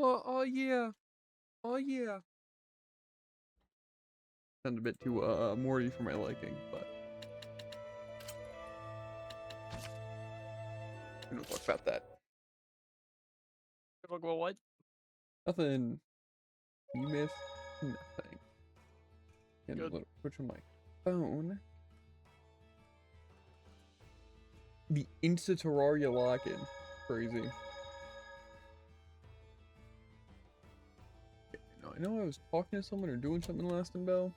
Oh yeah. Oh yeah. Sounds a bit too Morty for my liking, but we don't talk about that. Talk about what? Nothing. You missed nothing. And a Good. little push on my phone. The Insta Terraria lock-in. Crazy. I know I was talking to someone or doing something last in Bell.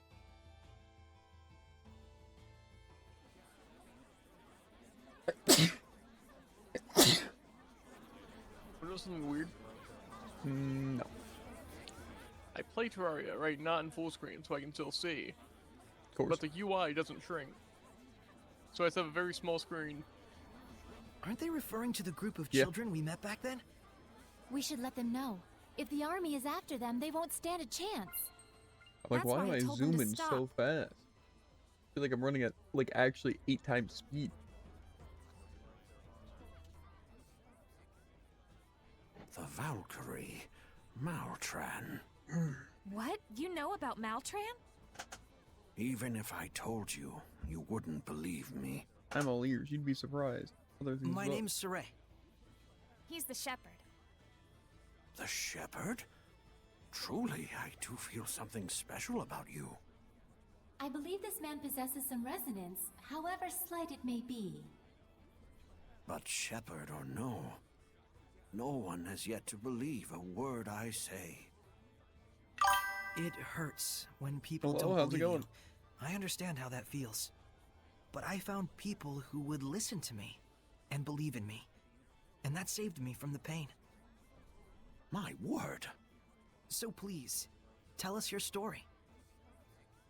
You know something weird? No. I play Terraria, right? Not in full screen, so I can still see. Of course. But the UI doesn't shrink. So I just have a very small screen. Aren't they referring to the group of Yeah. children we met back then? We should let them know. If the army is after them, they won't stand a chance. I'm like, That's why why am I I told them to zooming stop. so fast? I feel like I'm running at like actually 8 times speed. The Valkyrie, Maltran. What? You know about Maltran? Even if I told you, you wouldn't believe me. I'm all ears. You'd be surprised. Other things My as well. name's Saray. He's the shepherd. The Shepherd? Truly, I do feel something special about you. I believe this man possesses some resonance, however slight it may be. But Shepherd or no one has yet to believe a word I say. It hurts when people Hello, don't how's it believe going? you. I understand how that feels. But I found people who would listen to me and believe in me. And that saved me from the pain. My word! So please, tell us your story.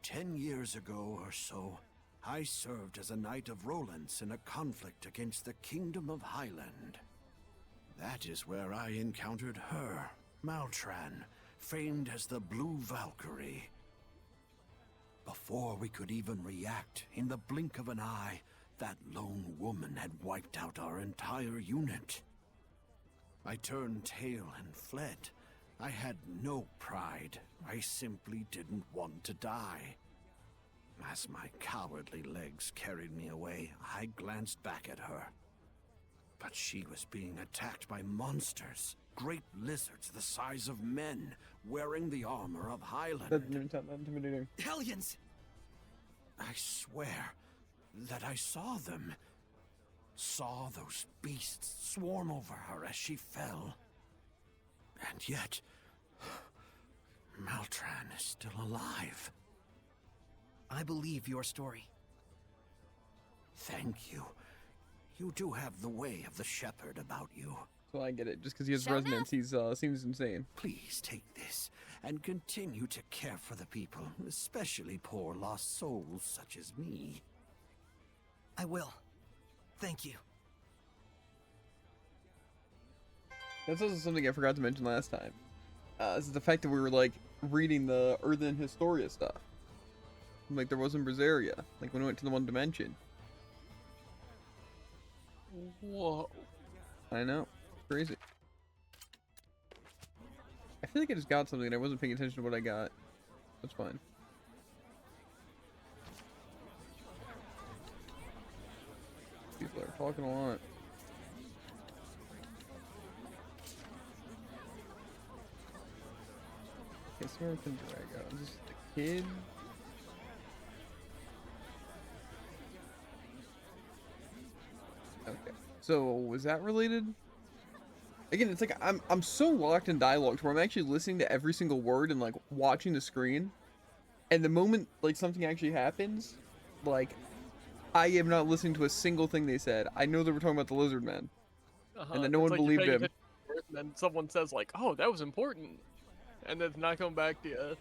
10 years ago or so, I served as a Knight of Rowlands in a conflict against the Kingdom of Highland. That is where I encountered her, Maltran, famed as the Blue Valkyrie. Before we could even react, in the blink of an eye, that lone woman had wiped out our entire unit. I turned tail and fled. I had no pride. I simply didn't want to die. As my cowardly legs carried me away, I glanced back at her. But she was being attacked by monsters, great lizards the size of men, wearing the armor of Highland. That didn't sound that intimidating. Hellions! I swear that I saw them. Saw those beasts swarm over her as she fell. And yet, Maltran is still alive. I believe your story. Thank you. You do have the way of the shepherd about you. So I get it. Just because he has Show resonance, he's seems insane. Please take this and continue to care for the people, especially poor lost souls such as me. I will. Thank you. That's also something I forgot to mention last time. This is the fact that we were like reading the Earthen Historia stuff. Like there was in Brazaria, like when we went to the one dimension. Whoa. I know, crazy. I feel like I just got something and I wasn't paying attention to what I got. That's fine. People are talking a lot. Okay, Samaritan Drago. Is this the kid? Okay. So was that related? Again, it's like I'm so locked in dialogue to where I'm actually listening to every single word and like watching the screen. And the moment like something actually happens, like I am not listening to a single thing they said. I know they were talking about the lizard man. And then no It's one like you're believed paying him. attention to it, and then someone says like, "Oh, that was important," and then it's not coming back to you.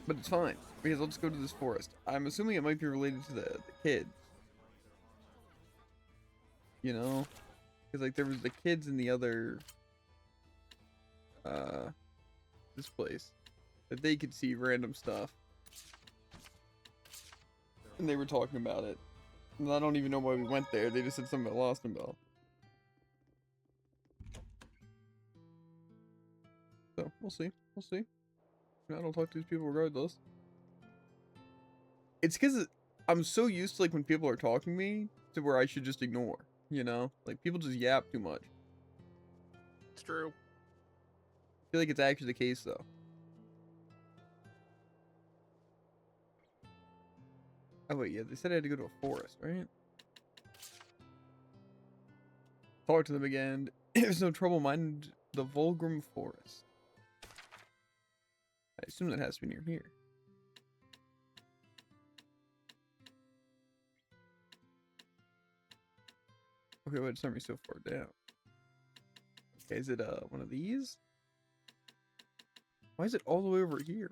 But it's fine because I'll just go to this forest. I'm assuming it might be related to the kids. You know? Because like there was the kids in the other this place that they could see random stuff. And they were talking about it. And I don't even know why we went there. They just said something about Lost and Bell. So we'll see. We'll see. I don't talk to these people regardless. It's because I'm so used to like when people are talking to me to where I should just ignore. You know, like people just yap too much. It's true. I feel like it's actually the case though. Oh wait, yeah, they said I had to go to a forest, right? Talk to them again. There's no trouble, mind the Volgrim Forest. I assume that has to be near here. Okay, wait, it's not me so far down. Okay, is it one of these? Why is it all the way over here?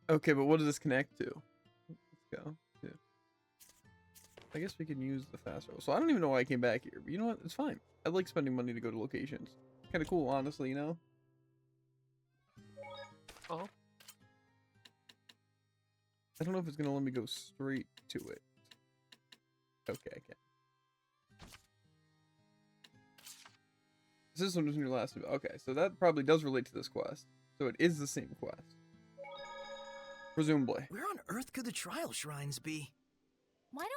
Okay, but what does this connect to? Let's go. Yeah. I guess we can use the fast road. So I don't even know why I came back here, but you know what? It's fine. I like spending money to go to locations. Kind of cool, honestly, you know? Oh. I don't know if it's gonna let me go straight to it. Okay, I can. This one was in your last. Okay, so that probably does relate to this quest. So it is the same quest. Presumably. Where on earth could the trial shrines be? Why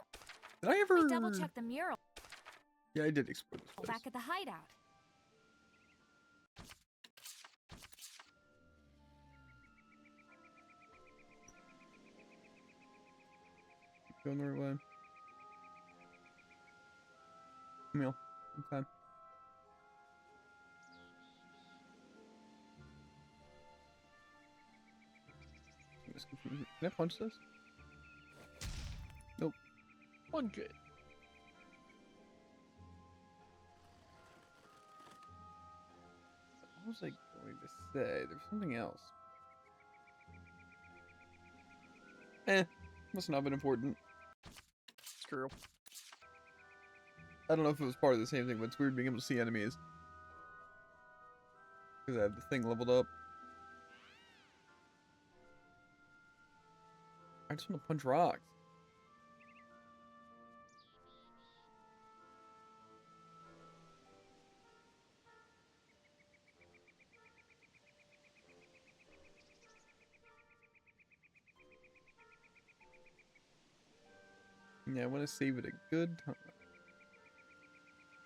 Did I don't ever we double check the mural Yeah, I did explore this place. back at the hideout? Going the right way. Meal. Okay. Can I punch this? Nope. 100. What was I going to say? There's something else. Must not have been important. It's true. I don't know if it was part of the same thing, but it's weird being able to see enemies. Because I have the thing leveled up. I just want to punch rocks. Yeah, I want to save it a good time.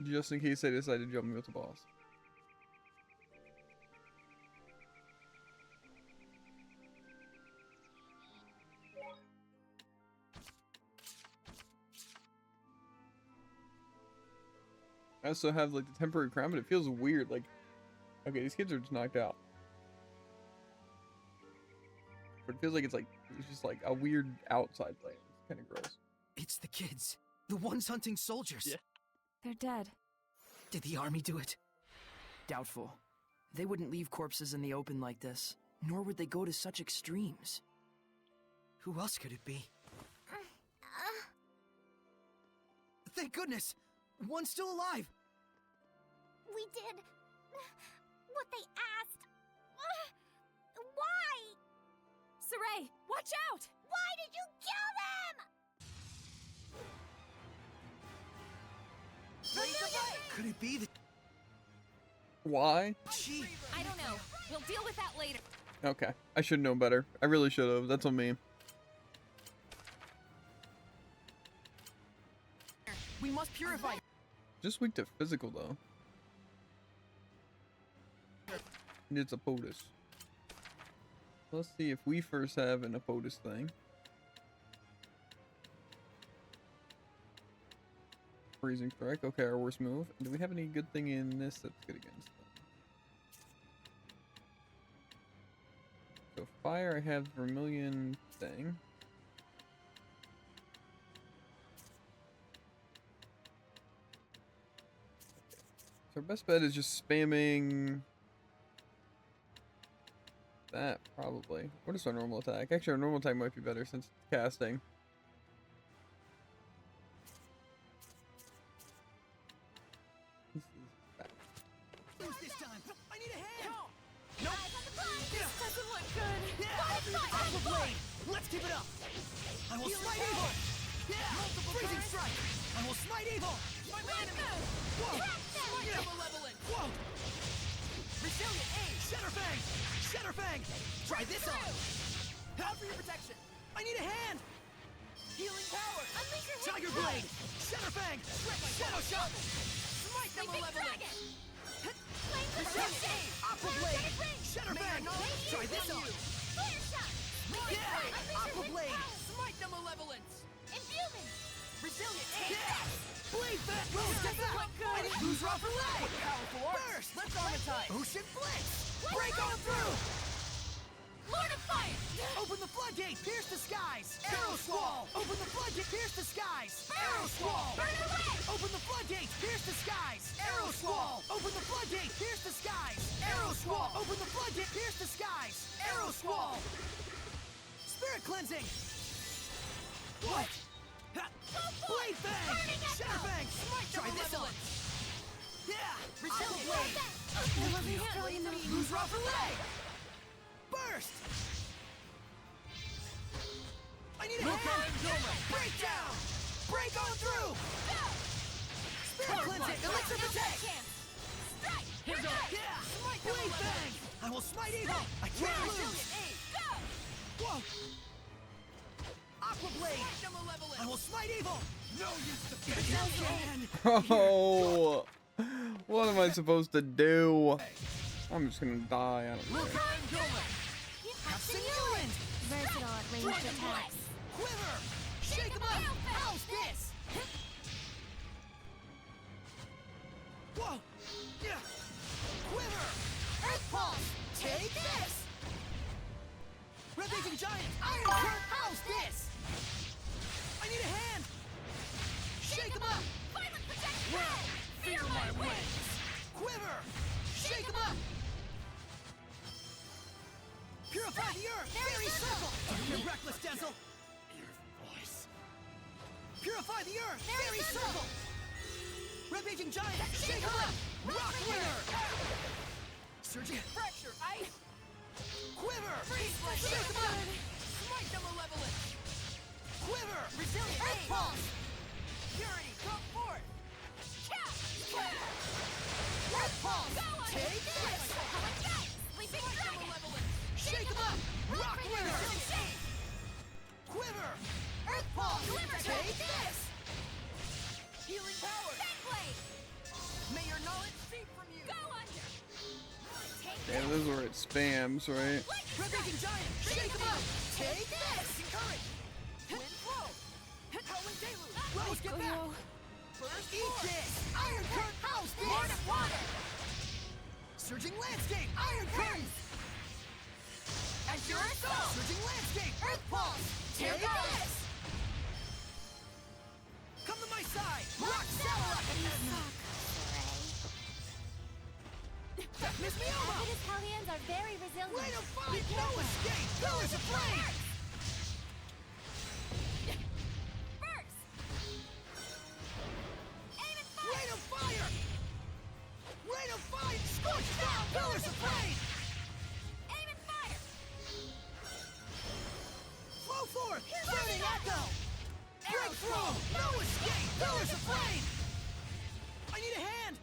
Just in case I decide to jump me with the boss. I also have like the temporary crown, but it feels weird. Like, okay, these kids are just knocked out. But it feels like it's just like a weird outside place. It's kind of gross. It's the kids. The ones hunting soldiers. Yeah. They're dead. Did the army do it? Doubtful. They wouldn't leave corpses in the open like this, nor would they go to such extremes. Who else could it be? Thank goodness! One's still alive! We did what they asked. Why? Saray, watch out! Why did you kill them? Could it be that Why? she... I don't know. We'll deal with that later. Okay, I should know better. I really should have. That's on me. We must purify. Just weak to physical though. It's a POTUS. Let's see if we first have an POTUS thing. Freezing strike. Okay, our worst move. Do we have any good thing in this that's good against them? So fire, I have Vermilion thing. So our best bet is just spamming that, probably. What is our normal attack? Actually, our normal attack might be better since it's casting. Who's this time? I need a hand! This doesn't look good. Aqua Blade! Let's keep it up! I will smite evil! Freezing strike! I will smite evil! Whoa! Double leveling! Whoa! Shadowfang! Try this on! Help for your protection! I need a hand! Healing power! Unleash your Tiger hit Blade! Shadowfang! Shadow Shot! Smite them Sleeping malevolent! dragon! Flame Resilient! Aqua Blade! Shadowfang! Try this on! Flare shot! Yeah! Unleash your Aqua hit Blade! power! Smite them malevolent! Imbuement! Resilient! Yeah! Blade Bat! Rose to back! I didn't lose off a leg! Powerful arts. Burst! Let's armatize! Ocean Blitz! Break on through! Lord of Fire! Open the floodgate! Pierce the skies! Arrow Squall! Open the floodgate! Pierce the skies! Arrow Squall! Burn away! Open the floodgate! Pierce the skies! Arrow Squall! Open the floodgate! Pierce the skies! Arrow Squall! Open the floodgate! Pierce the skies! Arrow Squall! Spirit cleansing! What? Ha! Blade Fang! Burning Echo! Shadowfang! Try this on! Yeah! Resilient Blade! I wasn't strong enough. Lose off a leg! Burst! I need a hand! Breakdown! Break on through! Spirit cleansing! Elixir protect! Strike! Yeah! Blade Fang! I will smite evil! I can't lose! Go! Whoa! Aqua Blade! I will smite evil! No use to Oh, what am I supposed to do? I'm just gonna die. I don't care. Simulant! Versatile at ranged attacks. Quiver! Shake 'em up! How's this? Whoa! Yeah! Quiver! Earth Pulse! Take this! Rampaging Giant! Iron Current! How's this? I need a hand! Shake 'em up! Violent protection! Well, Feel my wings! Quiver! Shake 'em up! Purify the earth! Fairy circle! You're reckless, Denzel! Your voice. Purify the earth! Fairy circle! Rampaging Giant! Shake 'em up! Rock Winner! Surging Fracture! Ice! Quiver! Shake 'em up! Smite the malevolent! Quiver! Resilient! Earth Pulse! Purity! Come forth! Earth Pulse! Take this! Sleeping dragon! Shake 'em up! Rock Winner! Quiver! Earth Pulse! Take this! Healing power! Blade! May your knowledge seep from you! Go under! Take Yeah, this is where it spams, right? Rampaging Giant! Shake 'em up! Take this! Encourage! Wind flow! Howling Deluge! Rose, get back! First Eat this! Iron Current! House this! Lord of Water! Surging Landscape! Iron Current! Azure Assault! Surging Landscape! Earth Pulse! Take this! Come to my side! Rock Satellite! Miss Mioma! Avidus Hellions are very resilient. Way to fight! No escape! Pillars of Flame! Burst! Aim and fire! Rain of Fire! Rain of Fire! Scorch down! Pillars of Flame! Aim and fire! Flow forth! Burning Echo! Breakthrough! No escape! Pillars of Flame! I need a hand!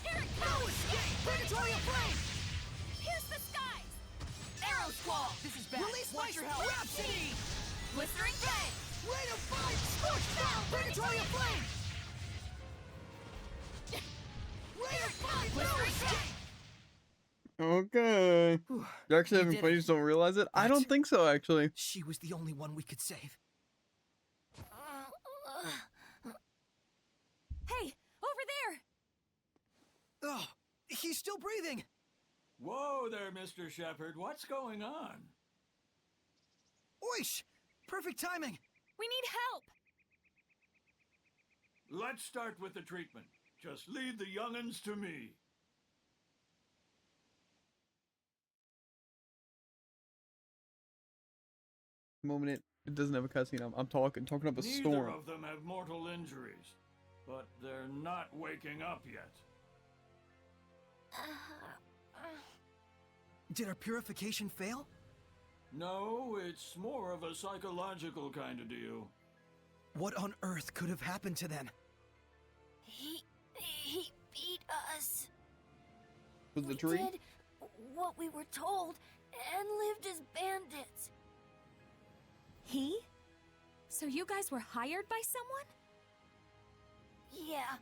Here it No comes! escape! Purgatory of Flame! Pierce the skies! Arrow Squall! This is bad. Release my Rhapsody! Blistering Ray! Rain of Fire! Scorch down! Purgatory of Flame! Rain of Fire! No Blistering escape! Okay. You actually having did fun, you it. just don't realize it? I But- don't think so, actually. She was the only one we could save. Hey! Over there! Oh, he's still breathing! Whoa there, Mr. Shepard. What's going on? Oish! Perfect timing! We need help! Let's start with the treatment. Just leave the young'uns to me. The moment it doesn't have a cutscene, I'm talking up a Neither storm. of them have mortal injuries, but they're not waking up yet. Did our purification fail? No, it's more of a psychological kind of deal. What on earth could have happened to them? He beat us. Was the We tree? did what we were told, and lived as bandits. He? So you guys were hired by someone? Yeah,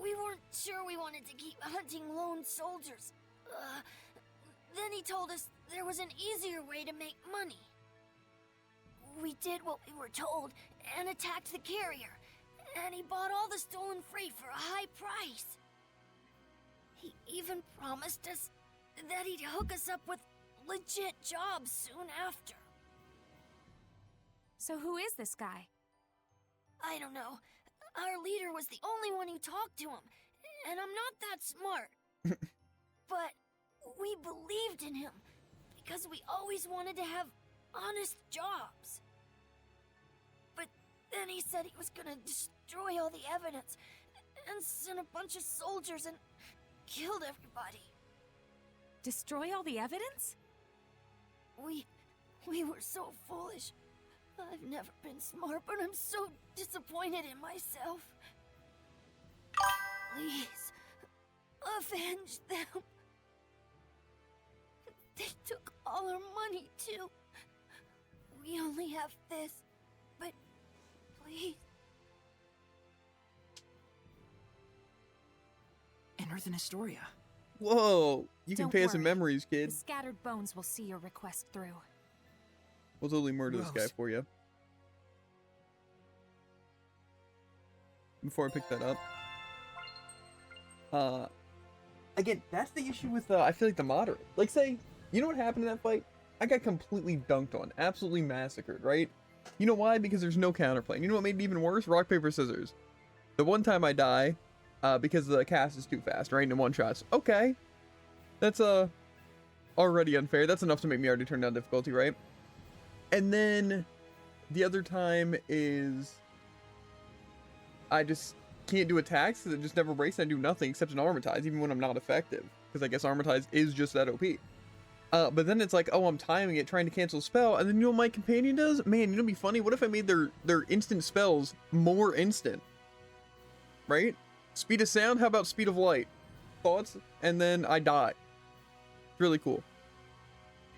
we weren't sure we wanted to keep hunting lone soldiers. Then he told us there was an easier way to make money. We did what we were told and attacked the carrier, and he bought all the stolen freight for a high price. He even promised us that he'd hook us up with legit jobs soon after. So who is this guy? I don't know. Our leader was the only one who talked to him, and I'm not that smart. But we believed in him because we always wanted to have honest jobs. But then he said he was gonna destroy all the evidence and send a bunch of soldiers and killed everybody. Destroy all the evidence? We were so foolish. I've never been smart, but I'm so disappointed in myself. Please, avenge them. They took all our money, too. We only have this, but please. Unearth in Astoria. Whoa! You can Don't pay us some worry. memories, kid. The scattered bones will see your request through. We'll totally murder this guy Rose. for you. Before I pick that up. Again, that's the issue with, I feel like the moderate. Like, say, you know what happened in that fight? I got completely dunked on. Absolutely massacred, right? You know why? Because there's no counterplay. And you know what made it even worse? Rock, paper, scissors. The one time I die, because the cast is too fast, right? In one shots. Okay. That's, already unfair. That's enough to make me already turn down difficulty, right? And then the other time is I just can't do attacks because it just never breaks and I do nothing except an Armatize, even when I'm not effective. Because I guess Armatize is just that OP. But then it's like, oh, I'm timing it, trying to cancel a spell, and then you know what my companion does? Man, you know what'd be funny? What if I made their instant spells more instant? Right? Speed of sound, how about speed of light? Thoughts? And then I die. It's really cool.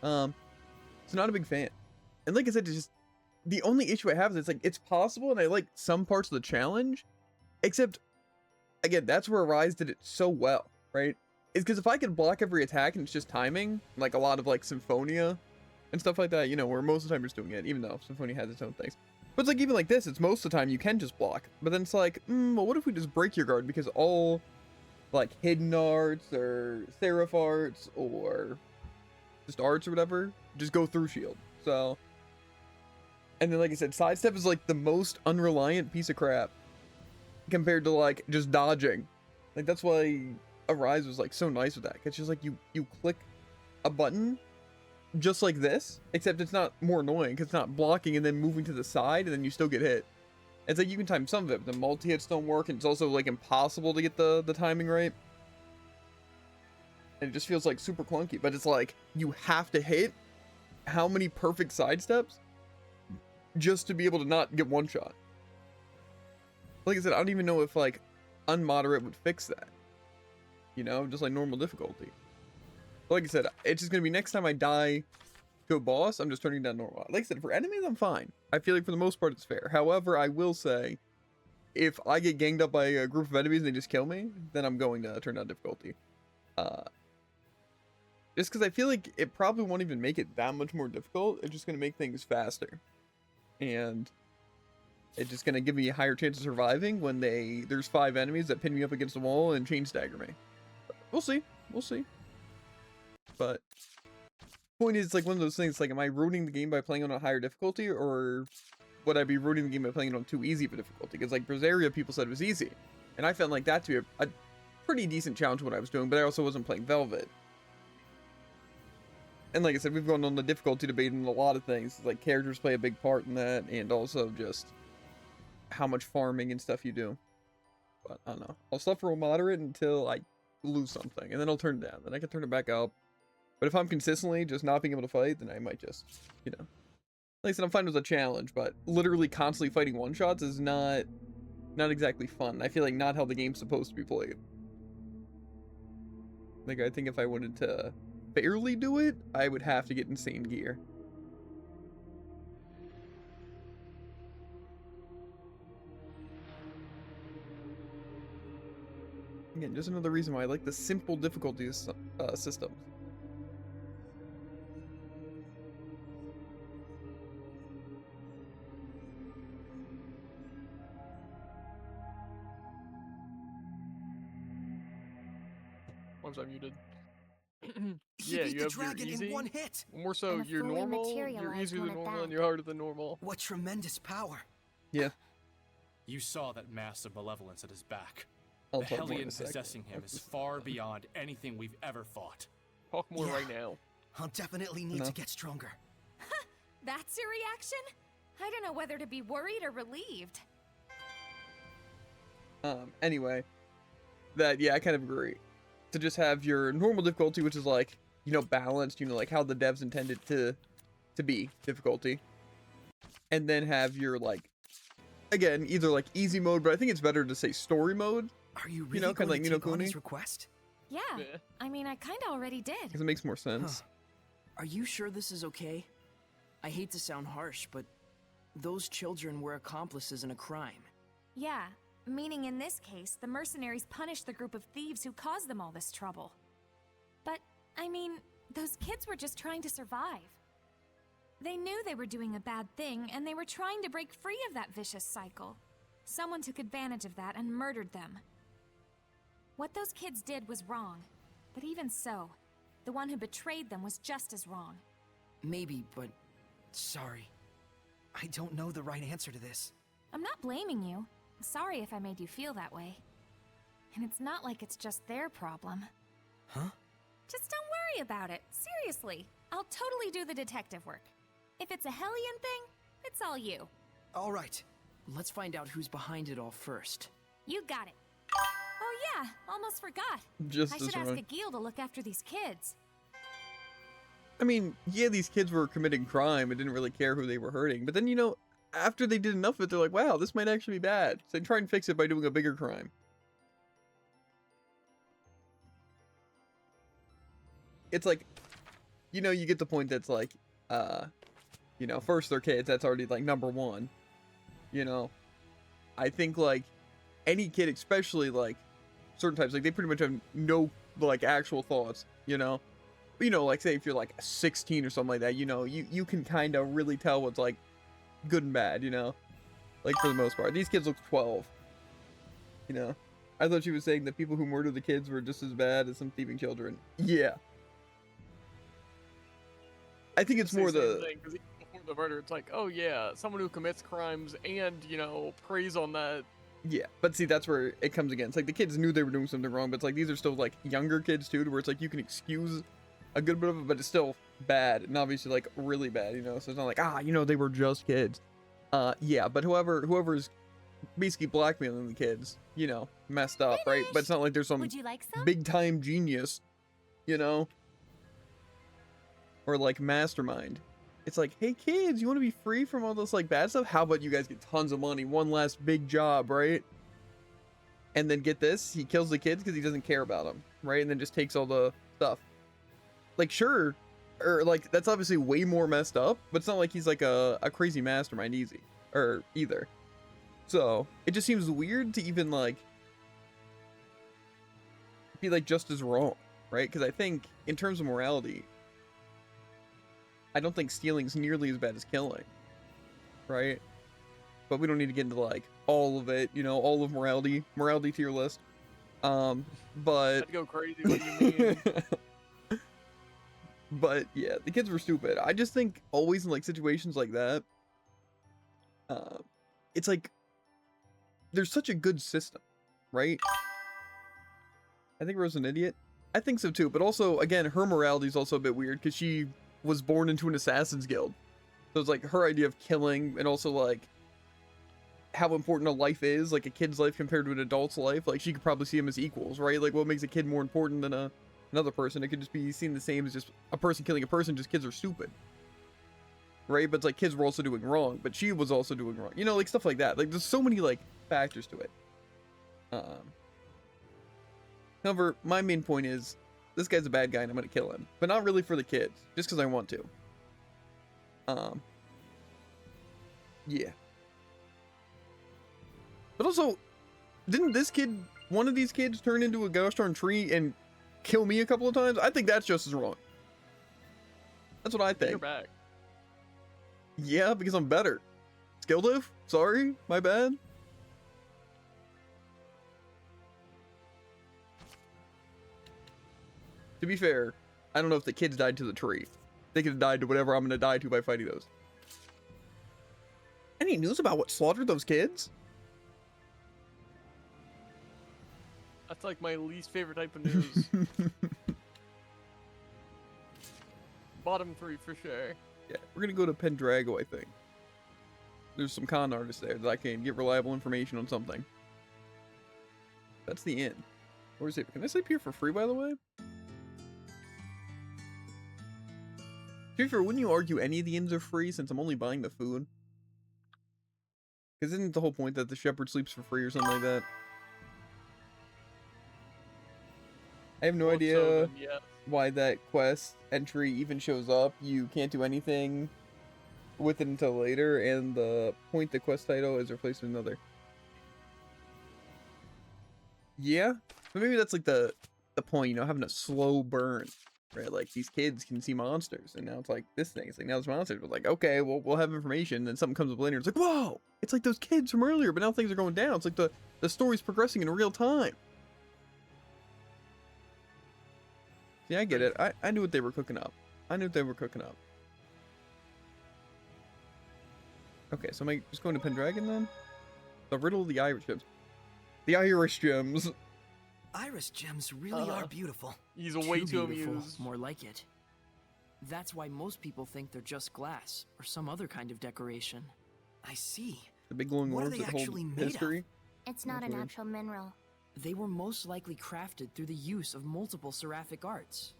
So not a big fan. And like I said, it's just the only issue I have is it's like it's possible and I like some parts of the challenge, except again, that's where Arise did it so well, right? Is because if I could block every attack and it's just timing, like a lot of like Symphonia and stuff like that, you know, where most of the time you're just doing it, even though Symphonia has its own things. But it's like even like this, it's most of the time you can just block. But then it's like, well, what if we just break your guard because all like hidden arts or seraph arts or just arts or whatever just go through shield. So, and then like I said, sidestep is like the most unreliant piece of crap compared to like just dodging. Like that's why Arise was like so nice with that. It's just like you click a button just like this, except it's not more annoying because it's not blocking and then moving to the side and then you still get hit. It's like you can time some of it, but the multi-hits don't work and it's also like impossible to get the timing right. And it just feels like super clunky, but it's like you have to hit how many perfect sidesteps just to be able to not get one shot. Like I said, I don't even know if like unmoderate would fix that. You know, just like normal difficulty. Like I said, it's just gonna be next time I die to a boss, I'm just turning down normal. Like I said, for enemies, I'm fine. I feel like for the most part, it's fair. However, I will say, if I get ganged up by a group of enemies and they just kill me, then I'm going to turn down difficulty. Just because I feel like it probably won't even make it that much more difficult. It's just gonna make things faster, and it's just gonna give me a higher chance of surviving when there's 5 enemies that pin me up against the wall and chain stagger me. We'll see. We'll see. But point is, it's like one of those things, like, am I ruining the game by playing on a higher difficulty, or would I be ruining the game by playing it on too easy of a difficulty? Because like Brazaria, people said it was easy, and I felt like that to be a pretty decent challenge what I was doing, but I also wasn't playing Velvet. And like I said, we've gone on the difficulty debate in a lot of things. Like characters play a big part in that, and also just how much farming and stuff you do. But I don't know. I'll suffer a moderate until I lose something, and then I'll turn it down. Then I can turn it back up. But if I'm consistently just not being able to fight, then I might just, you know. Like I said, I'm fine with a challenge, but literally constantly fighting one-shots is not exactly fun. I feel like not how the game's supposed to be played. Like, I think if I wanted to barely do it, I would have to get insane gear. Again, just another reason why I like the simple difficulty systems. Once I'm muted. He Yeah, beat you the have your dragon easy. in one hit. More so, And a you're fully normal, you're materialized easier one than at normal, that. and you're harder than normal. What tremendous power. Yeah, You saw that mass of malevolence at his back. I'll The talk more in a Hellion sec. possessing him is far beyond anything we've ever fought. Talk more Yeah. right now. I'll definitely need No. to get stronger. That's your reaction? I don't know whether to be worried or relieved. Anyway, that, yeah, I kind of agree. To just have your normal difficulty, which is like, you know, balanced, you know, like how the devs intended to be difficulty. And then have your, like, again, either like easy mode, but I think it's better to say story mode, Are you really know, kinda going like to Ni no take on Kuni? his request? Yeah, Yeah. I mean, I kinda already did. because it makes more sense. Are you sure this is okay? I hate to sound harsh, but those children were accomplices in a crime. Yeah, meaning in this case, the mercenaries punished the group of thieves who caused them all this trouble. But, I mean, those kids were just trying to survive. They knew they were doing a bad thing, and they were trying to break free of that vicious cycle. Someone took advantage of that and murdered them. What those kids did was wrong, but even so, the one who betrayed them was just as wrong. Maybe, but Sorry. I don't know the right answer to this. I'm not blaming you. I'm sorry if I made you feel that way. And it's not like it's just their problem. Huh? Just don't worry about it. Seriously, I'll totally do the detective work. If it's a Hellion thing, it's all you. All right. let's find out who's behind it all first. You got it. Oh yeah, almost forgot. Just I as should ask wrong. Agil to look after these kids. I mean, yeah, these kids were committing crime and didn't really care who they were hurting. But then, you know, after they did enough of it, they're like, wow, this might actually be bad. So they try and fix it by doing a bigger crime. It's like, you know, you get the point that's like, you know, first they're kids, that's already like number one. You know, I think like any kid, especially like certain types, like they pretty much have no like actual thoughts, you know? You know, like say if you're like 16 or something like that, you know, you can kind of really tell what's like good and bad, you know? Like for the most part. These kids look 12. You know? I thought she was saying that people who murder the kids were just as bad as some thieving children. Yeah. I think it's Say more same the... thing, 'cause even before the murder, it's like, oh yeah, someone who commits crimes and, you know, preys on that. Yeah, but see, that's where it comes again. It's like the kids knew they were doing something wrong, but it's like these are still like younger kids too, to where it's like you can excuse a good bit of it, but it's still bad, and obviously like really bad, you know? So it's not like, you know, they were just kids. Yeah, but whoever's basically blackmailing the kids, you know, messed up, right? But it's not like there's some Would you like some? big time genius, you know? Or like mastermind. It's like, hey kids, you want to be free from all this like bad stuff? How about you guys get tons of money, one last big job, right? And then get this, he kills the kids because he doesn't care about them, right? And then just takes all the stuff. Like, sure, or like that's obviously way more messed up, but it's not like he's like a crazy mastermind either. So it just seems weird to even like be like just as wrong, right? Because I think in terms of morality, I don't think stealing's nearly as bad as killing, right? But we don't need to get into like all of it, you know, all of morality tier list. But I'd go crazy. What do you mean? but yeah, the kids were stupid. I just think always in like situations like that, it's like there's such a good system, right? I think Rose an idiot. I think so too, but also again, her morality is also a bit weird because she was born into an assassin's guild. So it's like her idea of killing and also like how important a life is, like a kid's life compared to an adult's life. Like she could probably see them as equals, right? Like what makes a kid more important than another person? It could just be seen the same as just a person killing a person, just kids are stupid. Right? But it's like kids were also doing wrong, but she was also doing wrong. You know, like stuff like that. Like there's so many like factors to it. However, my main point is this guy's a bad guy and I'm gonna kill him. But not really for the kids, just because I want to. Yeah. But also, didn't one of these kids turn into a gosh darn tree and kill me a couple of times? I think that's just as wrong. That's what I think. You're back. Yeah, because I'm better. Skill diff? Sorry, my bad. To be fair, I don't know if the kids died to the tree. They could have died to whatever I'm gonna die to by fighting those. Any news about what slaughtered those kids? That's like my least favorite type of news. Bottom 3 for sure. Yeah, we're gonna go to Pendrago, I think. There's some con artists there that I can get reliable information on something. That's the inn. Where is it? Can I sleep here for free, by the way? To be fair, wouldn't you argue any of the inns are free since I'm only buying the food? Because isn't the whole point that the shepherd sleeps for free or something like that? I have no idea why that quest entry even shows up. You can't do anything with it until later, and the quest title is replaced with another. Yeah, but maybe that's like the point, you know, having a slow burn, right? Like these kids can see monsters, and now it's like this thing. It's like now it's monsters, but like okay, well we'll have information. Then something comes up later. It's like whoa, it's like those kids from earlier, but now things are going down. It's like the story's progressing in real time. Yeah, I get it. I knew what they were cooking up. I knew what they were cooking up. Okay, so am I just going to Pendragon then? The riddle of the Irish gems. The Irish gems. Iris gems really are beautiful. He's way too beautiful, amused. more like it. That's why most people think they're just glass or some other kind of decoration. I see. The big glowing What are orbs they that hold actually made of? history. It's not a natural mineral. They were most likely crafted through the use of multiple seraphic arts.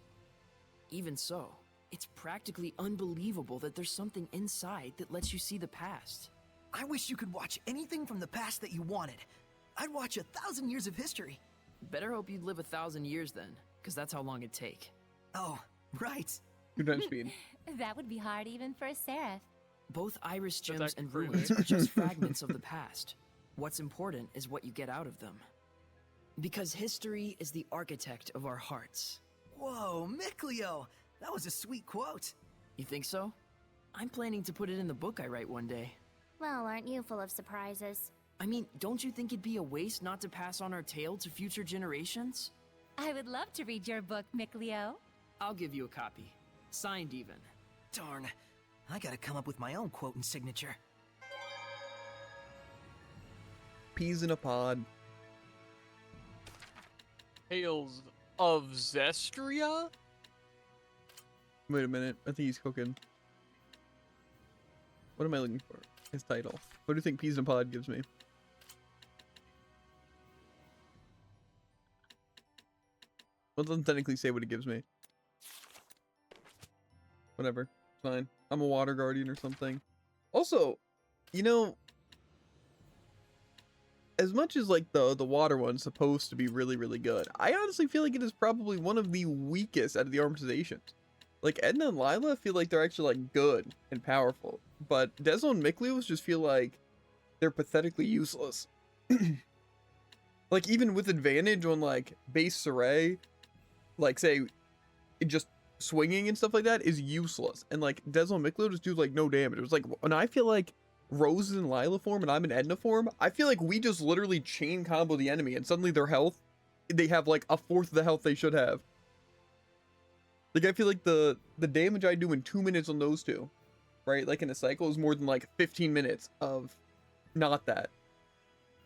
Even so, it's practically unbelievable that there's something inside that lets you see the past. I wish you could watch anything from the past that you wanted. I'd watch 1,000 years of history. Better hope you'd live 1,000 years then, because that's how long it'd take. Oh, right. 2 times speed. That would be hard even for a seraph. Both iris gems actually and pretty ruins late. are just fragments of the past. What's important is what you get out of them. Because history is the architect of our hearts. Whoa, Miclio! That was a sweet quote. You think so? I'm planning to put it in the book I write one day. Well, aren't you full of surprises? I mean, don't you think it'd be a waste not to pass on our tale to future generations? I would love to read your book, Miclio. I'll give you a copy. Signed even. Darn. I gotta come up with my own quote and signature. Peas in a pod. Tales of Zestria? Wait a minute. I think he's cooking. What am I looking for? His title. What do you think Peas in a Pod gives me? Well, it doesn't technically say what it gives me. Whatever. It's fine. I'm a water guardian or something. Also, you know, as much as like the water one's supposed to be really, really good, I honestly feel like it is probably one of the weakest out of the armatizations. Like, Edna and Lila feel like they're actually, like, good and powerful. But Dezo and Miklios just feel like they're pathetically useless. Like, even with advantage on, like, base Saray, like, say, just swinging and stuff like that is useless. And, like, Dezo and Miklio just do, like, no damage. It was like, when I feel like Rose is in Lila form and I'm in Edna form, I feel like we just literally chain combo the enemy and suddenly their health, they have, like, 1/4 of the health they should have. Like, I feel like the damage I do in 2 minutes on those two, right? Like, in a cycle is more than, like, 15 minutes of not that.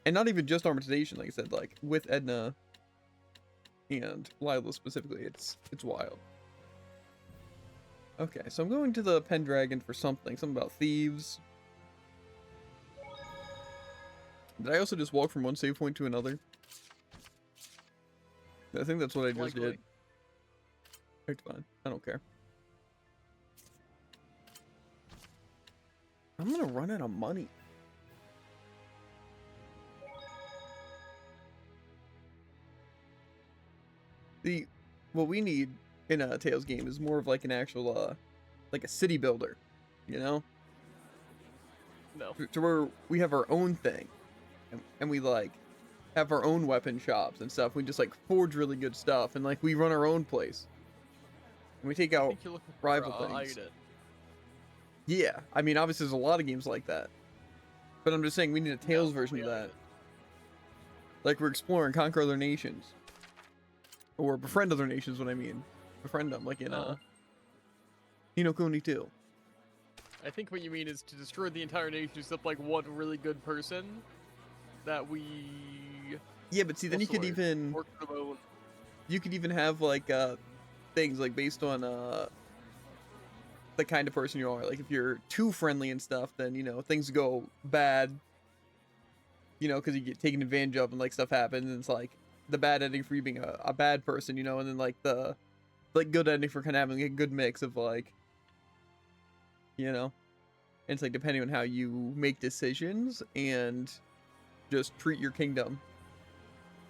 And not even just armatization, like I said, like, with Edna and Lila specifically, it's wild. Okay, so I'm going to the Pendragon for something about thieves. Did I also just walk from one save point to another? I think that's what I just did. It's fine. I don't care. I'm gonna run out of money. what we need in a Tales game is more of like an actual like a city builder, you know, No. to where we have our own thing, and we like have our own weapon shops and stuff. We just like forge really good stuff, and like we run our own place, and we take I out think you're looking for rival things. Aiden. Yeah, I mean, obviously there's a lot of games like that, but I'm just saying we need a Tales No, version of we that. Aiden. Like we're exploring, conquer other nations, or befriend other nations. What I mean, befriend them, like in Ni no Kuni 2. I think what you mean is to destroy the entire nation except like one really good person that we. Yeah, but see, then you what's the could word? even Work for the own. you could even have like things like based on the kind of person you are. Like if you're too friendly and stuff, then you know things go bad. You know, because you get taken advantage of and like stuff happens, and it's like the bad ending for you being a bad person, you know, and then like the good ending for kind of having a good mix of like, you know, and it's like depending on how you make decisions and just treat your kingdom.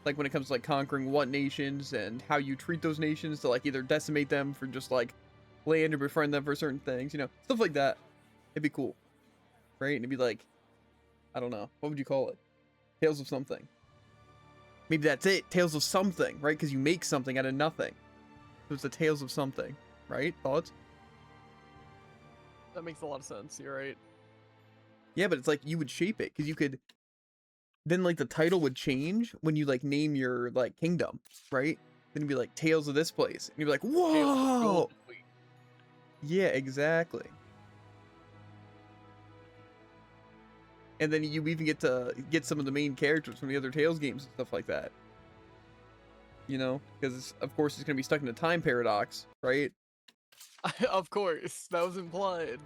Like when it comes to like conquering what nations and how you treat those nations to like either decimate them for just like land or befriend them for certain things, you know, stuff like that. It'd be cool, right? And it'd be like, I don't know, what would you call it? Tales of something. Maybe that's it. Tales of something, right? Because you make something out of nothing. So it's the Tales of something, right? Thoughts? That makes a lot of sense. You're right. Yeah, but it's like you would shape it because you could. Then like the title would change when you like name your like kingdom, right? Then it'd be like Tales of this place, and you'd be like, Tales of whoa! Golden Fleet. Yeah, exactly. And then you even get to get some of the main characters from the other Tales games and stuff like that. You know, because of course it's gonna be stuck in a time paradox, right? Of course, that was implied.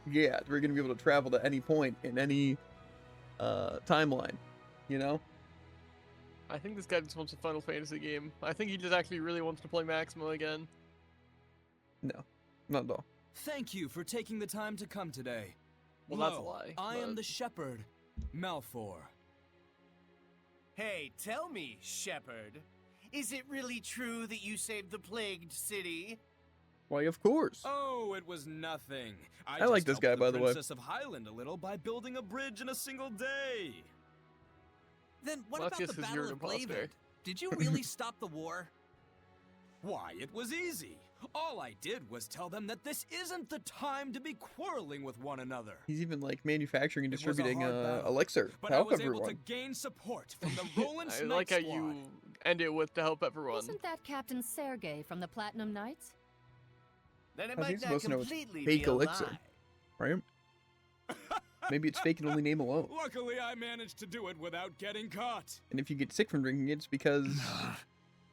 Yeah, we're gonna be able to travel to any point in any timeline, you know? I think this guy just wants a Final Fantasy game. I think he just actually really wants to play Maxima again. No, not at all. Thank you for taking the time to come today. Well, that's a Hello, lie, I am but- the shepherd, Malfor. Hey, tell me, Shepherd, is it really true that you saved the plagued city? Why, of course. Oh, it was nothing. I like this just guy, helped by the way. Princess of Highland a little by building a bridge in a single day. Then what Well, about that's the just 'cause you're Battle an of imposter. Blaven? Did you really stop the war? Why, it was easy. All I did was tell them that this isn't the time to be quarreling with one another. He's even like manufacturing and It was a distributing hard battle, elixir But to I help was everyone. able to gain support from the Roland I Snipe like how Squad. you end it with to help everyone. Isn't that Captain Sergei from the Platinum Knights? Then it I might think not supposed to know it's completely fake be a elixir, lie. right? Maybe it's fake and only name alone. Luckily, I managed to do it without getting caught. And if you get sick from drinking it, it's because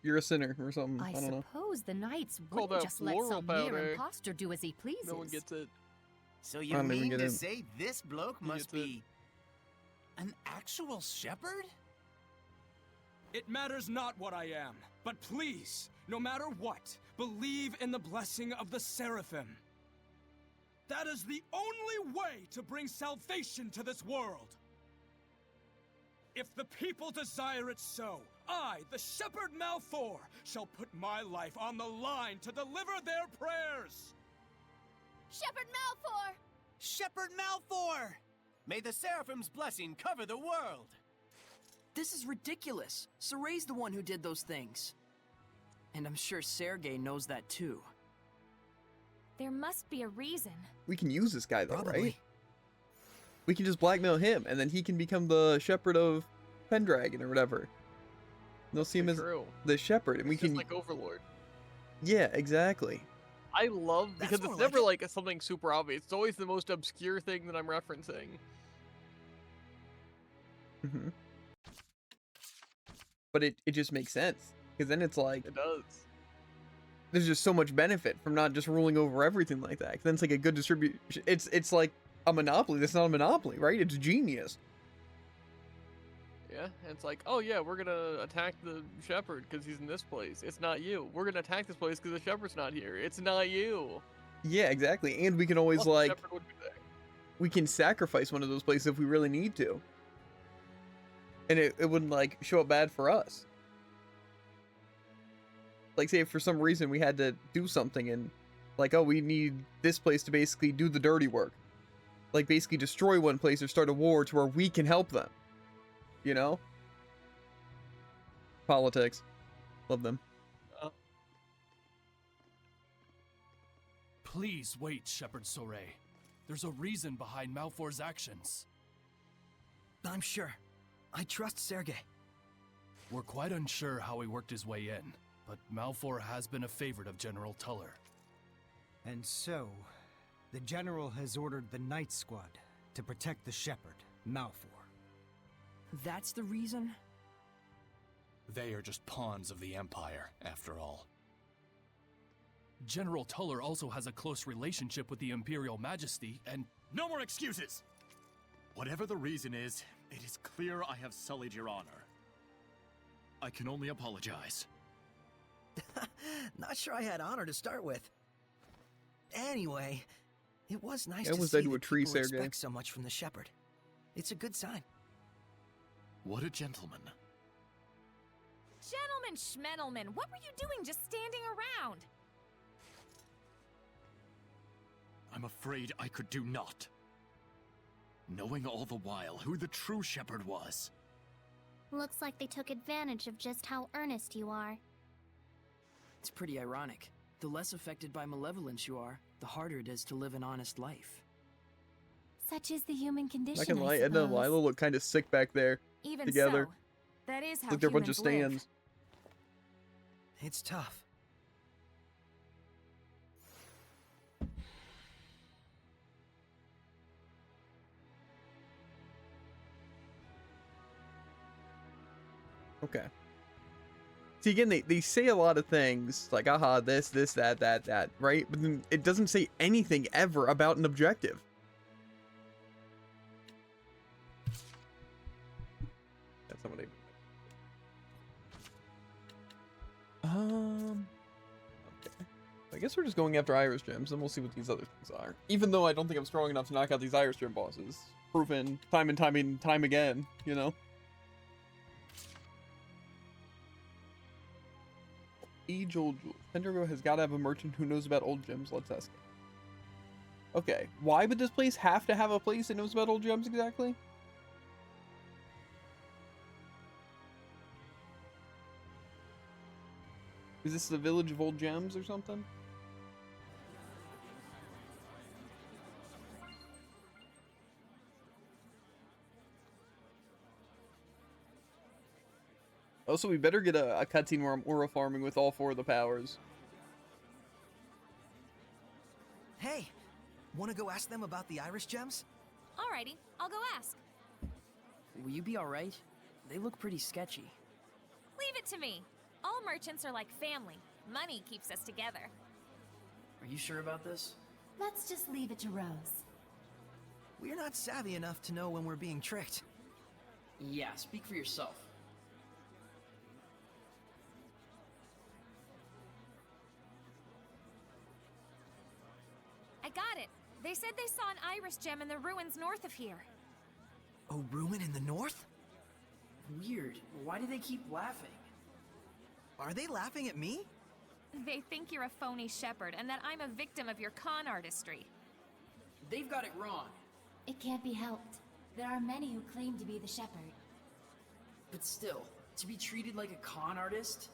you're a sinner or something. I I don't know. suppose the Knights Call wouldn't that just let floral some mere powder. imposter do as he pleases. No one gets it. So I you don't even mean get to it. say this bloke He must gets it. be an actual shepherd? It matters not what I am, but please, no matter what, believe in the blessing of the Seraphim. That is the only way to bring salvation to this world. If the people desire it so, I, the Shepherd Malfor, shall put my life on the line to deliver their prayers. Shepherd Malfor! Shepherd Malfor! May the Seraphim's blessing cover the world! This is ridiculous. Soray's the one who did those things. And I'm sure Sergei knows that too. There must be a reason. We can use this guy though, right? Probably. We can just blackmail him, and then he can become the shepherd of Pendragon or whatever. And they'll see him as True. the shepherd, and we It's just can. like Overlord. Yeah, exactly. I love That's because more it's like never it. like something super obvious. It's always the most obscure thing that I'm referencing. hmm But it just makes sense because then it's like It does. there's just so much benefit from not just ruling over everything like that. 'Cause then it's like a good distribution. It's like a monopoly. That's not a monopoly, right? It's genius. Yeah, and it's like, oh yeah, we're gonna attack the shepherd because he's in this place. It's not you. We're gonna attack this place because the shepherd's not here. It's not you. Yeah, exactly. And we can always Plus, the like shepherd would be there. we can sacrifice one of those places if we really need to. And it wouldn't like show up bad for us. like say if for some reason we had to do something and like, oh, we need this place to basically do the dirty work. Like basically destroy one place or start a war to where we can help them. You know? Politics. Love them. Please wait, Shepherd Soray. There's a reason behind Malfor's actions. I'm sure. I trust Sergei. We're quite unsure how he worked his way in, but Malfor has been a favorite of General Tuller. And so, the General has ordered the Night Squad to protect the Shepherd, Malfor. That's the reason? They are just pawns of the Empire, after all. General Tuller also has a close relationship with the Imperial Majesty, and— No more excuses! Whatever the reason is, it is clear I have sullied your honor. I can only apologize. Not sure I had honor to start with. Anyway, it was nice I to almost see died to a that tree, people Sergei. expect so much from the Shepherd. It's a good sign. What a gentleman. Gentlemen schmentelman, what were you doing just standing around? I'm afraid I could do naught. Knowing all the while who the true shepherd was. Looks like they took advantage of just how earnest you are. It's pretty ironic. The less affected by malevolence you are, the harder it is to live an honest life. Such is the human condition, Not gonna lie, I Edna and suppose. Lila look kind of sick back there. Even together. so, that is how Like they're a bunch of humans live. stands. It's tough. Okay. See, again, they say a lot of things, like, aha, this, that, right? But then it doesn't say anything ever about an objective. That's not what okay. I guess we're just going after Iris Gems, and we'll see what these other things are. Even though I don't think I'm strong enough to knock out these Iris Gem bosses. Proven time and time again, you know? Age-old jewels. Pendrago has got to have a merchant who knows about old gems. Let's ask him. Okay, why would this place have to have a place that knows about old gems exactly? Is this the village of old gems or something? Also, we better get a cutscene where I'm aura farming with all 4 of the powers. Hey, wanna go ask them about the Iris Gems? Alrighty, I'll go ask. Will you be alright? They look pretty sketchy. Leave it to me. All merchants are like family. Money keeps us together. Are you sure about this? Let's just leave it to Rose. We're not savvy enough to know when we're being tricked. Yeah, speak for yourself. I got it. They said they saw an Iris gem in the ruins north of here. A ruin in the north? Weird. Why do they keep laughing? Are they laughing at me? They think you're a phony shepherd and that I'm a victim of your con artistry. They've got it wrong. It can't be helped. There are many who claim to be the shepherd. But still, to be treated like a con artist?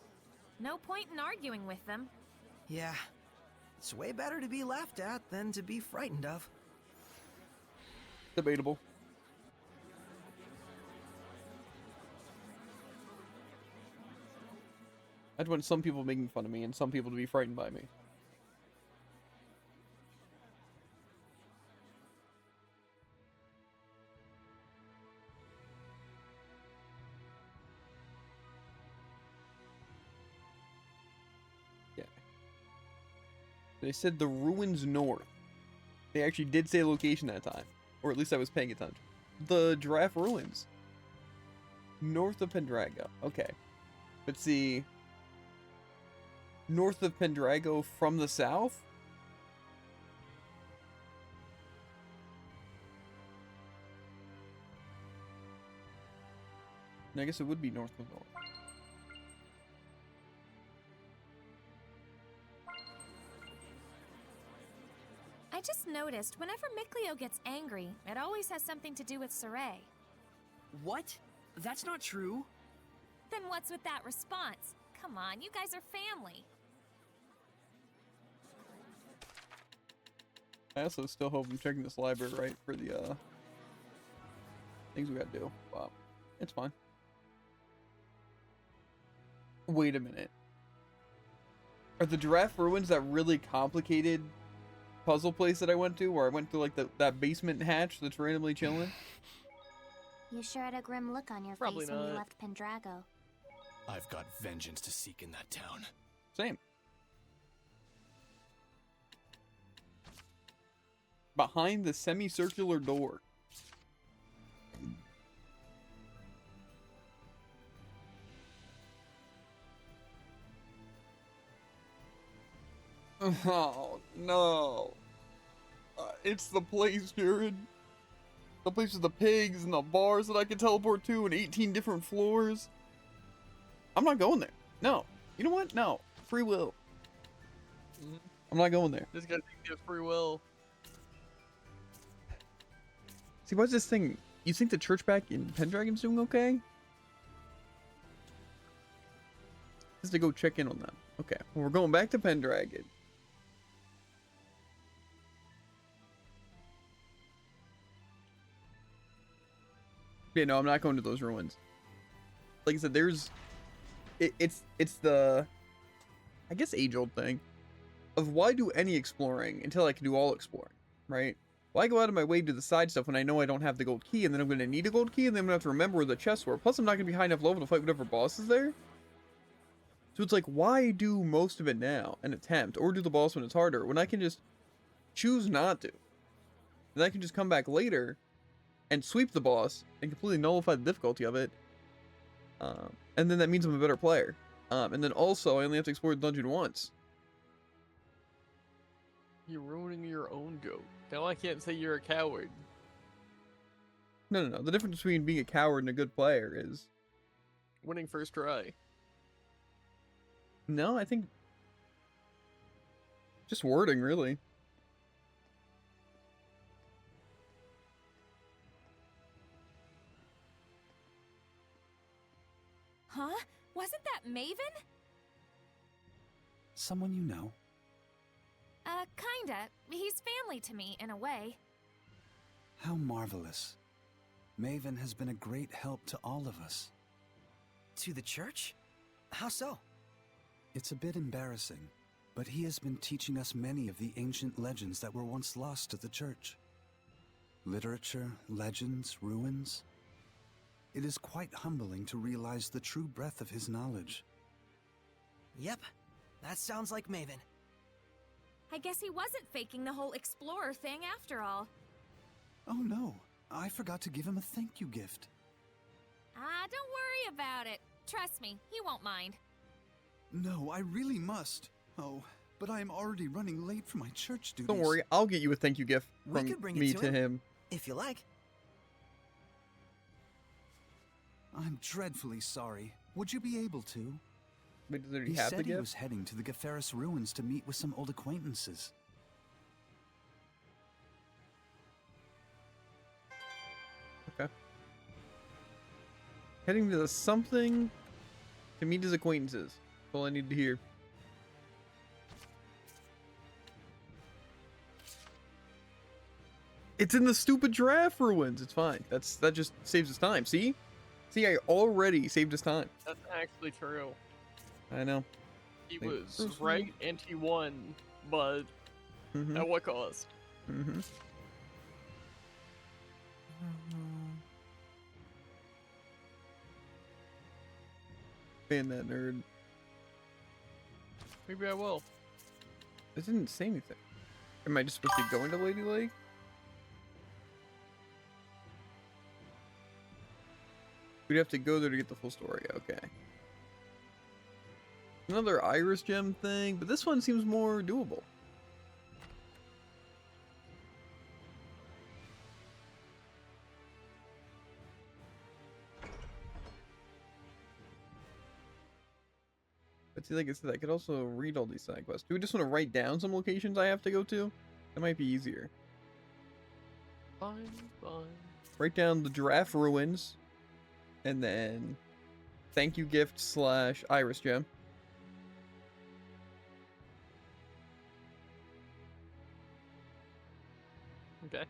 No point in arguing with them. Yeah. It's way better to be laughed at than to be frightened of. Debatable. I'd want some people making fun of me and some people to be frightened by me. Yeah. They said the ruins north. They actually did say location that time. Or at least I was paying attention. The Giraffe Ruins. North of Pendrago. Okay. But see... north of Pendrago from the south? I guess it would be north of north. I just noticed whenever Mikleo gets angry, it always has something to do with Saray. What? That's not true. Then what's with that response? Come on, you guys are family. I also still hope I'm checking this library right for the things we gotta do. Wow, it's fine. Wait a minute. Are the giraffe ruins that really complicated puzzle place that I went to, where I went to like that basement hatch that's randomly chilling? You sure had a grim look on your Probably face when you not. left Pendrago. I've got vengeance to seek in that town. Same. Behind the semicircular door. Oh, no. It's the place, Jared. The place with the pigs and the bars that I can teleport to and 18 different floors. I'm not going there. No. You know what? No. Free will. I'm not going there. This guy thinks he has free will. See, what's this thing? You think the church back in Pendragon's doing okay? Just to go check in on them. Okay. Well, we're going back to Pendragon. Yeah, no, I'm not going to those ruins. Like I said, there's... It's the... I guess age-old thing. Of why do any exploring until I can do all exploring, right? Why go out of my way to do the side stuff when I know I don't have the gold key, and then I'm going to need a gold key, and then I'm going to have to remember where the chests were. Plus, I'm not going to be high enough level to fight whatever boss is there. So it's like, why do most of it now, and attempt, or do the boss when it's harder, when I can just choose not to? Then I can just come back later and sweep the boss and completely nullify the difficulty of it. And then that means I'm a better player. And then also, I only have to explore the dungeon once. You're ruining your own goat. Now I can't say you're a coward. No. The difference between being a coward and a good player is... Winning first try. No, I think... just wording, really. Huh? Wasn't that Maven? Someone you know? Kinda. He's family to me, in a way. How marvelous. Maven has been a great help to all of us. To the church? How so? It's a bit embarrassing, but he has been teaching us many of the ancient legends that were once lost to the church. Literature, legends, ruins. It is quite humbling to realize the true breadth of his knowledge. Yep, that sounds like Maven. I guess he wasn't faking the whole explorer thing after all. Oh no, I forgot to give him a thank you gift. Don't worry about it. Trust me, he won't mind. No, I really must. Oh, but I am already running late for my church duties. Don't worry, I'll get you a thank you gift from me to him. If you like. I'm dreadfully sorry. Would you be able to? Wait, does He have said the he gift? was heading to the Gaferis ruins to meet with some old acquaintances. Okay. Heading to the something to meet his acquaintances. That's all I need to hear. It's in the stupid giraffe ruins. It's fine. That just saves us time. See? See, I already saved us time. That's actually true. I know. He They- was right and he won, but at what cost? Mm-hmm. Ban that nerd. Maybe I will. It didn't say anything. Am I just supposed to be going to Lady Lake? We'd have to go there to get the full story. Okay. Another Iris gem thing, but this one seems more doable. But see, like I said, I could also read all these side quests. Do we just want to write down some locations I have to go to? That might be easier. Fine, fine. Write down the giraffe ruins, and then thank you gift / iris gem. Okay.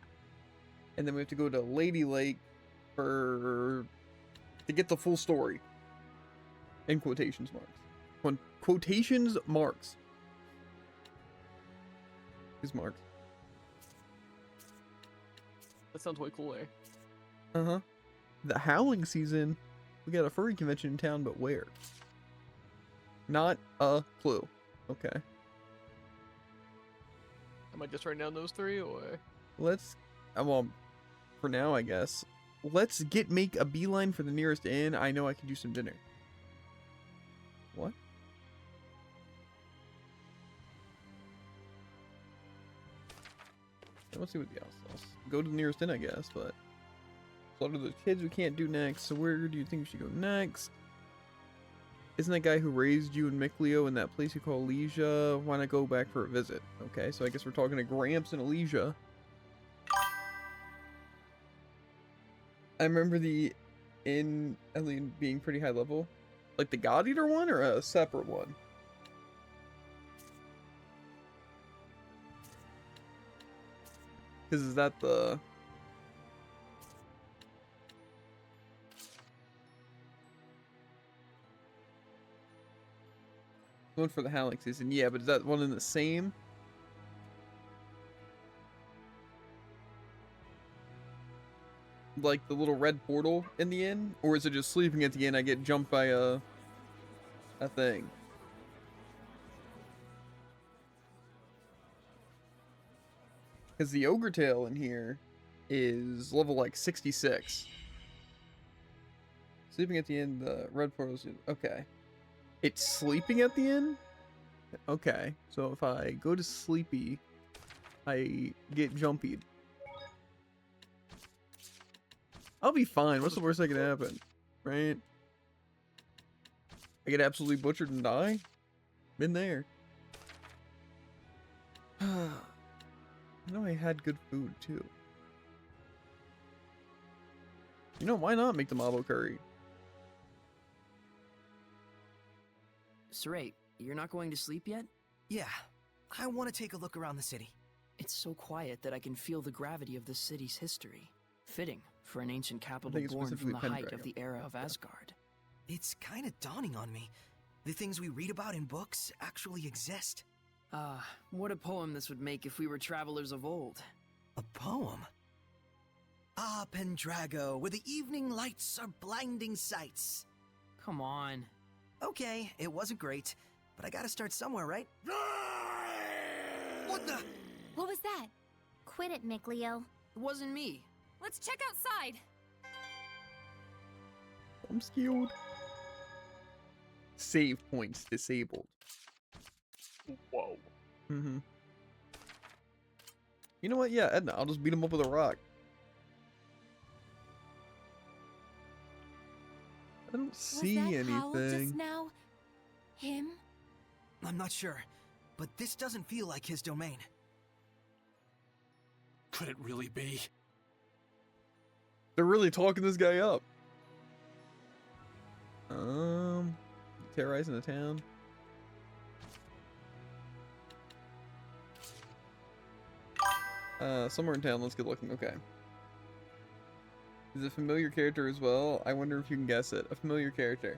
And then we have to go to Lady Lake to get the full story. In quotations marks. Quotations marks. Is marks. That sounds way cooler. Uh-huh. The howling season. We got a furry convention in town, but where? Not a clue. Okay. Am I just writing down those 3, or? Let's, well, for now, I guess. Let's make a beeline for the nearest inn. I know I can do some dinner. What? Let's see what else. Go to the nearest inn, I guess, but slaughter those kids we can't do next. So where do you think we should go next? Isn't that guy who raised you in Micleo in that place you call Elysia? Why not go back for a visit? Okay, so I guess we're talking to Gramps in Elysia. I remember the inn being pretty high level. Like the God Eater one or a separate one? Because is that the... one for the howling season? Yeah, but is that one in the same? Like the little red portal in the inn? Or is it just sleeping at the inn? I get jumped by a thing. Because the ogre tail in here is level like 66. Sleeping at the inn, the red portal's okay. It's sleeping at the inn? Okay, so if I go to sleepy, I get jumpied. I'll be fine. What's the worst that could happen? Right? I get absolutely butchered and die? Been there. I know I had good food too. You know, why not make the mabo curry? Saray, you're not going to sleep yet? Yeah, I want to take a look around the city. It's so quiet that I can feel the gravity of the city's history. Fitting for an ancient capital born from specifically the height Pendragon. of the era of Asgard. It's kind of dawning on me. The things we read about in books actually exist. What a poem this would make if we were travelers of old. A poem? Ah, Pendrago, where the evening lights are blinding sights. Come on. Okay, it wasn't great, but I gotta start somewhere, right? What the? What was that? Quit it, Micleo. It wasn't me. Let's check outside. I'm skilled. Save points disabled. Whoa. Mm-hmm. You know what? Yeah, Edna, I'll just beat him up with a rock. I don't see Was that Howl just anything. now? Him? I'm not sure, but this doesn't feel like his domain. Could it really be? They're really talking this guy up. Terrorizing the town. Somewhere in town, let's get looking. Okay. Is a familiar character as well? I wonder if you can guess it. A familiar character.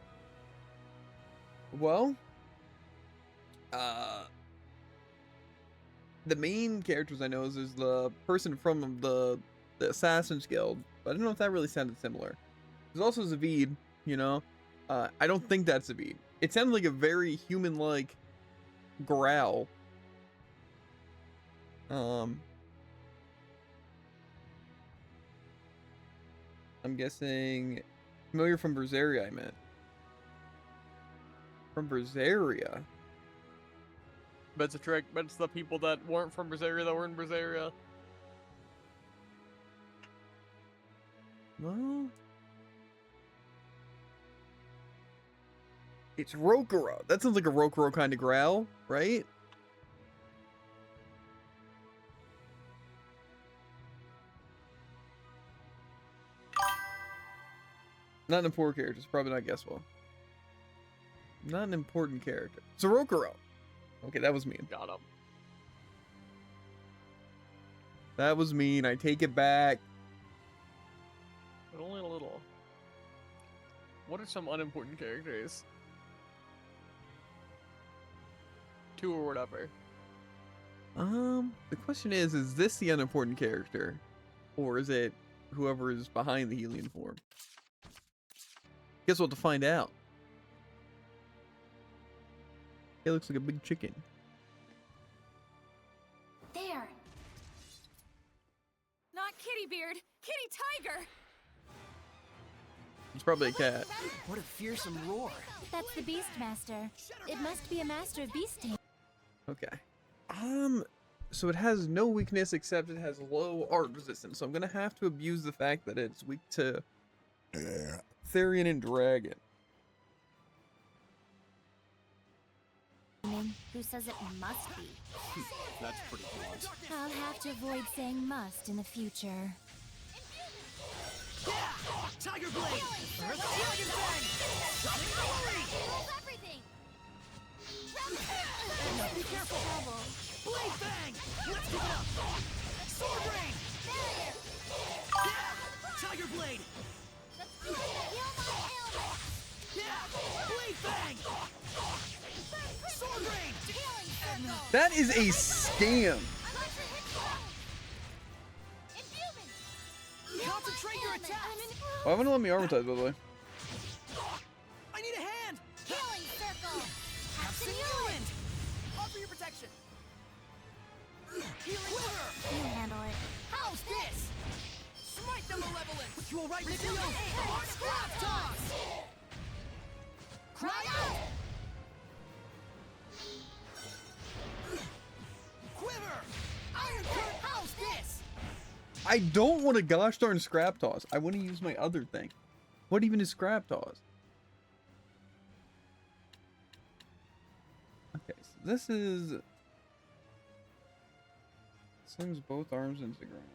Well, the main characters I know is the person from the Assassin's Guild, but I don't know if that really sounded similar. There's also Zavid, you know. I don't think that's Zavid. It sounded like a very human-like growl. I'm guessing familiar from Berseria, I meant. From Berseria. But it's a trick. But it's the people that weren't from Berseria that were in Berseria. Well, it's Rokuro. That sounds like a Rokuro kind of growl, right? Not an important character. It's probably not Guesswell. Not an important character. Sorokuro. Okay, that was mean. Got him. That was mean. I take it back. But only a little. What are some unimportant characters? 2 or whatever. The question is this the unimportant character? Or is it whoever is behind the Helion form? Guess we'll have to find out. It looks like a big chicken. There. Not Kitty Beard, Kitty Tiger. It's probably a cat. What a fearsome roar. That's the Beastmaster. It must be a master of beast taming. Okay. So it has no weakness except it has low art resistance. So I'm gonna have to abuse the fact that it's weak to Therian and Dragon. Who says it must be? That's pretty blunt. I'll have to avoid saying must in the future. Tiger Blade! Earth Dragon Fang! Sonic Fury! Everything! Be careful! Blade Fang! Let's keep it up! Sword Rain! Tiger Blade! Blade Fang! Sword Rain! That is a scam. Concentrate your attacks! Why wouldn't it let me armortize, by the way? I need a hand! Healing Circle! Captain Newland! Offer your protection! Healing Quiver! You handle it. How's this? Smite the Malevolent! You all right, Nico? Scrap Toss! Cry out! Quiver! Iron Curtain! How's this? I don't want a gosh darn scrap toss. I want to use my other thing. What even is scrap toss? Okay, so this is... slings both arms into the ground.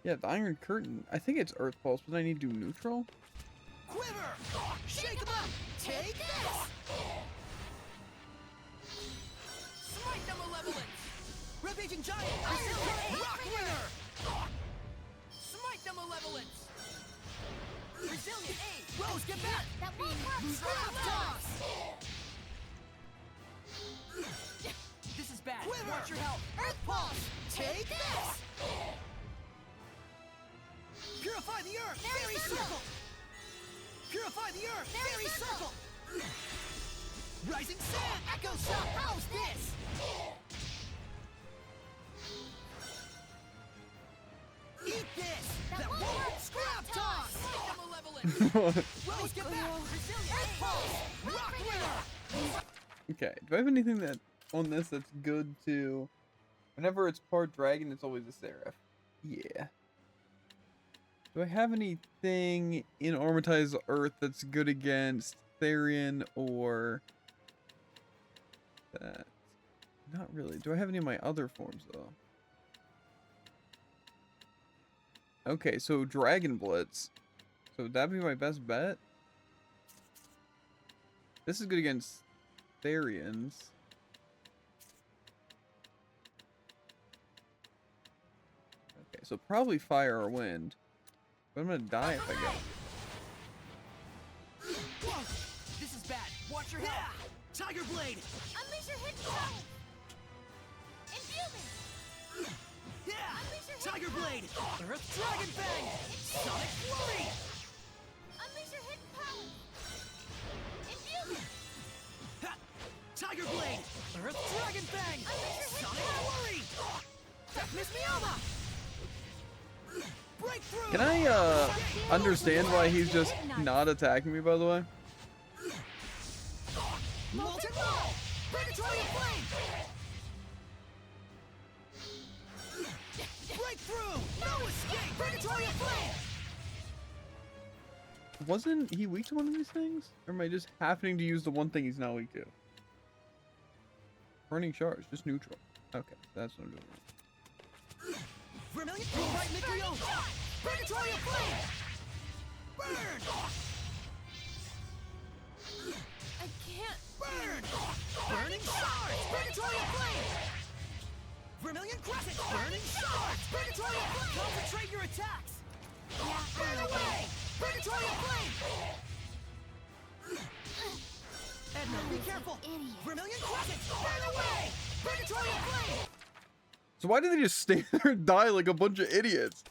Yeah, the Iron Curtain. I think it's Earth Pulse, but I need to do neutral. Quiver! Shake 'em up! Take this! Smite the Malevolent! Rampaging Giant! Rock Ringer! Smite the Malevolent! Resilient Aid! Rose, get back! That won't work! Scrap Toss! This is bad. Quiver! Watch your health! Earth Pulse! Take this! Purify the Earth! Fairy Circle! Purify the Earth! Fairy Circle! Rising Sand! Echo Shock! How's this? Eat this! That won't work! Scrap Toss! Smite the Malevolent! Rose, get back! Resilient Earth Pulse! Rock Ringer! Okay, do I have anything that on this that's good to... whenever it's part dragon, it's always a Seraph. Yeah. Do I have anything in Armatized Earth that's good against Therian or that? Not really. Do I have any of my other forms though? Okay, so Dragon Blitz. So would that be my best bet? This is good against Therians. Okay, so probably Fire or Wind. But I'm gonna die if I go. This is bad. Watch your head. Tiger Blade. Unleash your hidden power! Infusing! Tiger Blade. Earth Dragon Fang. Sonic Flurry. Unleash your hidden power! Infusing! Tiger Blade. Earth Dragon Fang. Sonic Flurry. Deafness Mioma. Breakthrough. Can I understand why he's just not attacking me, by the way? Molten Ball. Purgatory of Flame. Breakthrough. No escape. Purgatory of Flame. Wasn't he weak to one of these things? Or am I just happening to use the one thing he's not weak to? Burning Charge, just neutral. Okay, that's what I'm doing. Vermilion, you're right, Mikrio! Purgatory of Flame! Burn! I can't. Burn! Burning Shards! Purgatory of Flame! Vermilion Crescent! Burning Shards! Purgatory of Flame! Concentrate your attacks! Burn away! Purgatory of Flame! Edna, be careful! Vermilion Crescent! Burn away! Purgatory of Flame! So why did they just stand there and die like a bunch of idiots?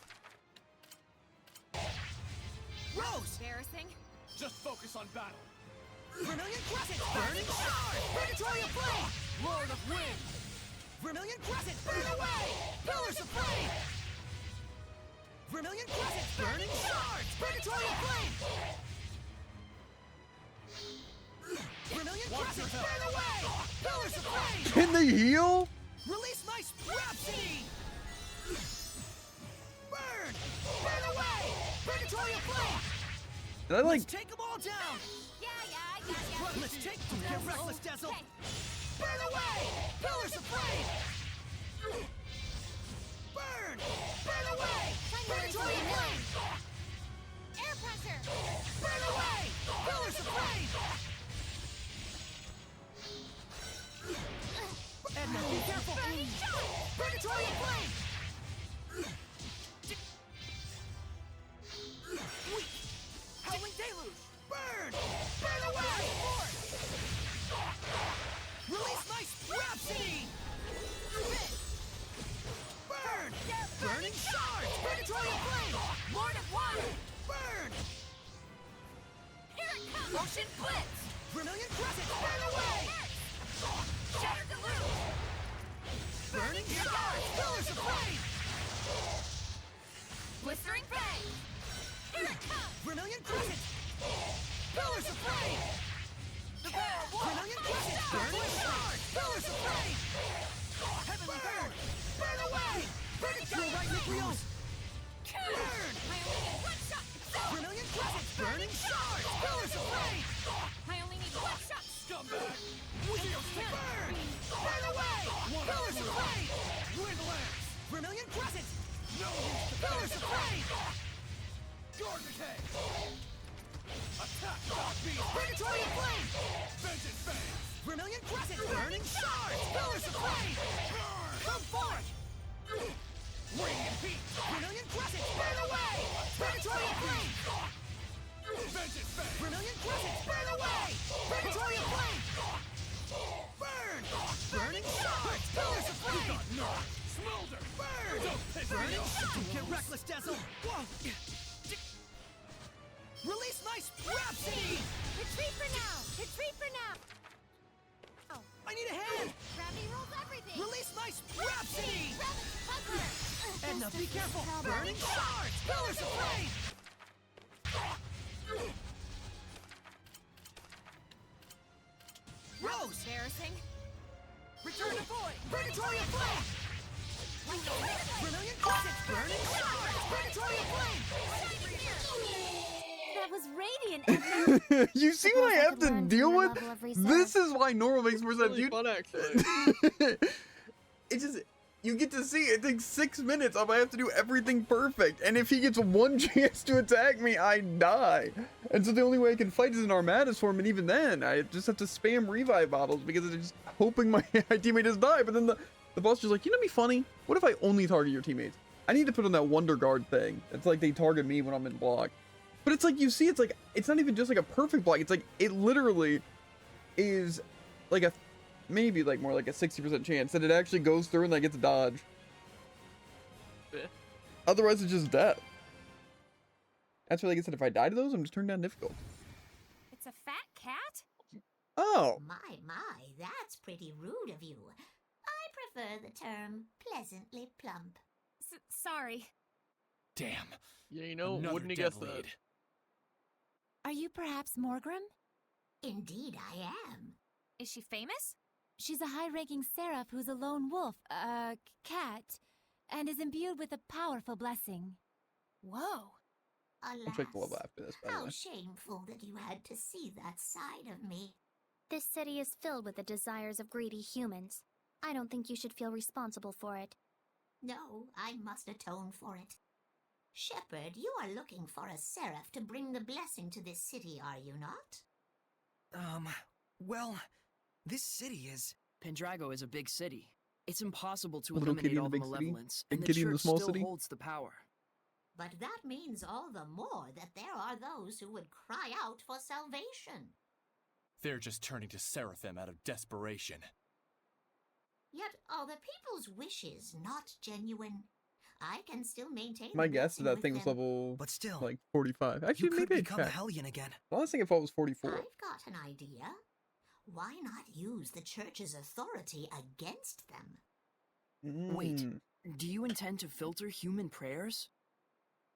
Rose! Embarrassing. Just focus on battle. Vermilion Crescent! Burning Shard! Purgatory of Flame! Lord of Wind! Vermilion Crescent! Burn away! Pillars of Flame! Vermilion Crescent! Burning Shards! Purgatory of Flame! Vermilion Crescent! Burn away! Pillars of Flame! Can they heal? Release my Rhapsody! Burn! Burn away! Purgatory of Flame! Did I like? Let's take them all down! Yeah, I got ya. Let's take them! Get reckless, Dazzle! Burn away! Pillars of Flame! Burn! Burn away! Purgatory of Flame! Air pressure. Burn away! Pillars of Flame! Edna, be careful! Purgatory of Flame! Weak! Howling Deluge! Burn! Burn away! Release my Rhapsody! Burn! Burning Shards! Purgatory of Flame! Lord of Water. Burn! Here it comes. Ocean Blitz. Vermilion Crescent! Burn away! Shatter Deluge. Burning Shards! Pillars of Flame! Blistering Fang. Here it comes. Vermilion Crescent! Pillars of Flame! Vermilion Crescent! Burning Shards! Pillars of Flame! Heavenly Burn! Burn away! You're right, Mikrio! Burn! I only need one shot. Vermilion Crescent! Burning Shards! Pillars of Flame! I only need one shot. Scumbag! Burn! Burn away! Pillars of Flame! Wind Lance! Vermilion Crescent! No use to Pillars of Flame! Door Decay! Attack Dog Beast! Purgatory of Flame! Vengeance Fang! Vermilion Crescent! Burning Shards! Pillars of Flame! Come forth! Radiant Heat! Vermilion Crescent! Burn away! Purgatory of Flame! Vengeance Fang! Vermilion Crescent! Burn away! Purgatory of Flame! Burn! Burning Shards! Pillars of Flame! Nerve! Smolder! Burn! Don't piss me Burning off! Shards! Get reckless, Dazzle! Whoa! Release my Rhapsody! Retreat for now. Retreat for now. Oh, I need a hand! gravity rules everything. Release my Rhapsody! Rabbit, Edna, be careful! Burning Shards! Pillars of Flame! Rose! Embarrassing. Return to Void! Purgatory of Flame! Vermilion Crescent! Burning Shards! Purgatory of Flame! That was radiant. You see what I have to deal with? This is why normal makes more sense. Really fun, actually. It's just, you get to see it takes 6 minutes of I have to do everything perfect. And if he gets one chance to attack me, I die. And so the only way I can fight is in Armada's form. And even then, I just have to spam revive bottles because I'm just hoping my teammate does die. But then the boss is like, you know, be funny. What if I only target your teammates? I need to put on that Wonder Guard thing. It's like they target me when I'm in block. But it's like, you see, it's like, it's not even just like a perfect block. It's like, it literally is like a, maybe like more like a 60% chance that it actually goes through and I get to dodge. Yeah. Otherwise, it's just death. That's why, like I said, if I die to those, I'm just turning down difficult. It's a fat cat? Oh. My, that's pretty rude of you. I prefer the term pleasantly plump. Sorry. Damn. Yeah, you know, Another wouldn't he dead guess that? lead. Are you perhaps Morgrim? Indeed I am. Is she famous? She's a high-ranking seraph who's a lone wolf, cat, and is imbued with a powerful blessing. Whoa. I'll Alas, check the level after this, by the how way. shameful that you had to see that side of me. This city is filled with the desires of greedy humans. I don't think you should feel responsible for it. No, I must atone for it. Shepherd, you are looking for a seraph to bring the blessing to this city, are you not? Well, this city is... Pendrago is a big city. It's impossible to Little kitty eliminate in all a the big city, malevolence, big and the kitty in the church small still city. holds the power. But that means all the more that there are those who would cry out for salvation. They're just turning to Seraphim out of desperation. Yet are the people's wishes not genuine? I can still maintain My the guess is blessing that with thing was them. level, but still, like 45. Actually, you could maybe I become a checked. Hellion again. The last thing I thought was 44. I've got an idea. Why not use the church's authority against them? Wait, Mm. do you intend to filter human prayers?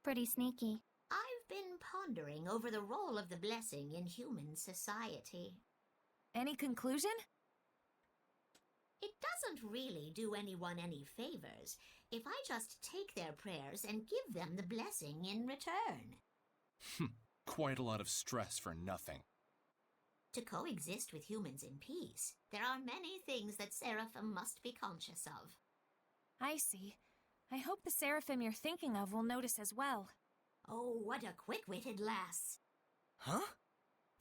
Pretty sneaky. I've been pondering over the role of the blessing in human society. Any conclusion? It doesn't really do anyone any favors if I just take their prayers and give them the blessing in return. Quite a lot of stress for nothing. To coexist with humans in peace, there are many things that Seraphim must be conscious of. I see. I hope the Seraphim you're thinking of will notice as well. Oh, what a quick-witted lass. Huh?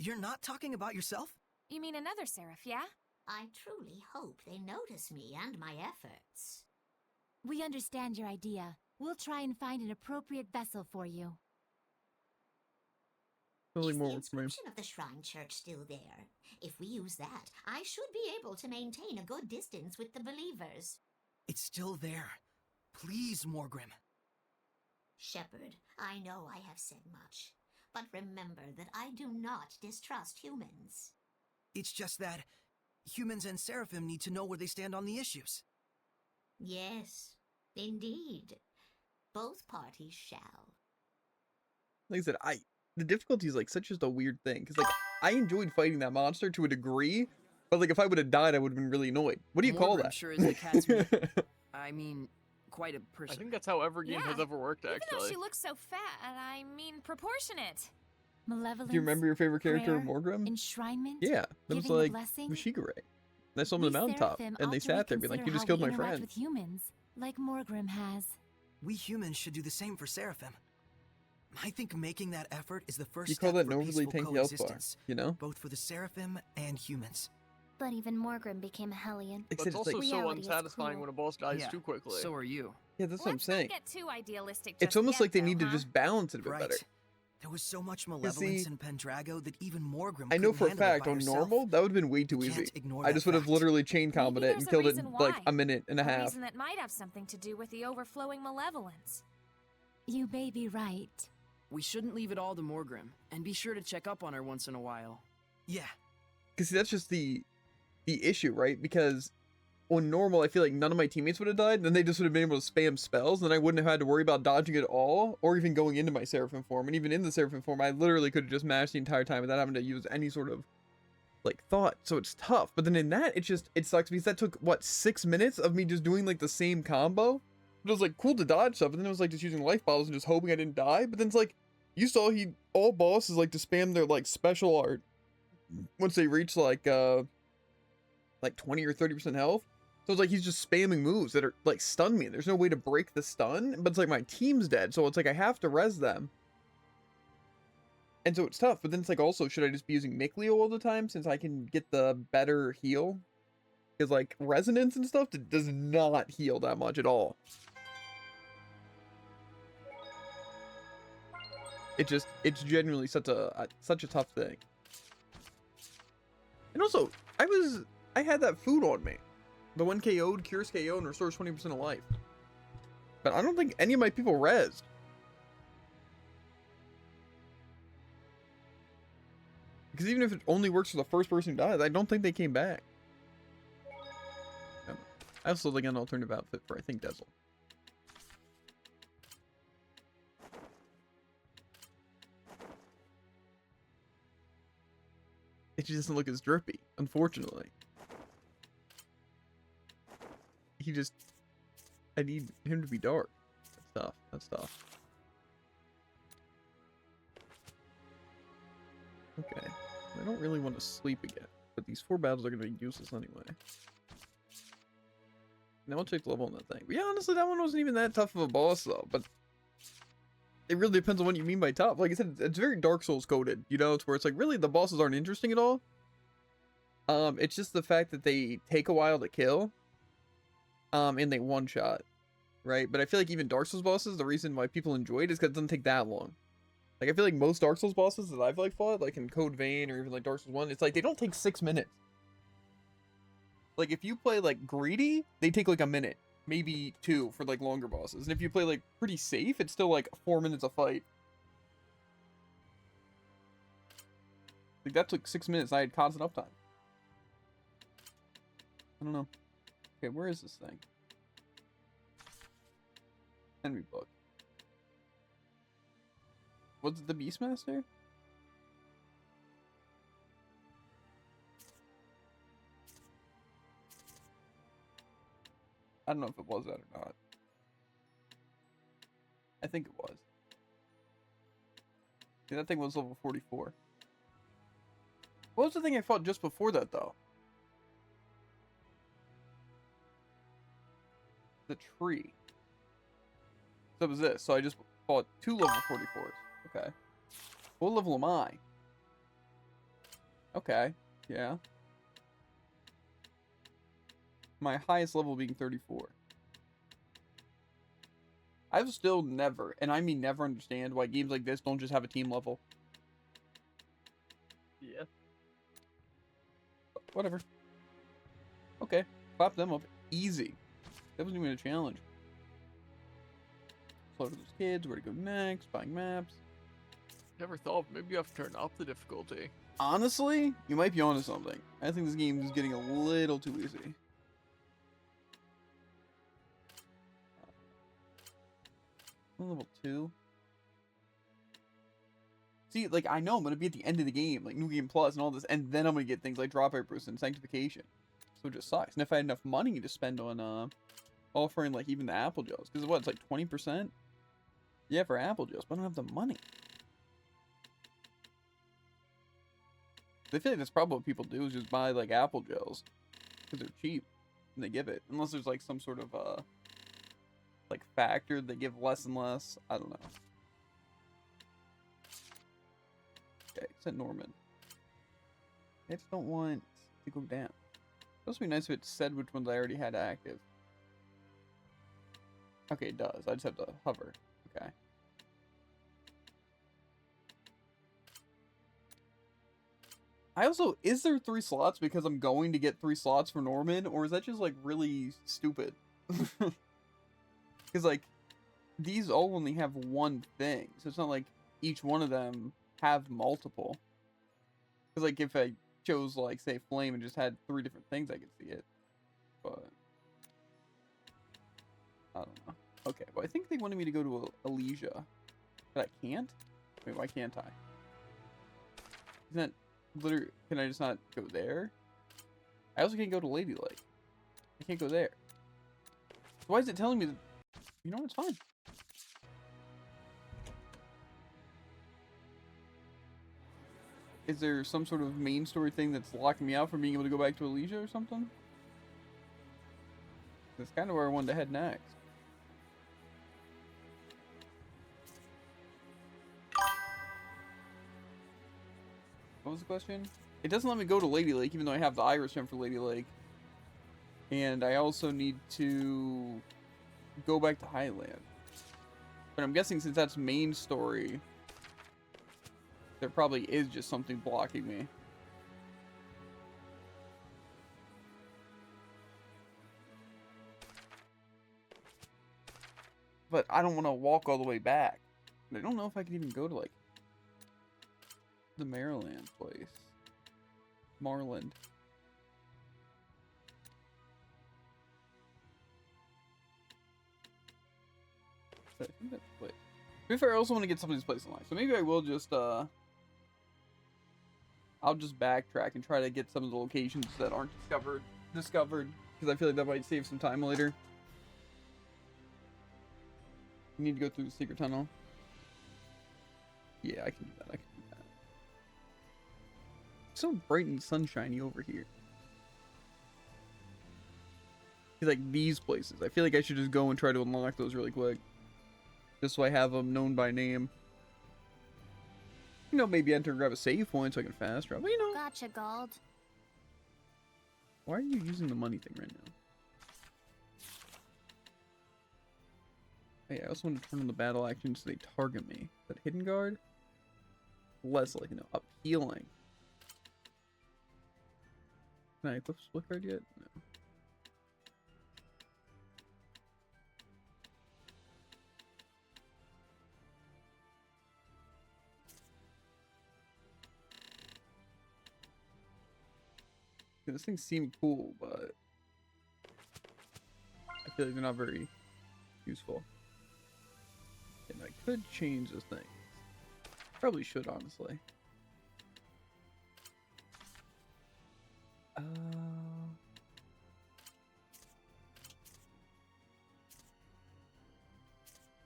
You're not talking about yourself? You mean another Seraph, yeah? I truly hope they notice me and my efforts. We understand your idea. We'll try and find an appropriate vessel for you. Totally Is more the work for me. inscription of the shrine church still there? If we use that, I should be able to maintain a good distance with the believers. It's still there. Please, Morgrim. Shepherd, I know I have said much, but remember that I do not distrust humans. It's just that humans and Seraphim need to know where they stand on the issues. Yes, indeed. Both parties shall. Like I said, the difficulty is like such just a weird thing because like I enjoyed fighting that monster to a degree, but like if I would have died, I would have been really annoyed. What do you call Morgrim that? sure is the cat's meat. I mean, quite a person. I think that's how every game has Yeah, ever worked, Even though actually. she looks so fat, I mean proportionate. Malevolence. Do you remember your favorite character, prayer, Morgrim? Enshrinement. Yeah, that was giving the like blessing. Mashigure. And I saw him on We the mountaintop, Seraphim and they ought to sat there, being like, "You reconsider just how killed we my interact friend." with humans, like Morgrim has. We humans should do the same for Seraphim. I think making that effort is the first You step call that for an overly peaceful tanky health bar, coexistence, you know? both for the Seraphim and humans. But even Morgrim became a Hellion. But it's also so Reality is unsatisfying cruel. when a boss dies Yeah, too quickly. So are you. Yeah, that's what I'm Let's not saying. get too idealistic It's just almost yet, like they though, need to huh? just balance it a bit Right. better. There was so much malevolence in Pendrago that even Morgrim I know couldn't for a handle it fact by on herself. normal that would have been way too You can't easy. ignore I that just would have fact. literally chain Maybe combat it there's and a killed it reason in like why. a minute and a half. reason that might have something to do with the overflowing malevolence. You may be right. We shouldn't leave it all to Morgrim, and be sure to check up on her once in a while. Yeah. Because see, that's just the issue, right? Because on normal, I feel like none of my teammates would have died, and then they just would have been able to spam spells, and then I wouldn't have had to worry about dodging at all, or even going into my Seraphim form. And even in the Seraphim form, I literally could have just mashed the entire time without having to use any sort of like thought. So it's tough. But then in that, it sucks because that took what 6 minutes of me just doing like the same combo. It was like cool to dodge stuff, and then it was like just using life bottles and just hoping I didn't die. But then it's like you saw all bosses like to spam their like special art once they reach like 20 or 30% health. So it's like he's just spamming moves that are like stun me. There's no way to break the stun, but it's like my team's dead, so it's like I have to res them. And so it's tough, but then it's like also, should I just be using Mikleo all the time since I can get the better heal? Because like resonance and stuff does not heal that much at all. It's genuinely such a tough thing. And also, I had that food on me. The one KO'd, cures KO, and restores 20% of life. But I don't think any of my people rezzed. Because even if it only works for the first person who dies, I don't think they came back. I also like an alternative outfit for, I think, Dezel. It just doesn't look as drippy, unfortunately. I need him to be dark. That's tough. Okay. I don't really want to sleep again, but these 4 battles are going to be useless anyway. Now I'll check the level on that thing. But yeah, honestly, that one wasn't even that tough of a boss though. But it really depends on what you mean by tough. Like I said, it's very Dark Souls coded. You know, it's where it's like really the bosses aren't interesting at all. It's just the fact that they take a while to kill. And they one shot, right? But I feel like even Dark Souls bosses, the reason why people enjoy it is because it doesn't take that long. Like I feel like most Dark Souls bosses that I've like fought, like in Code Vein or even like Dark Souls 1, it's like they don't take 6 minutes. Like if you play like greedy, they take like a minute, maybe 2 for like longer bosses. And if you play like pretty safe, it's still like 4 minutes a fight. Like that took 6 minutes. I had constant uptime. I don't know. Okay, where is this thing? Henry book. Was it the Beastmaster? I don't know if it was that or not. I think it was. Yeah, that thing was level 44. What was the thing I fought just before that, though? The tree. So it was this. So I just fought 2 level 44s. Okay. What level am I? Okay. Yeah. My highest level being 34. I've still never, and I mean never, understand why games like this don't just have a team level. Yeah. Whatever. Okay. Clap them up. Easy. That wasn't even a challenge. Slow for those kids. Where to go next? Buying maps. Never thought maybe you have to turn up the difficulty. Honestly, you might be onto something. I think this game is getting a little too easy. Level 2. See, like, I know I'm going to be at the end of the game, like, New Game Plus and all this, and then I'm going to get things like Drop Rate Boost and Sanctification. So it just sucks. And if I had enough money to spend on, offering, like, even the Apple Gels, because what, it's like 20%? Yeah, for Apple Gels, but I don't have the money. I feel like that's probably what people do, is just buy, like, Apple Gels, because they're cheap, and they give it. Unless there's, like, some sort of, like, factor they give less and less. I don't know. Okay, sent Norman. I just don't want to go down. It would be nice if it said which ones I already had active. Okay, it does. I just have to hover. Okay. I also, is there 3 slots because I'm going to get 3 slots for Norman, or is that just, like, really stupid? Because, like, these all only have one thing, so it's not like each one of them have multiple. Because, like, if I chose, like, say, Flame and just had 3 different things, I could see it. But I don't know. Okay, well, I think they wanted me to go to Elysia. But I can't? Wait, why can't I? Isn't that literally... Can I just not go there? I also can't go to Lady Lake. I can't go there. So why is it telling me that... You know what? It's fine. Is there some sort of main story thing that's locking me out from being able to go back to Elysia or something? That's kind of where I wanted to head next. What was the question? It doesn't let me go to Lady Lake, even though I have the Iris gem for Lady Lake. And I also need to go back to Highland. But I'm guessing since that's main story, there probably is just something blocking me. But I don't want to walk all the way back. I don't know if I can even go to, like, the Maryland place. Marland. But I think that's the place. To be fair, I also want to get some of these places in life. So maybe I will just, I'll just backtrack and try to get some of the locations that aren't discovered. Because I feel like that might save some time later. You need to go through the secret tunnel. Yeah, I can do that. I can do that. It's so bright and sunshiny over here. He's like these places. I feel like I should just go and try to unlock those really quick. Just so I have them known by name. You know, maybe enter and grab a save point so I can fast travel. You know. Gotcha, Gold. Why are you using the money thing right now? Hey, I also want to turn on the battle action so they target me. Is that hidden guard? Less like, you know, appealing. Can I equip split card yet? No. This thing seemed cool, but I feel like they're not very useful. And I could change this thing. Probably should, honestly. I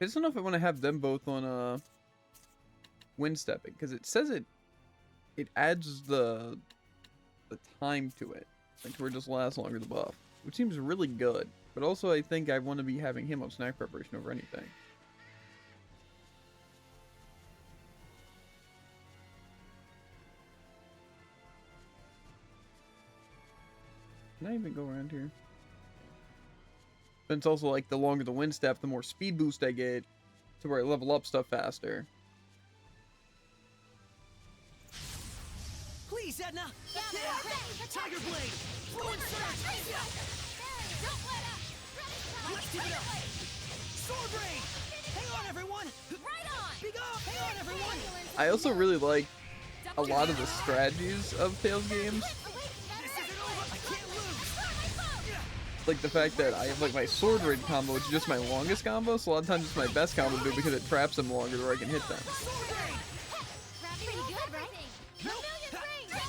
just don't know if I want to have them both on wind stepping, because it says it adds the time to it, like where it just lasts longer, the buff, which seems really good. But also I think I want to be having him on snack preparation over anything. Can I even go around here? But it's also like the longer the wind step, the more speed boost I get to where I level up stuff faster. Please, Edna! Yeah! Tiger Blade! Fluid Surge! Let's keep it up! Sword Rain! Hang on, everyone! Right on! Be gone! Hang on, everyone! I also really like a lot of the strategies of Tales games. Like the fact that I have like my sword raid combo, which is just my longest combo, so a lot of times it's my best combo to do because it traps them longer where I can hit them.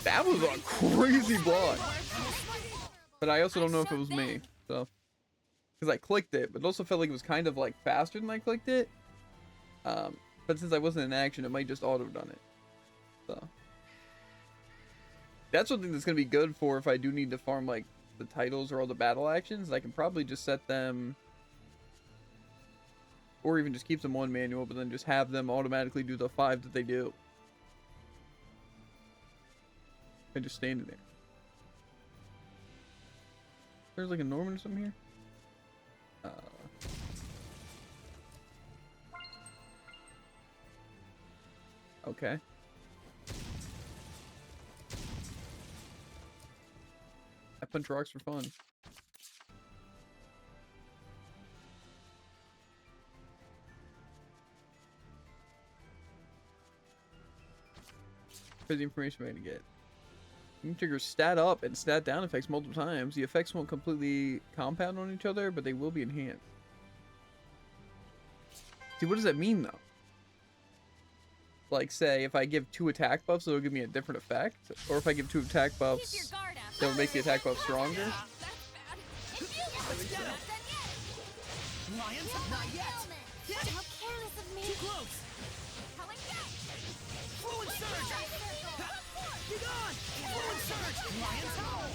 That was a crazy block. But I also don't know if it was me, so. Because I clicked it, but it also felt like it was kind of like faster than I clicked it. But since I wasn't in action, it might just auto-done it. So. That's something that's going to be good for if I do need to farm like the titles or all the battle actions. I can probably just set them, or even just keep them on manual, but then just have them automatically do the 5 that they do. I just standing there. There's like a Norman or something here. Okay. I punch rocks for fun. Here's the information we're gonna get. You can trigger stat up and stat down effects multiple times. The effects won't completely compound on each other, but they will be enhanced. See, what does that mean though? Like, say, if I give 2 attack buffs, it'll give me a different effect? Or if I give 2 attack buffs, it'll make the attack buff stronger? Lions? Not yet! How careless of me! Too close! Fluid Surge! Be gone! Fluid Surge! Lions howl!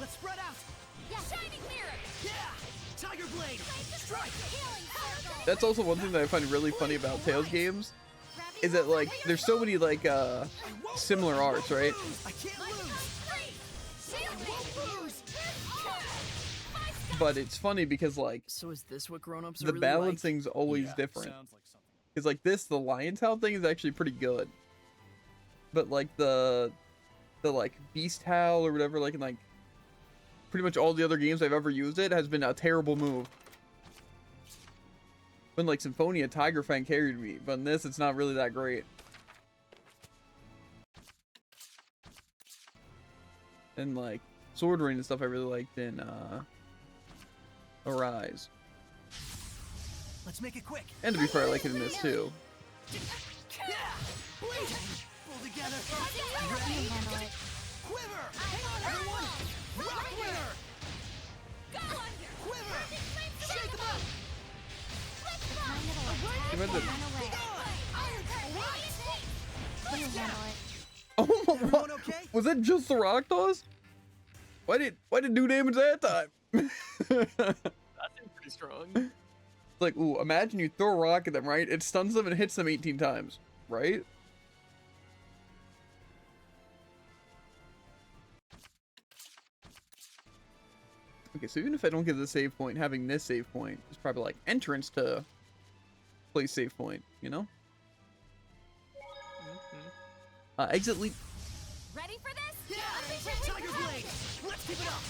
Let's spread out! Yeah, Shining Mirror! Yeah! Tiger Blade! Strike! That's also one thing that I find really funny about Tales games, is that like there's so many like similar arts, right? I can't lose! But it's funny because like So is this what grown-ups are the really balancing's always different. Because like this, the Lion's Howl thing is actually pretty good, but like the like Beast Howl or whatever, like in like pretty much all the other games I've ever used, it has been a terrible move. When like Symphonia, Tiger Fang carried me, but in this, it's not really that great. And like Sword Rain and stuff, I really liked in Arise. Let's make it quick. And to be fair, I like it in this too. Yeah! Blade! Pull together! Ready? Quiver! Hang on, everyone! Rock winner! Quiver! Shake them up! Oh my god! Was that just the rock toss? Why did do damage that time? That seems pretty strong. It's like, ooh, imagine you throw a rock at them, right? It stuns them and hits them 18 times, right? Okay, so even if I don't get the save point, having this save point is probably like entrance to play save point, you know? Exit leap. Ready for this? Yeah! Tiger Blade! Let's keep it up!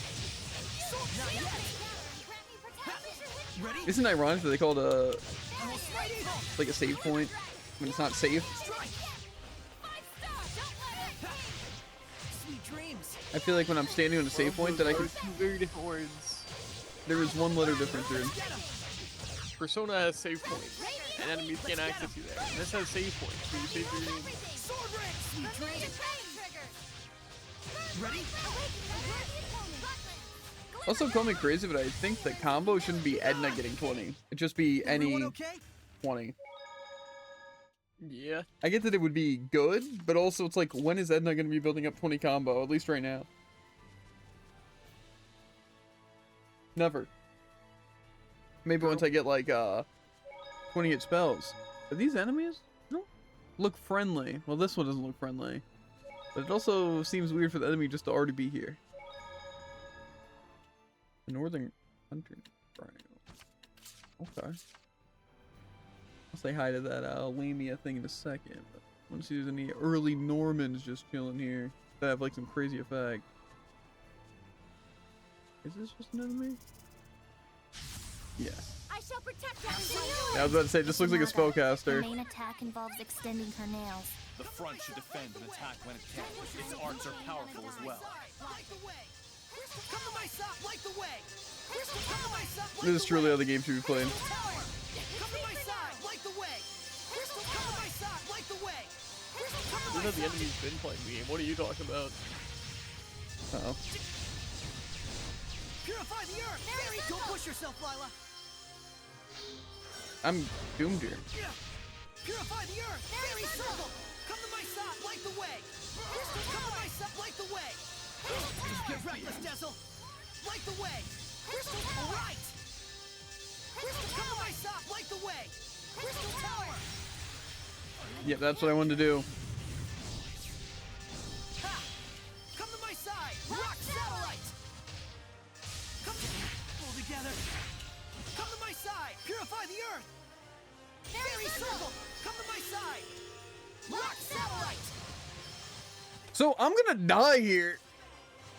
Not yet! Ready? Isn't it ironic that they call it a like a save point when it's not safe? Sweet dreams! I feel like when I'm standing on a save point that I can. Two very different words. There is one letter difference here. Persona has save points, and enemies can't access you there. And this has save points, so you save your dreams. Sword ring! Sweet dreams! Ready? Also, call me crazy, but I think the combo shouldn't be Edna getting 20. It'd just be any 20. Yeah. I get that it would be good, but also it's like, when is Edna going to be building up 20 combo? At least right now. Never. Maybe once I get like 20 hit spells. Are these enemies? No. Look friendly. Well, this one doesn't look friendly. But it also seems weird for the enemy just to already be here. The Northern Country Triangle. Okay. I'll say hi to that Lamia thing in a second. But I want to see if there's any early Normans just chilling here that have like some crazy effect. Is this just an enemy? Yes. I shall protect Yeah, I was about to say, this looks like a spellcaster. The main attack involves extending her nails. The front should defend and attack when it can. Its arts are powerful as well. Come to my side, light the way! Come to my side, This is truly how the game should be played. come to my side, light the way! Come to my side, light the way! This is how the enemy's been playing the game. What are you talking about? Uh-oh. Purify the earth! Fairy, don't push yourself, Lila! I'm doomed here. Purify the earth! Fairy circle! Come to my side, light the way! Come to my side, light the way! Get reckless, Dazzle! Light the way! Right! Come to my side, light the way! Crystal Tower! Yep, that's what I wanted to do. Ha! Come to my side! Rock satellite! Come pull together! Come to my side! Purify the earth! Fairy circle! Come to my side! Rock satellite! So I'm gonna die here.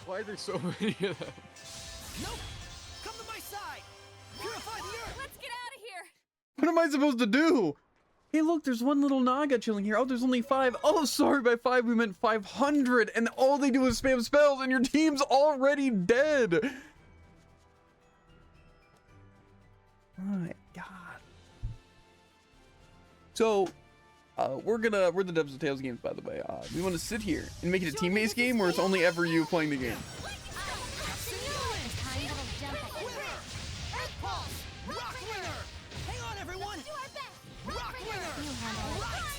Why are there so many of them? Nope! Come to my side! Purify the earth! Let's get out of here! What am I supposed to do? Hey, look, there's one little Naga chilling here. Oh, there's only 5. Oh, sorry, by 5 we meant 500. And all they do is spam spells, and your team's already dead. My God. So, we're the Devs of Tales games, by the way. We want to sit here and make it a team-based game where it's only ever you playing the game. Hang on, everyone! Rock winner! Right!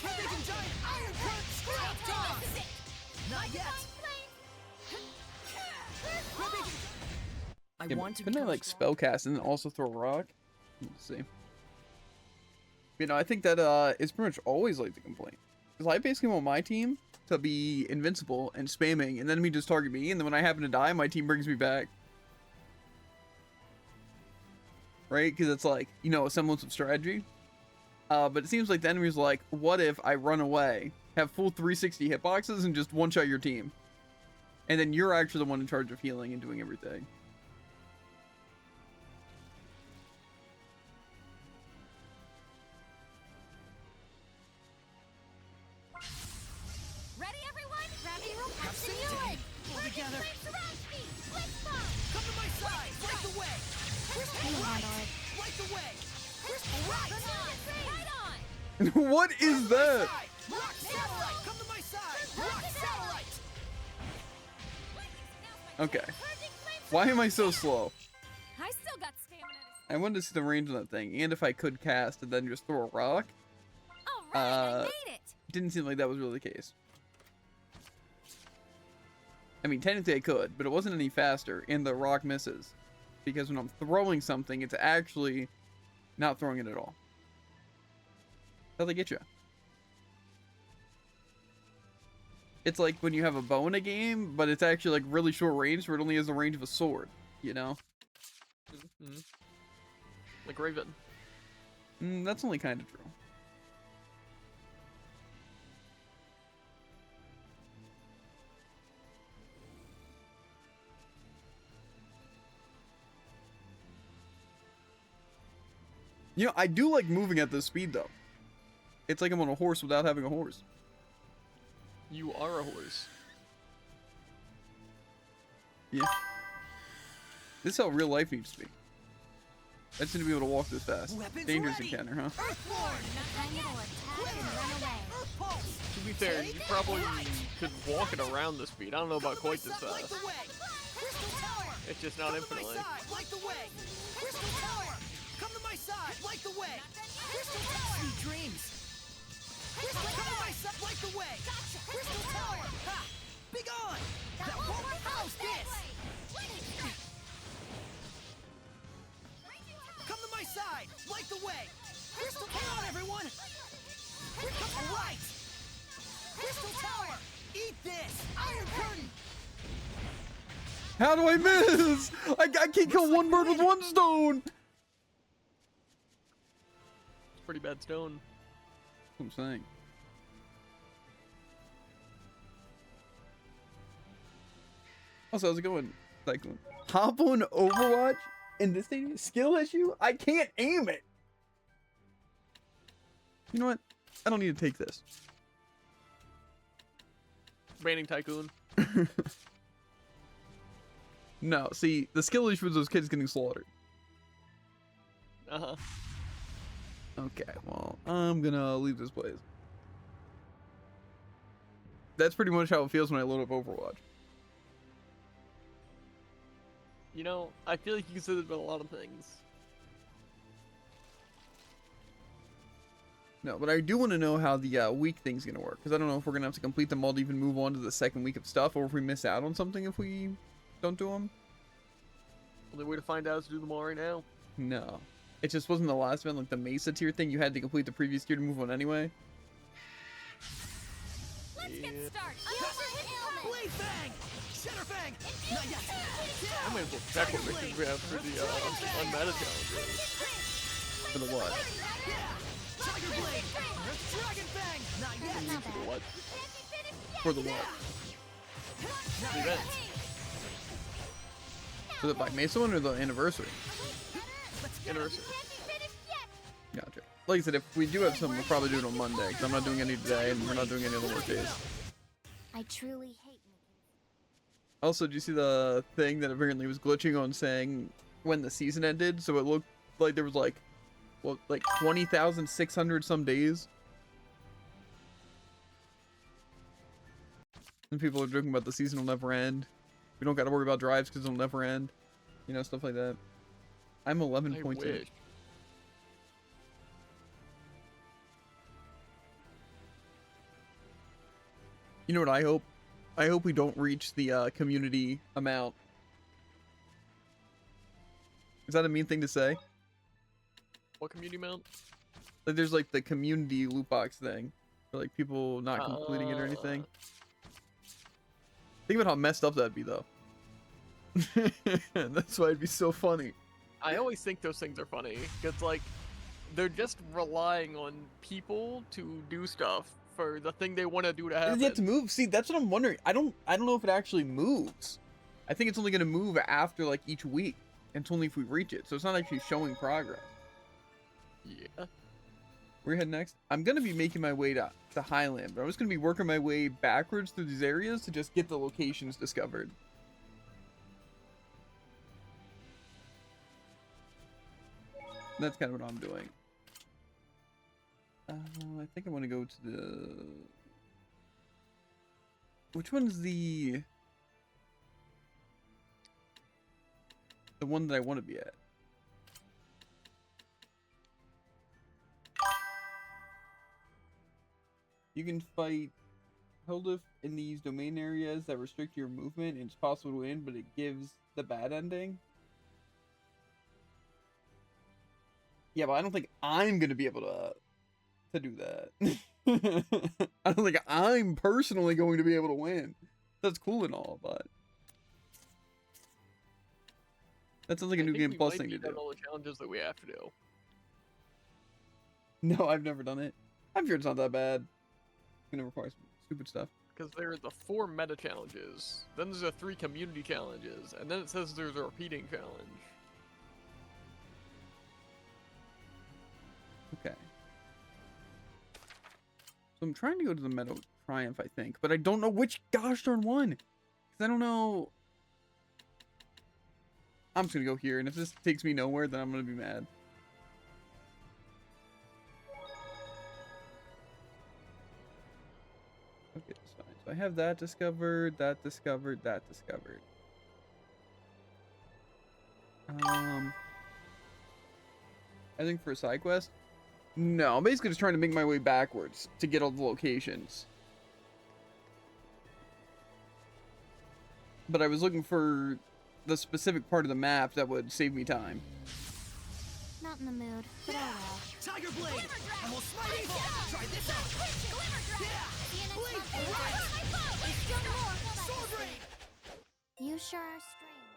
Rampaging giant iron current scrap toss! Not yet! Rampaging... I Yeah, want to couldn't I become like strong. spellcast and then also throw a rock? Let's see. You know, I think that is pretty much always like the complaint. Because I basically want my team to be invincible and spamming, and then me just target me, and then when I happen to die, my team brings me back. Right? Because it's like, you know, a semblance of strategy. But it seems like the enemy's like, what if I run away, have full 360 hitboxes, and just one-shot your team? And then you're actually the one in charge of healing and doing everything. Ready, everyone? Gravity room continuing! Pull together! Surround speed! Blitz bomb! Come to my side! Light the way! Light the way! Right! Right on! What is that? Rock satellite! Come to my side! Rock satellite! Okay. Why am I so slow? I still got stamina. I wanted to see the range on that thing, and if I could cast and then just throw a rock. Alright, I made it! Didn't seem like that was really the case. I mean, technically I could, but it wasn't any faster, and the rock misses. Because when I'm throwing something, it's actually not throwing it at all. How'd they get you? It's like when you have a bow in a game, but it's actually like really short range, where it only has the range of a sword, you know? Mm-hmm. Like Raven. That's only kind of true. You know, I do like moving at this speed, though. It's like I'm on a horse without having a horse. You are a horse. Yeah. This is how real life needs to be. I just need to be able to walk this fast. Weapons Dangerous ready. encounter, huh? To be fair, you probably could walk it around the speed. I don't know about quite this fast. It's just not infinitely. Light the way. Crystal Tower. Come to my side. Light the way. Crystal Tower. Sweet dreams. Crystal Come to my side. Light the way. Crystal Tower. Ha! Be gone. That won't house this. Come to my side. Light the way. Crystal Come on, everyone. All right. Crystal Tower. Eat this. Iron Curtain. How do I miss? I can't kill one bird with one stone. It's pretty bad stone. That's what I'm saying. Also, how's it going? Cyclone. Hop on Overwatch in this thing? Skill issue? I can't aim it. You know what? I don't need to take this. Banning Tycoon. No, see, the skill issue was those kids getting slaughtered. Uh-huh. Okay, well, I'm gonna leave this place. That's pretty much how it feels when I load up Overwatch. You know, I feel like you can say that about a lot of things. No, but I do want to know how the week thing's gonna work, because I don't know if we're gonna have to complete them all to even move on to the second week of stuff, or if we miss out on something if we don't do them. Only way to find out is to do them all right now. No. It just wasn't the last event, like the Mesa tier thing, you had to complete the previous tier to move on anyway. Let's get started. Blade Fang. Shatter Fang. Not yet. I might as well check what missions we have for the unmeta challenges. For the what? Tiger Blade. Dragon Fang. Not yet. For the what? For the what? The event. Was it like Mesa one or the anniversary? Anniversary. Gotcha. Like I said, if we do have some, we'll probably do it on Monday, because I'm not doing any today, and we're not doing any other work days. I truly hate Also, did you see the thing that apparently was glitching on saying when the season ended? So it looked like there was like, what, like 20,600 some days? And people are joking about the season will never end. We don't got to worry about drives because it'll never end. You know, stuff like that. I'm 11.2. You know what I hope? I hope we don't reach the community amount. Is that a mean thing to say? What community mount? Like there's like the community loot box thing. For like people not completing it or anything. Think about how messed up that'd be though. That's why it'd be so funny. I always think those things are funny. It's like, they're just relying on people to do stuff for the thing they want to do to happen. You have to move. See, that's what I'm wondering. I don't know if it actually moves. I think it's only gonna move after like each week. And it's only if we reach it. So it's not actually showing progress. Yeah. Where you heading next? I'm gonna be making my way to Highland, but I'm just gonna be working my way backwards through these areas to just get the locations discovered. That's kind of what I'm doing. I think I want to go to the... Which one's the one that I want to be at? You can fight held if in these domain areas that restrict your movement, and it's possible to win, but it gives the bad ending. Yeah, but I don't think I'm gonna be able to do that. I don't think I'm personally going to be able to win. That's cool and all, but that sounds like a New Game Plus thing to do. All the challenges that we have to do. No, I've never done it. I'm sure it's not that bad. It's gonna require some stupid stuff. Because there are the 4 meta challenges, then there's the 3 community challenges, and then it says there's a repeating challenge. Okay. So I'm trying to go to the Meadow Triumph, I think, but I don't know which gosh darn one. Because I don't know. I'm just gonna go here, and if this takes me nowhere, then I'm gonna be mad. Okay, that's fine. So I have that discovered, that discovered, that discovered. I think for a side quest? No, I'm basically just trying to make my way backwards to get all the locations. But I was looking for the specific part of the map that would save me time. Not in the mood, but oh well. Tiger Blade! Almost smite evil! Try this out! Yeah! Blade! Sword Rain! You sure are strange.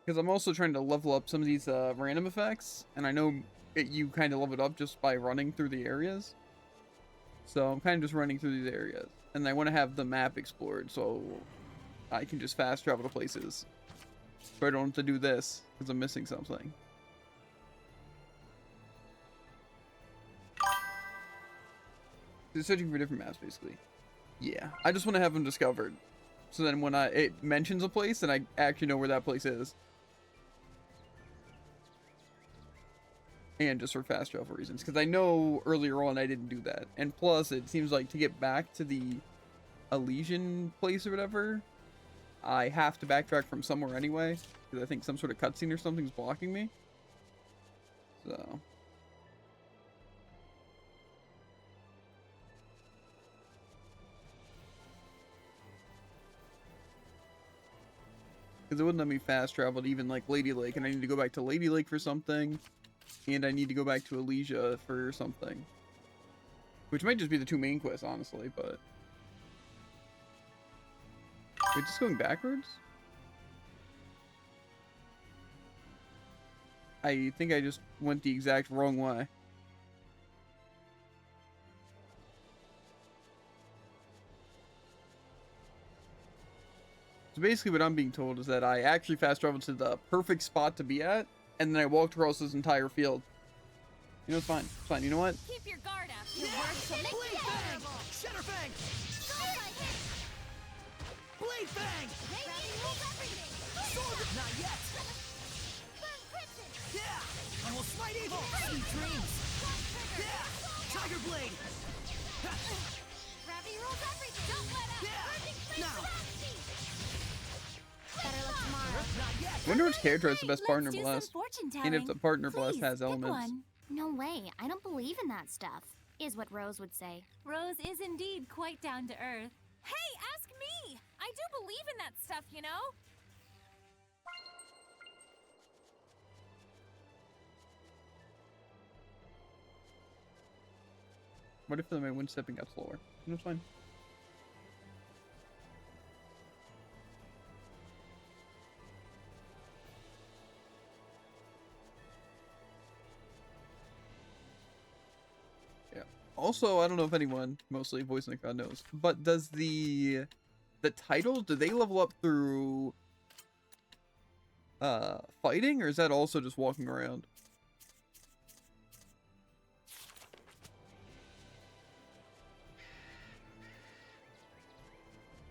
Because I'm also trying to level up some of these random effects, and I know you kind of level it up just by running through the areas. So I'm kind of just running through these areas. And I want to have the map explored, so I can just fast travel to places. So I don't have to do this, because I'm missing something. They're searching for different maps, basically. Yeah, I just want to have them discovered. So then when it mentions a place, then I actually know where that place is. And just for fast travel reasons. Because I know earlier on I didn't do that. And plus, it seems like to get back to the Elysian place or whatever, I have to backtrack from somewhere anyway. Because I think some sort of cutscene or something's blocking me. So... because it wouldn't let me fast travel to even like Lady Lake, and I need to go back to Lady Lake for something, and I need to go back to Elysia for something, which might just be the 2 main quests, honestly. But wait, just going backwards? I think I just went the exact wrong way. So basically what I'm being told is that I actually fast traveled to the perfect spot to be at, and then I walked across this entire field. You know, it's fine. It's fine. You know what? Keep your guard up. Your Yeah! words will make Blade you Fang! terrible. Shatterfang! Blade Fang! Sword! Not yet! Yeah! I will smite evil! Sweet dreams! Yeah! Tiger Blade! Gravity rules everything. Don't let up. Yeah! Now! Better luck tomorrow. Not yet! I wonder which character has the best partner Let's do blast. some fortune And if telling. the partner blast Please, has pick elements. one. No way. I don't believe in that stuff, is what Rose would say. Rose is indeed quite down to earth. Hey, ask me! I do believe in that stuff, you know? What if my wind stepping got slower? You know, it's fine. Yeah. Also, I don't know if anyone, mostly Voice in the Crowd, knows, but does the titles, do they level up through fighting, or is that also just walking around?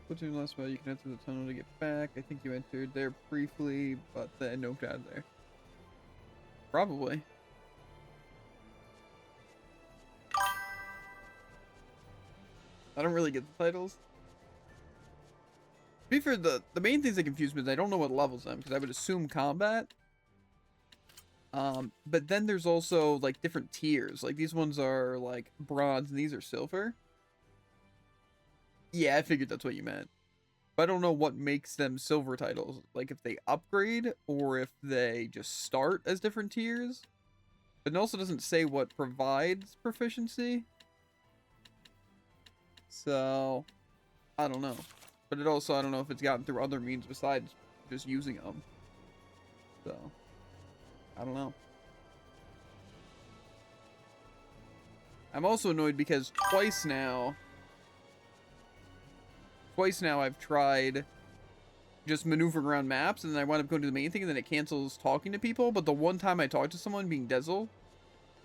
What's your last spell? You can enter the tunnel to get back. I think you entered there briefly, but then no out of there. Probably. I don't really get the titles. To be fair, the main things that confuse me is I don't know what levels them, because I would assume combat. But then there's also like different tiers. Like these ones are like bronze and these are silver. Yeah, I figured that's what you meant. But I don't know what makes them silver titles. Like if they upgrade or if they just start as different tiers. But it also doesn't say what provides proficiency. So, I don't know. But it also, I don't know if it's gotten through other means besides just using them. So, I don't know. I'm also annoyed because twice now I've tried just maneuvering around maps, and then I wind up going to the main thing, and then it cancels talking to people. But the one time I talked to someone, being Dezel,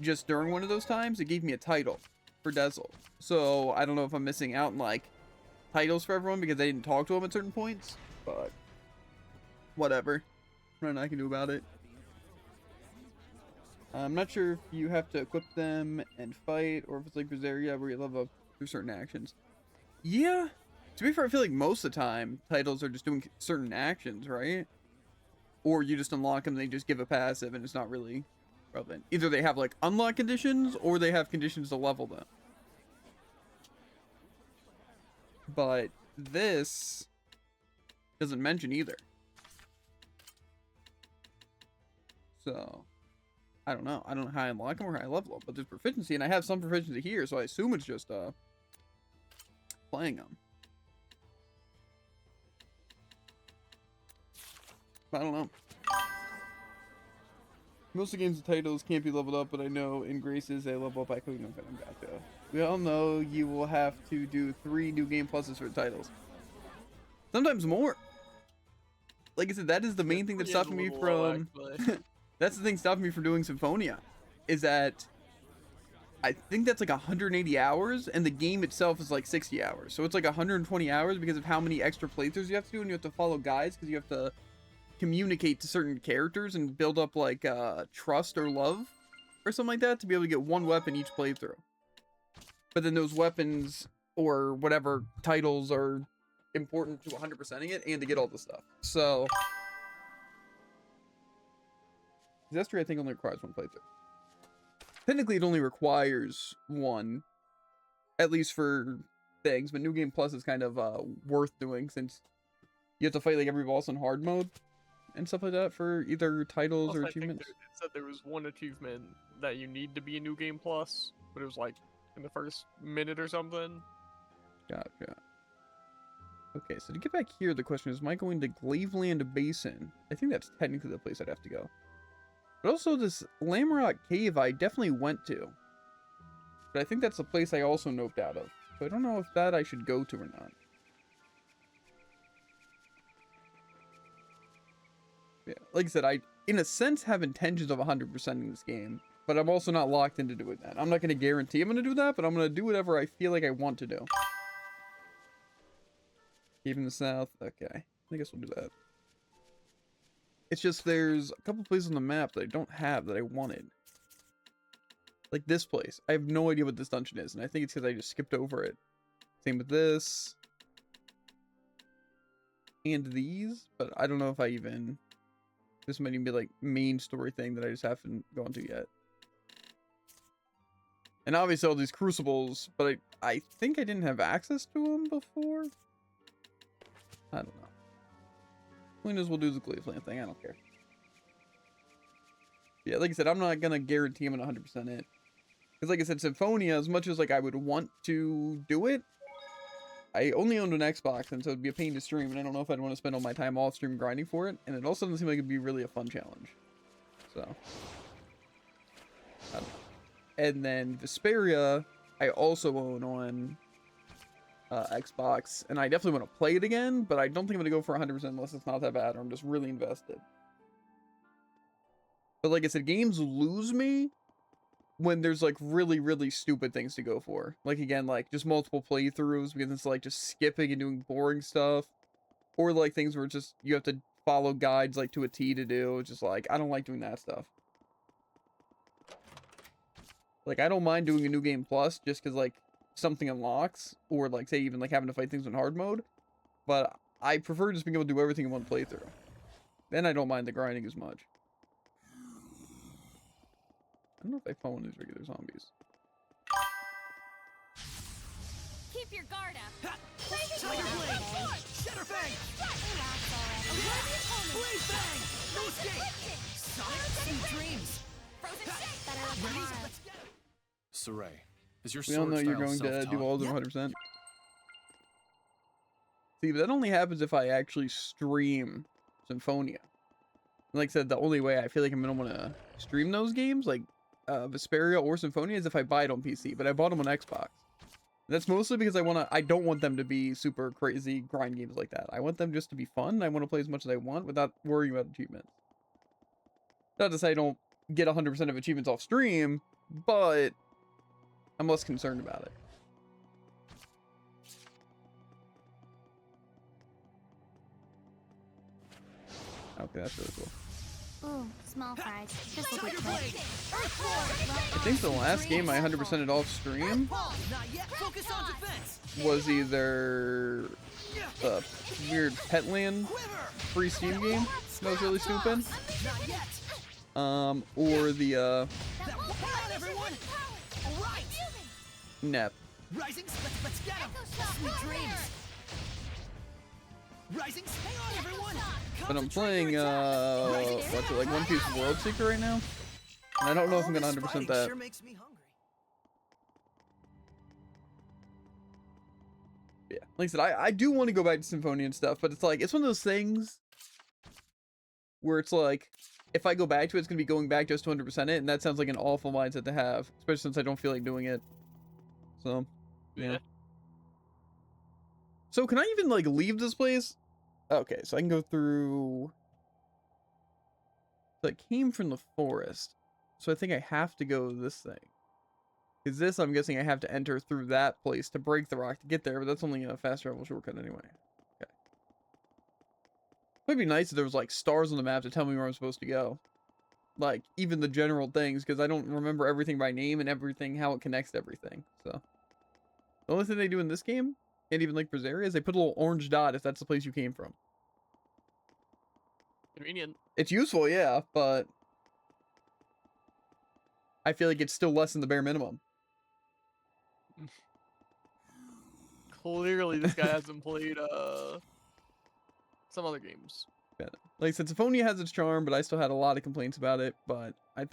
just during one of those times, it gave me a title for Dezel. So I don't know if I'm missing out on like titles for everyone because I didn't talk to them at certain points, but whatever. Nothing I can do about it. I'm not sure if you have to equip them and fight, or if it's like Zestria where you level up through certain actions. Yeah. To be fair, I feel like most of the time, titles are just doing certain actions, right? Or you just unlock them, they just give a passive, and it's not really relevant. Either they have, like, unlock conditions, or they have conditions to level them. But this doesn't mention either. So, I don't know. I don't know how I unlock them or how I level them, but there's proficiency, and I have some proficiency here, so I assume it's just, playing them. I don't know. Most of the game's titles can't be leveled up, but I know in Graces they level up by clicking on them. Gotcha. We all know you will have to do 3 new game pluses for the titles. Sometimes more. Like I said, that is the main thing that's stopping me from... That's the thing stopping me from doing Symphonia. Is that... I think that's like 180 hours, and the game itself is like 60 hours. So it's like 120 hours because of how many extra playthroughs you have to do, and you have to follow guides because you have to communicate to certain characters and build up like trust or love or something like that to be able to get one weapon each playthrough. But then those weapons or whatever titles are important to 100%ing it and to get all the stuff. So Zestria I think only requires one playthrough. Technically it only requires one, at least for things, but New Game Plus is kind of worth doing since you have to fight like every boss in hard mode and stuff like that for either titles or achievements. It said there was one achievement that you need to be a New Game Plus, but it was like in the first minute or something. Gotcha. Okay, so to get back here, the question is, am I going to Glaveland Basin? I think that's technically the place I'd have to go. But also this Lamrock Cave I definitely went to. But I think that's the place I also noped out of. So I don't know if that I should go to or not. Yeah, like I said, I, in a sense, have intentions of 100% in this game, but I'm also not locked into doing that. I'm not going to guarantee I'm going to do that, but I'm going to do whatever I feel like I want to do. Even the south, okay. I guess we'll do that. It's just there's a couple places on the map that I don't have that I wanted. Like this place. I have no idea what this dungeon is, and I think it's because I just skipped over it. Same with this. And these, but I don't know if I even... This might even be like main story thing that I just haven't gone to yet. And obviously all these crucibles, but I think I didn't have access to them before. I don't know. Who knows, we'll do the Cleveland thing, I don't care. Yeah, like I said, I'm not gonna guarantee I'm gonna 100% it. Because like I said, Symphonia, as much as like I would want to do it, I only owned an Xbox, and so it'd be a pain to stream, and I don't know if I'd want to spend all my time off stream grinding for it, and it also doesn't seem like it'd be really a fun challenge. So, I don't know. And then Vesperia, I also own on Xbox, and I definitely want to play it again, but I don't think I'm going to go for 100% unless it's not that bad, or I'm just really invested. But like I said, games lose me when there's like really, really stupid things to go for. Like again, like just multiple playthroughs because it's like just skipping and doing boring stuff. Or like things where it's just you have to follow guides like to a T to do. It's just like, I don't like doing that stuff. Like I don't mind doing a New Game Plus just because like something unlocks. Or like say even like having to fight things in hard mode. But I prefer just being able to do everything in one playthrough. Then I don't mind the grinding as much. I don't know if I found one of these regular zombies. Keep your guard up. Tiger Blade! Shatterfang! Blade Fang! No escape! Sonic, sweet dreams! Ready? Let's get it! Saray, is your We all sword know you're style going to do self-taught? all of them 100%. See, but that only happens if I actually stream Symphonia. Like I said, the only way I feel like I'm gonna want to stream those games, like Vesperia or Symphonia, is if I buy it on PC. But I bought them on Xbox. And that's mostly because I don't want them to be super crazy grind games like that. I want them just to be fun. I want to play as much as I want without worrying about achievements. Not to say I don't get 100% of achievements off stream, but I'm less concerned about it. Okay, that's really cool. Ooh, small fries. This will be Tiger quick. Blade! Earthborn! I think the last game I 100%ed off stream Not yet. Focus on defense! was either the weird Petland free Steam game that was really stupid, Not yet! or the Hang on, everyone! Alright! NEP. Rising, let's get him! Sweet dreams! Rising, hang on, everyone! But I'm playing what's it, like One Piece World Seeker right now, and I don't know if I'm gonna 100% that. Sure makes me hungry. Yeah, like I said, I do want to go back to Symphonia and stuff, but it's like it's one of those things where it's like if I go back to it, it's gonna be going back just to 100% it, and that sounds like an awful mindset to have, especially since I don't feel like doing it. So yeah. So can I even like leave this place? Okay, so I can go through. So it came from the forest, so I think I have to go this thing. Because this, I'm guessing I have to enter through that place to break the rock to get there, but that's only a fast travel shortcut anyway. Okay. It would be nice if there was like stars on the map to tell me where I'm supposed to go. Like, even the general things, because I don't remember everything by name and everything, how it connects to everything. So, the only thing they do in this game, and even like Berseria, is they put a little orange dot if that's the place you came from. Convenient. It's useful, yeah, but I feel like it's still less than the bare minimum. Clearly, this guy hasn't played some other games. Yeah. Like I said, Symphonia has its charm, but I still had a lot of complaints about it. But I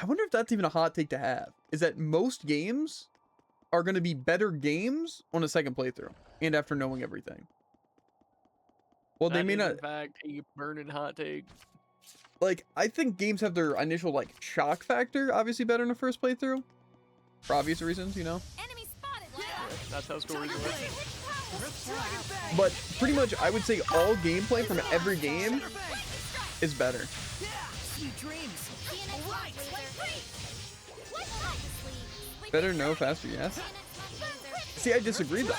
wonder if that's even a hot take to have. Is that most games are going to be better games on a second playthrough and after knowing everything. Well, they That may is, not. in fact, a burning hot take. Like, I think games have their initial, like, shock factor, obviously better in the first playthrough. For obvious reasons, you know? That's how stories work. But pretty much, I would say all gameplay from every game is better. Sweet dreams! Alright! Better, no, faster, yes. See, I disagree, though.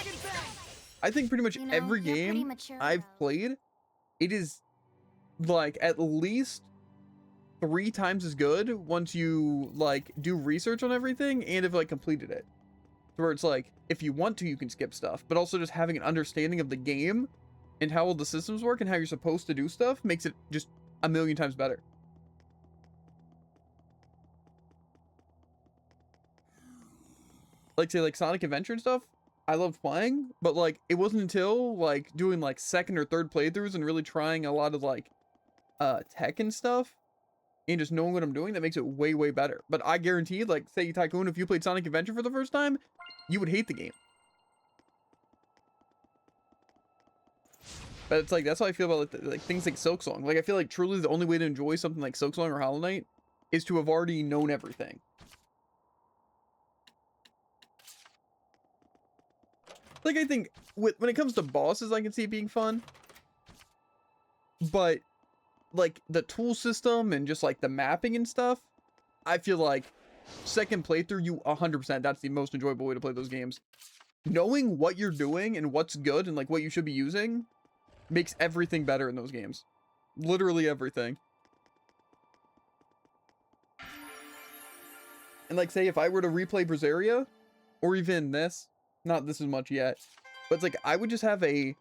I think pretty much every game I've played, it is, like, at least 3 times as good once you, like, do research on everything and have, like, completed it. Where it's like, if you want to, you can skip stuff, but also just having an understanding of the game and how all the systems work and how you're supposed to do stuff makes it just a million times better. Like, say, like, Sonic Adventure and stuff, I loved playing, but, like, it wasn't until, like, doing, like, second or third playthroughs and really trying a lot of, like, tech and stuff, and just knowing what I'm doing that makes it way, way better. But I guarantee, like, say, Tycoon, if you played Sonic Adventure for the first time, you would hate the game. But it's like, that's how I feel about, like things like Silksong. Like, I feel like truly the only way to enjoy something like Silksong or Hollow Knight is to have already known everything. Like, I think when it comes to bosses, I can see it being fun. But, like, the tool system and just, like, the mapping and stuff, I feel like second playthrough, you 100%, that's the most enjoyable way to play those games. Knowing what you're doing and what's good and, like, what you should be using makes everything better in those games. Literally everything. And, like, say, if I were to replay Berseria, or even this, not this as much yet, but it's like, I would just have a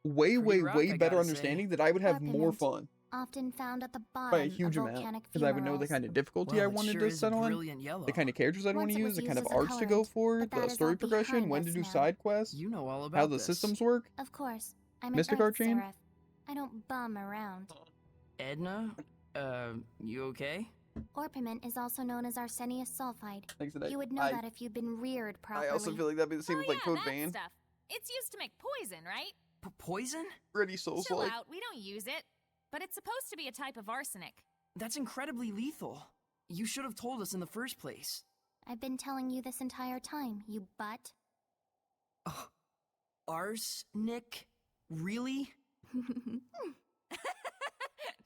way, way, way better understanding that I would have more fun. often found at the by a bottom huge of amount, volcanic because I would know the fumaroles. kind of difficulty Well, I it wanted sure to is a set on, brilliant yellow. the kind of characters I'd want Once to it use, was the kind used of as a arts to go colorant, for, but that the is story all progression, behind when to us do now. side quests, You know all about how the this. systems work. Of course, I'm Mystic an Earth Arcane? Seraph. I don't bum around. Edna, you okay? Orpiment is also known as arsenious sulfide. Thanks, Today. You would know that if you'd been reared properly. I also feel like that'd be the same with like Code that Vein. stuff. It's used to make poison, right? Poison? Pretty Souls Chill like. out, we don't use it. But it's supposed to be a type of arsenic. That's incredibly lethal. You should have told us in the first place. I've been telling you this entire time, you butt. Arsenic? Really?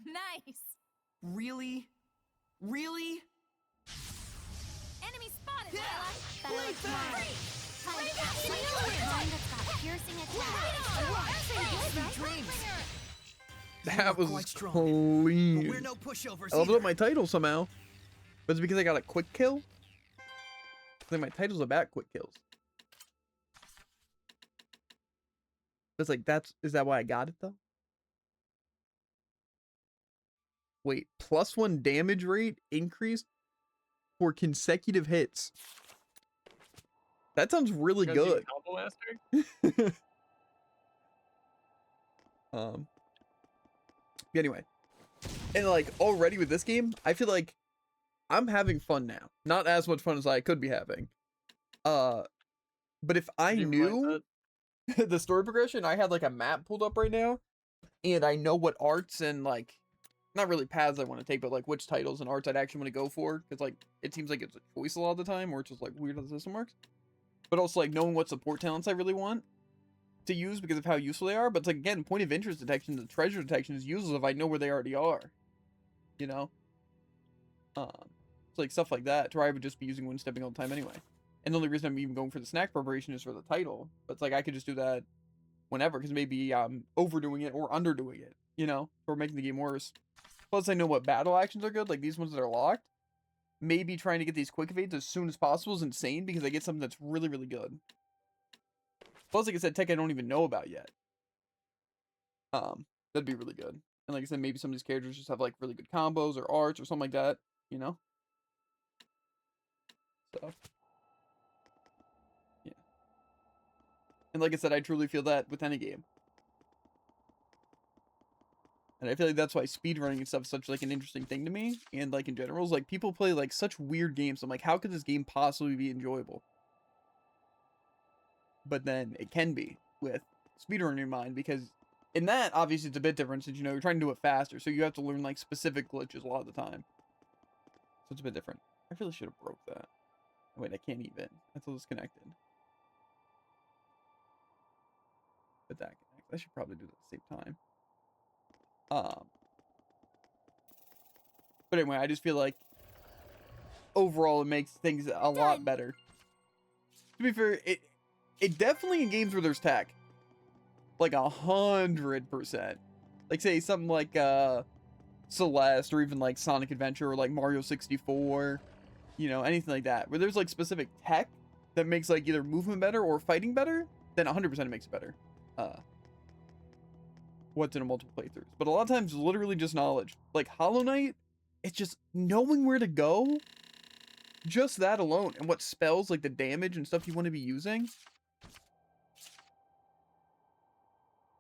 Nice. Really? Really? Enemy spotted, Layla. Better look tomorrow. Time to act like a kind that's got piercing attacks. That was clean. We're no pushovers I leveled either. up my title somehow. But it's because I got a quick kill. I think my title's about quick kills. It's like, is that why I got it though? Wait, +1 damage rate increased for consecutive hits. That sounds really Because he's good. Combo Master? Anyway, and like already with this game, I feel like I'm having fun now. Not as much fun as I could be having. But if I knew the story progression, I had like a map pulled up right now, and I know what arts and like, not really paths I want to take, but like which titles and arts I'd actually want to go for, because like it seems like it's a choice a lot of the time, or it's just like weird how the system works. But also like knowing what support talents I really want to use because of how useful they are. But it's like, again, point of interest detection, the treasure detection is useless if I know where they already are. You know? So like stuff like that, to where I would just be using one stepping all the time anyway. And the only reason I'm even going for the snack preparation is for the title. But it's like I could just do that whenever, because maybe I'm overdoing it or underdoing it, you know? Or making the game worse. Plus I know what battle actions are good, like these ones that are locked. Maybe trying to get these quick evades as soon as possible is insane, because I get something that's really, really good. Plus, like I said, tech I don't even know about yet. That'd be really good. And like I said, maybe some of these characters just have like really good combos or arts or something like that, you know? So, yeah. And like I said, I truly feel that with any game. And I feel like that's why speedrunning and stuff is such like an interesting thing to me. And like in general, is like people play like such weird games. I'm like, how could this game possibly be enjoyable? But then it can be with speedrunning in mind, because in that, obviously it's a bit different since, you know, you're trying to do it faster. So you have to learn like specific glitches a lot of the time. So it's a bit different. I really should have broke that. Oh, wait, I can't even. I thought it was connected. But that connects. I should probably do it at the same time. But anyway, I just feel like overall it makes things a lot better. To be fair, it definitely in games where there's tech, like 100%. Like say something like Celeste, or even like Sonic Adventure, or like Mario 64, you know, anything like that, where there's like specific tech that makes like either movement better or fighting better, then 100% it makes it better. What's in a multiple playthroughs, but a lot of times literally just knowledge. Like Hollow Knight, it's just knowing where to go. Just that alone, and what spells, like the damage and stuff you want to be using.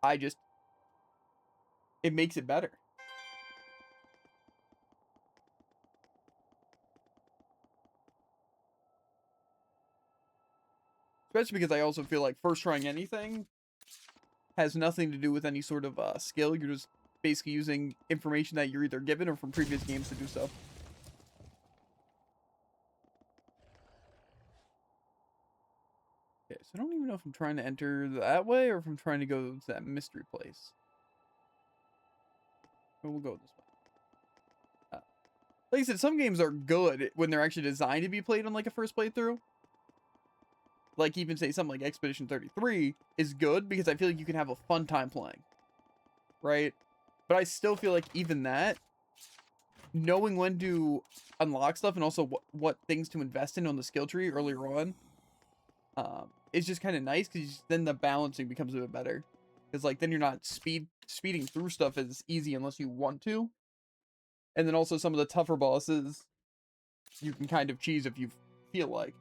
It makes it better. Especially because I also feel like first trying anything has nothing to do with any sort of skill. You're just basically using information that you're either given or from previous games to do so. Okay, so I don't even know if I'm trying to enter that way or if I'm trying to go to that mystery place. But we'll go this way. Like I said, some games are good when they're actually designed to be played on like a first playthrough. Like even say something like Expedition 33 is good because I feel like you can have a fun time playing. Right? But I still feel like even that, knowing when to unlock stuff and also what things to invest in on the skill tree earlier on, is just kind of nice, because then the balancing becomes a bit better. Because, like, then you're not speeding through stuff as easy unless you want to. And then also some of the tougher bosses, you can kind of cheese if you feel like.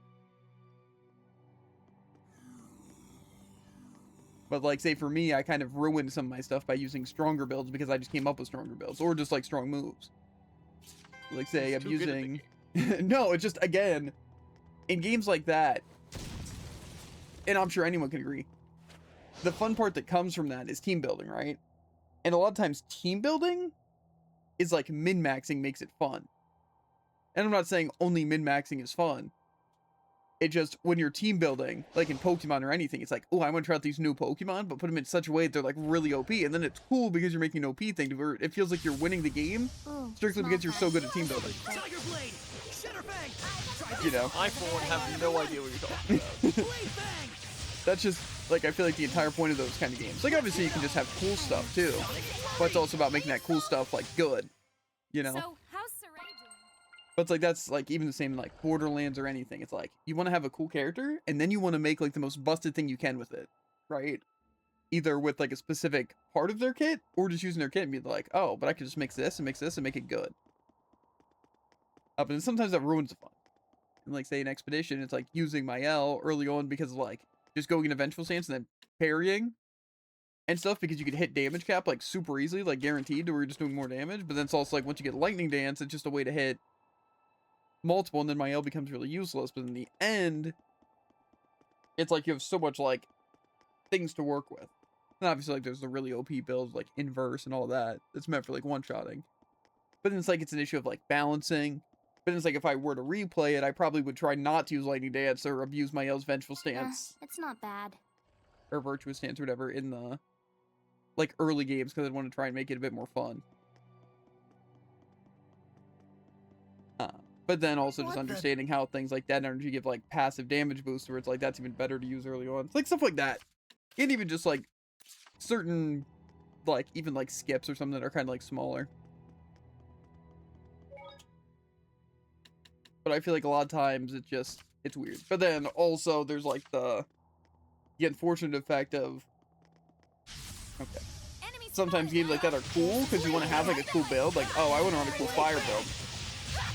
But, like, say for me, I kind of ruined some of my stuff by using stronger builds because I just came up with stronger builds. Or just, like, strong moves. Like, say I'm using... No, it's just, again, in games like that, and I'm sure anyone can agree, the fun part that comes from that is team building, right? And a lot of times team building is like min-maxing makes it fun. And I'm not saying only min-maxing is fun. It just, when you're team building, like in Pokemon or anything, it's like, oh, I want to try out these new Pokemon, but put them in such a way that they're like really OP. And then it's cool because you're making an OP thing to where it feels like you're winning the game strictly because you're so good at team building. Tiger Blade! Shatter Fang! You know? I, for one, have no idea what you're talking about. That's just, like, I feel like the entire point of those kind of games. Like, obviously you can just have cool stuff, too. But it's also about making that cool stuff, like, good. You know? So, how's Saray doing? But it's like, that's, like, even the same in, like, Borderlands or anything. It's like, you want to have a cool character, and then you want to make, like, the most busted thing you can with it. Right? Either with, like, a specific part of their kit, or just using their kit and be like, oh, but I could just mix this and make it good. But sometimes that ruins the fun. And, like, say, in Expedition, it's like using my L early on because, like, just going in a vengeful stance and then parrying and stuff because you could hit damage cap, like, super easily, like, guaranteed to where you're just doing more damage. But then it's also, like, once you get Lightning Dance, it's just a way to hit multiple, and then my L becomes really useless. But in the end, it's like you have so much, like, things to work with. And obviously, like, there's the really OP builds, like, Inverse and all that. That's meant for, like, one-shotting. But then it's, like, it's an issue of, like, balancing. But it's like, if I were to replay it, I probably would try not to use Lightning Dance or abuse my L's Vengeful Stance. It's not bad. Or Virtuous Stance or whatever in the, like, early games, because I'd want to try and make it a bit more fun. But then also just understanding how things like that energy give, like, passive damage boosts, where it's like, that's even better to use early on. It's like, stuff like that. And even just, like, certain, like, even, like, skips or something that are kind of, like, smaller. But I feel like a lot of times it's weird. But then also there's like the unfortunate effect of, okay, sometimes games like that are cool because you want to have like a cool build. Like, oh, I want to run a cool fire build.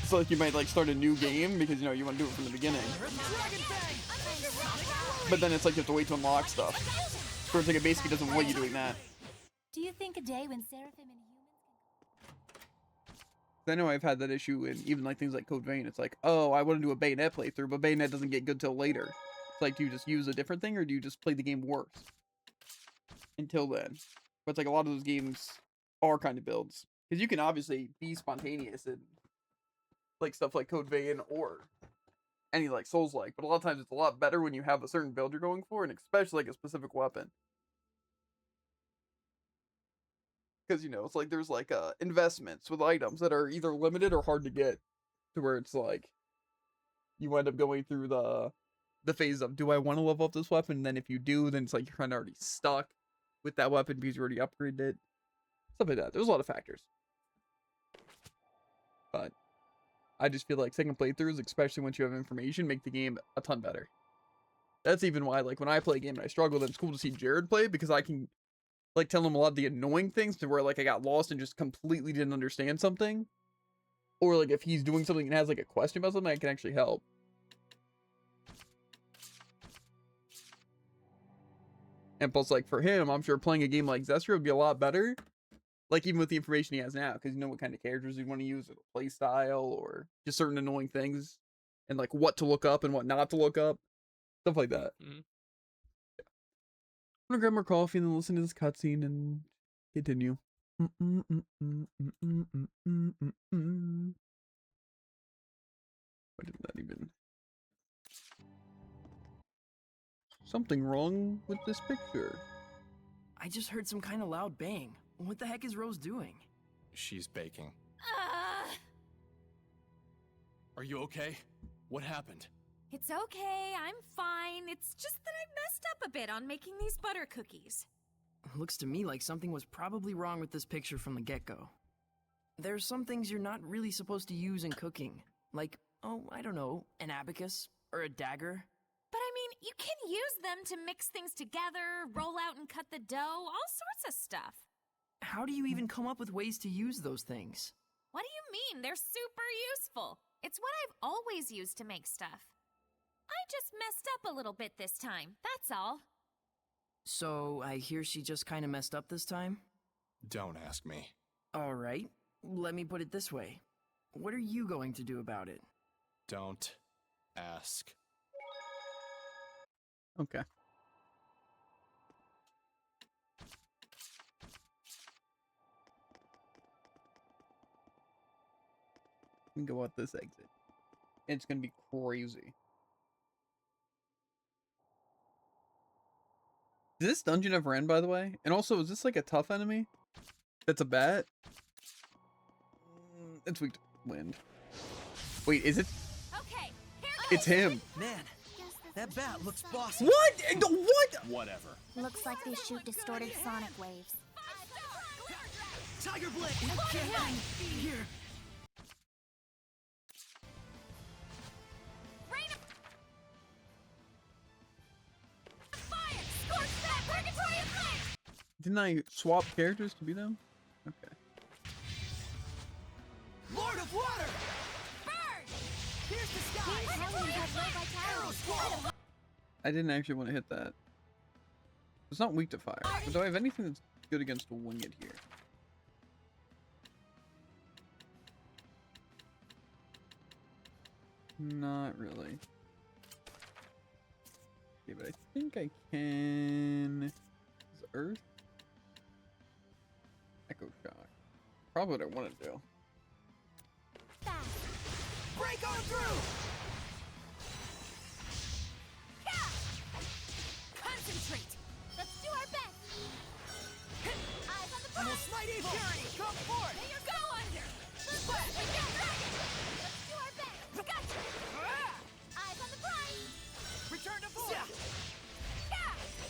So like you might like start a new game because, you know, you want to do it from the beginning. But then it's like you have to wait to unlock stuff. So it's like it basically doesn't want you doing that. Do you think a day when Seraphim and I know I've had that issue in even like things like Code Vein. It's like, oh, I want to do a Bayonet playthrough, but Bayonet doesn't get good till later. It's like, do you just use a different thing or do you just play the game worse until then? But it's like a lot of those games are kind of builds. Because you can obviously be spontaneous and like stuff like Code Vein or any like Souls-like, but a lot of times it's a lot better when you have a certain build you're going for, and especially like a specific weapon. Because, you know, it's like there's like investments with items that are either limited or hard to get, to where it's like you end up going through the phase of, do I want to level up this weapon? And then if you do, then it's like you're kind of already stuck with that weapon because you already upgraded it. Stuff like that. There's a lot of factors. But I just feel like second playthroughs, especially once you have information, make the game a ton better. That's even why, like, when I play a game and I struggle, then it's cool to see Jared play, because I can like tell him a lot of the annoying things to where like I got lost and just completely didn't understand something. Or like if he's doing something and has like a question about something, I can actually help. And plus, like, for him, I'm sure playing a game like Zestria would be a lot better. Like, even with the information he has now, because you know what kind of characters you want to use, or play style, or just certain annoying things. And like what to look up and what not to look up. Stuff like that. Mm-hmm. I'm gonna grab more coffee and then listen to this cutscene and continue. What did that even? Something wrong with this picture. I just heard some kind of loud bang. What the heck is Rose doing? She's baking. Are you okay? What happened? It's okay, I'm fine. It's just that I messed up a bit on making these butter cookies. Looks to me like something was probably wrong with this picture from the get-go. There's some things you're not really supposed to use in cooking. Like, oh, I don't know, an abacus or a dagger. But I mean, You can use them to mix things together, roll out and cut the dough, all sorts of stuff. How do you even come up with ways to use those things? What do you mean? They're super useful. It's what I've always used to make stuff. I just messed up a little bit this time, that's all. So, I hear she just kinda messed up this time? Don't ask me. Alright, let me put it this way. What are you going to do about it? Don't ask. Okay. We can go out this exit. It's gonna be crazy. Does this dungeon ever end, by the way? And also, is this like a tough enemy? That's a bat? It's weak to wind. Wait, is it? Okay, it's him. Man, that bat looks bossy. What? What? Whatever. Looks like they shoot distorted sonic waves. Tiger Blade! Can't be here! Didn't I swap characters to be them? Okay. Lord of Water! Burn! Here's the sky! I didn't actually want to hit that. It's not weak to fire. But do I have anything that's good against a winged here? Not really. Okay, but I think I can... Is Earth? Echo Shock. Probably what I want to do. Break on through! Concentrate! Let's do our best! Eyes on the prize! Almost smite evil! Purity, come forth! May your go under! Let's do our best! Gotcha! Eyes on the prize! Return to force!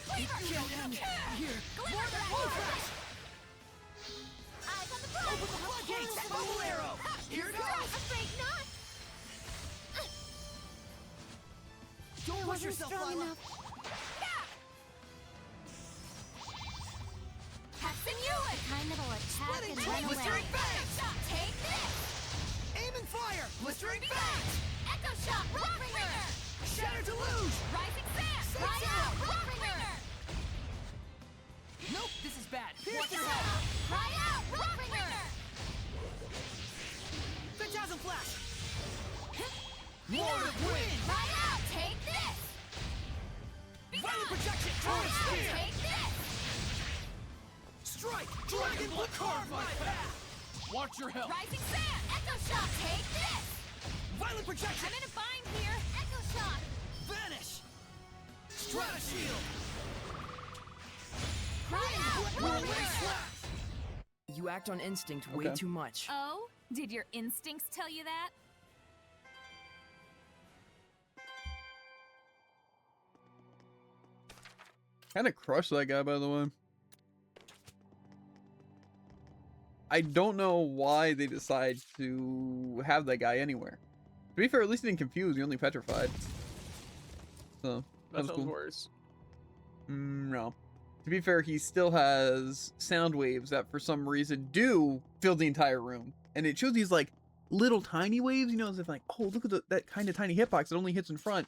Cleaver! Here! Glimmer flash! Eyes on the prize! Open the floodgates! Bubble arrow! Here it goes! Afraid not! Don't push yourself, Lila! Captain Ewan! Kind of will attack Splitting and tail! run away. Blistering bangs! Take this! Aim and fire! Blistering bangs! Echo Shot! Rockbringer! Shatter deluge! Rising Sand! Safe Cry zone! out! Rockbringer! Nope, this is bad. Pierce Watch the your head! head! Cry out! Rockbringer! Phantasm flash! Lord of Wind! Cry out! Take this! Violent projection! Torrent spear! Take this! Strike! Dragon will carve my path! Watch your health. Rising Sand! Echo Shot! Take this! Violent projection! I'm in a bind here! Echo Shot! Vanish! Strata shield! Cry out! Whirlwind Rockbringer! slash! You act on instinct way Okay. too much. Oh? Did your instincts tell you that? Kind of crushed that guy, by the way. I don't know why they decide to have that guy anywhere. To be fair, at least he didn't confuse. He only petrified. So that That was sounds cool. worse. No. To be fair, he still has sound waves that for some reason do fill the entire room. And it shows these like little tiny waves, you know, as if like, oh, look at that kind of tiny hitbox that only hits in front.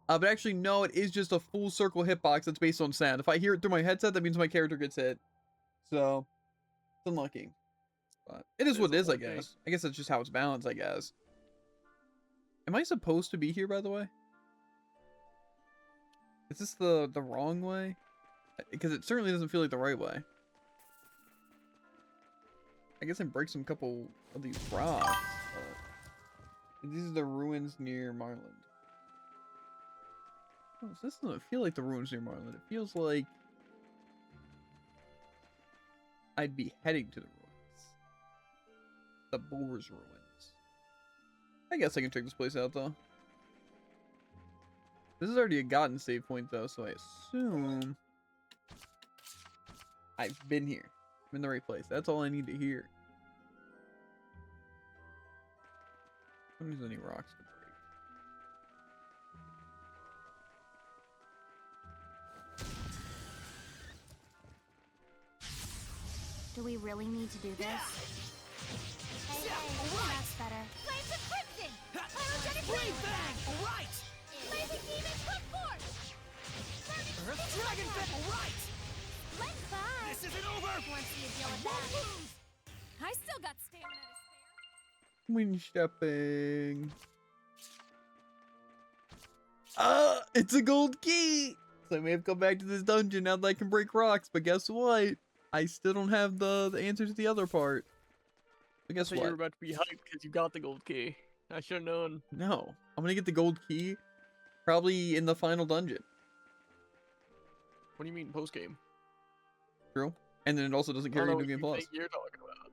But actually, no, it is just a full circle hitbox that's based on sound. If I hear it through my headset, that means my character gets hit. So, it's unlucky. But it is what it is, I unlucky. guess. I guess that's just how it's balanced, I guess. Am I supposed to be here, by the way? Is this the wrong way? Because it certainly doesn't feel like the right way. I guess I break some couple of these rocks. But these are the ruins near Marland. Oh, so this doesn't feel like the ruins near Marland. It feels like I'd be heading to the ruins. The Boar's ruins. I guess I can check this place out, though. This is already a gotten save point, though, so I assume I've been here. I'm in the right place. That's all I need to hear. I don't use any rocks to break. Do we really need to do this? Hey, that's better. Flames of Crimson! Pyrogenic Flame Bang! Alright! Blazing Demon Quick Force! Earth Dragon Fit! Alright! Let's buy! This isn't over! Once you deal with that. I still got stamina to spare. Wind stepping. It's a gold key! So I may have come back to this dungeon now that I can break rocks, but guess what? I still don't have the answer to the other part. But guess So what? you were about to be hyped because you got the gold key. I should have known. No. I'm gonna get the gold key probably in the final dungeon. What do you mean post game? True. And then it also doesn't I don't carry know New what Game you Plus. think you're talking about.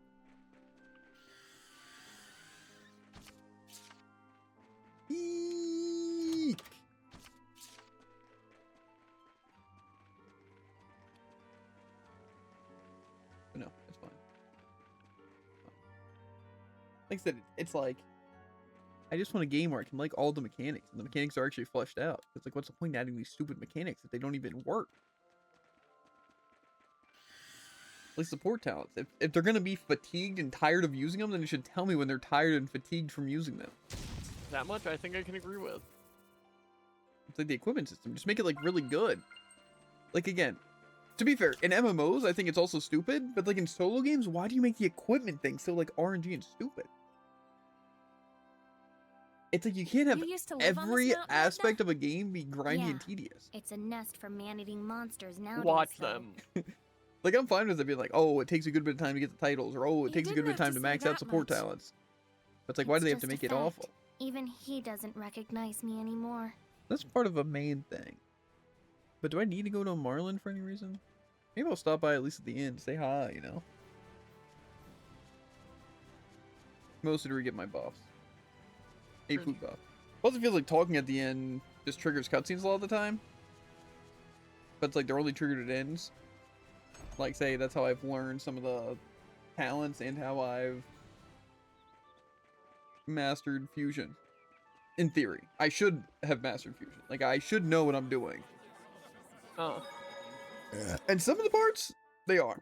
Eek. But no, it's fine. Like I said, it's like I just want a game where I can like all the mechanics, and the mechanics are actually fleshed out. It's like, what's the point in adding these stupid mechanics if they don't even work? Like support talents. If they're gonna be fatigued and tired of using them, then they should tell me when they're tired and fatigued from using them. That much I think I can agree with. It's like the equipment system. Just make it like really good. Like again, to be fair, in MMOs I think it's also stupid, but like in solo games, why do you make the equipment thing so like RNG and stupid? It's like you can't have You used to live on this every mountain, aspect of a game be grindy Yeah. and tedious. It's a nest for man-eating monsters nowadays. Watch though. them. Like I'm fine with it being like, oh, it takes a good bit of time to get the titles, or oh, it You takes a good didn't bit of have time to to say max out that support much. talents. But it's like, why do they have to just make a it fact. awful? Even he doesn't recognize me anymore. That's part of a main thing. But do I need to go to Marlin for any reason? Maybe I'll stop by at least at the end, say hi, you know? Mostly to re-get my buffs. A food buff. Also feels like talking at the end just triggers cutscenes a lot of the time. But it's like they're only triggered at ends. Like say, that's how I've learned some of the talents and how I've mastered fusion. In theory. I should have mastered fusion. Like I should know what I'm doing. Oh. And some of the parts, they are.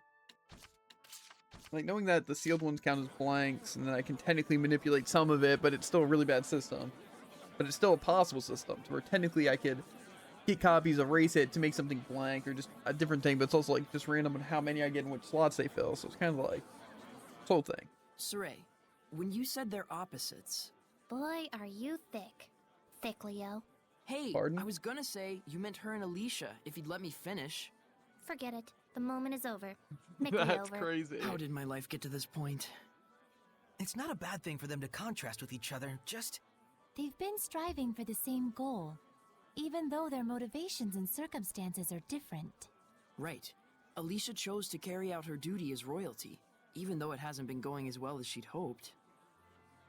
Like knowing that the sealed ones count as blanks and that I can technically manipulate some of it, but it's still a really bad system. But it's still a possible system where technically I could get copies, erase it to make something blank or just a different thing, but it's also like just random on how many I get and which slots they fill. So it's kind of like this whole thing. Saray, when you said they're opposites. Boy, are you thick. Thick, Leo. Hey, Pardon? I was gonna say you meant her and Alicia, if you'd let me finish. Forget it. The moment is over. Make me That's over. crazy. How did my life get to this point? It's not a bad thing for them to contrast with each other, just... They've been striving for the same goal, even though their motivations and circumstances are different. Right. Alicia chose to carry out her duty as royalty, even though it hasn't been going as well as she'd hoped.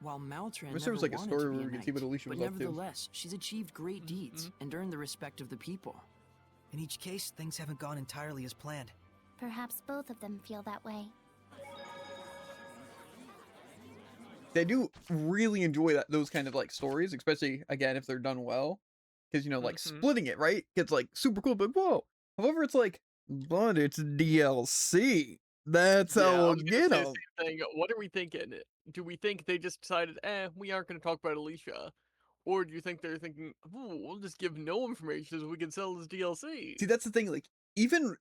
While Maltran wish there was, never like, a wanted story to be where we a could see what knight, Alicia but was up to. nevertheless, she's achieved great deeds and earned the respect of the people. In each case, things haven't gone entirely as planned. Perhaps both of them feel that way. I do really enjoy those kind of like stories, especially again if they're done well, because you know like splitting it right gets like super cool. But whoa, however, it's like, but it's DLC. That's Yeah, how I we'll was gonna get say them. the same thing. What are we thinking? Do we think they just decided, we aren't going to talk about Alicia? Or do you think they're thinking, ooh, we'll just give no information so we can sell this DLC? See, that's the thing. Like even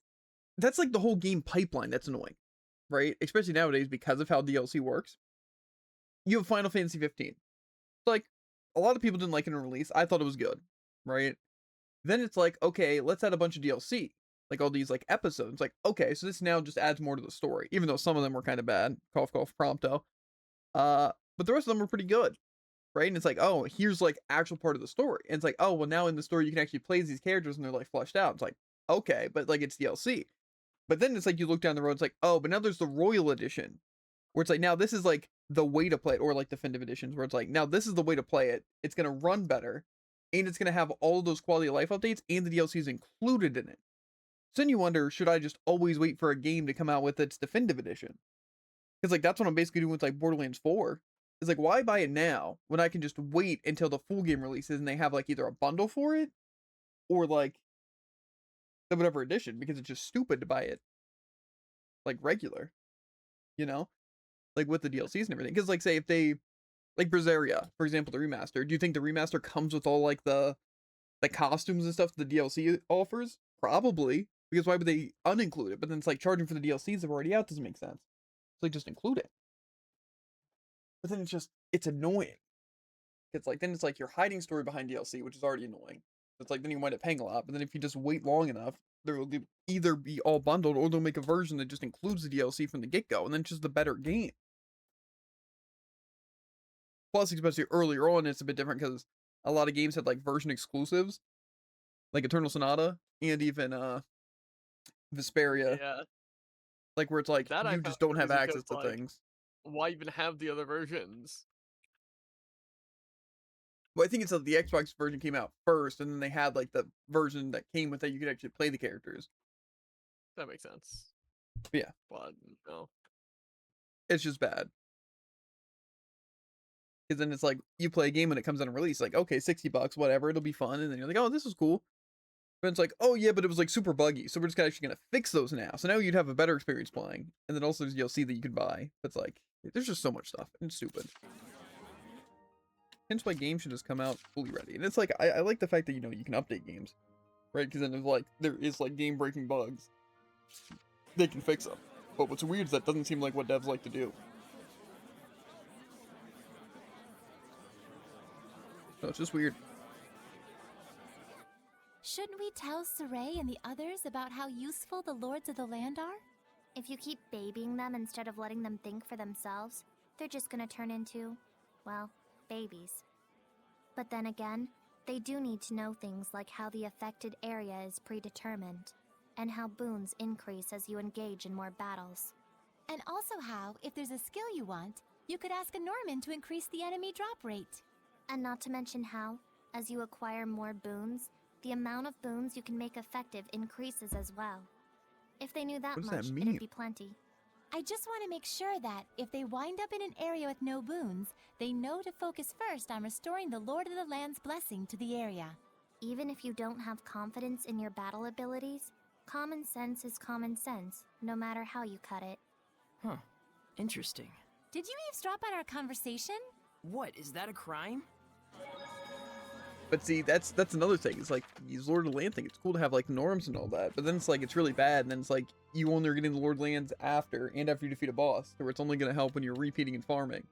that's like the whole game pipeline. That's annoying, right? Especially nowadays because of how DLC works. You have Final Fantasy 15. Like a lot of people didn't like it in release. I thought it was good, right? Then it's like, okay, let's add a bunch of DLC, like all these like episodes. Like, okay, so this now just adds more to the story, even though some of them were kind of bad. Cough, cough, prompto. But the rest of them were pretty good, right? And it's like, oh, here's like actual part of the story. And it's like, oh, well, now in the story you can actually play as these characters and they're like fleshed out. It's like, okay, but like it's DLC. But then it's like you look down the road, it's like, oh, but now there's the Royal Edition, where it's like now this is like the way to play it, or like definitive editions, where it's like now this is the way to play it. It's gonna run better, and it's gonna have all those quality of life updates, and the DLC is included in it. So then you wonder, should I just always wait for a game to come out with its definitive edition? Because like that's what I'm basically doing with like Borderlands 4. It's like, why buy it now when I can just wait until the full game releases and they have like either a bundle for it or like the whatever edition, because it's just stupid to buy it like regular. you know, like with the DLCs and everything. Because like say if they like Berseria, for example, the remaster. Do you think the remaster comes with all like the costumes and stuff the DLC offers? Probably, because why would they uninclude it? But then it's like charging for the DLCs that are already out doesn't make sense. It's like just include it. But then it's annoying. It's like then it's like you're hiding story behind DLC, which is already annoying. It's like then you wind up paying a lot. But then if you just wait long enough, there will either be all bundled or they'll make a version that just includes the DLC from the get-go, and then it's just the better game. Plus, especially earlier on, it's a bit different because a lot of games had like version exclusives, like Eternal Sonata and even Vesperia. Yeah. Like where it's like That I you found just don't have crazy access 'cause, to like, things. why even have the other versions? Well, I think it's that the Xbox version came out first, and then they had like the version that came with it. You could actually play the characters. That makes sense. Yeah, But no. it's just bad. Because then it's like you play a game when it comes out on release, like okay, $60, whatever, it'll be fun, and then you're like, oh, this is cool. But it's like, oh yeah, but it was like super buggy, so we're just actually gonna fix those now. So now you'd have a better experience playing, and then also there's DLC that you can buy. But it's like there's just so much stuff, and it's stupid. Hence why games should just come out fully ready. And it's like I like the fact that you can update games, right? Because then there's like there is like game breaking bugs, they can fix them. But what's weird is that doesn't seem like what devs like to do. So it's just weird. Shouldn't we tell Saray and the others about how useful the Lords of the Land are? If you keep babying them instead of letting them think for themselves, they're just gonna turn into, well, babies. But then again, they do need to know things like how the affected area is predetermined, and how boons increase as you engage in more battles. And also how, if there's a skill you want, you could ask a Norman to increase the enemy drop rate. And not to mention how, as you acquire more boons, the amount of boons you can make effective increases as well. If they knew that What does that much, mean? it'd be plenty. I just want to make sure that, if they wind up in an area with no boons, they know to focus first on restoring the Lord of the Land's blessing to the area. Even if you don't have confidence in your battle abilities, common sense is common sense, no matter how you cut it. Huh. Interesting. Did you eavesdrop on our conversation? What, is that a crime? But see, that's another thing. It's like these Lord of the Land thing. It's cool to have like norms and all that, but then it's like it's really bad. And then it's like you only are getting the Lord of the Lands after you defeat a boss, where it's only going to help when you're repeating and farming.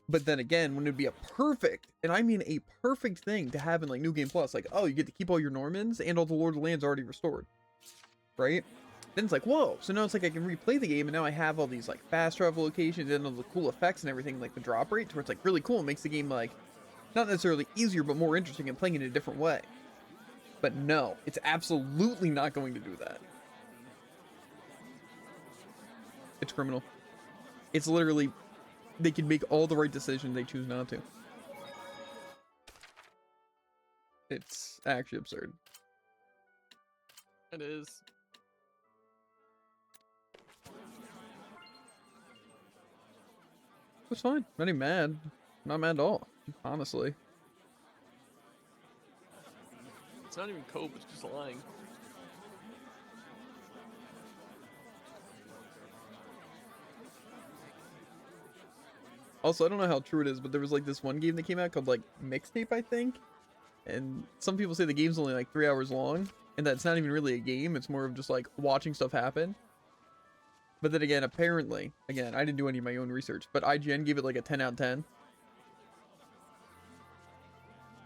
But then again, when it'd be a perfect, and I mean a perfect thing to have in like New Game Plus, like oh, you get to keep all your Normans and all the Lord of the Lands already restored, right? Then it's like whoa, so now it's like I can replay the game, and now I have all these like fast travel locations and all the cool effects and everything, like the drop rate, where it's like really cool. It makes the game like not necessarily easier, but more interesting and playing in a different way. But no, it's absolutely not going to do that. It's criminal. It's literally, they can make all the right decisions, they choose not to. It's actually absurd. It is. It's fine. Not even mad. Not mad at all, honestly. It's not even Cope, it's just lying. Also, I don't know how true it is, but there was like this one game that came out called like Mixtape, I think. And some people say the game's only like 3 hours long, and that's not even really a game. It's more of just like watching stuff happen. But then again, apparently, again, I didn't do any of my own research, but IGN gave it like a 10 out of 10.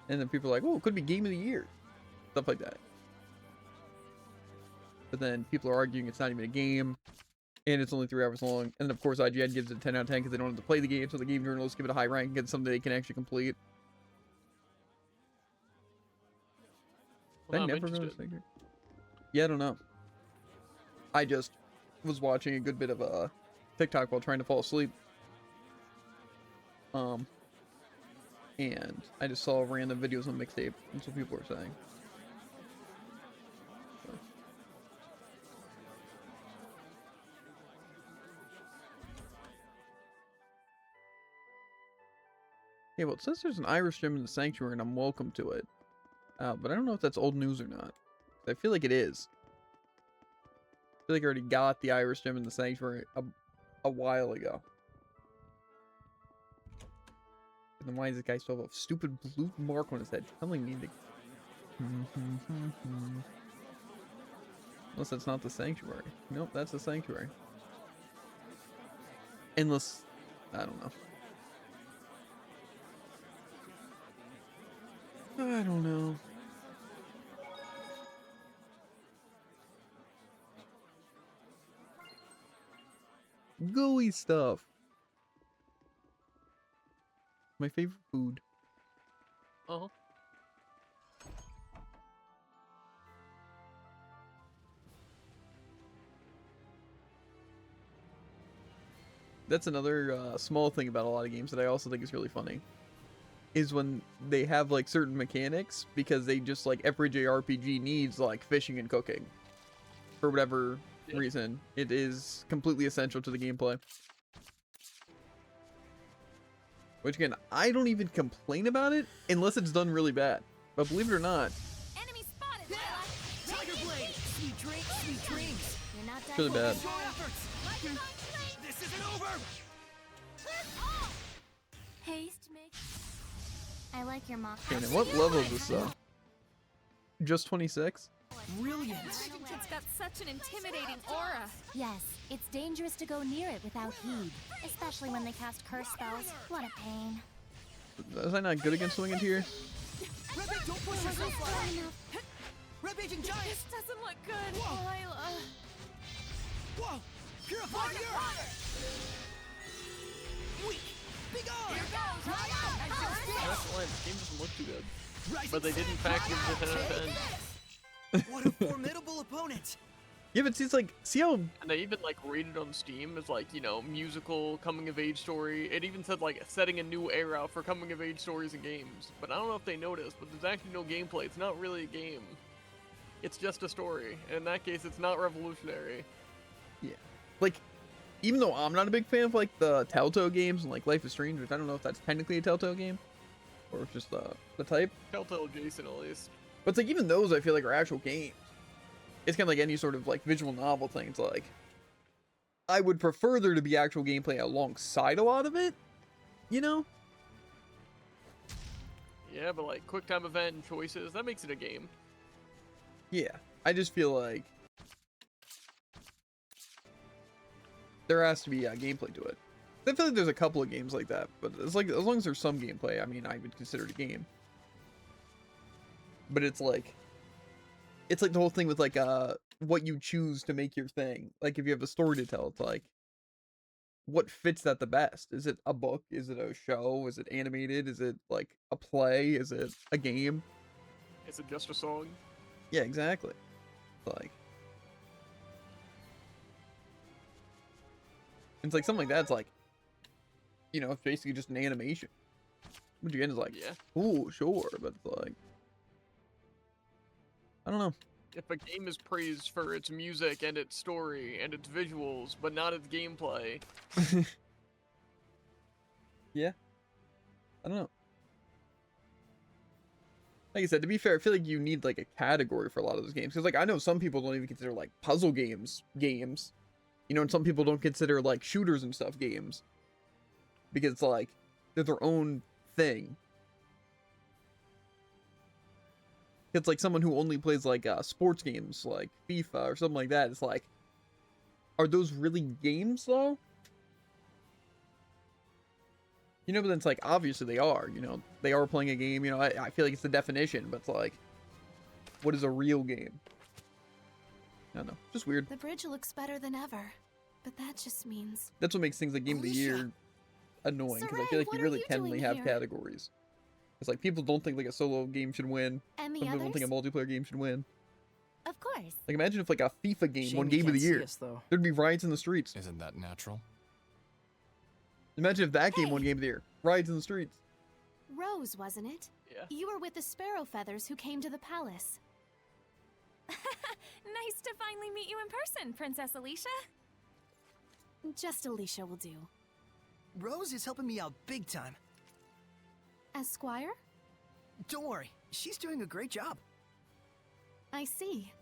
And then people are like, oh, it could be game of the year. Stuff like that. But then people are arguing it's not even a game, and it's only 3 hours long. And of course, IGN gives it a 10 out of 10 because they don't have to play the game, so the game journalists give it a high rank and get something they can actually complete. Well, I I'm never interested. noticed. Yeah, I don't know. I just was watching a good bit of TikTok while trying to fall asleep. And I just saw random videos on Mixtape. That's what people were saying. So. Yeah, well, it says there's an Irish gym in the sanctuary, and I'm welcome to it. But I don't know if that's old news or not. I feel like it is. feel like I already got the Iris Gem in the Sanctuary a while ago. And then why does this guy still have a stupid blue mark on his head telling me to... Unless that's not the Sanctuary. Nope, that's the Sanctuary. Unless... I don't know. I don't know. Gooey stuff. My favorite food. Uh-huh. That's another small thing about a lot of games that I also think is really funny. Is when they have like certain mechanics because they just like every JRPG needs like fishing and cooking. For whatever reason. It is completely essential to the gameplay. Which again, I don't even complain about it unless it's done really bad. But believe it or not, Enemy spotted. Yeah. Tiger Blade! Sweet drinks, sweet dreams! You're not it's really bad. Your efforts! This isn't over! Haste makes. I like your mock. Okay, now what level is this though? Just 26? Brilliant! It's got such an intimidating aura. Yes, it's dangerous to go near it without heed. Especially when they cast curse spells. What a pain. Was I not good against swinging here? Rebbe, don't push yourself far! Red-Aging Giant! This doesn't look good, Whoa. Lila. Whoa! Purify the earth! Weak! Be gone! Here goes! That's why the game doesn't look too good. But they did in fact give it a 10 out of 10. What a formidable opponent! Yeah, but see, it's like, see how... And they even like rated on Steam as like, you know, musical coming of age story. It even said like setting a new era for coming of age stories and games. But I don't know if they noticed, but there's actually no gameplay. It's not really a game. It's just a story. And in that case, it's not revolutionary. Yeah. Like, even though I'm not a big fan of like the Telltale games and like Life is Strange, which I don't know if that's technically a Telltale game. Or if it's just the type. Telltale Jason at least. But it's like even those I feel like are actual games. It's kind of like any sort of like visual novel thing. It's like I would prefer there to be actual gameplay alongside a lot of it, you know? Yeah, but like quick time event and choices, that makes it a game. Yeah, I just feel like there has to be gameplay to it. I feel like there's a couple of games like that, but it's like as long as there's some gameplay, I mean, I would consider it a game. But it's like the whole thing with like what you choose to make your thing. Like if you have a story to tell, it's like what fits that the best? Is it a book? Is it a show? Is it animated? Is it like a play? Is it a game? Is it just a song? Yeah, exactly. Like it's like something like that. It's like, you know, it's basically just an animation. Which again is like, yeah, ooh, sure, but it's like, I don't know. If a game is praised for its music and its story and its visuals, but not its gameplay. Yeah. I don't know. Like I said, to be fair, I feel like you need like a category for a lot of those games. Because like I know some people don't even consider like puzzle games. You know, and some people don't consider like shooters and stuff games. Because it's like they're their own thing. It's like someone who only plays like sports games like FIFA or something like that. It's like, are those really games though? You know, but then it's like, obviously they are, you know, they are playing a game, you know, I feel like it's the definition, but it's like, what is a real game? I don't know, just weird. The bridge looks better than ever, but that just means... That's what makes things like Game of the Year annoying, because I feel like you really can only have categories. It's like, people don't think like a solo game should win. And the Some people don't think a multiplayer game should win. Of course. Like, imagine if like a FIFA game Shame won you Game of can't the see Year. us, though. There'd be riots in the streets. Isn't that natural? Imagine if that game won Game of the Year. Riots in the streets. Rose, wasn't it? Yeah. You were with the Sparrow Feathers who came to the palace. Nice to finally meet you in person, Princess Alicia. Just Alicia will do. Rose is helping me out big time. As Squire? Don't worry, she's doing a great job. I see.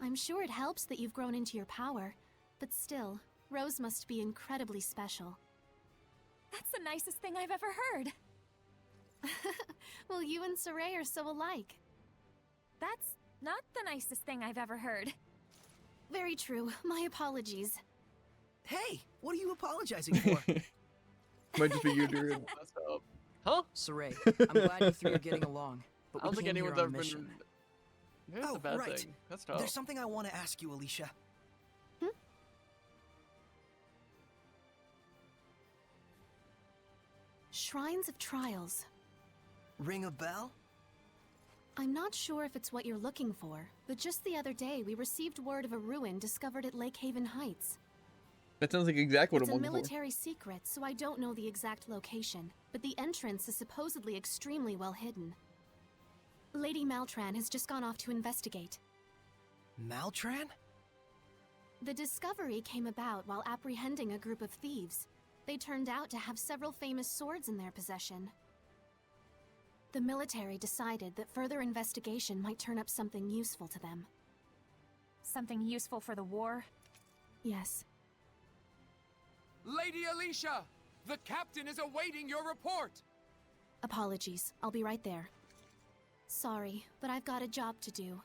I'm sure it helps that you've grown into your power, but still, Rose must be incredibly special. That's the nicest thing I've ever heard. Well, you and Saray are so alike. That's not the nicest thing I've ever heard. Very true. My apologies. Hey, what are you apologizing for? Might just be you, dude. What's up? Huh? Saray, I'm glad you three are getting along, but I don't we think came here anyone's on a ever mission. been. That's a bad right. thing. That's tough. There's something I want to ask you, Alicia. Shrines of Trials. Ring a bell? I'm not sure if it's what you're looking for, but just the other day we received word of a ruin discovered at Lake Haven Heights. That sounds like exactly what It's I'm a looking for. military secret, so I don't know the exact location, but the entrance is supposedly extremely well hidden. Lady Maltran has just gone off to investigate. Maltran? The discovery came about while apprehending a group of thieves. They turned out to have several famous swords in their possession. The military decided that further investigation might turn up something useful to them. Something useful for the war? Yes. Lady Alicia! The captain is awaiting your report! Apologies. I'll be right there. Sorry, but I've got a job to do.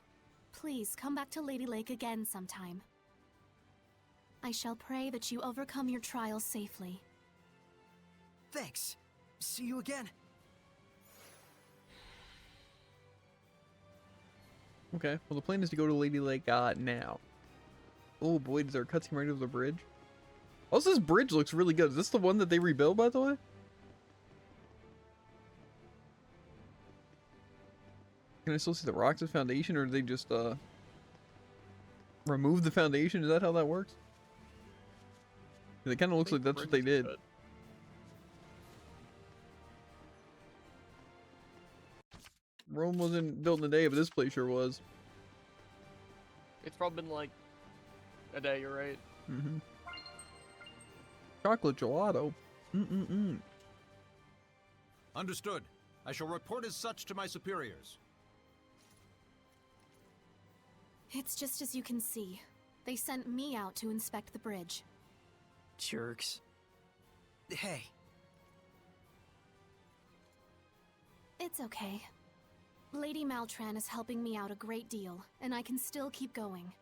Please come back to Lady Lake again sometime. I shall pray that you overcome your trials safely. Thanks. See you again. Okay, well the plan is to go to Lady Lake now. Oh boy, is there a cutscene right over the bridge? Also, this bridge looks really good. Is this the one that they rebuilt, by the way? Can I still see the rocks of foundation, or did they just remove the foundation? Is that how that works? It kind of looks like that's what they did. Rome wasn't built in a day, but this place sure was. It's probably been like a day, you're right. Mm-hmm. Chocolate gelato. Mm-mm-mm. Understood. I shall report as such to my superiors. It's just as you can see. They sent me out to inspect the bridge. Jerks. Hey. It's okay. Lady Maltran is helping me out a great deal, and I can still keep going.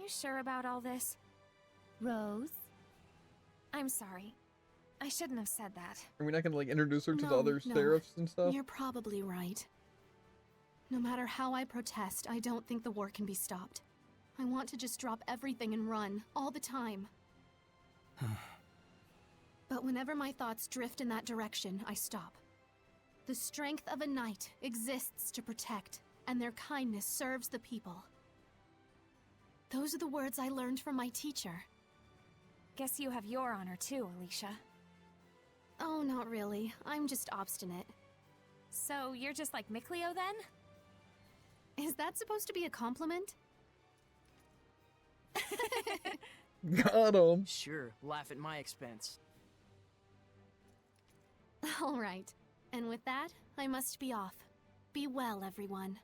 You sure about all this? Rose? I'm sorry. I shouldn't have said that. Are we not gonna like introduce her to the No, other no. seraphs and stuff? You're probably right. No matter how I protest, I don't think the war can be stopped. I want to just drop everything and run, all the time. But whenever my thoughts drift in that direction, I stop. The strength of a knight exists to protect, and their kindness serves the people. Those are the words I learned from my teacher. Guess you have your honor too, Alicia. Oh, not really. I'm just obstinate. So you're just like Mikleo then? Is that supposed to be a compliment? Got him. Sure, laugh at my expense. All right. And with that, I must be off. Be well, everyone.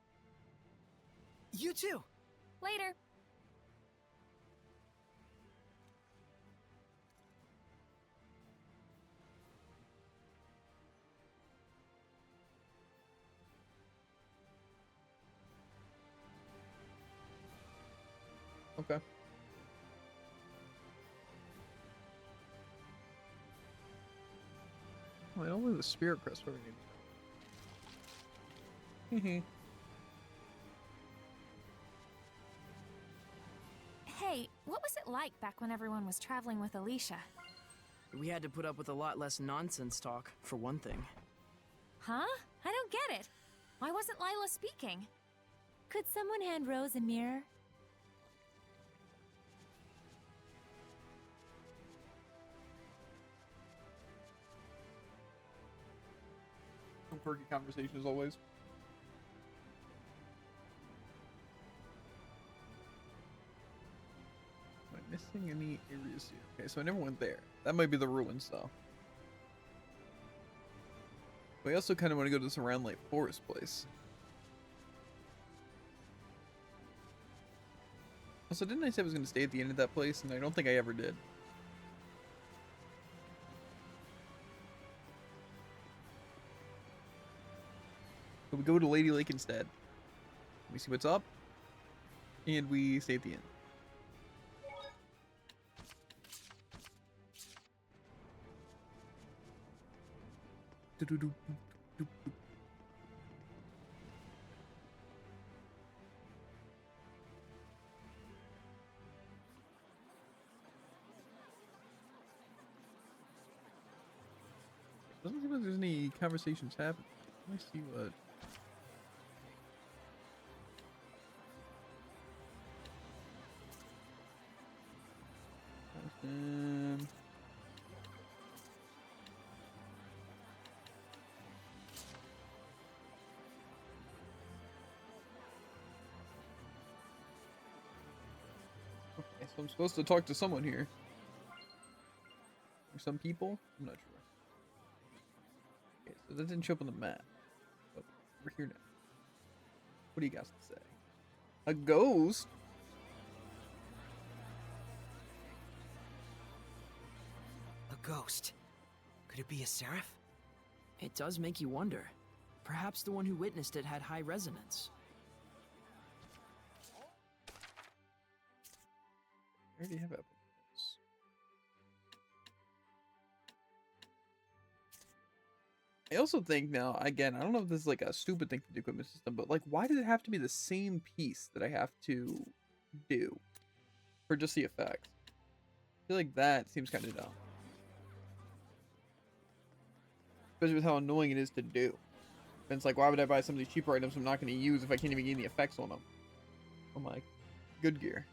You too. Later. Okay. Oh, I don't have the spirit crest where we need. Hey, what was it like back when everyone was traveling with Alicia? We had to put up with a lot less nonsense talk, for one thing. Huh? I don't get it. Why wasn't Lila speaking? Could someone hand Rose a mirror? Quirky conversation as always. Am I missing any areas here? Okay, so I never went there. That might be the ruins though. We also kind of want to go to this Around Lake Forest place. Also, didn't I say I was going to stay at the end of that place? And I don't think I ever did. So we go to Lady Lake instead. We see what's up. And we stay at the end. Doesn't seem like there's any conversations happening. Let me see what. Okay, so I'm supposed to talk to someone here. Or some people? I'm not sure. Okay, so that didn't show up on the map. But we're here now. What do you guys say? A ghost? A ghost. Could it be a seraph? It does make you wonder. Perhaps the one who witnessed it had high resonance. I already have apples. I also think now, again, I don't know if this is like a stupid thing for the equipment system, but like, why does it have to be the same piece that I have to do for just the effects? I feel like that seems kind of dumb. Especially with how annoying it is to do. And it's like, why would I buy some of these cheaper items I'm not going to use if I can't even gain the effects on them? Oh my, good gear.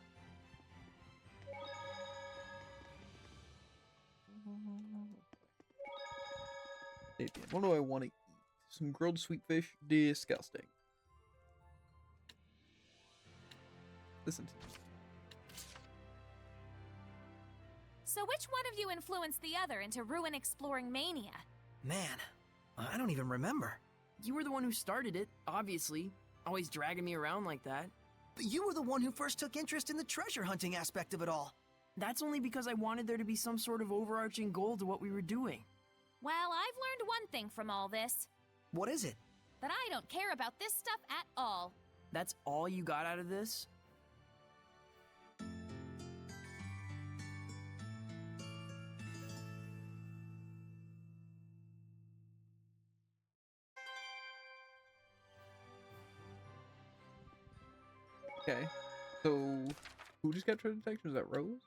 What do I want to eat? Some grilled sweet fish? Disgusting. Listen to me. So which one of you influenced the other into ruin exploring mania? Man, I don't even remember. You were the one who started it, obviously. Always dragging me around like that. But you were the one who first took interest in the treasure hunting aspect of it all. That's only because I wanted there to be some sort of overarching goal to what we were doing. Well, I've learned one thing from all this. What is it? That I don't care about this stuff at all. That's all you got out of this? Okay. So, who just got treasure detection? Was that Rose?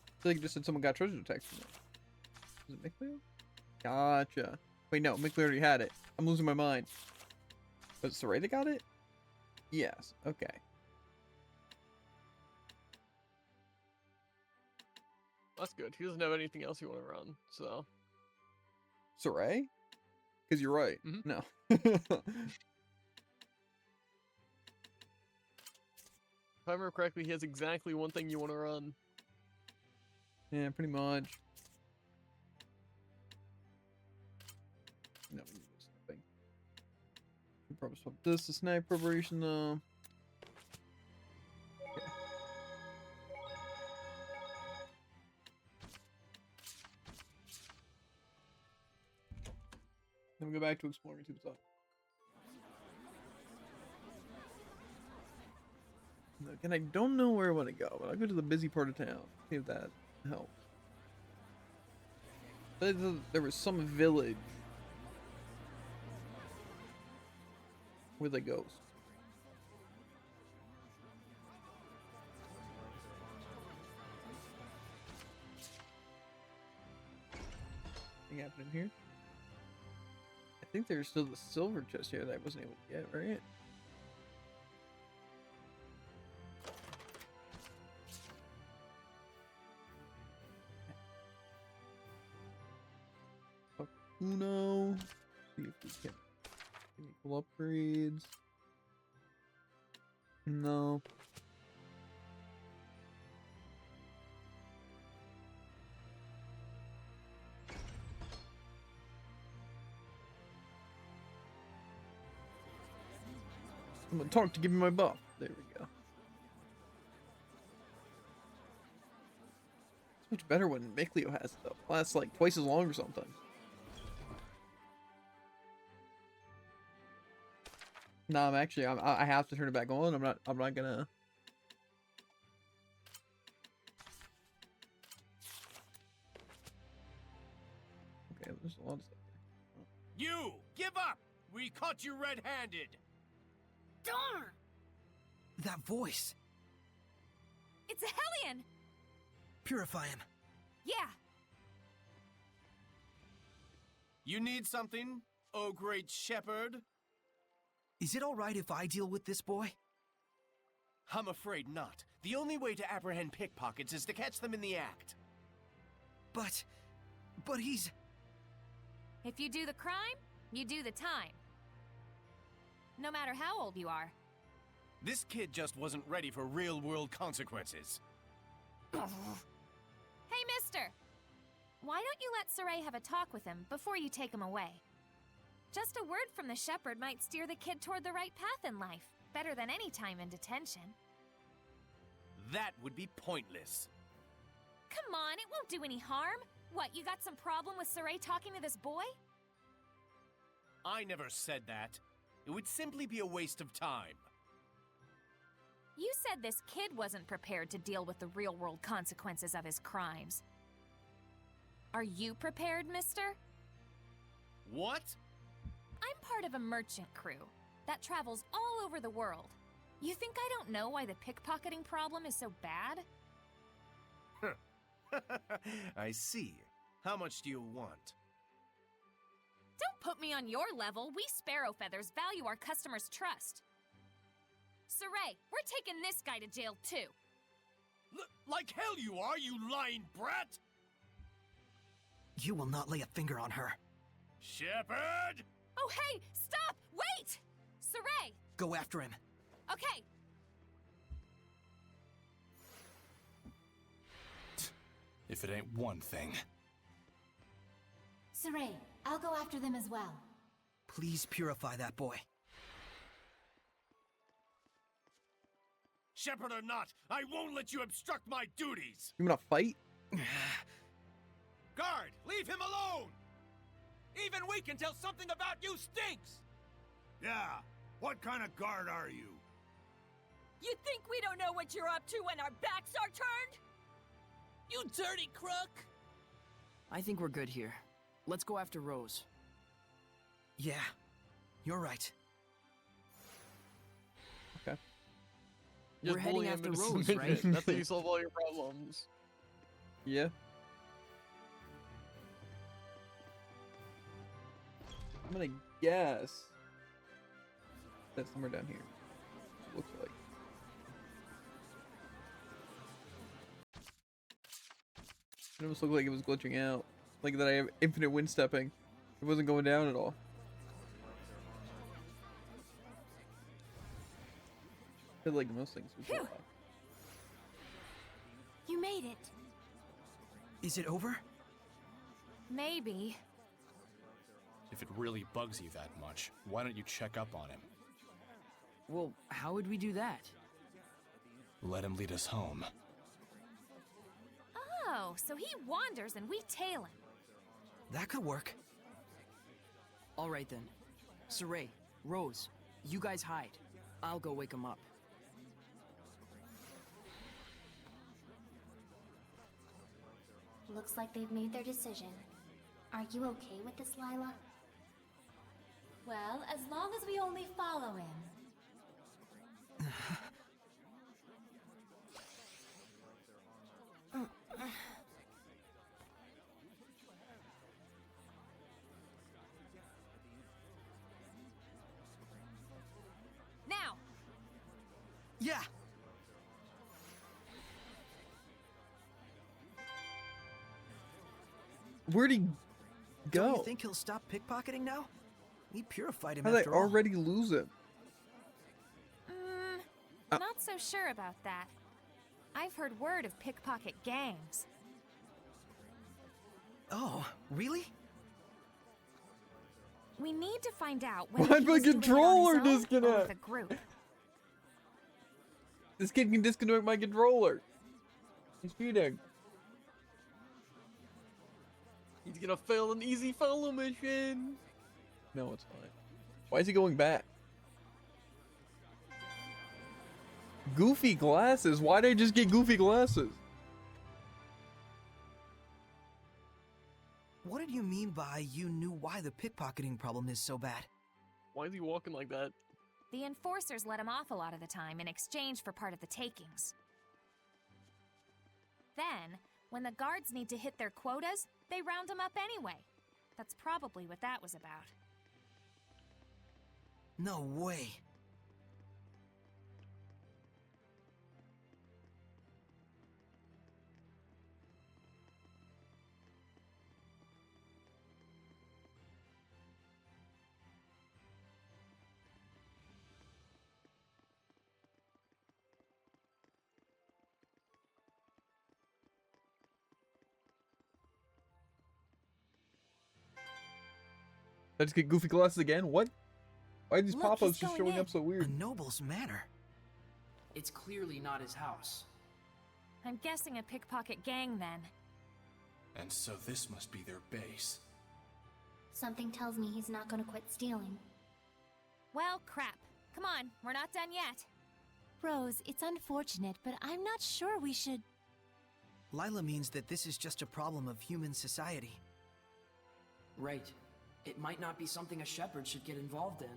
I feel like it just said someone got treasure detection. Is it McLeod? Gotcha. Wait, no, McLeod already had it. I'm losing my mind. Was it Saray that got it? Yes. Okay. That's good. He doesn't have anything else you want to run, so. Saray? Because you're right. Mm-hmm. No. If I remember correctly, he has exactly one thing you want to run. Yeah, pretty much. No, we need this thing. We probably swap this to snack preparation though. Okay. Then we go back to exploring and see what's up. Again, I don't know where I want to go, but I'll go to the busy part of town. See if that helps. There was some village with a ghost. Anything happening here? I think there's still the silver chest here that I wasn't able to get, right? Uno. See if we can equal upgrades. No. I'm gonna talk to give me my buff. There we go. It's much better when Mikleo has it though. Lasts like twice as long or something. No, I have to turn it back on. I'm not gonna. Okay, there's a lot of stuff. You! Give up! We caught you red-handed! Darn! That voice. It's a Hellion! Purify him. Yeah. You need something, oh great shepherd? Is it all right if I deal with this boy? I'm afraid not. The only way to apprehend pickpockets is to catch them in the act. But he's... If you do the crime, you do the time. No matter how old you are. This kid just wasn't ready for real-world consequences. Hey, mister! Why don't you let Saray have a talk with him before you take him away? Just a word from the shepherd might steer the kid toward the right path in life, better than any time in detention. That would be pointless. Come on, it won't do any harm. What, you got some problem with Saray talking to this boy? I never said that. It would simply be a waste of time. You said this kid wasn't prepared to deal with the real-world consequences of his crimes. Are you prepared, mister? What? I'm part of a merchant crew that travels all over the world. You think I don't know why the pickpocketing problem is so bad? I see. How much do you want? Don't put me on your level. We Sparrow Feathers value our customers' trust. Saray, we're taking this guy to jail too. Like hell you are, you lying brat! You will not lay a finger on her. Shepherd! Oh hey, stop! Wait! Saray! Go after him. Okay. If it ain't one thing. Saray, I'll go after them as well. Please purify that boy. Shepherd or not, I won't let you obstruct my duties! You wanna fight? Guard, leave him alone! Even we can tell something about you stinks! Yeah, what kind of guard are you? You think we don't know what you're up to when our backs are turned? You dirty crook! I think we're good here. Let's go after Rose. Yeah, you're right. Okay. We're heading after Rose, right? That's how you solve all your problems. Yeah. I'm gonna guess that's somewhere down here. Looks like. It almost looked like it was glitching out. Like that I have infinite wind stepping. It wasn't going down at all. I feel like most things would go off. You made it. Is it over? Maybe. If it really bugs you that much, why don't you check up on him? Well, how would we do that? Let him lead us home. Oh, so he wanders and we tail him. That could work. All right then. Saray, Rose, you guys hide. I'll go wake him up. Looks like they've made their decision. Are you okay with this, Lila? Well, as long as we only follow him. Now! Yeah! Where'd he go? Don't you think he'll stop pickpocketing now? We purified him How did I after all. already lose him? Not so sure about that. I've heard word of pickpocket gangs. Oh, really? We need to find out Why'd whether he my was doing it on controller his own or disconnect? with a group. This kid can disconnect my controller. He's cheating. He's gonna fail an easy follow mission. No, it's fine. Why is he going back? Goofy glasses? Why'd I just get goofy glasses? What did you mean by you knew why the pickpocketing problem is so bad? Why is he walking like that? The enforcers let him off a lot of the time in exchange for part of the takings. Then, when the guards need to hit their quotas, they round him up anyway. That's probably what that was about. No way. Did I just get goofy glasses again? What? Why are these Look, pop-ups he's just going showing up so A weird? noble's manor. It's clearly not his house. I'm guessing a pickpocket gang then. And so this must be their base. Something tells me he's not gonna quit stealing. Well, crap. Come on, we're not done yet. Rose, it's unfortunate, but I'm not sure we should... Lila means that this is just a problem of human society. Right. It might not be something a shepherd should get involved in.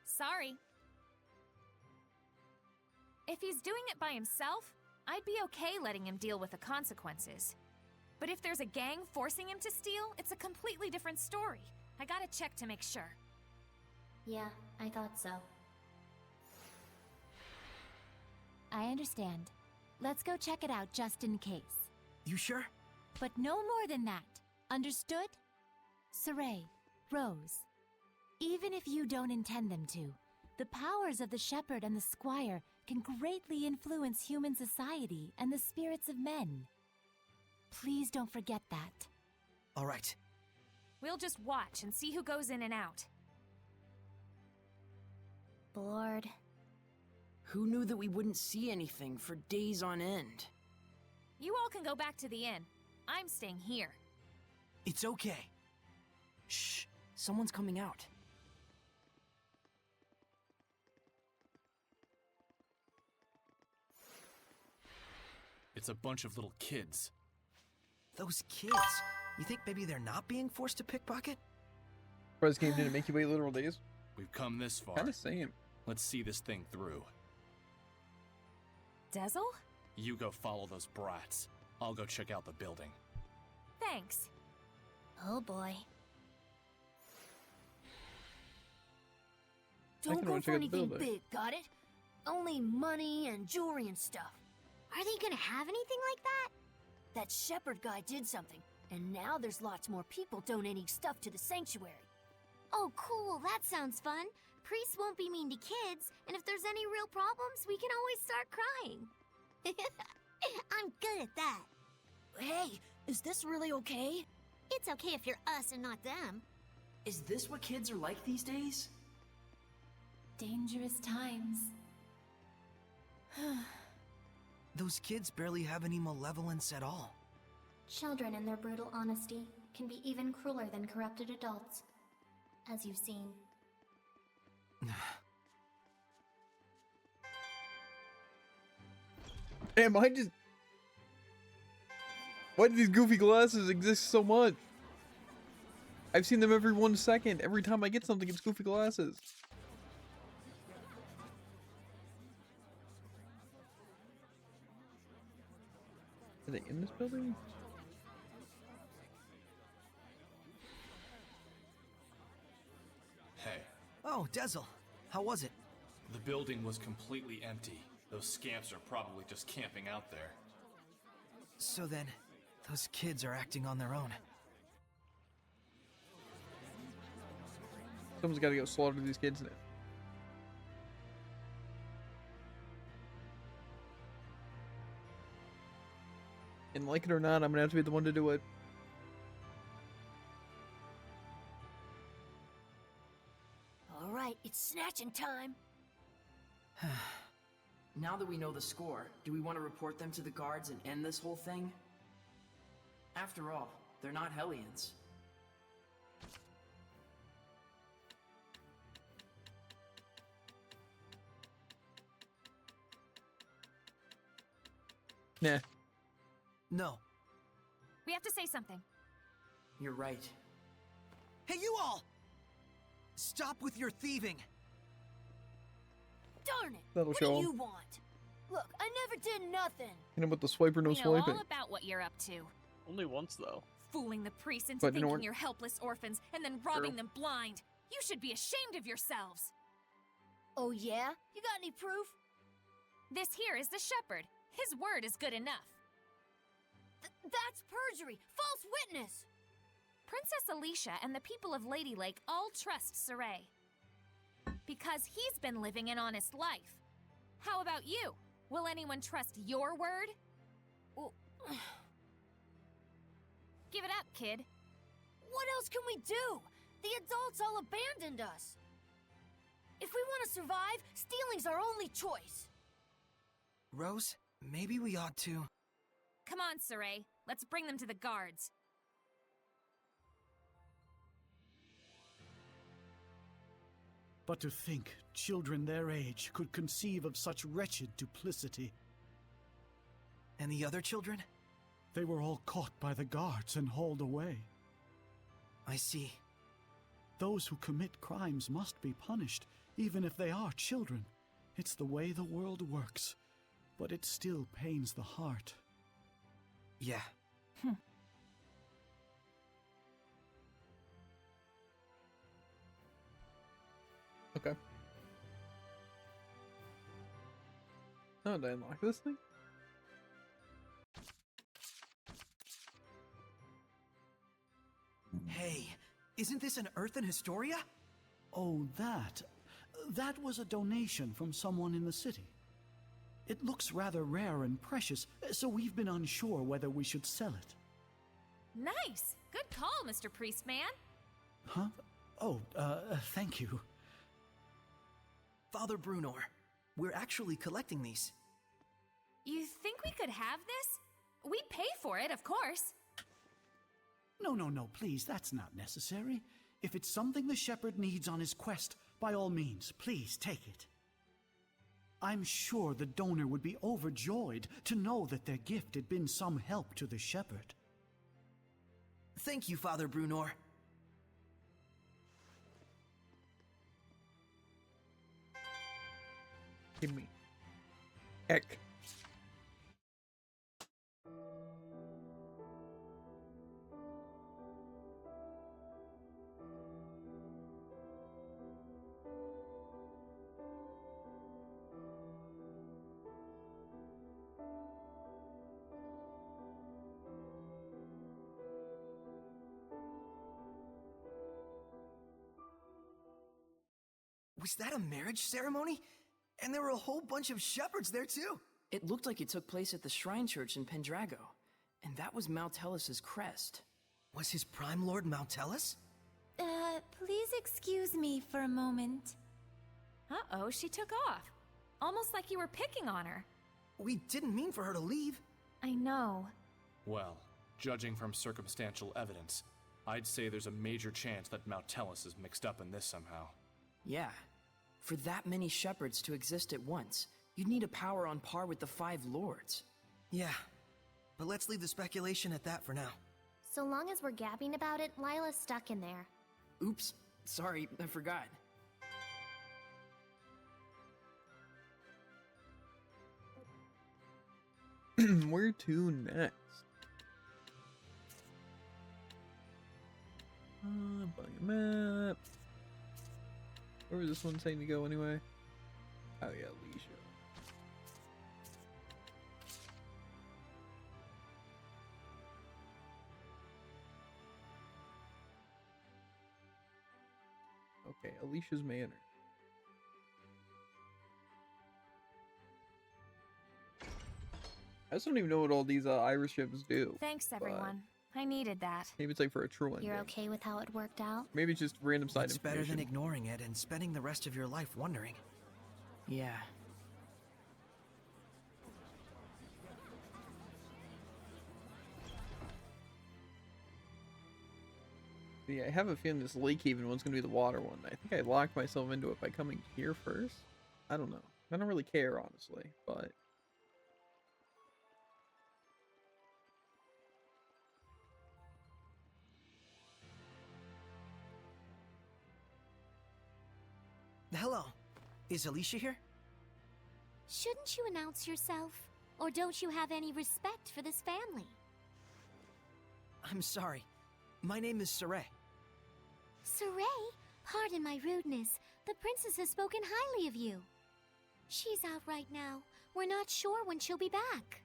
Sorry. If he's doing it by himself, I'd be okay letting him deal with the consequences. But if there's a gang forcing him to steal, it's a completely different story. I gotta check to make sure. Yeah, I thought so. I understand. Let's go check it out just in case. You sure? But no more than that. Understood? Saray, Rose. Even if you don't intend them to, the powers of the shepherd and the squire can greatly influence human society and the spirits of men. Please don't forget that. All right. We'll just watch and see who goes in and out. Bored. Who knew that we wouldn't see anything for days on end? You all can go back to the inn. I'm staying here. It's okay. Shh. Someone's coming out. It's a bunch of little kids. Those kids. You think maybe they're not being forced to pickpocket? Press game didn't make you wait literal days. We've come this far. Kinda same. Let's see this thing through. Dezel? You go follow those brats. I'll go check out the building. Thanks. Oh boy. Don't go for anything big, got it? Only money and jewelry and stuff. Are they gonna have anything like that? That shepherd guy did something, and now there's lots more people donating stuff to the sanctuary. Oh, cool. That sounds fun. Priests won't be mean to kids, and if there's any real problems, we can always start crying. I'm good at that. Hey, is this really okay? It's okay if you're us and not them. Is this what kids are like these days? Dangerous times. Those kids barely have any malevolence at all. Children in their brutal honesty can be even crueler than corrupted adults, as you've seen. Damn, I just... Why do these goofy glasses exist so much? I've seen them every 1 second. Every time I get something, it's goofy glasses. Are they in this building? Hey, Oh, Dezel. How was it? the building was completely empty. Those scamps are probably just camping out there. So then, those kids are acting on their own. Someone's got to go slaughter these kids now. And like it or not, I'm gonna have to be the one to do it. All right, it's snatching time. Now that we know the score, do we want to report them to the guards and end this whole thing? After all, they're not Hellions. Nah. No. We have to say something. You're right. Hey, you all! Stop with your thieving! Darn it! That'll What show do 'em. you want? Look, I never did nothing. Hit him with the swiper, no We know swiping. all about what you're up to. Only once, though. Fooling the priests into But you know thinking what? you're helpless orphans and then robbing True. them blind. You should be ashamed of yourselves. Oh yeah? You got any proof? This here is the shepherd. His word is good enough. That's perjury! False witness! Princess Alicia and the people of Lady Lake all trust Saray. Because he's been living an honest life. How about you? Will anyone trust your word? Well, give it up, kid. what else can we do? The adults all abandoned us. If we want to survive, stealing's our only choice. Rose, maybe we ought to... Come on, Saray. Let's bring them to the guards. But to think children their age could conceive of such wretched duplicity. And the other children? They were all caught by the guards and hauled away. I see. Those who commit crimes must be punished, even if they are children. It's the way the world works, but it still pains the heart. Yeah. Okay. Oh, did I unlock this thing? Hey, isn't this an Earthen Historia? Oh, that. That was a donation from someone in the city. It looks rather rare and precious, so we've been unsure whether we should sell it. Nice! Good call, Mr. Priestman. Huh? Oh, thank you. Father Brunor, we're actually collecting these. You think we could have this? We pay for it, of course. No, please, that's not necessary. If it's something the shepherd needs on his quest, by all means, please take it. I'm sure the donor would be overjoyed to know that their gift had been some help to the shepherd. Thank you, Father Brunor. Give me. Heck. Was that a marriage ceremony? And there were a whole bunch of shepherds there too. It looked like it took place at the Shrine Church in Pendrago, and that was Moutellus's crest. Was his Prime Lord Moutelus? Please excuse me for a moment. Uh-oh, she took off. Almost like you were picking on her. We didn't mean for her to leave. I know. Well, judging from circumstantial evidence, I'd say there's a major chance that Moutelus is mixed up in this somehow. Yeah. For that many shepherds to exist at once, you'd need a power on par with the 5 lords. Yeah, but let's leave the speculation at that for now. So long as we're gabbing about it, Lila's stuck in there. Oops, sorry, I forgot. Where to next? Buy a map. Where was this one saying to go anyway? Oh yeah, Alicia. Okay, Alicia's Manor. I just don't even know what all these Irish ships do. Thanks, but everyone. I needed that. Maybe it's like for a true ending. You're okay with how it worked out? Maybe it's just random side It's better information. than ignoring it and spending the rest of your life wondering. Yeah. Yeah, I have a feeling this Lake Haven one's gonna be the water one. I think I locked myself into it by coming here first. I don't know. I don't really care, honestly, but... Hello. Is Alicia here? Shouldn't you announce yourself? Or don't you have any respect for this family? I'm sorry. My name is Saray. Saray? Pardon my rudeness. The princess has spoken highly of you. She's out right now. We're not sure when she'll be back.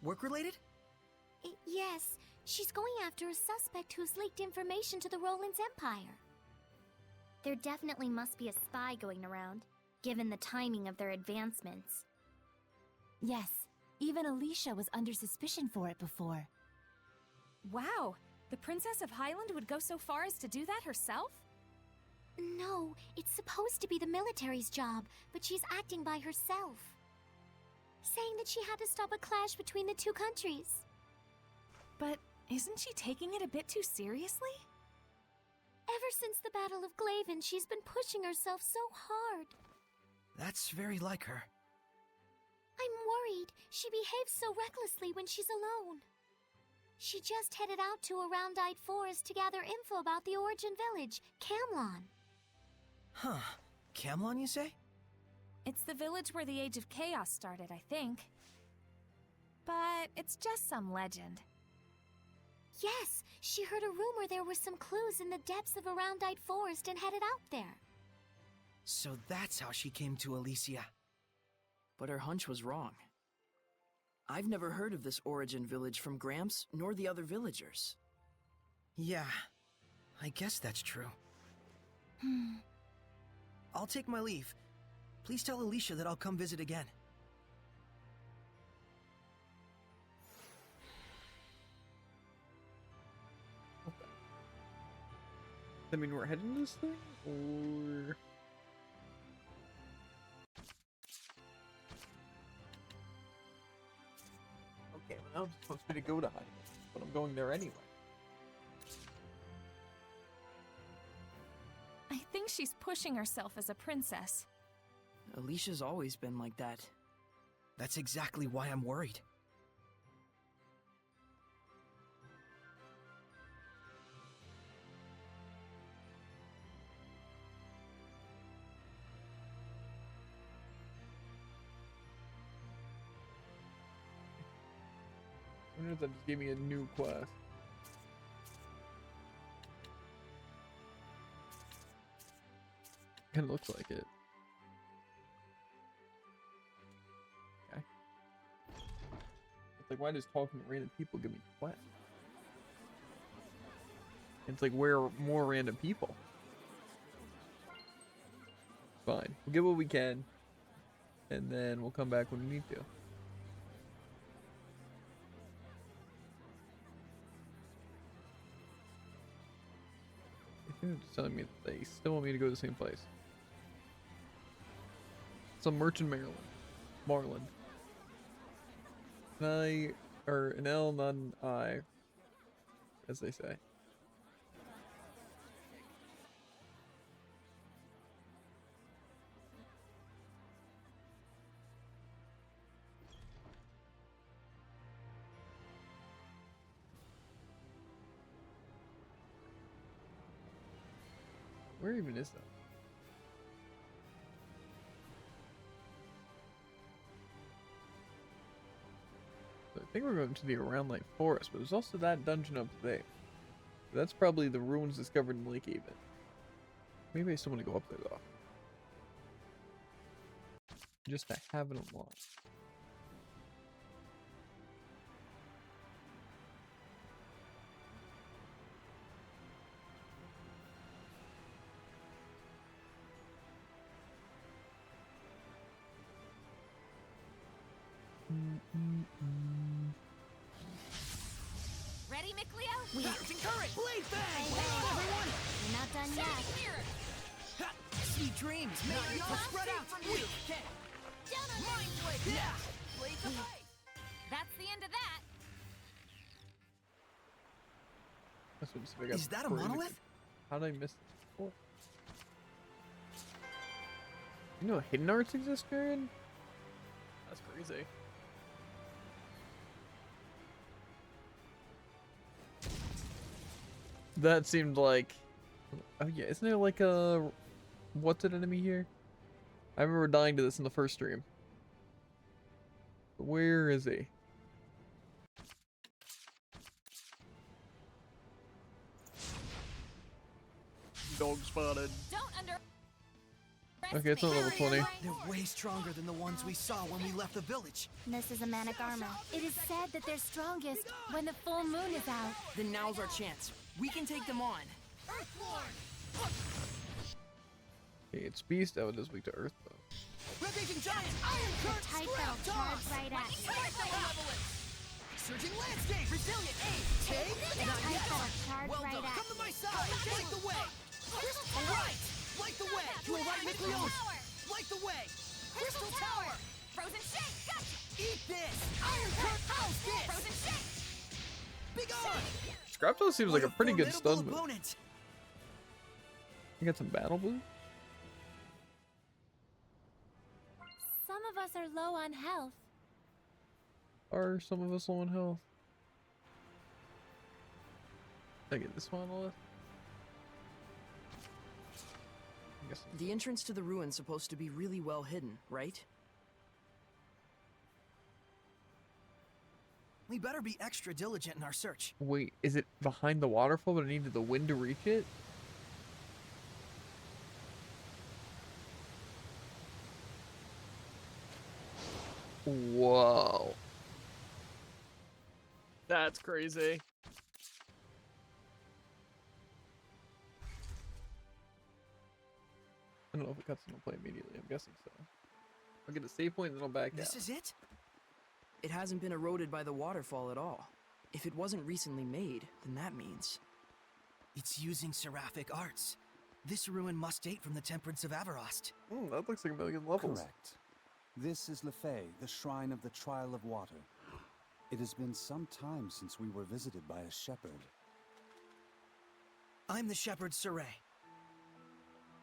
Work-related? Yes. She's going after a suspect who's leaked information to the Roland's Empire. There definitely must be a spy going around, given the timing of their advancements. Yes, even Alicia was under suspicion for it before. Wow, the Princess of Highland would go so far as to do that herself? No, it's supposed to be the military's job, but she's acting by herself. Saying that she had to stop a clash between the two countries. But isn't she taking it a bit too seriously? Ever since the Battle of Glaven, she's been pushing herself so hard. That's very like her. I'm worried. She behaves so recklessly when she's alone. She just headed out to a round-eyed forest to gather info about the origin village, Camlon. Huh. Camlon, you say? It's the village where the Age of Chaos started, I think. But it's just some legend. Yes, she heard a rumor there were some clues in the depths of a round-eyed forest and headed out there. So that's how she came to Alicia. But her hunch was wrong. I've never heard of this origin village from Gramps nor the other villagers. Yeah, I guess that's true. I'll take my leave. Please tell Alicia that I'll come visit again. I mean, we're heading to this thing? Or... Okay, well now I'm supposed to go to Highland, but I'm going there anyway. I think she's pushing herself as a princess. Alicia's always been like that. That's exactly why I'm worried. I wonder if that just gave me a new quest. Kinda looks like it. Okay. It's like, why does talking to random people give me quests? It's like, where are more random people? Fine. We'll get what we can. And then we'll come back when we need to. They're just telling me that they still want me to go to the same place. Some merchant Maryland. Marland. An I, or an L, not an I, as they say. Where even is that? So I think we're going to the Around Lake Forest, but there's also that dungeon up there. That's probably the ruins discovered in Lake Haven. Maybe I still want to go up there though. Just to have it unlocked. Mikleo? Surging current! Blade bang! Hang on, everyone! We're not done yet. Ha! Sweet dreams! May Not evil enough spread out from from you. you! Down on Mind Blade! Yeah! Blades of light! That's the end of that. That's what I got Is that a crazy. monolith? How did I miss this before? You know hidden arts exist, Jared? That's crazy. That seemed like... Oh yeah, isn't there like a... What's an enemy here? I remember dying to this in the first stream. Where is he? Dog spotted. Don't under. Okay, it's not level 20. They're way stronger than the ones we saw when we left the village. This is a manic armor. It is said that they're strongest when the full moon is out. Then now's our chance. We can take them on. Okay, it's beast. Oh, it is weak to earth though. Rampaging giant! Iron current! Tight Square! belt charge right at you. Surging landscape! Resilient aim! Take! Not Tight yet! belt charge Well right done! at Come to my side! Light the way! Alright! Light the way! You will right, Mikleo! Light the way! Crystal Tower! Frozen shake. Gotcha. Eat this! Iron current! How's this? Frozen shake. Big on! Scrapto seems like a pretty good stun move. Opponent. You got some battle boost? Some of us are low on health. Are some of us low on health? Did I get this monolith? I guess The entrance to the ruin's supposed to be really well hidden, right? We better be extra diligent in our search. Wait, is it behind the waterfall, but I needed the wind to reach it? Whoa. That's crazy. I don't know if it cuts into play immediately. I'm guessing so. I'll get a save point and then I'll back This out. is it? It hasn't been eroded by the waterfall at all. If it wasn't recently made, then that means... It's using seraphic arts. This ruin must date from the Temperance of Avarost. That looks like a million levels. Correct. This is Lefay, the Shrine of the Trial of Water. It has been some time since we were visited by a shepherd. I'm the shepherd Saray.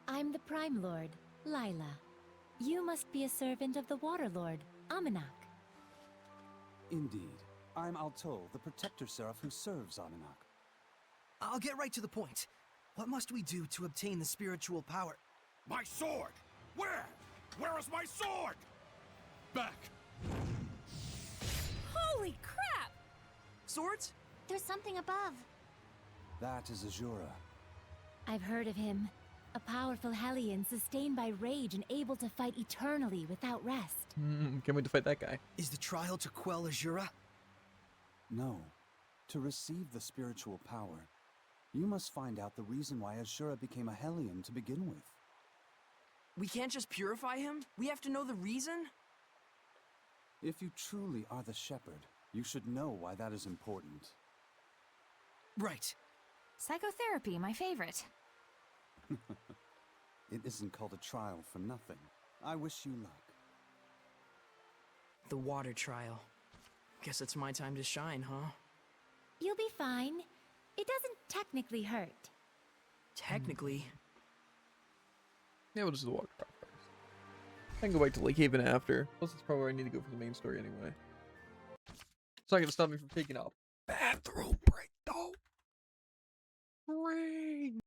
I'm the Prime Lord, Lila. You must be a servant of the Water Lord, Amanak. Indeed. I'm Alto, the Protector Seraph who serves Amanak. I'll get right to the point. What must we do to obtain the spiritual power? My sword! Where? Where is my sword? Back! Holy crap! Swords? There's something above. That is Azura. I've heard of him. A powerful Hellion sustained by rage and able to fight eternally without rest. Can't wait to fight that guy. Is the trial to quell Azura? No. To receive the spiritual power, you must find out the reason why Azura became a Hellion to begin with. We can't just purify him? We have to know the reason? If you truly are the shepherd, you should know why that is important. Right. Psychotherapy, my favorite. It isn't called a trial for nothing. I wish you luck. The water trial. Guess it's my time to shine, huh? You'll be fine. It doesn't technically hurt. Technically. Yeah, we'll just do the water trial first. I can go back to Lake Haven after. Plus, it's probably where I need to go for the main story anyway. It's not gonna stop me from taking a bathroom break, though. Rain.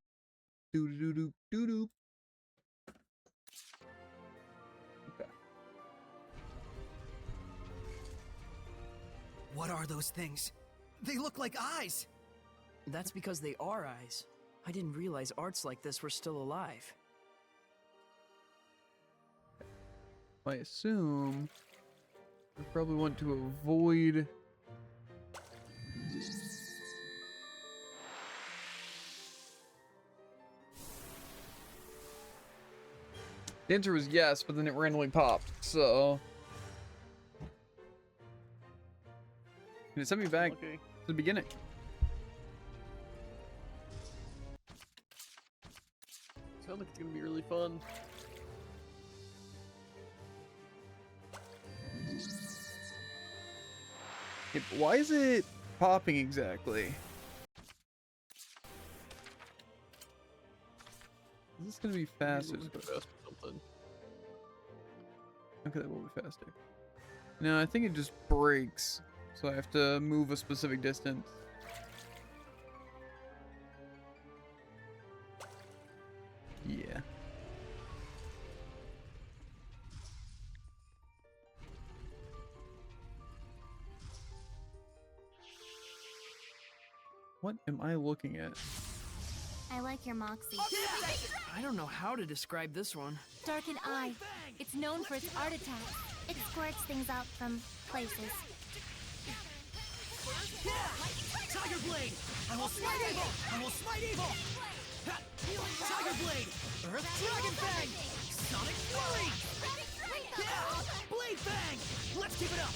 Doo doo doo doo doo. Okay. What are those things? They look like eyes! That's because they are eyes. I didn't realize arts like this were still alive. I assume we probably want to avoid the answer was yes, but then it randomly popped, so it sent me back to the beginning. Sounds like it's gonna be really fun. Hey, but why is it popping exactly? Is this gonna be faster? Something. Okay, that will be faster. No, I think it just breaks, so I have to move a specific distance. Yeah. What am I looking at? I like your moxie. I don't know how to describe this one. Darken Eye. It's known for its art attacks. It squirts things out from places. Tiger Blade! I will smite evil! I will smite evil! Ha! Tiger Blade! Earth Dragon Fang! Sonic Fury! Yeah! Blade Fang! Let's keep it up!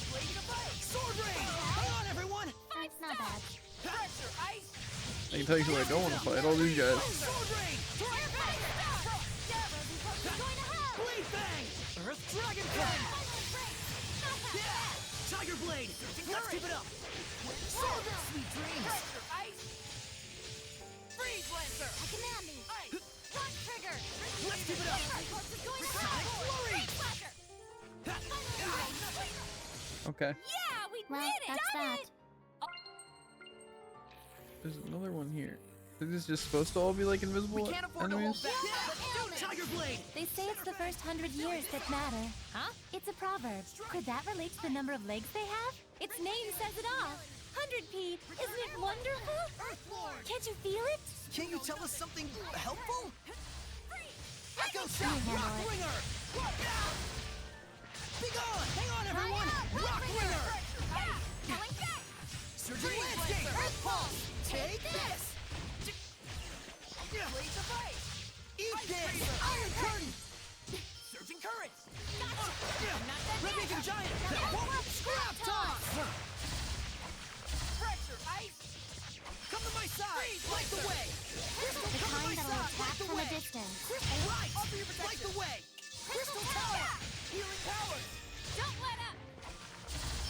Sword Rain! Hang on, everyone! It's not bad. Pressure Ice! I can tell you who I don't want to fight. All these guys. Sword Rain! Blade Fang! Earth Dragon Fang! Yeah! Tiger Blade! Let's keep it up! Sword Rain! Sweet dreams! Freeze Lancer! I command thee. Front trigger. Let's keep it up! Sonic Flurry! Okay. Yeah, we Well, did it. that's Done that. it. There's another one here. Is this just supposed to all be like invisible We can't afford to hold enemies? back! Tiger Blade! They say it's the first 100 years that matter. Huh? It's a proverb. Could that relate to the number of legs they have? Its name says it all. 100p. Isn't it wonderful? Can't you feel it? Can't you tell us something helpful? Echo Shot! handle Rock it. Ringer! Be gone! Hang on, everyone! Rock Ringer! Surging Landscape! Earth Pulse! Take this! Eat this! Iron Curtain! Surging Current! Rampaging Giant! Scrap Toss! Fracture Ice! Come to my side! Light the way! Crystal, The come to my kind that'll side! attack Light the from a way! distance. Crystal Light! Light the way! Crystal Tower! Healing Powers! Don't let up.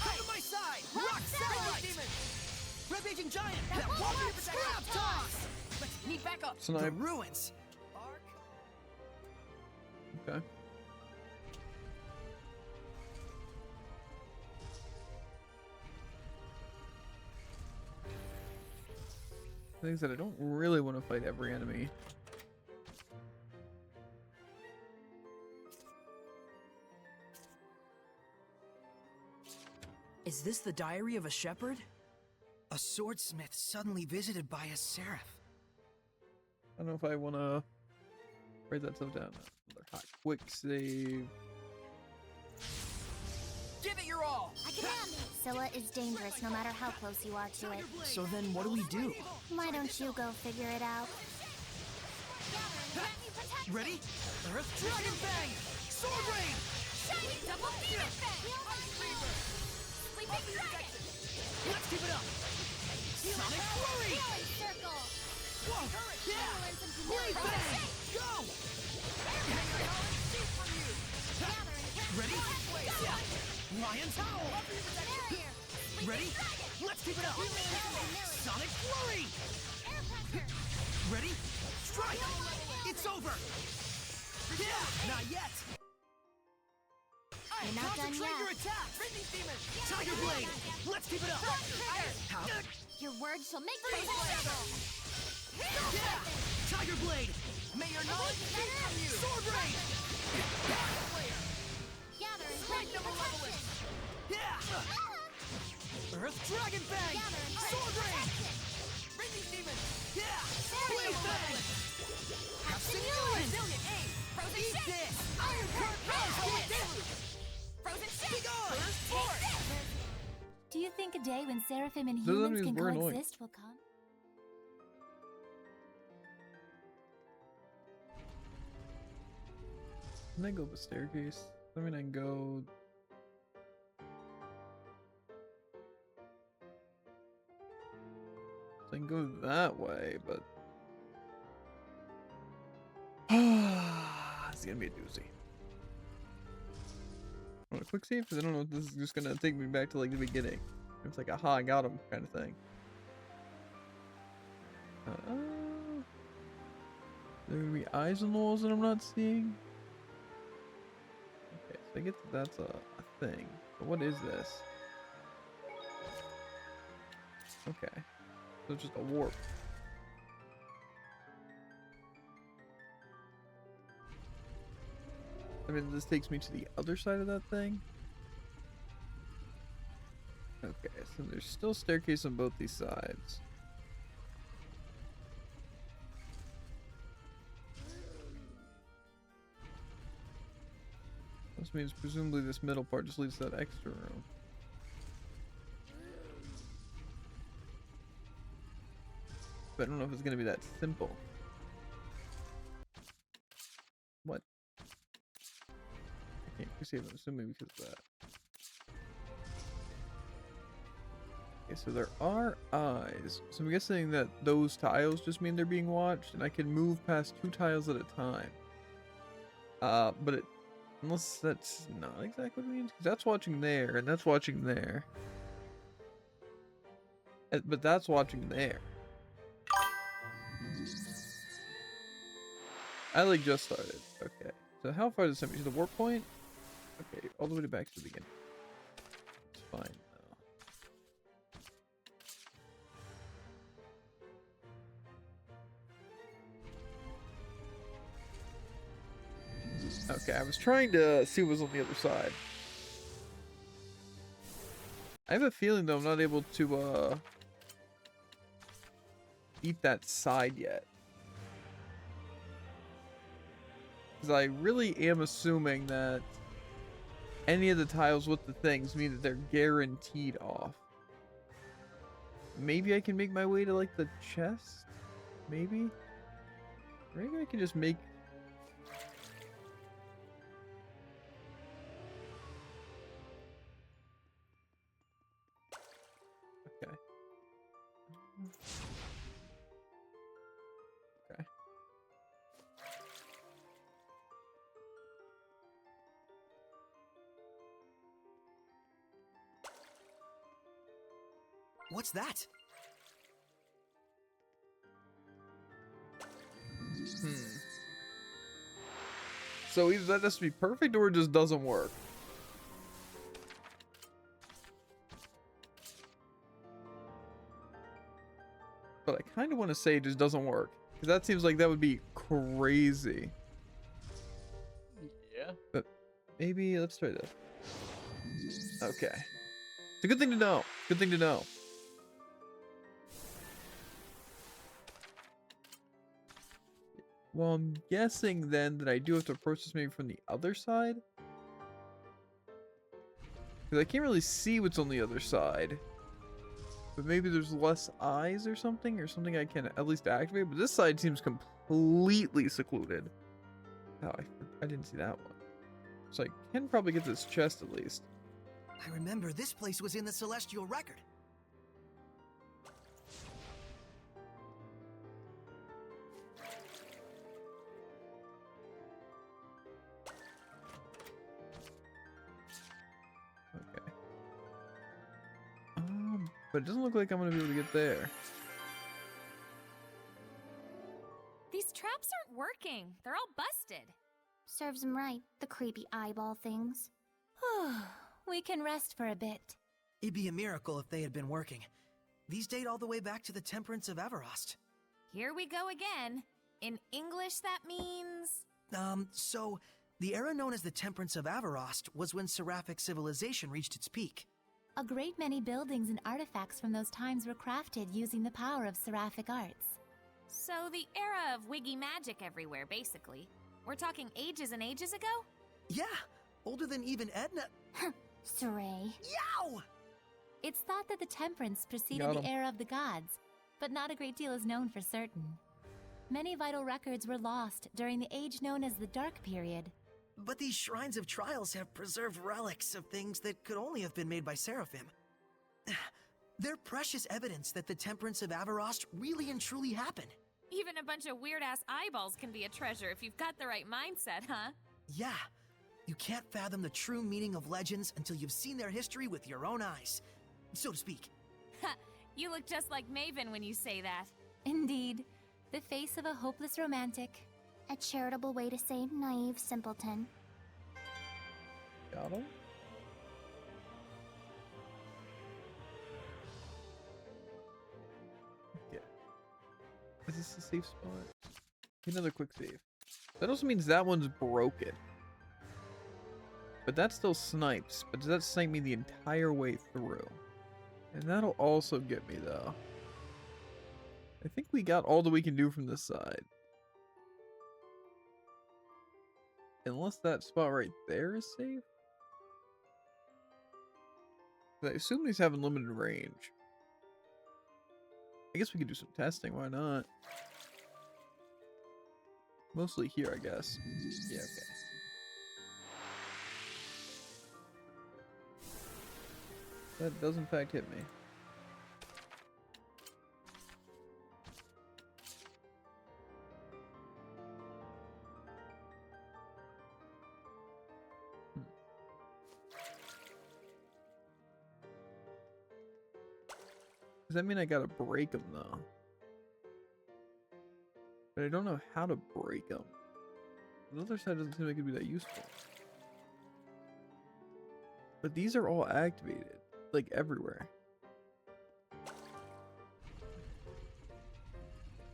Come to my side! Rock Satellite! Rampaging Giant! Scrap Toss! Let's meet back up! Snipe. The ruins! Okay. The thing is that I don't really want to fight every enemy. Is this the diary of a shepherd? A swordsmith suddenly visited by a seraph. I don't know if I want to write that stuff down. Another hot quick save. Give it your all! I command thee. Scylla is dangerous no matter how close you are to it. So then what do we do? Why don't you go figure it out? Ready? Earth Dragon Fang! Sword Rain! Shiny double demon fang. Sweeping dragon. Let's keep it up! Sonic Flurry! Healing circle. Whoa! Yeah! Blade Fang! Go! Ready? Yeah! Lion's Howl! Ready? Let's keep it up! Sonic Flurry! Ready? Strike! It's over! Yeah! Not yet! You're not done Concentrate your yet. attack! Tiger Blade! Let's keep it up! How? Your words shall make me Yeah! Tiger Blade! May your knowledge be from you! Sword Rain! Gather and grant your protection. Yeah! Earth Dragon Fang! Sword Rain! Yeah! Blade Fang! Have Simulin! Eat this! Iron Current Power Hit! Frozen Be shake. gone! Do you think a day when Seraphim and Those humans enemies can were annoying. coexist will come? Can I go up a staircase? I mean, I can go. So I can go that way, but It's gonna be a doozy. Want a quick save? Because I don't know if this is just gonna take me back to like the beginning. It's like, aha, I got him kind of thing. There gonna be eyes on the walls that I'm not seeing? Okay, so I get that that's a thing. But what is this? Okay. So it's just a warp. I mean, this takes me to the other side of that thing. Okay, so there's still staircase on both these sides. This means presumably this middle part just leads to that extra room. But I don't know if it's going to be that simple. What? I can't see it, I'm assuming because of that. Okay, so there are eyes. So I'm guessing that those tiles just mean they're being watched, and I can move past 2 tiles at a time. But it, unless that's not exactly what it means, because that's watching there, and that's watching there. But that's watching there. I like just started. Okay. So how far does it send me to the warp point? Okay, all the way back to the beginning. It's fine though. Okay, I was trying to see what was on the other side. I have a feeling though I'm not able to beat that side yet. Because I really am assuming that any of the tiles with the things mean that they're guaranteed off. Maybe I can make my way to like the chest? Maybe? Maybe I can just make... Okay. Okay. What's that? So either that has to be perfect or it just doesn't work. But I kind of want to say it just doesn't work. Because that seems like that would be crazy. Yeah. But maybe let's try this. Okay. It's a good thing to know. Good thing to know. Well, I'm guessing then that I do have to approach this maybe from the other side. Because I can't really see what's on the other side. But maybe there's less eyes or something I can at least activate. But this side seems completely secluded. Oh, I didn't see that one. So I can probably get this chest at least. I remember this place was in the Celestial Record. Okay. But it doesn't look like I'm gonna be able to get there. These traps aren't working. They're all busted. Serves him right, the creepy eyeball things. We can rest for a bit. It'd be a miracle if they had been working. These date all the way back to the Temperance of Everost. Here we go again. In English, that means... So, the era known as the Temperance of Everost was when Seraphic civilization reached its peak. A great many buildings and artifacts from those times were crafted using the power of seraphic arts. So the era of wiggy magic everywhere, basically. We're talking ages and ages ago? Yeah, older than even Edna. Saray. Yow! It's thought that the Temperance preceded Got the 'em. era of the gods, but not a great deal is known for certain. Many vital records were lost during the age known as the Dark Period. But these shrines of trials have preserved relics of things that could only have been made by Seraphim. They're precious evidence that the Temperance of Everost really and truly happened. Even a bunch of weird-ass eyeballs can be a treasure if you've got the right mindset, huh? Yeah. You can't fathom the true meaning of legends until you've seen their history with your own eyes, so to speak. Ha! You look just like Maven when you say that. Indeed. The face of a hopeless romantic. A charitable way to say naive simpleton. Got him? Yeah. Is this a safe spot? Another quick save. That also means that one's broken. But that still snipes. But does that snipe me the entire way through? And that'll also get me, though. I think we got all that we can do from this side. Unless that spot right there is safe? I assume these have unlimited range. I guess we could do some testing, why not? Mostly here, I guess. Yeah, okay. That does in fact hit me. Does that mean I gotta break them though? But I don't know how to break them. The other side doesn't seem like it'd be that useful. But these are all activated, like everywhere.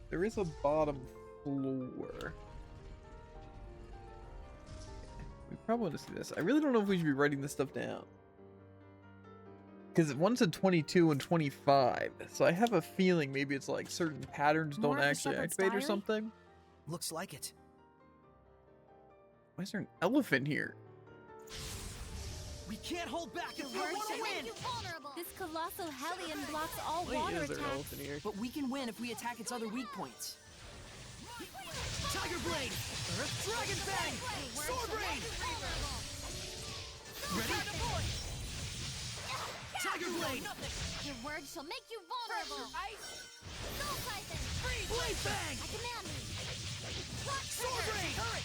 There is a bottom floor. We probably want to see this. I really don't know if we should be writing this stuff down. Because one said 22 and 25, so I have a feeling maybe it's like certain patterns don't actually activate or something. Looks like it. Why is there an elephant here? We can't hold back if we want to win! This colossal hellion blocks all Why water is there an attacks. elephant here? But we can win if we attack its other weak points. Tiger Blade! Earth Dragon Fang! Sword Rain! Ready? Tiger Blade! Your words shall make you vulnerable. Soul Siphon! Blade Fang! I command thee. Rock Sword Trigger! Rain!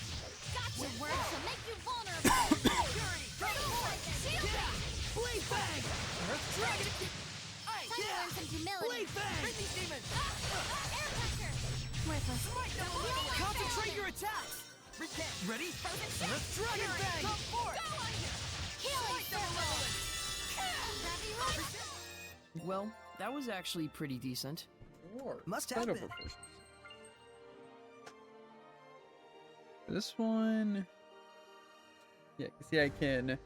Gotcha! Your words shall make you vulnerable. Fury! Soul Siphon! Shield Ring! Blade Fang! Earth Dragon! Time to learn some humility. Blade Fang! Bring these demons! Air Pressure! Worthless. Concentrate your attacks! Ready? Earth Dragon Fang! Go Healing Circle! Heavy Rush! Well, that was actually pretty decent. Must have been. This one... Yeah, see, I can...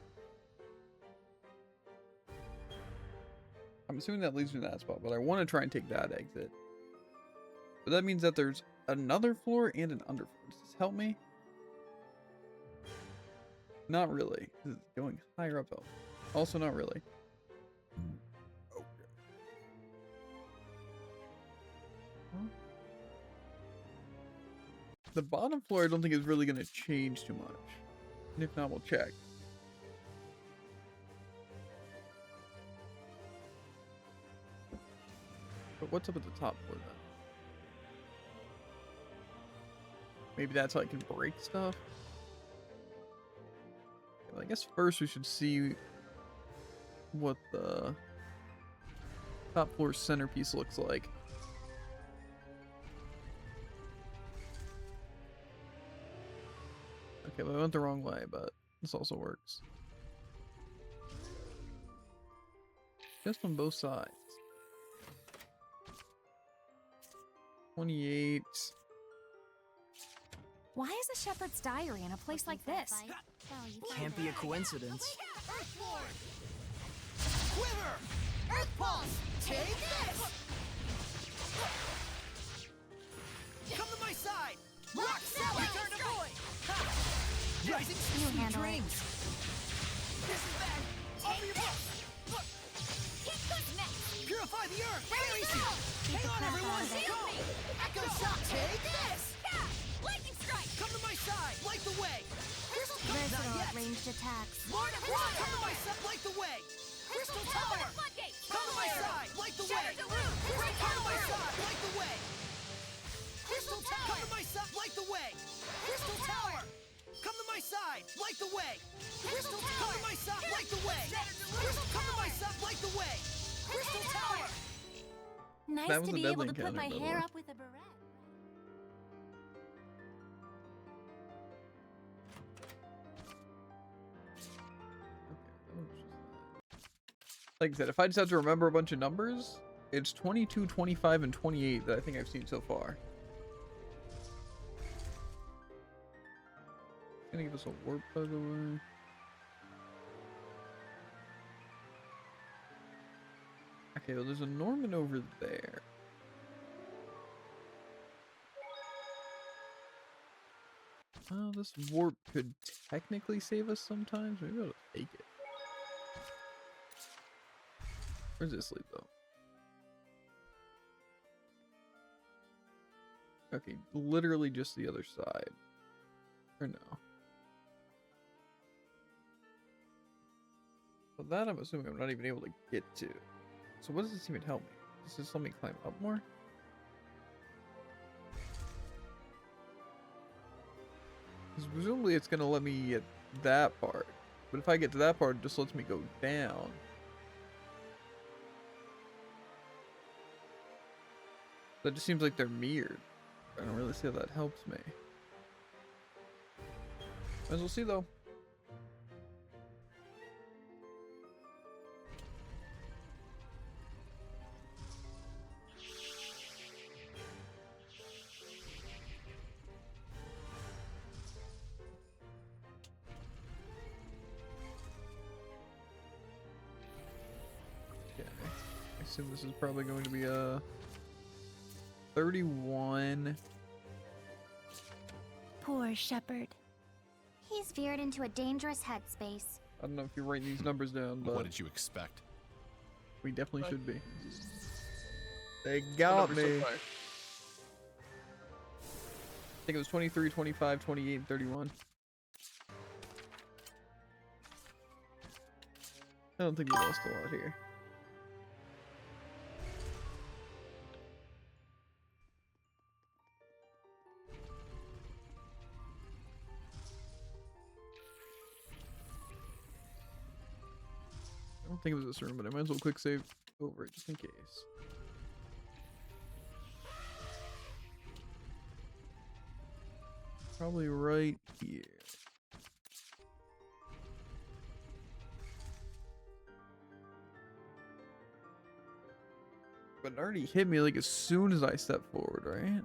I'm assuming that leads me to that spot, but I want to try and take that exit. But that means that there's another floor and an underfloor. Does this help me? Not really. This is going higher up though. Also not really. Okay. Huh? The bottom floor I don't think is really going to change too much. And if not, we'll check. But what's up at the top floor then? Maybe that's how I can break stuff? Well, I guess first we should see what the top floor centerpiece looks like. Okay, well, I went the wrong way, but this also works. Just on both sides. 28. Why is a shepherd's diary in a place like this? Can't be a coincidence. Quiver! Earth Pulse! Take this! Come to my side! Rock Cell! Return to void! Ha! Rising Sweet Dreams! This is bad! Offer your book! Look! Hit good next! Purify the Earth! Fairy Seal! Hang on, everyone! Go! Echo Shock! Take this! Lightning Strike! Come to my side! Light the way! Crystal Versatile Not yet! ranged attacks. Lord of Rock! Come to my side! Light the way! Crystal Tower! Come to my side! Light the way! Come to my side! Light the way! Crystal Tower! Come to my side, light the way! Crystal Tower! Come to my side, light the way! Crystal Tower! Come to my side, light the way! Crystal, come to my side, light the way! Crystal Tower! Nice That was to a be able deadly to put encounter, my by the hair way. up with a beret. Like I said, if I just have to remember a bunch of numbers, it's 22, 25, and 28 that I think I've seen so far. Gonna give us a warp, by the way. Okay, well, there's a Norman over there. Oh, this warp could technically save us sometimes. Maybe I'll take it. Where's this lead, though? Okay, literally just the other side. Or no? Well, that I'm assuming I'm not even able to get to. So what does this even help me? Does this let me climb up more? Because presumably it's going to let me get that part. But if I get to that part, it just lets me go down. That just seems like they're mirrored. I don't really see how that helps me. As we'll see though. Okay. I assume this is probably going to be a 31. Poor Shepherd. He's veered into a dangerous headspace. I don't know if you're writing these numbers down, but What did you expect? we definitely should be. They got What numbers me. so far? I think it was 23, 25, 28, and 31. I don't think we lost a lot here. I don't think it was this room, but I might as well quick save over it just in case. Probably right here. But it already hit me like as soon as I stepped forward, right?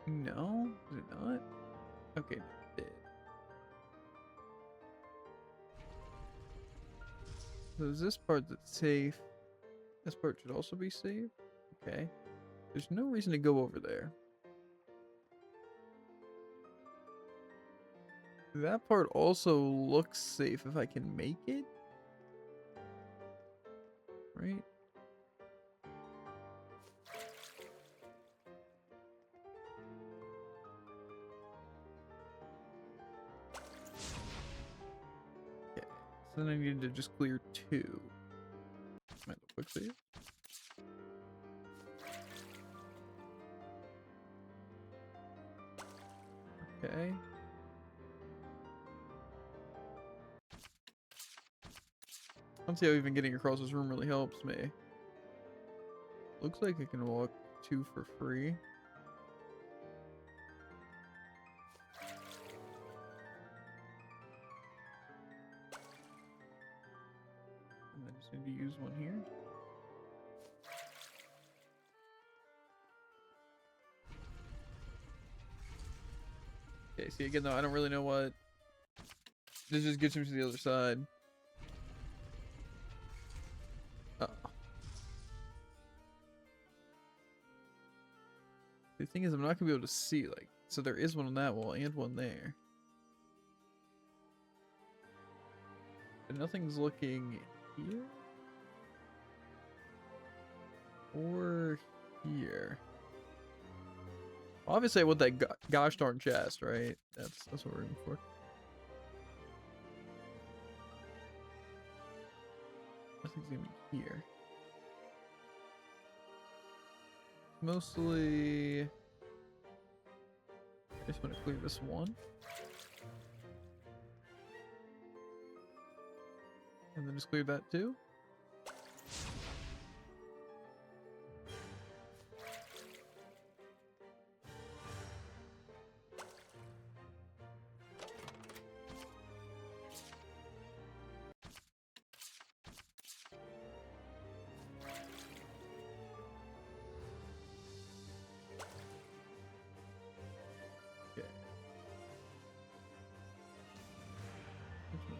No? Did it not? Okay, it did. So is this part that's safe? This part should also be safe? Okay. There's no reason to go over there. That part also looks safe if I can make it. Right? Okay. So then I need to just clear 2. Might as well quick save. Okay. I don't see how even getting across this room really helps me. Looks like I can walk 2 for free. And I just need to use one here. Okay, see again though, I don't really know what. This just gets me to the other side. Uh-oh. The thing is, I'm not gonna be able to see, like, so there is one on that wall and one there. But nothing's looking here. Or here. Obviously I want that gosh darn chest, right? That's what we're aiming for. Nothing's even here. mostly... I just want to clear this one. And then just clear that too.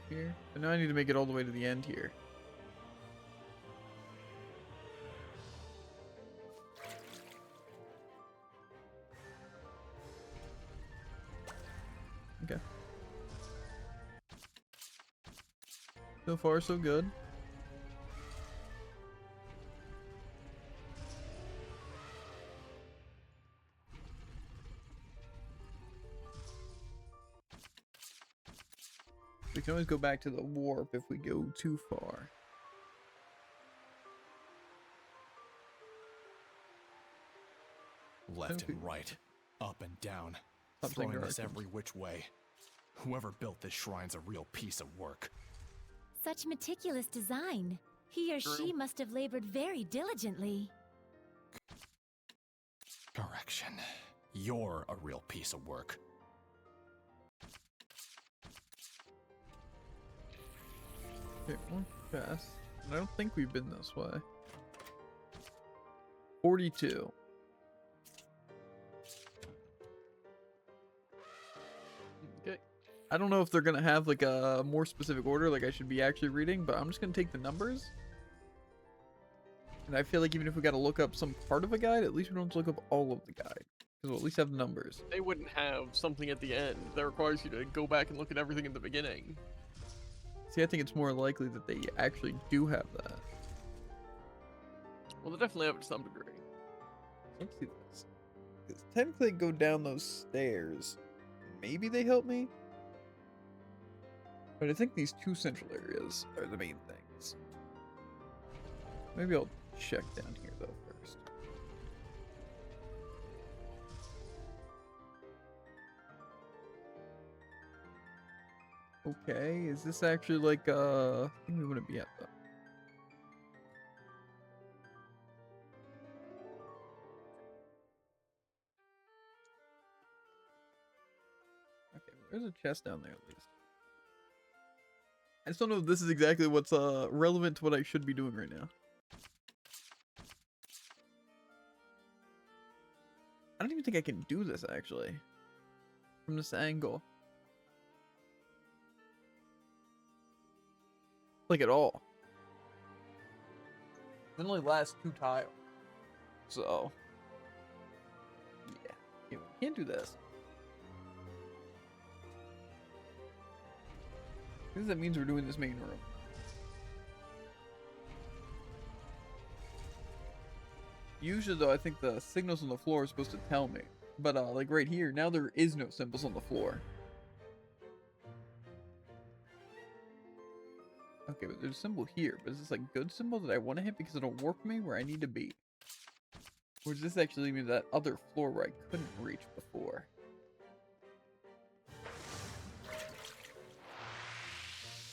Here. And now I need to make it all the way to the end here. Okay. So far, so good. We can always go back to the warp if we go too far. Left and right, up and down, Stop saying throwing this directions. every which way. Whoever built this shrine's a real piece of work. Such meticulous design. He or she must have labored very diligently. Correction. You're a real piece of work. Okay, one chest. And I don't think we've been this way. 42. Okay. I don't know if they're gonna have like a more specific order, like I should be actually reading, but I'm just gonna take the numbers. And I feel like even if we gotta look up some part of a guide, at least we don't have to look up all of the guide. Because we'll at least have the numbers. They wouldn't have something at the end that requires you to go back and look at everything in the beginning. See, I think it's more likely that they actually do have that. Well, they definitely have it to some degree. Let's see this. Because technically, go down those stairs. Maybe they help me? But I think these two central areas are the main things. Maybe I'll check down here, though, first. Okay, is this actually like, I think we wouldn't be at, though. Okay, there's a chest down there, at least. I just don't know if this is exactly what's relevant to what I should be doing right now. I don't even think I can do this, actually. From this angle. Like, at all. It only lasts 2 tiles. So. Yeah, we can't do this. Because that means we're doing this main room. Usually, though, I think the signals on the floor are supposed to tell me. But, like right here, now there is no symbols on the floor. Okay, but there's a symbol here. But is this, like, good symbol that I want to hit because it'll warp me where I need to be? Or does this actually lead me to that other floor where I couldn't reach before?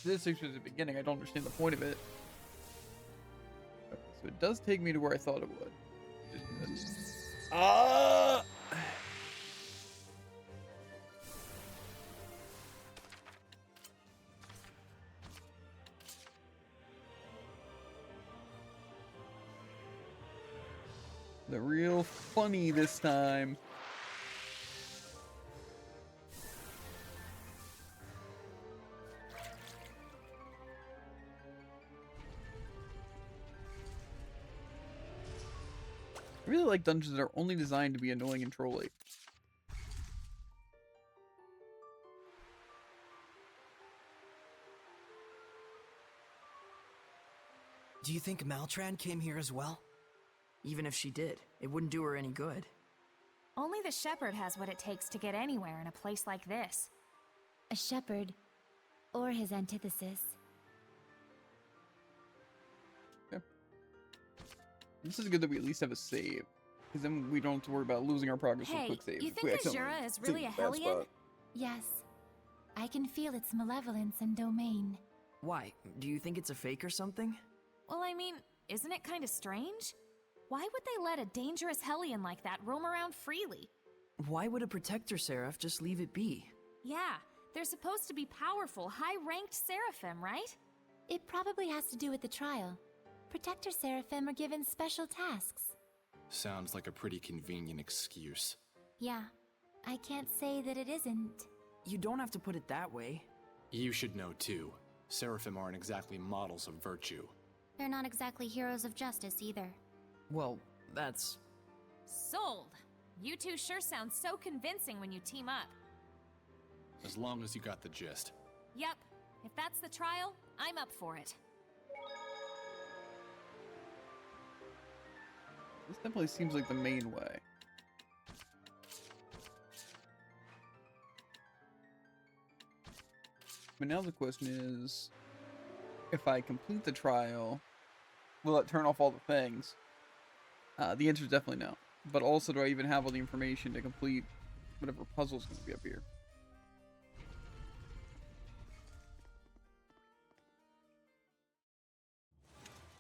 This is at the beginning. I don't understand the point of it. Okay, so it does take me to where I thought it would. Ah! The real funny this time. I really like dungeons that are only designed to be annoying and trolly. Do you think Maltran came here as well? Even if she did, it wouldn't do her any good. Only the shepherd has what it takes to get anywhere in a place like this. A shepherd, or his antithesis. Okay. This is good that we at least have a save. Because then we don't have to worry about losing our progress with Hey, quick save. you if we think accidentally Azura is take really a bad Hellion? spot. Yes. I can feel its malevolence and domain. Why? Do you think it's a fake or something? Well, I mean, isn't it kind of strange? Why would they let a dangerous Hellion like that roam around freely? Why would a Protector Seraph just leave it be? Yeah, they're supposed to be powerful, high-ranked Seraphim, right? It probably has to do with the trial. Protector Seraphim are given special tasks. Sounds like a pretty convenient excuse. Yeah, I can't say that it isn't. You don't have to put it that way. You should know too. Seraphim aren't exactly models of virtue. They're not exactly heroes of justice either. Well, that's... Sold! You two sure sound so convincing when you team up. As long as you got the gist. Yep, if that's the trial, I'm up for it. This definitely seems like the main way. But now the question is, if I complete the trial, will it turn off all the things? The answer is definitely no. But also, do I even have all the information to complete whatever puzzle's going to be up here?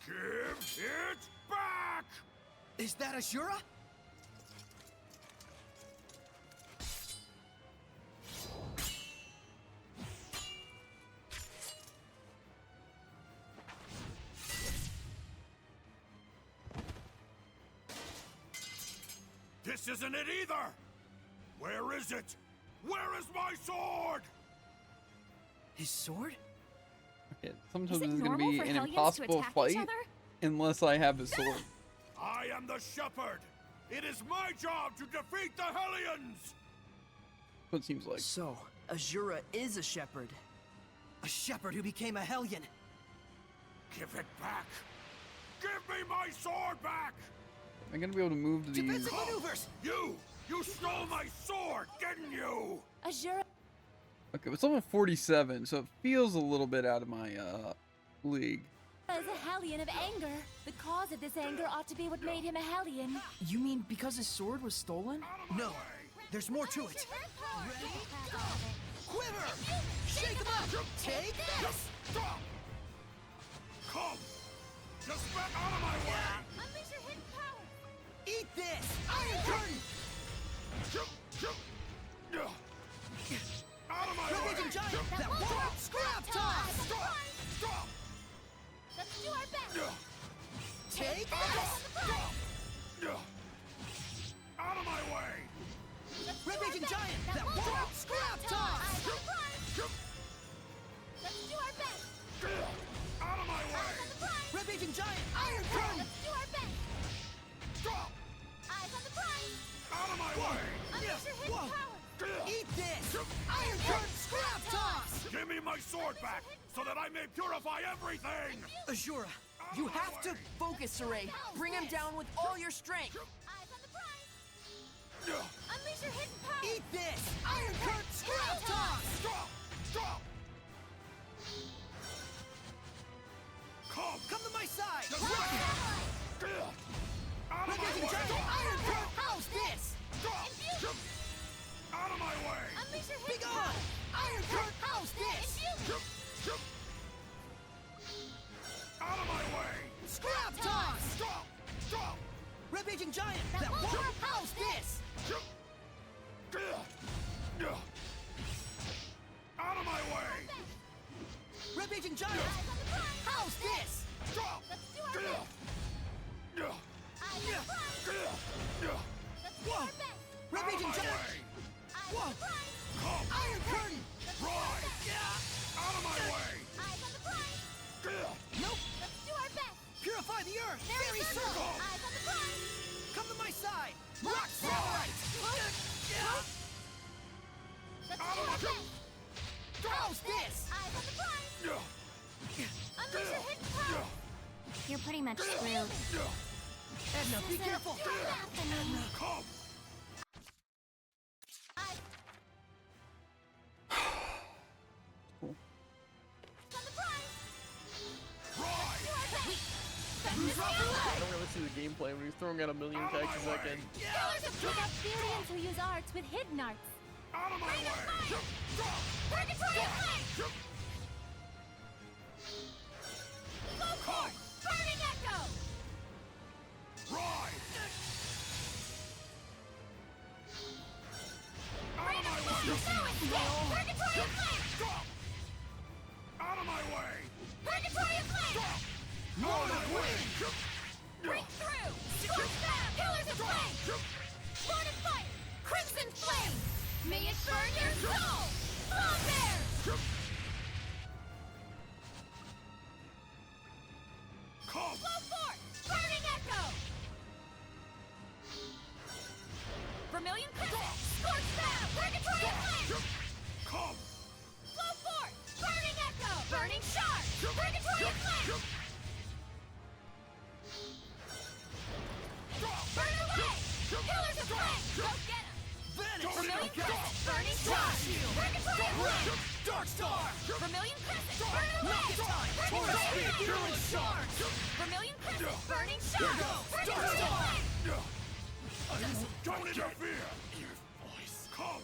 Give it back! Is that Azura? This isn't it either! Where is it? Where is my sword? His sword? Okay, sometimes Is it this is going to normal be for an Hellions to impossible attack each fight other? unless I have the sword. I am the shepherd! It is my job to defeat the Hellions! What it seems like. So, Azura is a shepherd. A shepherd who became a Hellion. Give it back! Give me my sword back! Am I going to be able to move to these? Defensive maneuvers! You stole my sword, didn't you? Azura. Okay, it's level 47, so it feels a little bit out of my league. Is a Hellion of anger. The cause of this anger ought to be what made him a Hellion. You mean because his sword was stolen? No, there's more to it. Quiver! Shake him up! Take this! Stop! Come! Just back out of my way! Unleash your hidden power! Eat this! Iron Curtain! Out of my Ravaging way! Giant! That won't! Scrap toss! Stop! Stop! Let's do our best! Take this! Out of my way! Ravaging Giant! That won't! Scrap toss! Let's do our best! Out of my way! Ravaging Giant! Iron Curtain! Let's do our best! Stop! Eyes on the prize! Out of my way! Unleash your hidden power! Eat this! Iron Curtain! Scrap toss! Give me my sword back, so that I may purify everything! Azura, You have to focus, Saray. Bring him down with all your strength. Eyes on the prize! Unleash your hidden power! eat this! Iron Curtain! Scrap toss! Stop! Stop! Come! Come to my side! Out of my Ravaging way! Giant! Iron Curtain! How's this? Stop! Out of my way! Unleash your Be hidden gone! power! Iron Curtain! How's this? Out of my way! Scrap toss! Stop! Stop! Ravaging Giant! That won't! How's this? Out of my way! Ravaging Giant! How's this? Stop! Let's do our best! Eyes on the prize! Let's do our best! Ravaging Giant! Eyes on the prize! Come! Iron Curtain! Ride! Out of my way! Eyes on the prize! Nope! Let's do our best! Purify the Earth! Fairy Circle! Eyes on the prize! Come to my side! Rock Satellite! Let's do our best! How's this? Eyes on the prize! Unleash your hidden power! You're pretty much screwed. Edna, be careful! Come! Cool. On the prize! Ride! I don't really see the gameplay when he's throwing out a million attacks a second. We got Therians who use arts with hidden arts. Out of my way! Purgatory Flame! Go forth! Burning Echo! Rise! Rain of Flame! Purgatory Flame! Out of my way! Purgatory Flame! Lord of Wind! Break through! Scorch Path! Pillars of Flame! Lord of Fire! Crimson Flame! May it burn your soul! Blow Bear! Come! Blow forth! Burning Echo! Vermilion Crescent! Scorch Path! Purgatory Flame! Come! Blow forth! Burning Echo! Burning Shard! Purgatory Flame! Burn away! Pillars of Flame! Go get 'em! Vermilion Crescent! Burning Shard! Purgatory Flame! Dark Star! Vermilion Crescent! Burn away! Purgatory Flame! Shard! Vermilion Crescent! Burning Shard! Purgatory Flame! Don't interfere! Voice, come!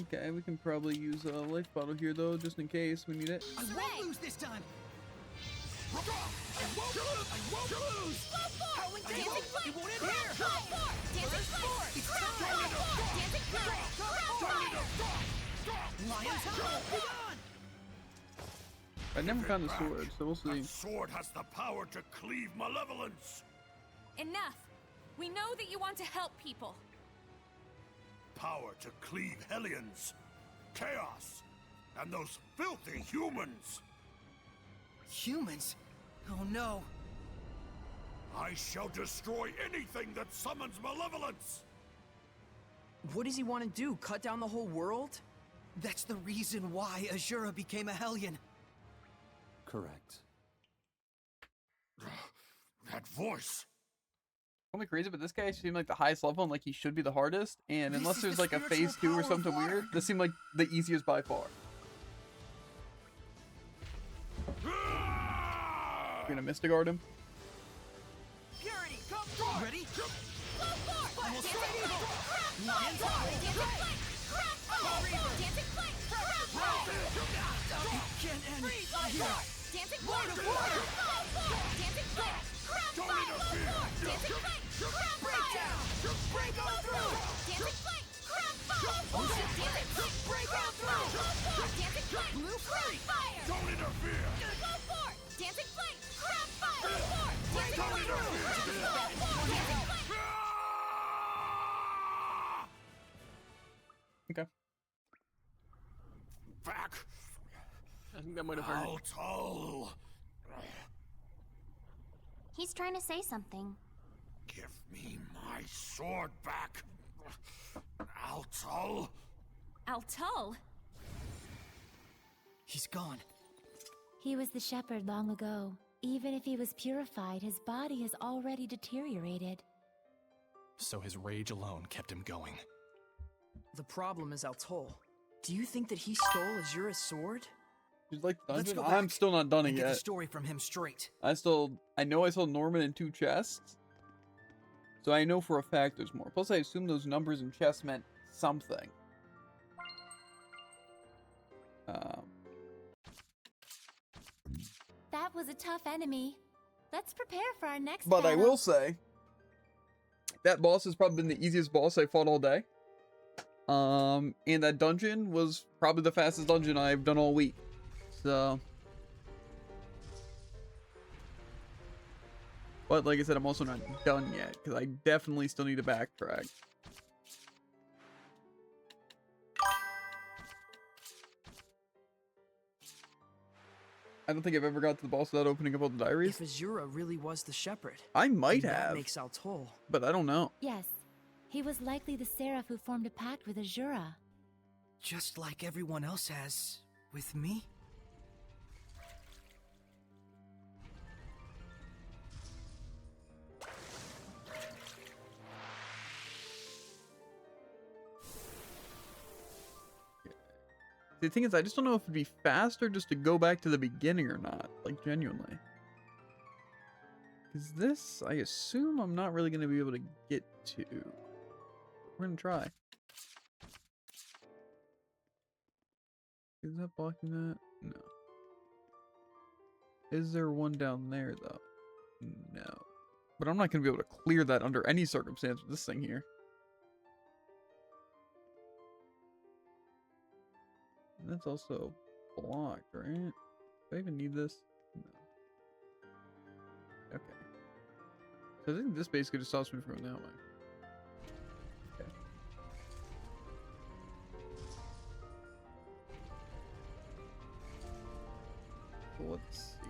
Okay, we can probably use a life bottle here though, just in case we need it. I won't lose this time. I won't lose! Howling Dancing Gale! Flame! It won't end here! Go forth! Dancing Flame! It's Crown time! Fire! Dancing Flame! Crown Fire! Lion's Howl! Be gone! I never found the sword, so we'll see. That sword has the power to cleave malevolence! Enough! We know that you want to help people. Power to cleave Hellions, chaos, and those filthy humans! Humans? Oh no. I shall destroy anything that summons malevolence! What does he want to do? Cut down the whole world? That's the reason why Azura became a Hellion. Correct. That voice! Call me crazy, but this guy seemed like the highest level and like he should be the hardest. And This unless is there's the like a spiritual phase 2 or power of something water. weird, this seemed like the easiest by far. We're gonna Mystic Guard him. Purity, come forth! Ready? Blow forth! Almost Dancing straight Flame! evil! Crown Lion's Fire! Howl! Dancing Flame! Crown Fire! Dancing Flame! Crown Fire! It can't end Freeze! here! Dancing Lord Flame! of Water! Blow forth! Dancing Flame! Crown Don't Fire! Blow interfere! forth! Dancing Flame! Crown Break Fire! down! Break on through! Dancing Flame! Crown Fire! Dancing Flame! Break on Blow through! forth! Dancing Flame! Blue Crown Fire! Don't interfere! Blow forth! Dancing Flame! Crown Fire! Blow forth! Dancing Don't Flame! interfere! Blow forth! Dancing Flame! Okay. Back! I think that might have hurt. Altal! He's trying to say something. Give me my sword back! Altal! Altul? He's gone. He was the shepherd long ago. Even if he was purified, his body has already deteriorated. So his rage alone kept him going. The problem is Altul. Do you think that he stole Azura's sword? He's like Let's dungeon. go I'm back still not done it and get the yet. story from him straight. I know I saw Norman in 2 chests. So I know for a fact there's more. Plus I assume those numbers in chests meant something. That was a tough enemy. Let's prepare for our next But I battle. will say, that boss has probably been the easiest boss I fought all day. And that dungeon was probably the fastest dungeon I've done all week. So. But like I said, I'm also not done yet, because I definitely still need to backtrack. I don't think I've ever got to the boss without opening up all the diaries. If Azura really was the shepherd, I might then have, that makes Altul. but I don't know. Yes, he was likely the seraph who formed a pact with Azura. Just like everyone else has with me. The thing is, I just don't know if it'd be faster just to go back to the beginning or not. Like, genuinely. Because this, I assume I'm not really going to be able to get to. We're going to try. Is that blocking that? No. Is there one down there, though? No. But I'm not going to be able to clear that under any circumstance with this thing here. And that's also blocked, right? Do I even need this? No. Okay. So I think this basically just stops me from going that way. Okay. So let's see.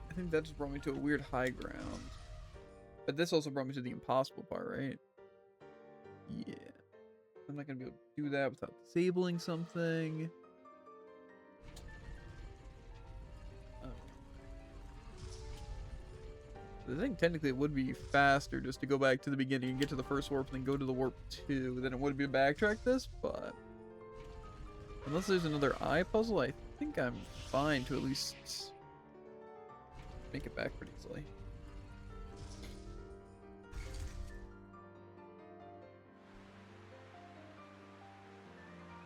I think that just brought me to a weird high ground. But this also brought me to the impossible part, right? Yeah. I'm not going to be able to do that without disabling something. I think technically it would be faster just to go back to the beginning and get to the first warp and then go to the warp 2 than it would be to backtrack this, but unless there's another eye puzzle, I think I'm fine to at least make it back pretty easily.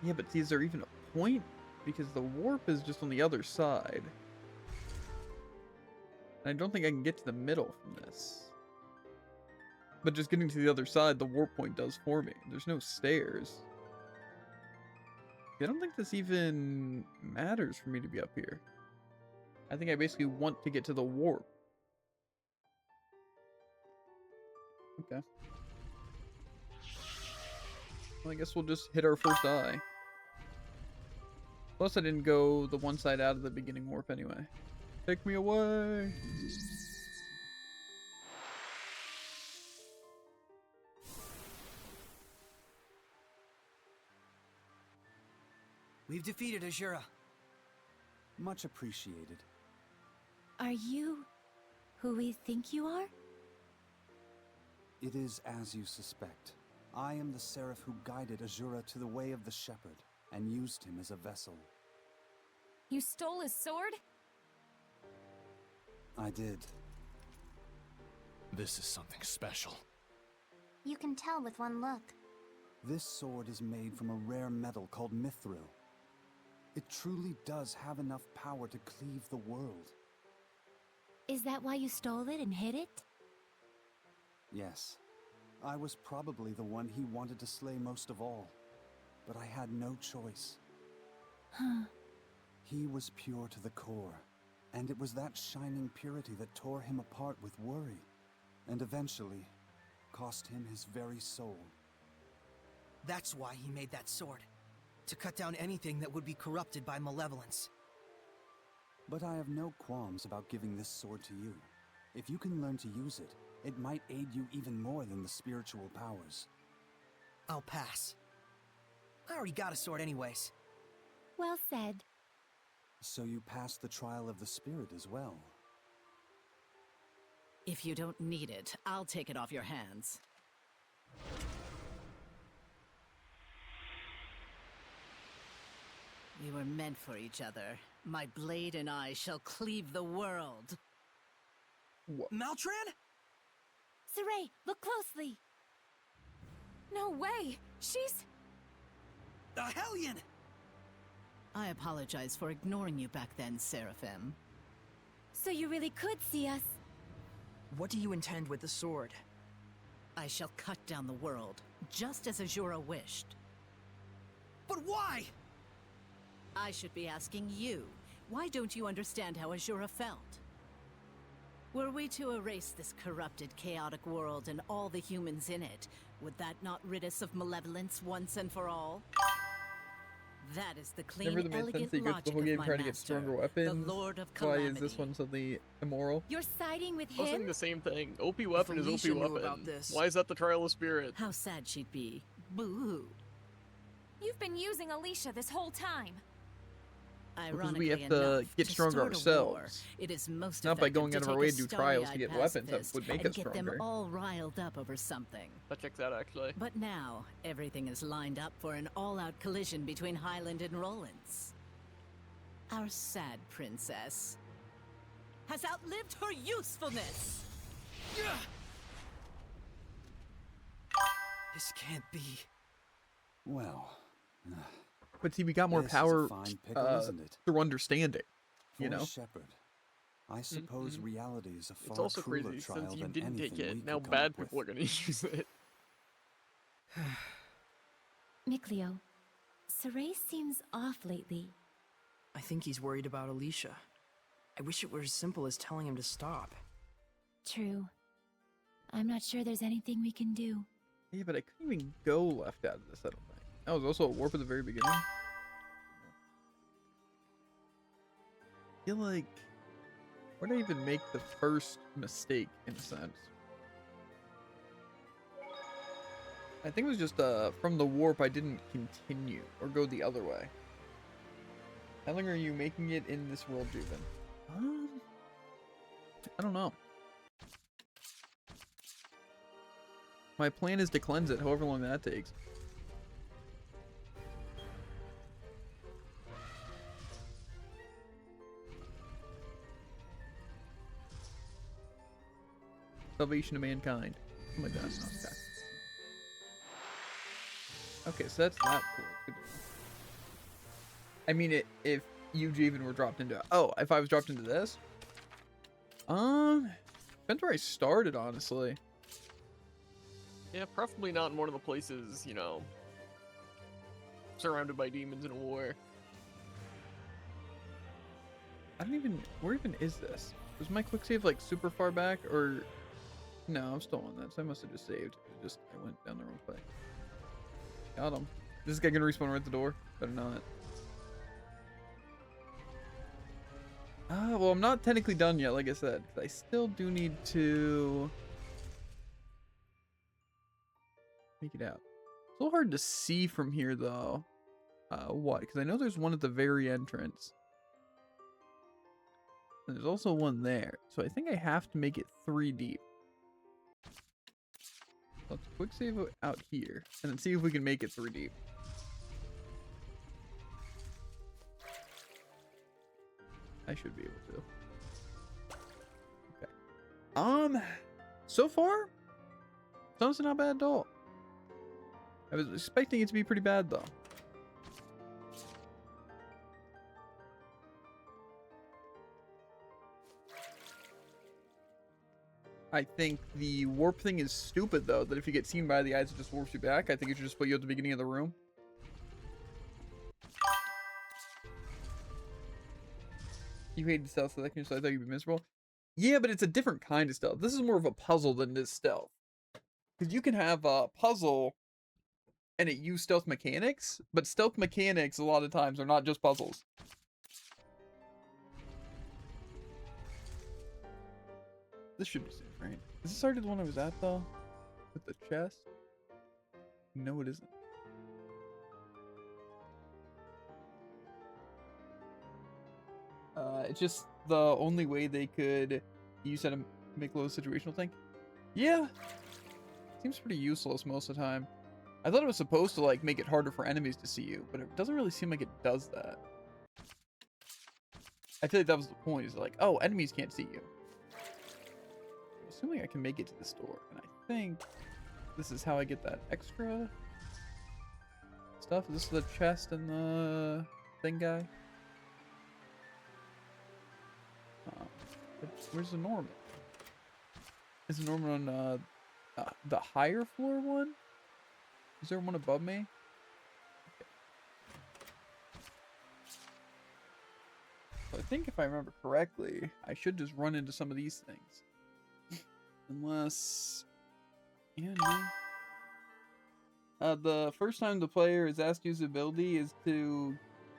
Yeah, but is there even a point? Because the warp is just on the other side. I don't think I can get to the middle from this. But just getting to the other side, the warp point does for me. There's no stairs. I don't think this even matters for me to be up here. I think I basically want to get to the warp. Okay. Well, I guess we'll just hit our first eye. Plus I didn't go the one side out of the beginning warp anyway. Take me away! We've defeated Azura. Much appreciated. Are you who we think you are? It is as you suspect. I am the Seraph who guided Azura to the way of the Shepherd, and used him as a vessel. You stole his sword? I did. This is something special. You can tell with one look. This sword is made from a rare metal called mithril. It truly does have enough power to cleave the world. Is that why you stole it and hid it? Yes. I was probably the one he wanted to slay most of all. But I had no choice. Huh. He was pure to the core. And it was that shining purity that tore him apart with worry. And eventually, cost him his very soul. That's why he made that sword. To cut down anything that would be corrupted by malevolence. But I have no qualms about giving this sword to you. If you can learn to use it, it might aid you even more than the spiritual powers. I'll pass. I already got a sword anyways. Well said. So you passed the trial of the spirit as well. If you don't need it, I'll take it off your hands. We were meant for each other. My blade and I shall cleave the world. What? Maltran? Saray, look closely. No way! She's... A Hellion! I apologize for ignoring you back then, Seraphim. So you really could see us. What do you intend with the sword? I shall cut down the world, just as Azura wished. But why? I should be asking you. Why don't you understand how Azura felt? Were we to erase this corrupted, chaotic world and all the humans in it, would that not rid us of malevolence once and for all? That is the clean, Never the made sense elegant that you go through the logic whole of game my trying to get master, stronger weapons. the Lord of Why Calamity. is this one suddenly immoral? You're siding with I was him? thinking the same thing. OP weapon is Alicia OP knew weapon. about this. Why is that the trial of spirit? How sad she'd be. Boo-hoo. You've been using Alicia this whole time. Ironically we have to enough, get stronger start a war, ourselves. it is most Not by effective going to out of our take way a to do trials to starry-eyed get weapons that pacifist would make and us get stronger. them all riled up over something. That checks out, actually. But now, everything is lined up for an all-out collision between Highland and Rollins. Our sad princess. has outlived her usefulness. This can't be. Well. But see, we got more This is a power fine pickle, isn't it? through understanding. For You know? a shepherd, I suppose reality is a far It's also crueler crazy trial since you than didn't anything take we it. Now could come bad up with. people are gonna use it. Mikleo, Saray seems off lately. I think he's worried about Alicia. I wish it were as simple as telling him to stop. True. I'm not sure there's anything we can do. Yeah, but I couldn't even go left out of this, I don't think. That was also a warp at the very beginning. I feel like... Where did I even make the first mistake, in a sense? I think it was just from the warp I didn't continue or go the other way. How long are you making it in this world, Juven? I don't know. My plan is to cleanse it, however long that takes. Salvation of mankind. Oh my god. Okay. Okay, so that's not cool. Good to know. I mean, if you, Javen, were dropped into... Oh, if I was dropped into this? Depends where I started, honestly. Yeah, preferably not in one of the places, you know, surrounded by demons in a war. I don't even... Where even is this? Was my quick save, like, super far back? Or... No, I'm still on that, so I must have just saved. I went down the wrong way. Got him. Is this guy gonna respawn right at the door? Better not. Well, I'm not technically done yet, like I said. I still do need to... make it out. It's a little hard to see from here, though. What? Because I know there's one at the very entrance. And there's also one there. So I think I have to make it 3 deep. Let's quick save out here. And then see if we can make it 3 deep. I should be able to. Okay. So far, it's honestly not bad at all. I was expecting it to be pretty bad, though. I think the warp thing is stupid, though, that if you get seen by the eyes, it just warps you back. I think it should just put you at the beginning of the room. You hated stealth second, so I thought you'd be miserable. Yeah, but it's a different kind of stealth. This is more of a puzzle than it is stealth. Because you can have a puzzle and it use stealth mechanics, but stealth mechanics a lot of times are not just puzzles. This should be safe, right? Is this already the one I was at, though? With the chest? No, it isn't. It's just the only way they could use that to make a little situational thing. Yeah. Seems pretty useless most of the time. I thought it was supposed to, like, make it harder for enemies to see you, but it doesn't really seem like it does that. I feel like that was the point, is like, oh, enemies can't see you. Assuming I can make it to this door, and I think this is how I get that extra stuff. Is this the chest and the thing guy? Where's the Norman? Is the Norman on the higher floor one? Is there one above me? Okay. So I think if I remember correctly, I should just run into some of these things. Unless... Yeah, no. The first time the player is asked to use the ability is to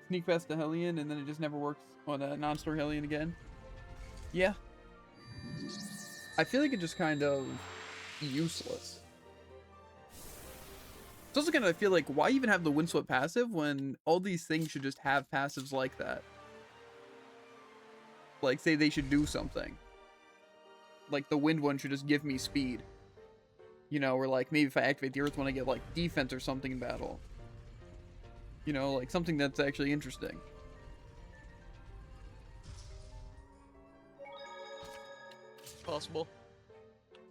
sneak past the Hellion, and then it just never works on a non-store Hellion again. Yeah. I feel like it's just kind of useless. It's also kind of, I feel like, why even have the windswept passive when all these things should just have passives like that? Like, say they should do something. Like, the wind one should just give me speed. You know, or like, maybe if I activate the earth one, I get, like, defense or something in battle. You know, like, something that's actually interesting. Possible.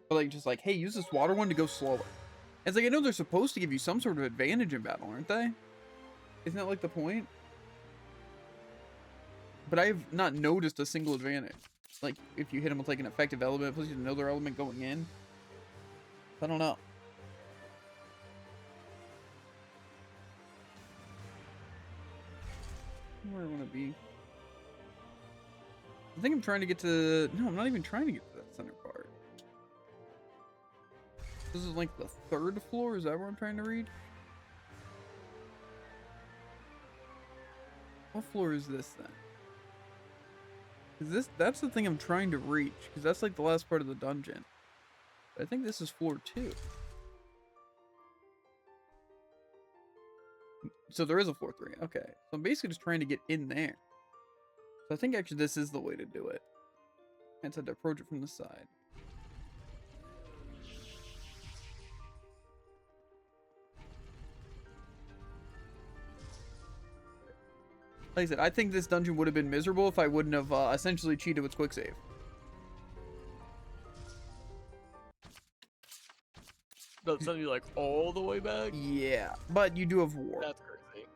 But like, just like, hey, use this water one to go slower. It's like, I know they're supposed to give you some sort of advantage in battle, aren't they? Isn't that like the point? But I have not noticed a single advantage. Like, if you hit them with like an effective element, plus you know their element going in. I don't know. Where I want to be. I think I'm trying to get to... No, I'm not even trying to get to that center part. This is like the 3rd floor? Is that what I'm trying to read? What floor is this then? Is that's the thing I'm trying to reach, because that's like the last part of the dungeon. But I think this is floor 2. So there is a floor 3. Okay. So I'm basically just trying to get in there. So I think actually this is the way to do it. And so to approach it from the side. Like I said, I think this dungeon would have been miserable if I wouldn't have essentially cheated with quick save. Does it send you like all the way back? Yeah, but you do have war. That's crazy.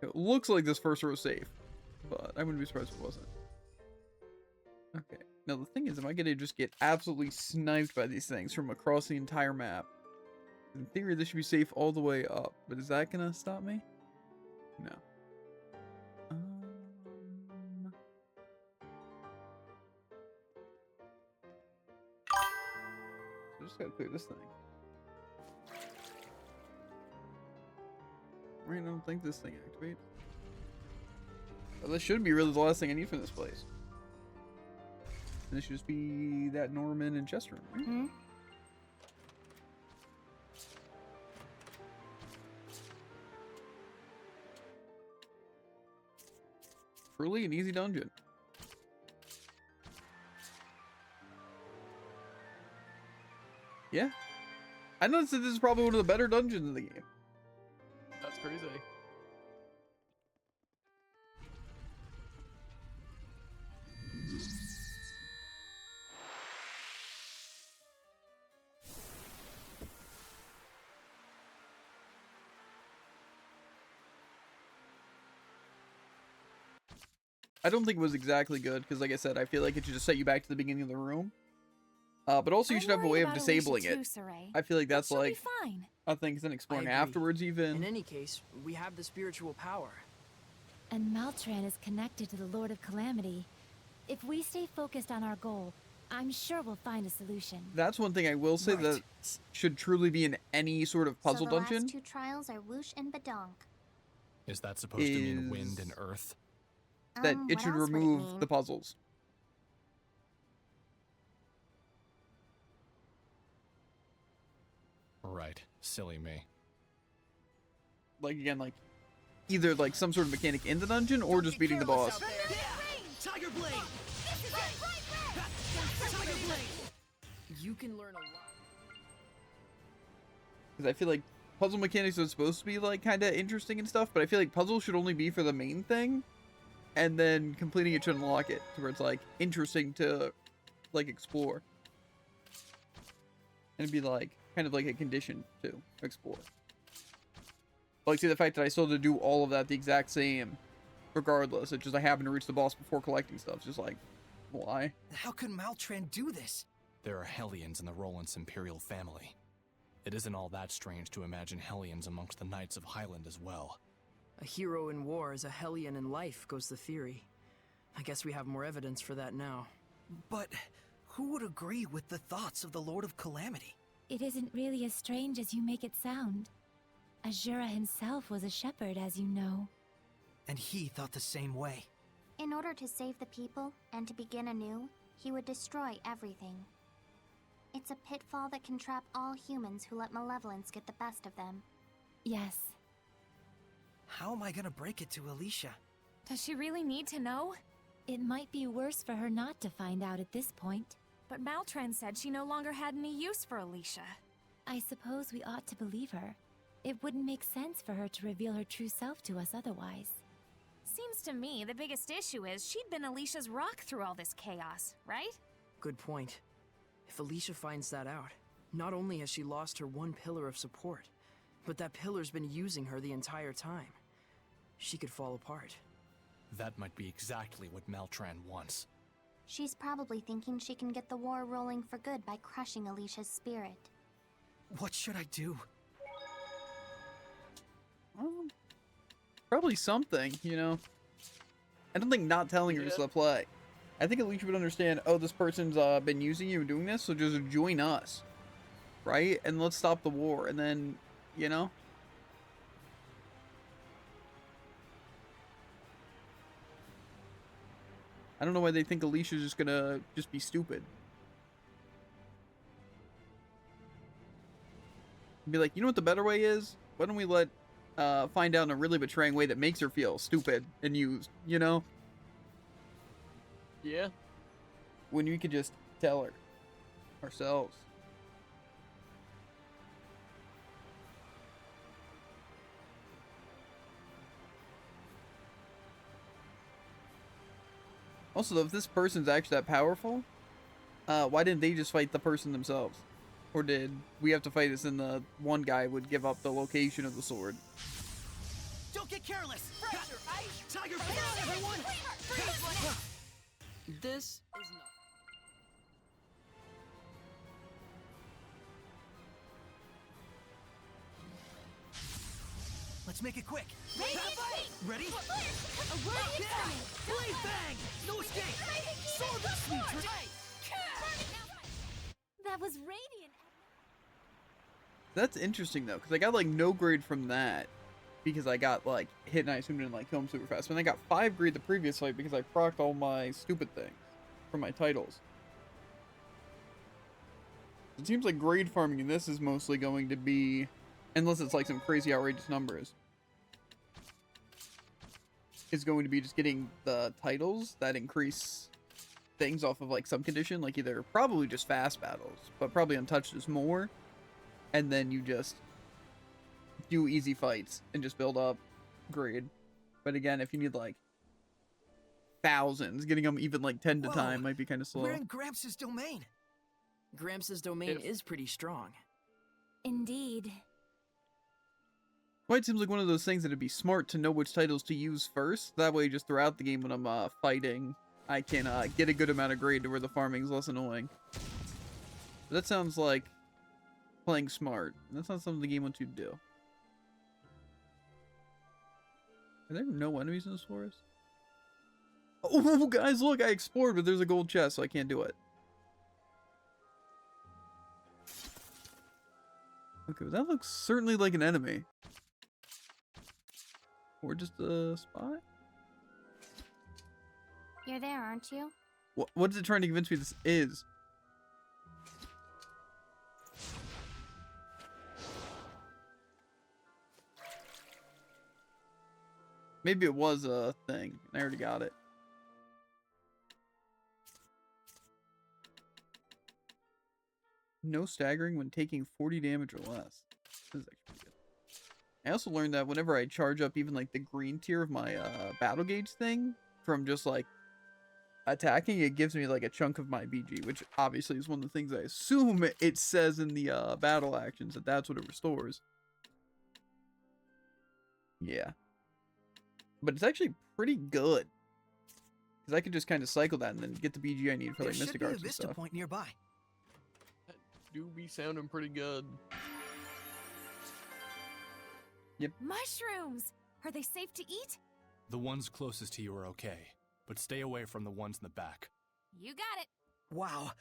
It looks like this first row is safe, but I wouldn't be surprised if it wasn't. Okay, now the thing is, am I gonna just get absolutely sniped by these things from across the entire map? In theory, this should be safe all the way up, but is that gonna stop me? No. So just gotta clear this thing. Right, I don't think this thing activates. Well, this should be really the last thing I need from this place. And this should just be that Norman and chest room, right? Hmm? Truly an easy dungeon. Yeah. I noticed that this is probably one of the better dungeons in the game. That's crazy. I don't think it was exactly good, because like I said, I feel like it should just set you back to the beginning of the room. But also you should have a way of disabling it. I feel like that's like a thing, because then exploring afterwards even. In any case, we have the spiritual power. And Maltran is connected to the Lord of Calamity. If we stay focused on our goal, I'm sure we'll find a solution. That's one thing I will say that should truly be in any sort of puzzle so the dungeon. last 2 trials are Whoosh and Badonk. Is that supposed to mean wind and earth? That it What should else would it remove mean? the puzzles. Right. Silly me. Like again, like either like some sort of mechanic in the dungeon or just beating the boss. Tiger Blade! Tiger Blade! You can learn a lot. Because I feel like puzzle mechanics are supposed to be like kind of interesting and stuff, but I feel like puzzles should only be for the main thing, and then completing it should unlock it to where it's like interesting to like explore. And it'd be like kind of like a condition to explore. But like, see, the fact that I still had to do all of that the exact same, regardless. It's just I happened to reach the boss before collecting stuff. It's just like, why? How could Maltran do this? There are Hellions in the Roland's Imperial family. It isn't all that strange to imagine Hellions amongst the Knights of Highland as well. A hero in war is a Hellion in life, goes the theory. I guess we have more evidence for that now. But who would agree with the thoughts of the Lord of Calamity? It isn't really as strange as you make it sound. Azura himself was a shepherd, as you know. And he thought the same way. In order to save the people and to begin anew, he would destroy everything. It's a pitfall that can trap all humans who let malevolence get the best of them. Yes. How am I gonna break it to Alicia? Does she really need to know? It might be worse for her not to find out at this point. But Maltran said she no longer had any use for Alicia. I suppose we ought to believe her. It wouldn't make sense for her to reveal her true self to us otherwise. Seems to me the biggest issue is she'd been Alicia's rock through all this chaos, right? Good point. If Alicia finds that out, not only has she lost her one pillar of support, but that pillar's been using her the entire time. She could fall apart. That might be exactly what Maltran wants. She's probably thinking she can get the war rolling for good by crushing Alicia's spirit. What should I do? Probably something, you know. I don't think not telling her is the play. I think Alicia would understand, oh, this person's been using you and doing this, so just join us. Right? And let's stop the war. And then, you know? I don't know why they think Alicia's just gonna just be stupid. Be like, you know what the better way is? Why don't we let find out in a really betraying way that makes her feel stupid and used, you know? Yeah. When we could just tell her ourselves. Also, if this person's actually that powerful, why didn't they just fight the person themselves? Or did we have to fight this and the one guy would give up the location of the sword? Don't get careless! Pressure, ice! Tiger, come on, everyone! This is not... Let's make it quick! Ready? Ready? A word is coming! Blade bang! No escape! Sword sweep! That was radiant. That's interesting though, because I got like no grade from that because I got like hit and I assumed didn't like kill him super fast. And I got 5 grade the previous fight because I procced all my stupid things from my titles. It seems like grade farming in this is mostly going to be, unless it's like some crazy outrageous numbers, is going to be just getting the titles that increase things off of like some condition, like either probably just fast battles, but probably untouched is more, and then you just do easy fights and just build up grade. But again, if you need like thousands, getting them even like 10 to time might be kind of slow. We're in Gramps' domain. Gramps' domain is pretty strong. Indeed. Well, it seems like one of those things that it'd be smart to know which titles to use first. That way, just throughout the game when I'm fighting, I can get a good amount of grade to where the farming's less annoying. That sounds like playing smart. That's not something the game wants you to do. Are there no enemies in this forest? Oh, guys, look, I explored, but there's a gold chest, so I can't do it. Okay, well, that looks certainly like an enemy. Or just a spot? You're there, aren't you? What is it trying to convince me this is? Maybe it was a thing. I already got it. No staggering when taking 40 damage or less. This is actually pretty good. I also learned that whenever I charge up even like the green tier of my battle gauge thing from just like attacking, it gives me like a chunk of my BG, which obviously is one of the things I assume it says in the battle actions that that's what it restores. Yeah. But it's actually pretty good. Because I could just kind of cycle that and then get the BG I need for like Mystic Arts and There should be a Vista stuff. point nearby. That do be sounding pretty good. Yep. Mushrooms! Are they safe to eat? The ones closest to you are okay, but stay away from the ones in the back. You got it. Wow.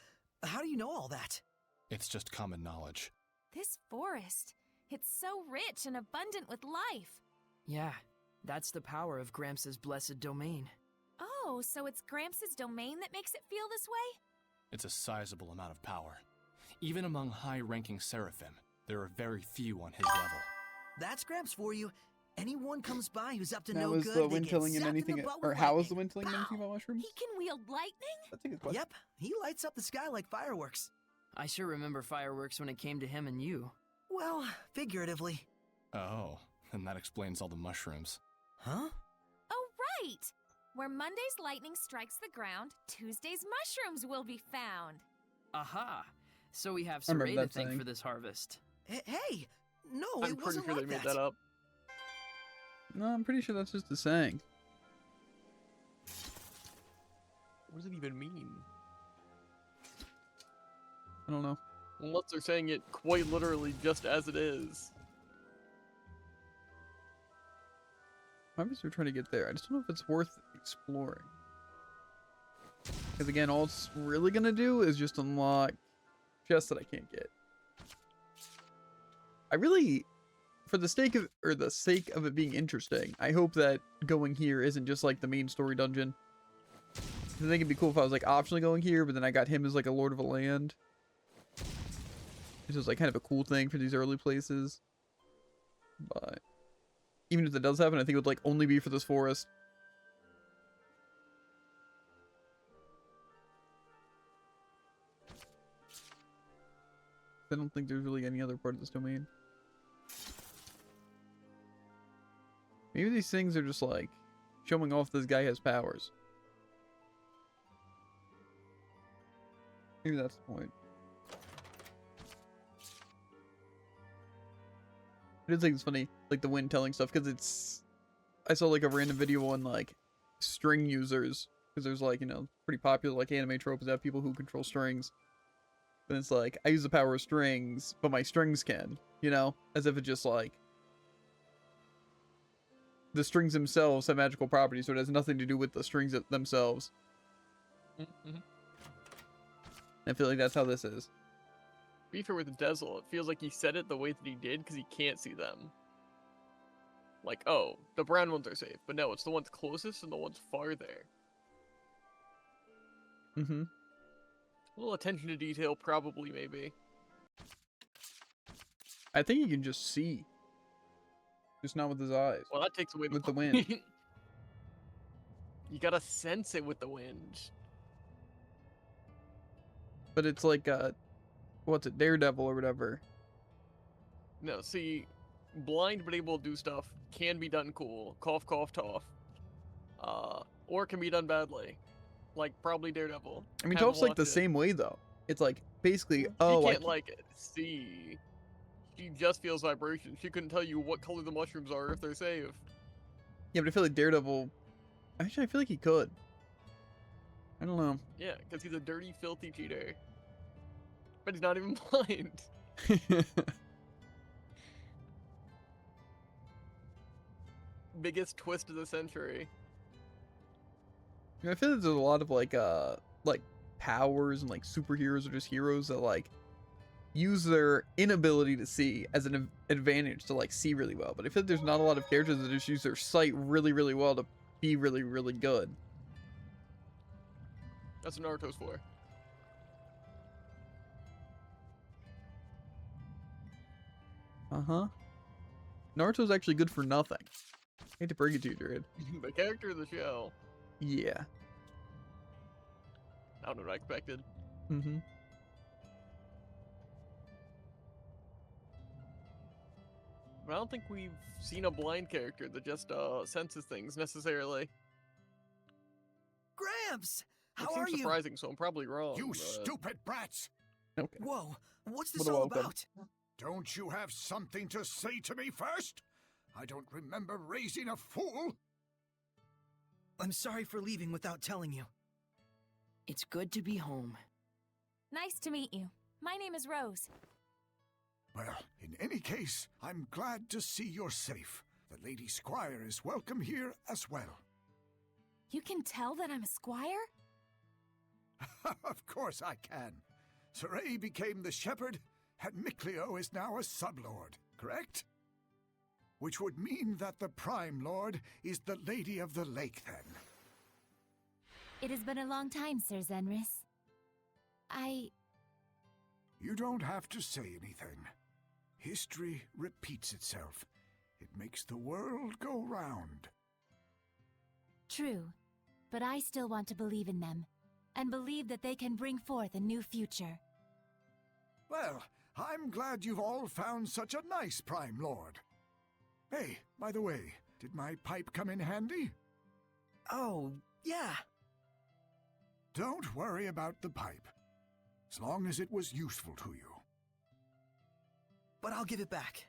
How do you know all that? It's just common knowledge. This forest. It's so rich and abundant with life. Yeah, that's the power of Gramps' blessed domain. Oh, so it's Gramps' domain that makes it feel this way? It's a sizable amount of power. Even among high-ranking Seraphim, there are very few on his level. That's Gramps for you. Anyone comes by who's up to Now no is good, the they wind get killing in zapped in the anything, butt or with how is the lightning. wind killing in anything about mushrooms? He can wield lightning? That's a good question. Yep, he lights up the sky like fireworks. I sure remember fireworks when it came to him and you. Well, figuratively. Oh, then that explains all the mushrooms. Huh? Oh, right! Where Monday's lightning strikes the ground, Tuesday's mushrooms will be found. Aha! So we have I remember Saray to that thank saying. for this harvest. Hey! No, I'm it pretty wasn't sure like they made that up. No, I'm pretty sure that's just a saying. What does it even mean? I don't know. Unless they're saying it quite literally just as it is. Obviously, we're trying to get there. I just don't know if it's worth exploring. Because again, all it's really gonna do is just unlock chests that I can't get. I really, for the sake of it being interesting, I hope that going here isn't just like the main story dungeon. I think it'd be cool if I was like optionally going here, but then I got him as like a lord of a land. This is like kind of a cool thing for these early places. But even if that does happen, I think it would like only be for this forest. I don't think there's really any other part of this domain. Maybe these things are just like showing off this guy has powers. Maybe that's the point. I do think it's funny, like the wind telling stuff, because it's... I saw like a random video on like string users, because there's like, you know, pretty popular like anime tropes that have people who control strings. And it's like, I use the power of strings, but my strings can, you know? As if it's just like... The strings themselves have magical properties, so it has nothing to do with the strings themselves. Mm-hmm. I feel like that's how this is. Be fair with Dezel, it feels like he said it the way that he did because he can't see them. Like, oh, the brown ones are safe, but no, it's the ones closest and the ones farther. Mm-hmm. A little attention to detail, probably, maybe. I think he can just see. Just not with his eyes. Well, that takes away with the wind. You gotta sense it with the wind. But it's like, what's it, Daredevil or whatever. No, see, blind but able to do stuff can be done cool. Cough, cough, tough. Or it can be done badly. Like, probably Daredevil. I mean, Haven't Toph's like the watched it. same way, though. It's like, basically, She oh, can't, like, see. She just feels vibrations. She couldn't tell you what color the mushrooms are if they're safe. Yeah, but I feel like Daredevil... Actually, I feel like he could. I don't know. Yeah, because he's a dirty, filthy cheater. But he's not even blind. Biggest twist of the century. I feel like there's a lot of, like powers and, like, superheroes or just heroes that, like, use their inability to see as an advantage to, like, see really well. But I feel like there's not a lot of characters that just use their sight really, really well to be really, really good. That's what Naruto's for. Uh-huh. Naruto's actually good for nothing. I hate to break it to you, Jared. The character of the show. Yeah. I don't know what I expected. Mm-hmm. But I don't think we've seen a blind character that just senses things necessarily. Gramps! How It are seems you? surprising, so I'm probably wrong. You but... stupid brats! Okay. Whoa, what's What this a all welcome. about? Don't you have something to say to me first? I don't remember raising a fool. I'm sorry for leaving without telling you. It's good to be home. Nice to meet you. My name is Rose. Well, in any case, I'm glad to see you're safe. The Lady Squire is welcome here as well. You can tell that I'm a squire? Of course I can. Saray became the shepherd, and Mikleo is now a sublord, correct? Which would mean that the Prime Lord is the Lady of the Lake, then. It has been a long time, Sir Zenris. You don't have to say anything. History repeats itself. It makes the world go round. True, but I still want to believe in them, and believe that they can bring forth a new future. Well, I'm glad you've all found such a nice Prime Lord. Hey, by the way, did my pipe come in handy? Oh, Yeah. Don't worry about the pipe, as long as it was useful to you. But I'll give it back.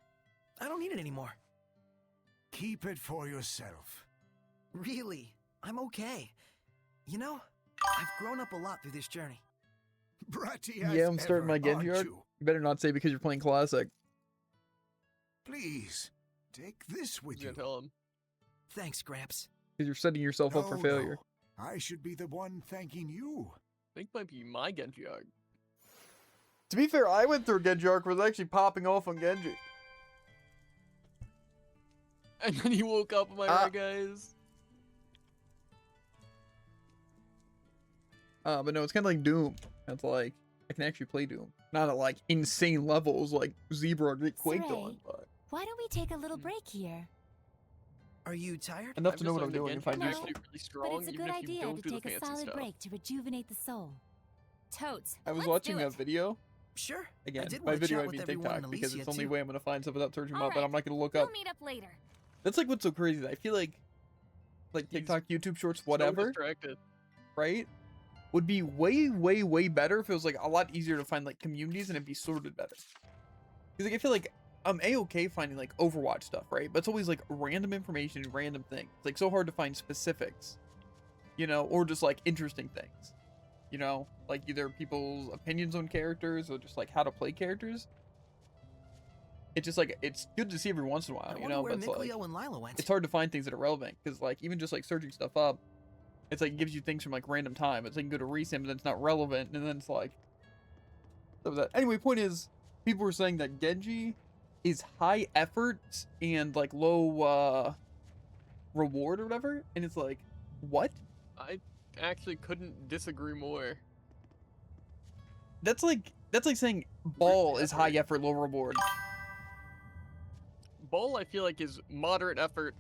I don't need it anymore. Keep it for yourself. Really, I'm okay. You know, I've grown up a lot through this journey. Bratty Yeah, I'm starting my Genji arc. You better not say because you're playing Classic. Please, take this with you. Tell him. Thanks, Gramps. Because you're setting yourself up for failure. No. I should be the one thanking you. I think might be my Genji arc. To be fair, I went through a Genji arc where I was actually popping off on Genji. And then he woke up, am I right, guys? But no, it's kind of like Doom. It's like, I can actually play Doom. Not at like insane levels like Zebra or get quaked on, but... Why don't we take a little break here? Are you tired? Enough to know what I'm doing if I do so. Really strong, But it's a good idea to take a solid stuff. break to rejuvenate the soul. Totes. I was let's watching do a it. video. Sure. Again, I did by want to video chat I with mean everyone TikTok in because it's the only Elysia, way I'm gonna find stuff without searching them up, but Alright, I'm not gonna look we'll up. meet up later. That's like what's so crazy. I feel like TikTok, YouTube Shorts, whatever, distracted. right? Would be way, way, way better if it was like a lot easier to find like communities and it'd be sorted better. Because like, I feel like I'm a-okay finding like Overwatch stuff, right? But it's always like random information, random things. It's like so hard to find specifics, you know, or just like interesting things, you know, like either people's opinions on characters or just like how to play characters. It's just like, it's good to see every once in a while, you know, where but it's like, Mikleo and Lila went. it's hard to find things that are relevant because like even just like searching stuff up, it's like it gives you things from like random time. It's like you go to recent, but then it's not relevant, and then it's like stuff like that. Anyway, point is, people were saying that Genji is high effort and like low reward or whatever, and it's like, what? I actually couldn't disagree more. That's like saying Ball is high effort, low reward. Ball, I feel like, is moderate effort,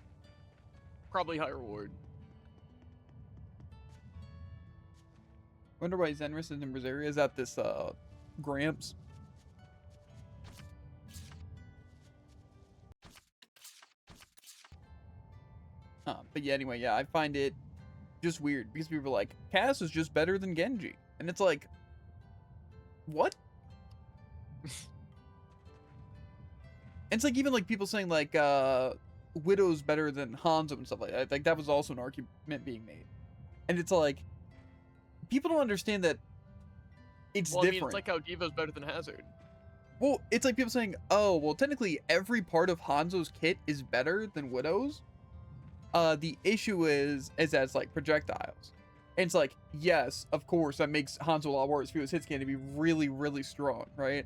probably high reward. Wonder why Zenris and Brazilia is at this Gramps. But yeah, anyway, yeah, I find it just weird because people are like, Cass is just better than Genji. And it's like, what? It's like even like people saying like Widow's better than Hanzo and stuff like that. Like that was also an argument being made. And it's like, people don't understand that it's well, different. I mean, it's like how Diva's better than Hazard. Well, it's like people saying, oh, well, technically every part of Hanzo's kit is better than Widow's. The issue is that it's like projectiles. And it's like, yes, of course, that makes Hanzo a lot worse if he was hit scan to be really, really strong, right?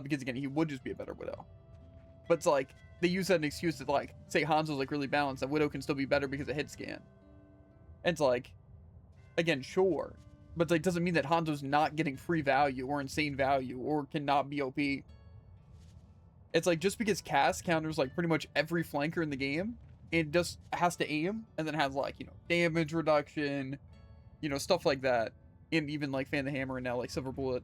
Because again, he would just be a better Widow. But it's like, they use that as an excuse to like, say Hanzo's like really balanced, and Widow can still be better because of hit scan. And it's like, again, sure. But like, doesn't mean that Hanzo's not getting free value or insane value or cannot be OP. It's like, just because Cass counters like pretty much every flanker in the game, it just has to aim and then has like, you know, damage reduction, you know, stuff like that. And even like Fan the Hammer and now like Silver Bullet.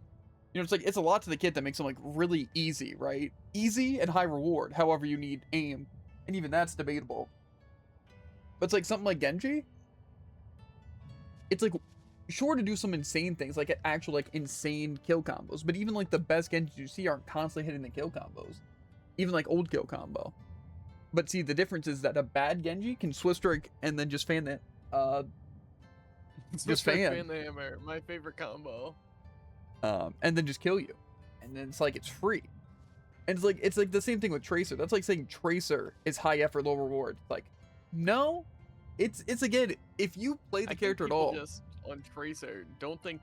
You know, it's like, it's a lot to the kit that makes them like really easy, right? Easy and high reward. However, you need aim. And even that's debatable. But it's like something like Genji. It's like, sure to do some insane things, like actual like insane kill combos. But even like the best Genji you see aren't constantly hitting the kill combos. Even like old kill combo. But see, the difference is that a bad Genji can Swift Strike and then just fan that. Just fan the Hammer, my favorite combo. And then just kill you. And then it's like, it's free. And it's like the same thing with Tracer. That's like saying Tracer is high effort, low reward. Like, no. It's again, if you play the character at all. Just on Tracer don't think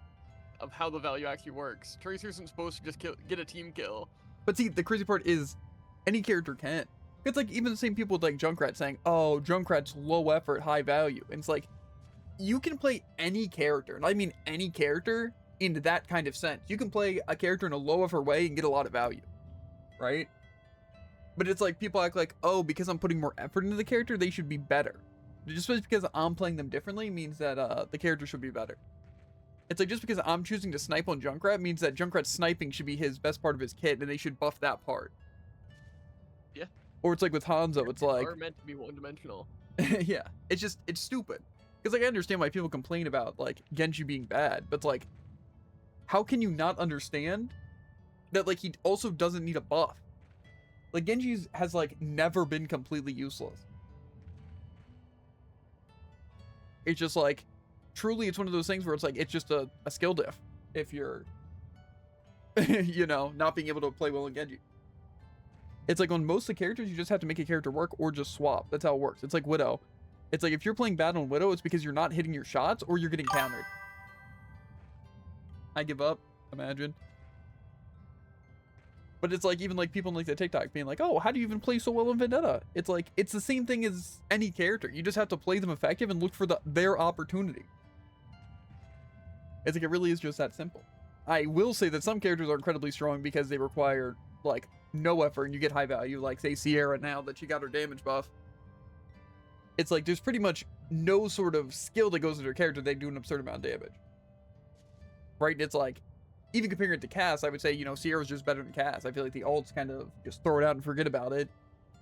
of how the value actually works. Tracer isn't supposed to just get a team kill. But see, the crazy part is any character can. It's like even the same people with like Junkrat saying, oh, Junkrat's low effort, high value. And it's like, you can play any character, and I mean any character, in that kind of sense. You can play a character in a low effort way and get a lot of value, right? But it's like people act like, oh, because I'm putting more effort into the character, they should be better. Just because I'm playing them differently means that the character should be better. It's like just because I'm choosing to snipe on Junkrat means that Junkrat's sniping should be his best part of his kit, and they should buff that part. Yeah. Or it's like with Hanzo, it's like... Are meant to be one-dimensional. Yeah, it's stupid. Because, like, I understand why people complain about, like, Genji being bad, but, like, how can you not understand that, like, he also doesn't need a buff? Like, Genji has, like, never been completely useless. It's just, like, truly, it's one of those things where it's, like, it's just a skill diff if you're, you know, not being able to play well in Genji. It's like on most of the characters, you just have to make a character work or just swap. That's how it works. It's like Widow. It's like if you're playing bad on Widow, it's because you're not hitting your shots or you're getting countered. I give up, imagine. But it's like even like people in like the TikTok being like, oh, how do you even play so well in Vendetta? It's like, it's the same thing as any character. You just have to play them effective and look for their opportunity. It's like, it really is just that simple. I will say that some characters are incredibly strong because they require like no effort and you get high value, like say Sierra now that she got her damage buff. It's like there's pretty much no sort of skill that goes into her character. They do an absurd amount of damage. Right? And it's like, even comparing it to Cass, I would say, you know, Sierra's just better than Cass. I feel like the ults kind of just throw it out and forget about it.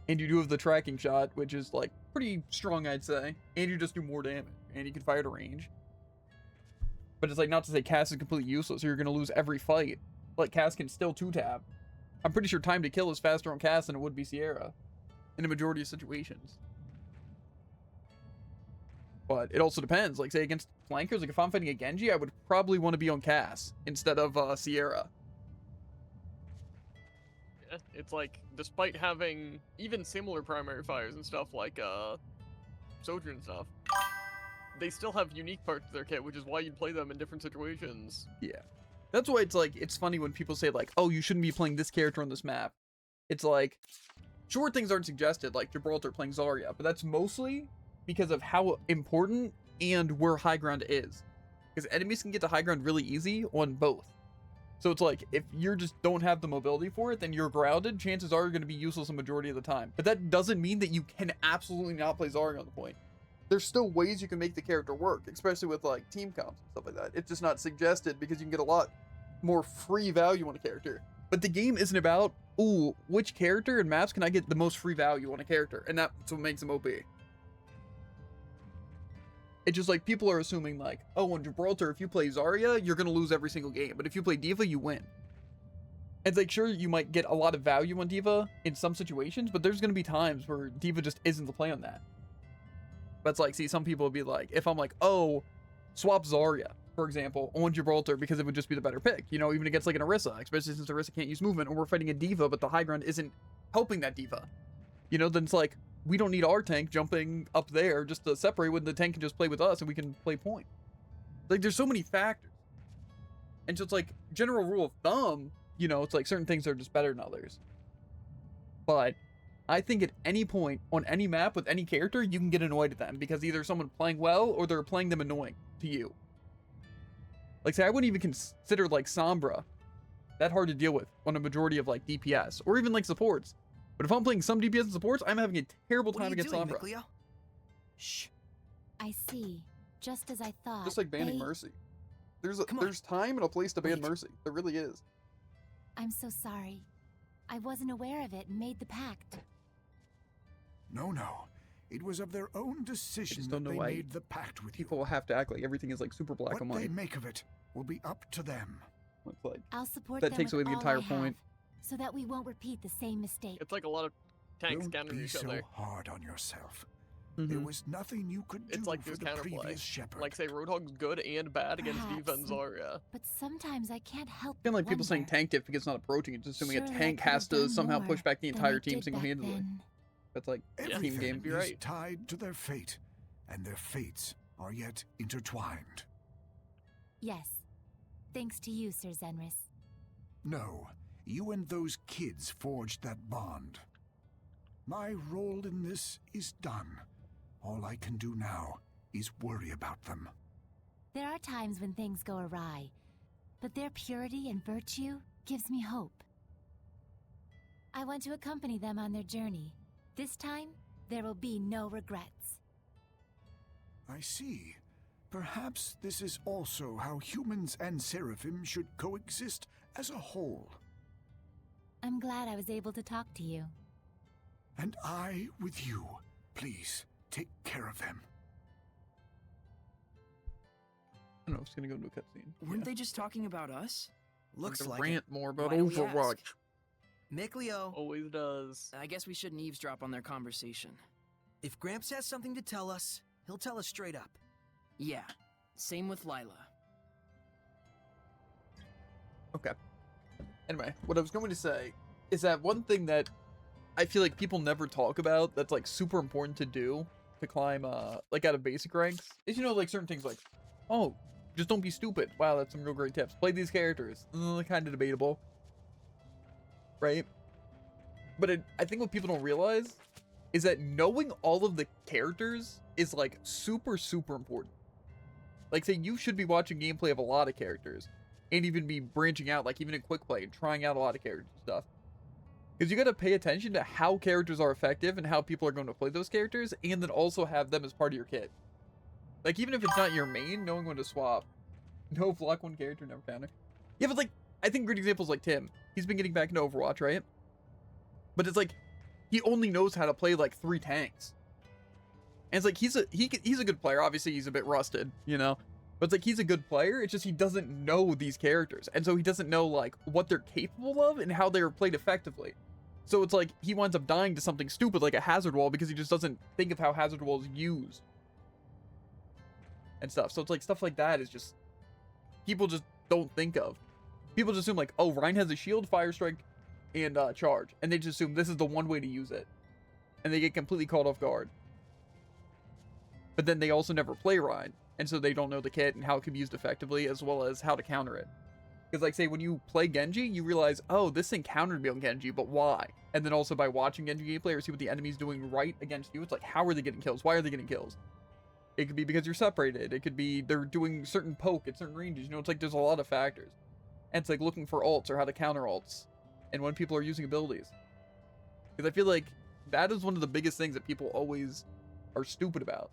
And you do have the tracking shot, which is like pretty strong, I'd say. And you just do more damage. And you can fire to range. But it's like not to say Cass is completely useless or you're going to lose every fight. Like Cass can still 2-tap. I'm pretty sure time to kill is faster on Cass than it would be Sierra. In a majority of situations. But it also depends. Like, say, against flankers, like, if I'm fighting a Genji, I would probably want to be on Cass instead of Sierra. Yeah, it's like, despite having even similar primary fires and stuff like Soldier and stuff, they still have unique parts of their kit, which is why you'd play them in different situations. Yeah. That's why it's like, it's funny when people say, like, oh, you shouldn't be playing this character on this map. It's like, sure, things aren't suggested, like Gibraltar playing Zarya, but that's mostly because of how important and where high ground is. Because enemies can get to high ground really easy on both. So it's like, if you just don't have the mobility for it, then you're grounded. Chances are you're going to be useless a majority of the time. But that doesn't mean that you can absolutely not play Zarya on the point. There's still ways you can make the character work, especially with like team comps and stuff like that. It's just not suggested because you can get a lot more free value on a character. But the game isn't about, ooh, which character and maps can I get the most free value on a character? And that's what makes them OP. It's just like people are assuming like, oh, on Gibraltar, if you play Zarya, you're going to lose every single game. But if you play D.Va, you win. It's like, sure, you might get a lot of value on D.Va in some situations, but there's going to be times where D.Va just isn't the play on that. But it's like, see, some people would be like, if I'm like, oh, swap Zarya, for example, on Gibraltar because it would just be the better pick. You know, even against like an Orisa, especially since Orisa can't use movement, or we're fighting a D.Va, but the high ground isn't helping that D.Va. You know, then it's like, we don't need our tank jumping up there just to separate when the tank can just play with us and we can play point. Like, there's so many factors. And so it's like, general rule of thumb, you know, it's like certain things are just better than others. But I think at any point on any map with any character, you can get annoyed at them because either someone playing well or they're playing them annoying to you. Like, say, I wouldn't even consider, like, Sombra that hard to deal with on a majority of, like, DPS or even, like, supports. But if I'm playing some DPS and supports, I'm having a terrible time against Sombra. Mikleo? Shh. I see. Just as I thought. Just like banning Mercy. There's time and a place to ban Mercy. There really is. I'm so sorry. I wasn't aware of it and made the pact. No. It was of their own decision that they made the pact with you. People have to act like everything is like super black and white. What they make of it will be up to them. It's like, I'll support that them takes with away the all entire I have, point. so that we won't repeat the same mistake. It's like a lot of tanks countering each other. Don't be so hard on yourself. Mm-hmm. There was nothing you could do It's like for there's the counterplay. previous shepherd. Like, say, Roadhog's good and bad against Perhaps, D.Va and Zarya. But sometimes I can't help I feel like but people saying wonder. tank diff because it's not approaching. It's assuming Surely a I tank could has have to done somehow more push back the than entire I team did back single-handedly. then. That's like Everything team game. is right. tied to their fate, and their fates are yet intertwined. Yes. Thanks to you, Sir Zenris. No, you and those kids forged that bond. My role in this is done. All I can do now is worry about them. There are times when things go awry, but their purity and virtue gives me hope. I want to accompany them on their journey. This time, there will be no regrets. I see. Perhaps this is also how humans and Seraphim should coexist as a whole. I'm glad I was able to talk to you. And I with you. Please, take care of them. don't know if it's gonna go into a cutscene. Weren't they just talking about us? Looks To like rant it. more about Why don't we Overwatch. ask? Mickleo. Always does. I guess we shouldn't eavesdrop on their conversation. If Gramps has something to tell us, he'll tell us straight up. Yeah, same with Lila. Okay. Anyway, what I was going to say is that one thing that I feel like people never talk about that's like super important to do to climb like out of basic ranks is, you know, like certain things like, oh, just don't be stupid. Wow, that's some real great tips. Play these characters. Kind of debatable, right? But I think what people don't realize is that knowing all of the characters is like super, super important. Like, say you should be watching gameplay of a lot of characters and even be branching out, like even in quick play and trying out a lot of characters and stuff. Because you got to pay attention to how characters are effective and how people are going to play those characters, and then also have them as part of your kit. Like, even if it's not your main, knowing when to swap. No block one character, never counter. Yeah, but like, I think great examples like Tim. He's been getting back into Overwatch, right? But it's like, he only knows how to play like 3 tanks. And it's like, he's a good player. Obviously, he's a bit rusted, you know? But it's like, he's a good player. It's just he doesn't know these characters. And so he doesn't know like what they're capable of and how they're played effectively. So it's like, he winds up dying to something stupid like a hazard wall because he just doesn't think of how hazard wall is used. And stuff. So it's like, stuff like that is just, people just don't think of. People just assume like, oh, Ryan has a shield, fire strike, and charge. And they just assume this is the one way to use it. And they get completely caught off guard. But then they also never play Ryan. And so they don't know the kit and how it can be used effectively, as well as how to counter it. Because, like, say, when you play Genji, you realize, oh, this thing countered me on Genji, but why? And then also by watching Genji gameplay or see what the enemy's doing right against you, it's like, how are they getting kills? Why are they getting kills? It could be because you're separated. It could be they're doing certain poke at certain ranges. You know, it's like there's a lot of factors. And it's like looking for ults or how to counter ults. And when people are using abilities. Because I feel like that is one of the biggest things that people always are stupid about.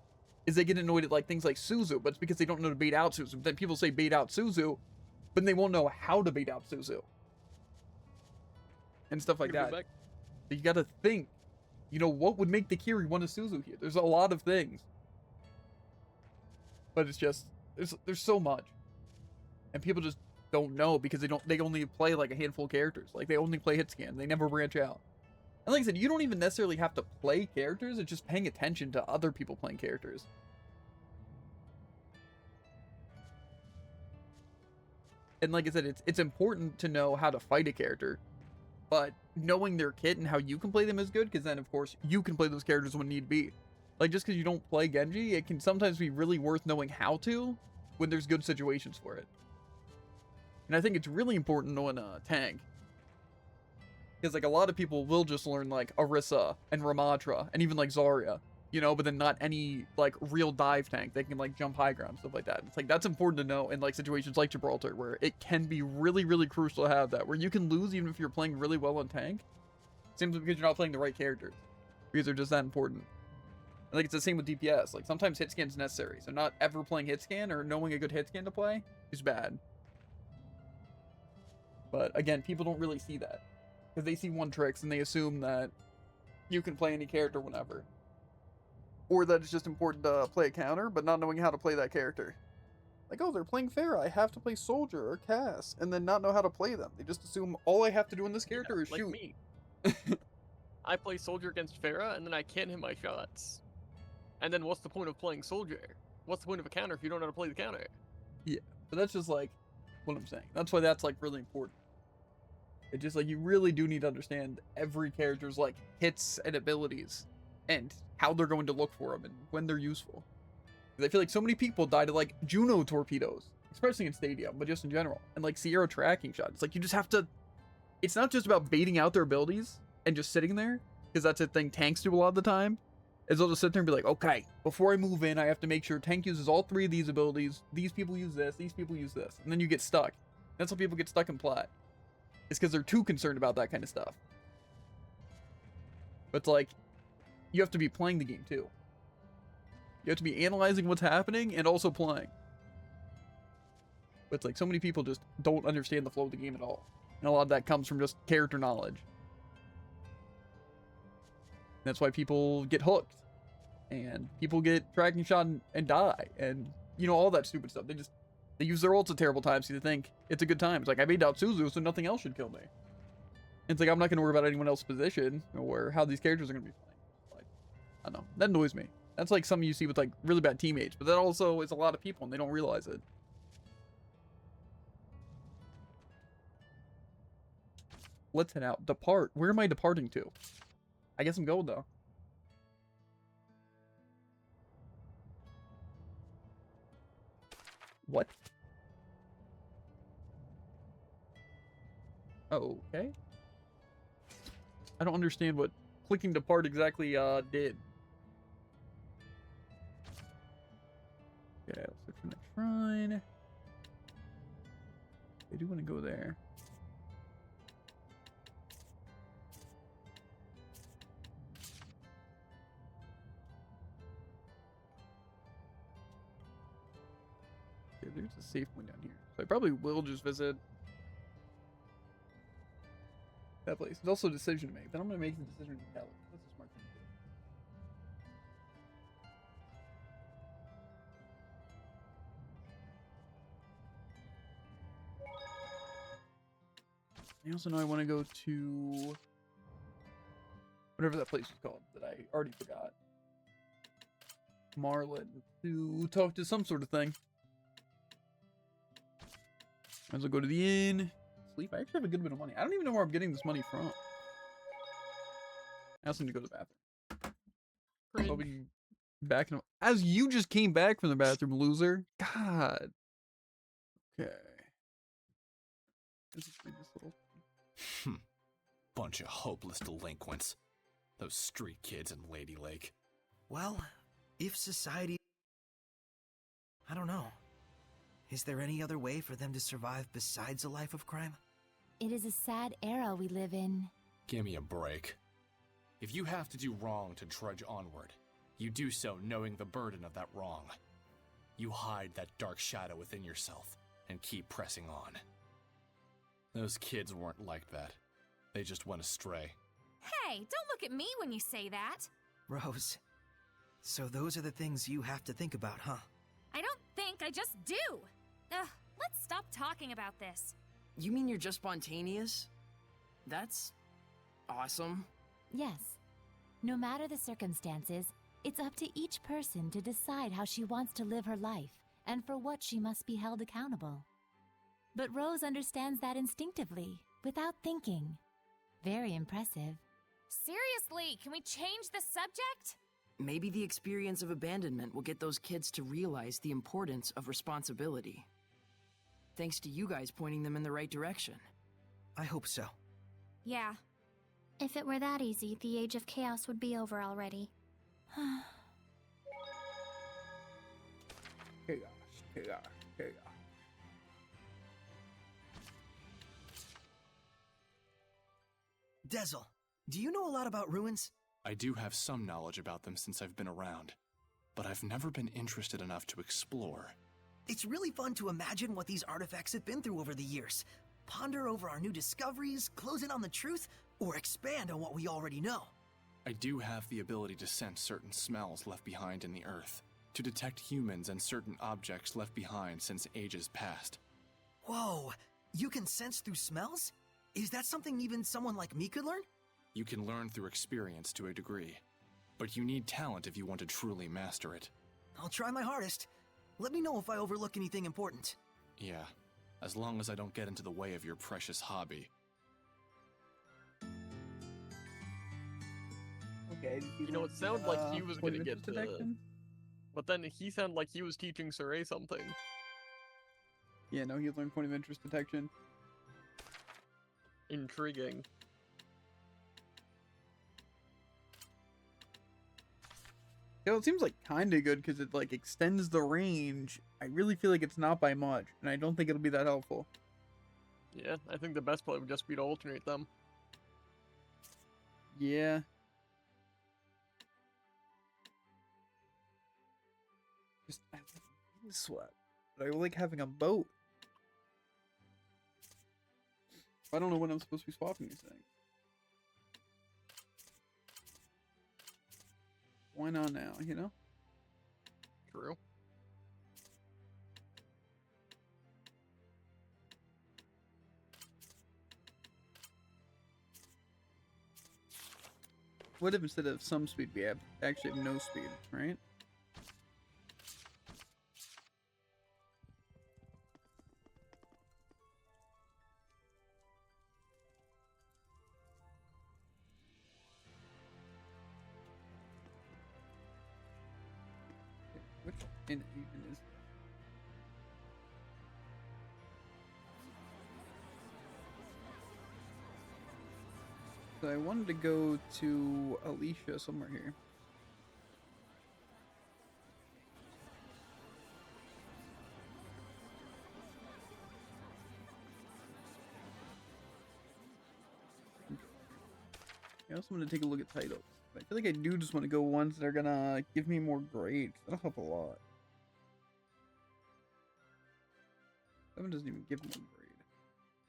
Is they get annoyed at like things like Suzu, but it's because they don't know to bait out Suzu. Then people say bait out Suzu, but they won't know how to bait out Suzu. And stuff like that. You gotta think, you know, what would make the Kiri want a Suzu here? There's a lot of things. But it's just, there's so much. And people just don't know because they only play like a handful of characters. Like they only play hit scan. They never branch out. And like I said, you don't even necessarily have to play characters. It's just paying attention to other people playing characters. And like I said, it's important to know how to fight a character. But knowing their kit and how you can play them is good, because then, of course, you can play those characters when need be. Like, just because you don't play Genji, it can sometimes be really worth knowing how to when there's good situations for it. And I think it's really important knowing tank. Because, like, a lot of people will just learn, like, Orisa and Ramatra and even, like, Zarya, you know, but then not any, like, real dive tank. They can, like, jump high ground, stuff like that. It's like, that's important to know in, like, situations like Gibraltar, where it can be really, really crucial to have that, where you can lose even if you're playing really well on tank, simply because you're not playing the right characters. Because they're just that important. And, like, it's the same with DPS. Like, sometimes hit scan's necessary, so not ever playing hit scan or knowing a good hit scan to play is bad. But, again, people don't really see that. Because they see one tricks and they assume that you can play any character whenever. Or that it's just important to play a counter, but not knowing how to play that character. Like, oh, they're playing Pharah, I have to play Soldier or Cass, and then not know how to play them. They just assume all I have to do in this character is like shoot. Me. I play Soldier against Pharah, and then I can't hit my shots. And then what's the point of playing Soldier? What's the point of a counter if you don't know how to play the counter? Yeah, but that's just like what I'm saying. That's why that's like really important. It's just like you really do need to understand every character's like hits and abilities and how they're going to look for them and when they're useful. Because I feel like so many people die to like Juno torpedoes, especially in Stadium, but just in general, and like Sierra tracking shots. It's like you just have to. It's not just about baiting out their abilities and just sitting there, because that's a thing tanks do a lot of the time. Is they'll just sit there and be like, okay, before I move in, I have to make sure tank uses all 3 of these abilities. These people use this. These people use this, and then you get stuck. That's how people get stuck in plat. It's because they're too concerned about that kind of stuff. But it's like, you have to be playing the game too. You have to be analyzing what's happening and also playing. But it's like, so many people just don't understand the flow of the game at all. And a lot of that comes from just character knowledge. That's why people get hooked. And people get tracking shot and die. And, you know, all that stupid stuff. They use their ults at terrible times, so you think it's a good time. It's like, I made out Suzu, so nothing else should kill me. It's like, I'm not going to worry about anyone else's position or how these characters are going to be playing. Like, I don't know. That annoys me. That's like something you see with like really bad teammates, but that also is a lot of people and they don't realize it. Let's head out. Depart. Where am I departing to? I guess I'm going though. What? Okay. I don't understand what clicking depart exactly did. Okay, let's look for next shrine. I do want to go there. Okay, there's a safe one down here. So I probably will just visit that place. There's also a decision to make. Then I'm going to make the decision to tell it. That's a smart thing to do. I also know I want to go to whatever that place was called that I already forgot. Marlin to talk to some sort of thing. Might as well go to the inn. Sleep. I actually have a good bit of money. I don't even know where I'm getting this money from. I also need to go to the bathroom. I'll be back in as you just came back from the bathroom, loser. God. Okay. This little... Bunch of hopeless delinquents. Those street kids in Lady Lake. Well, if society... I don't know. Is there any other way for them to survive besides a life of crime? It is a sad era we live in. Give me a break. If you have to do wrong to trudge onward, you do so knowing the burden of that wrong. You hide that dark shadow within yourself and keep pressing on. Those kids weren't like that. They just went astray. Hey, don't look at me when you say that. Rose, so those are the things you have to think about, huh? I don't think, I just do. Ugh, let's stop talking about this. You mean you're just spontaneous? That's awesome. Yes. No matter the circumstances, it's up to each person to decide how she wants to live her life and for what she must be held accountable. But Rose understands that instinctively, without thinking. Very impressive. Seriously, can we change the subject? Maybe the experience of abandonment will get those kids to realize the importance of responsibility. Thanks to you guys pointing them in the right direction. I hope so. Yeah. If it were that easy, the Age of Chaos would be over already. Chaos. Dezel, do you know a lot about ruins? I do have some knowledge about them since I've been around, but I've never been interested enough to explore. It's really fun to imagine what these artifacts have been through over the years. Ponder over our new discoveries, close in on the truth, or expand on what we already know. I do have the ability to sense certain smells left behind in the earth, to detect humans and certain objects left behind since ages past. Whoa, you can sense through smells? Is that something even someone like me could learn? You can learn through experience to a degree, but you need talent if you want to truly master it. I'll try my hardest. Let me know if I overlook anything important. Yeah, as long as I don't get into the way of your precious hobby. Okay. You know, it sounded like he was gonna get the... But then he sounded like he was teaching Saray something. Yeah, no, he learned point of interest detection. Intriguing. Yeah, it seems like kinda good because it like extends the range. I really feel like it's not by much, and I don't think it'll be that helpful. Yeah, I think the best play would just be to alternate them. Yeah. Just I like sweat, but I like having a boat. I don't know when I'm supposed to be swapping these things. Why not now, you know? True. What if instead of some speed we have actually have no speed, right? Which in even is? So I wanted to go to Alicia somewhere here. I also want to take a look at titles. I feel like I do just want to go ones that are gonna give me more grades. That'll help a lot. That one doesn't even give one grade.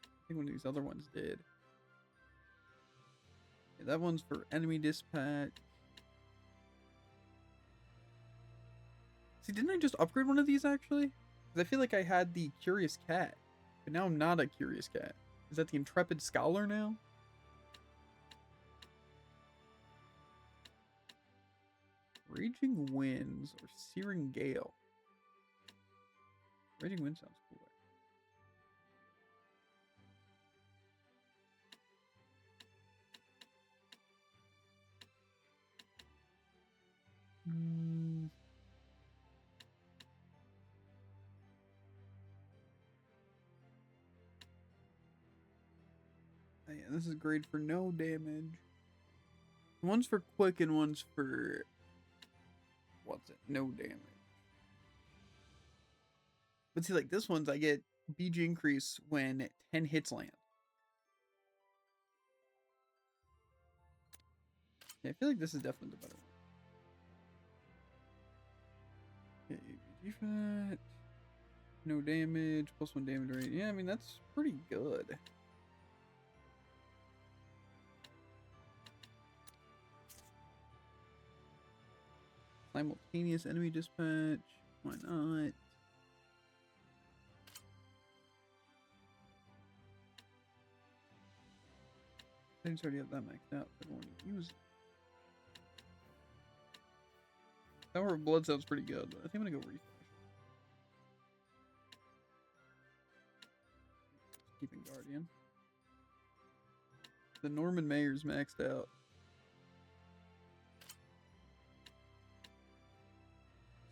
I think one of these other ones did. Yeah, that one's for enemy dispatch. See, didn't I just upgrade one of these actually? Because I feel like I had the Curious Cat, but now I'm not a Curious Cat. Is that the Intrepid Scholar now? Raging Winds or Searing Gale? Raging Wind sounds cooler. Oh, yeah, this is great for no damage. One's for quick and one's for... what's it? No damage. But see, like this one's I get BG increase when 10 hits land. Yeah, I feel like this is definitely the better one. Okay, BG fat. No damage, +1 damage rate. Yeah, I mean, that's pretty good. Simultaneous enemy dispatch. Why not? I just already have that maxed out. I don't want to use it. Tower of Blood sounds pretty good, but I think I'm gonna go refresh. Keeping Guardian. The Norman Mayer's maxed out.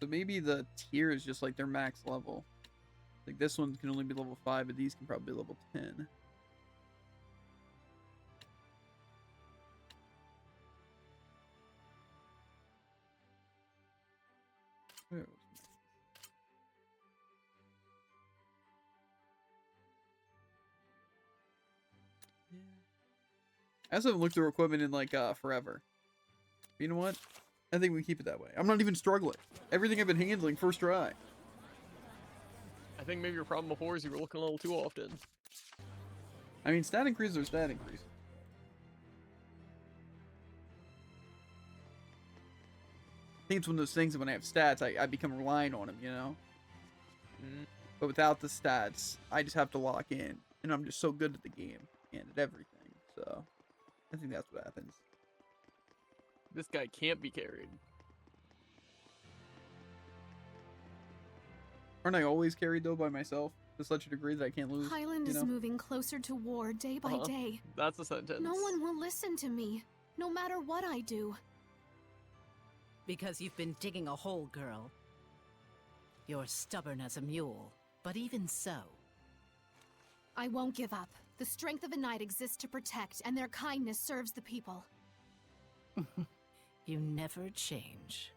So maybe the tier is just like their max level. Like this one can only be level 5, but these can probably be level 10. Where was my... Yeah. I also haven't looked through equipment in like forever. But you know what? I think we keep it that way. I'm not even struggling. Everything I've been handling first try. I think maybe your problem before is you were looking a little too often. I mean, stat increases are stat increases. I think it's one of those things that when I have stats, I become reliant on them, you know? But without the stats, I just have to lock in. And I'm just so good at the game and at everything. So, I think that's what happens. This guy can't be carried. Aren't I always carried, though, by myself? To such a degree that I can't lose, Highland you know? is moving closer to war day by day. That's a sentence. No one will listen to me, no matter what I do. Because you've been digging a hole, girl. You're stubborn as a mule, but even so. I won't give up. The strength of a knight exists to protect, and their kindness serves the people. You never change.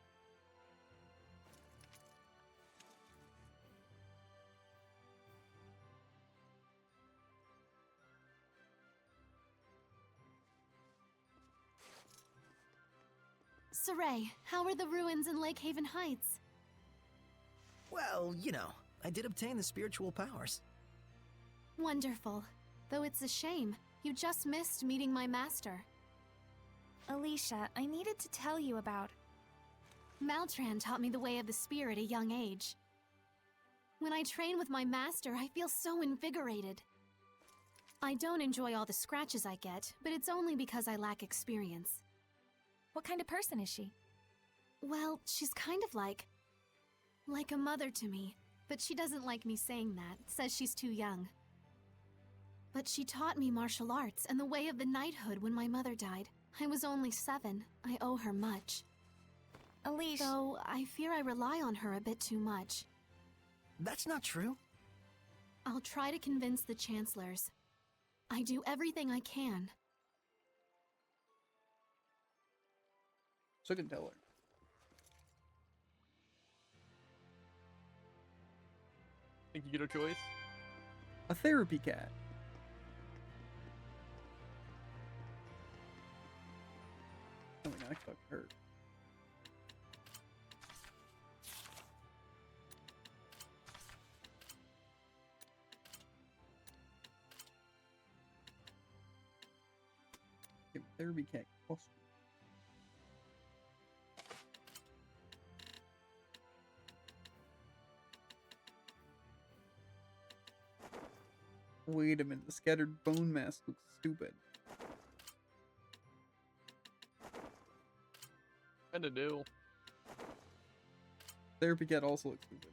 Saray, how are the ruins in Lake Haven Heights? Well, you know, I did obtain the spiritual powers. Wonderful. Though it's a shame, you just missed meeting my master. Alicia, I needed to tell you about... Maltran taught me the way of the spear at a young age. When I train with my master, I feel so invigorated. I don't enjoy all the scratches I get, but it's only because I lack experience. What kind of person is she? Well, she's kind of like a mother to me, but she doesn't like me saying that, says she's too young. But she taught me martial arts and the way of the knighthood when my mother died. I was only 7. I owe her much. Alicia... Though I fear I rely on her a bit too much. That's not true. I'll try to convince the chancellors. I do everything I can. So I can tell her. Think you get a choice? A therapy cat. Oh my god, I fucked her. Therapy cat costume. Wait a minute, the scattered bone mask looks stupid. Kinda do. Therapy cat also looks stupid.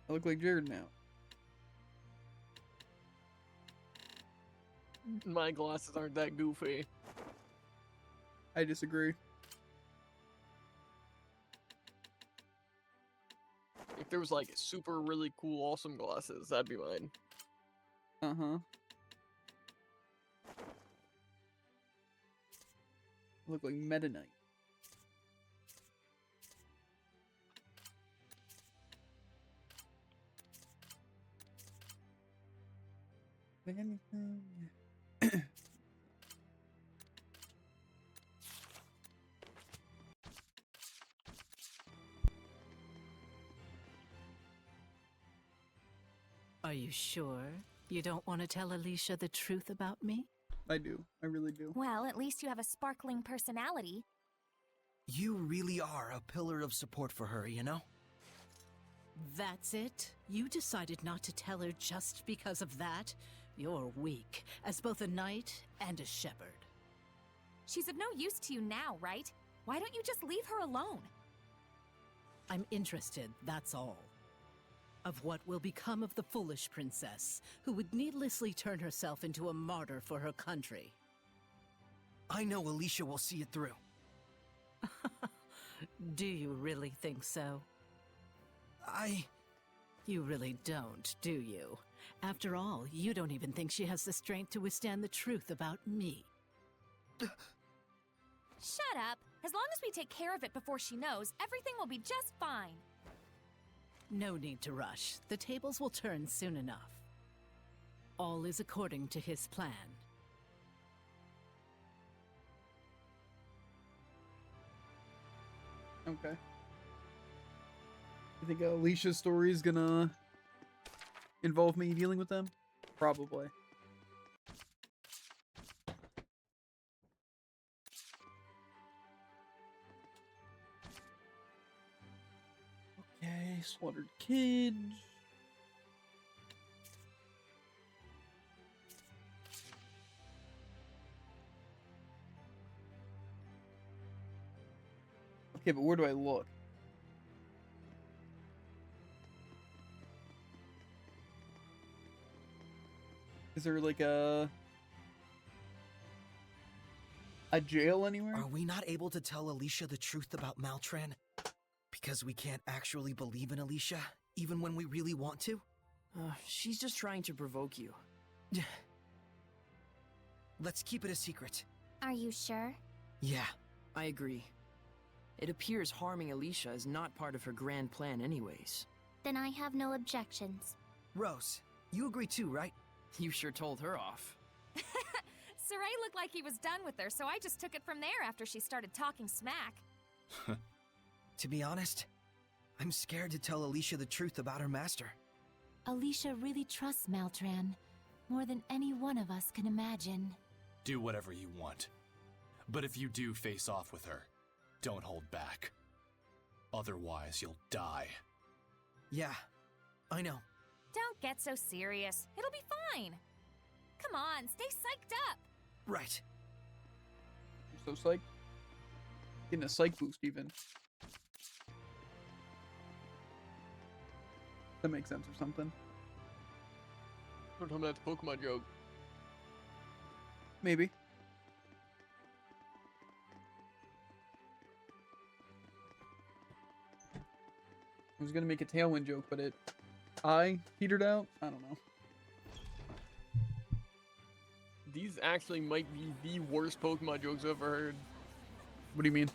I look like Jared now. My glasses aren't that goofy. I disagree. If there was like super really cool awesome glasses, that'd be mine. Uh-huh. Look like Meta Knight. Think anything? Are you sure you don't want to tell Alicia the truth about me? I do. I really do. Well, at least you have a sparkling personality. You really are a pillar of support for her, you know? That's it? You decided not to tell her just because of that? You're weak, as both a knight and a shepherd. She's of no use to you now, right? Why don't you just leave her alone? I'm interested, that's all. Of what will become of the foolish princess, who would needlessly turn herself into a martyr for her country. I know Alicia will see it through. Do you really think so? You really don't, do you? After all, you don't even think she has the strength to withstand the truth about me. Shut up! As long as we take care of it before she knows, everything will be just fine. No need to rush. The tables will turn soon enough. All is according to his plan. Okay. You think Alicia's story is gonna involve me dealing with them? Probably. Okay, slaughtered kids. Okay, but where do I look? Is there like a jail anywhere? Are we not able to tell Alicia the truth about Maltran? Because we can't actually believe in Alicia, even when we really want to? She's just trying to provoke you. Let's keep it a secret. Are you sure? Yeah. I agree. It appears harming Alicia is not part of her grand plan anyways. Then I have no objections. Rose, you agree too, right? You sure told her off. Saray looked like he was done with her, so I just took it from there after she started talking smack. To be honest, I'm scared to tell Alicia the truth about her master. Alicia really trusts Maltran, more than any one of us can imagine. Do whatever you want. But if you do face off with her, don't hold back. Otherwise, you'll die. Yeah, I know. Don't get so serious. It'll be fine. Come on, stay psyched up. Right. I'm so psyched. Getting a psych boost even. That makes sense or something. Don't tell me that's a Pokemon joke. Maybe. I was gonna make a Tailwind joke, but I petered out. I don't know. These actually might be the worst Pokemon jokes I've ever heard. What do you mean?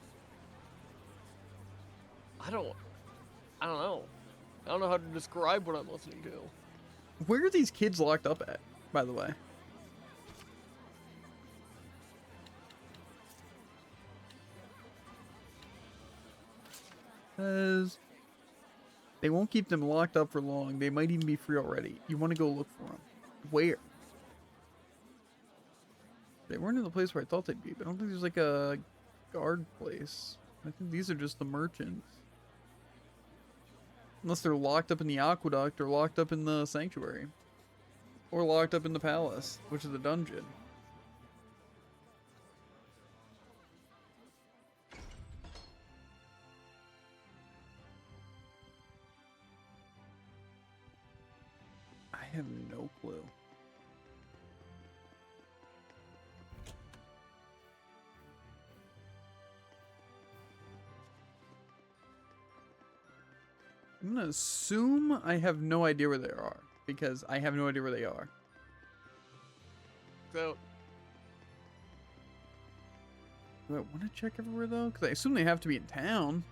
I don't know. I don't know how to describe what I'm listening to. Where are these kids locked up at, by the way? Because they won't keep them locked up for long. They might even be free already. You want to go look for them. Where? They weren't in the place where I thought they'd be, but I don't think there's like a guard place. I think these are just the merchants. Unless they're locked up in the aqueduct or locked up in the sanctuary. Or locked up in the palace, which is the dungeon. I have no clue. I'm gonna assume I have no idea where they are, because I have no idea where they are. So, do I want to check everywhere though? Because I assume they have to be in town.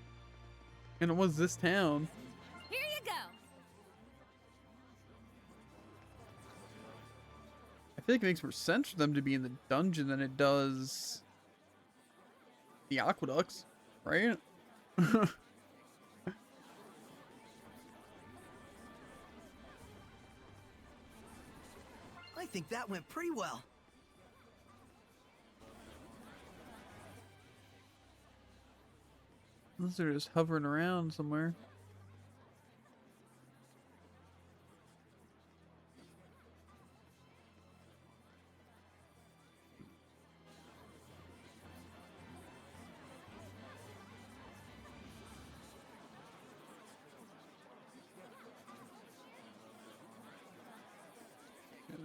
And it was this town. Here you go. I feel like it makes more sense for them to be in the dungeon than it does the aqueducts, right? I think that went pretty well. Unless they're just hovering around somewhere.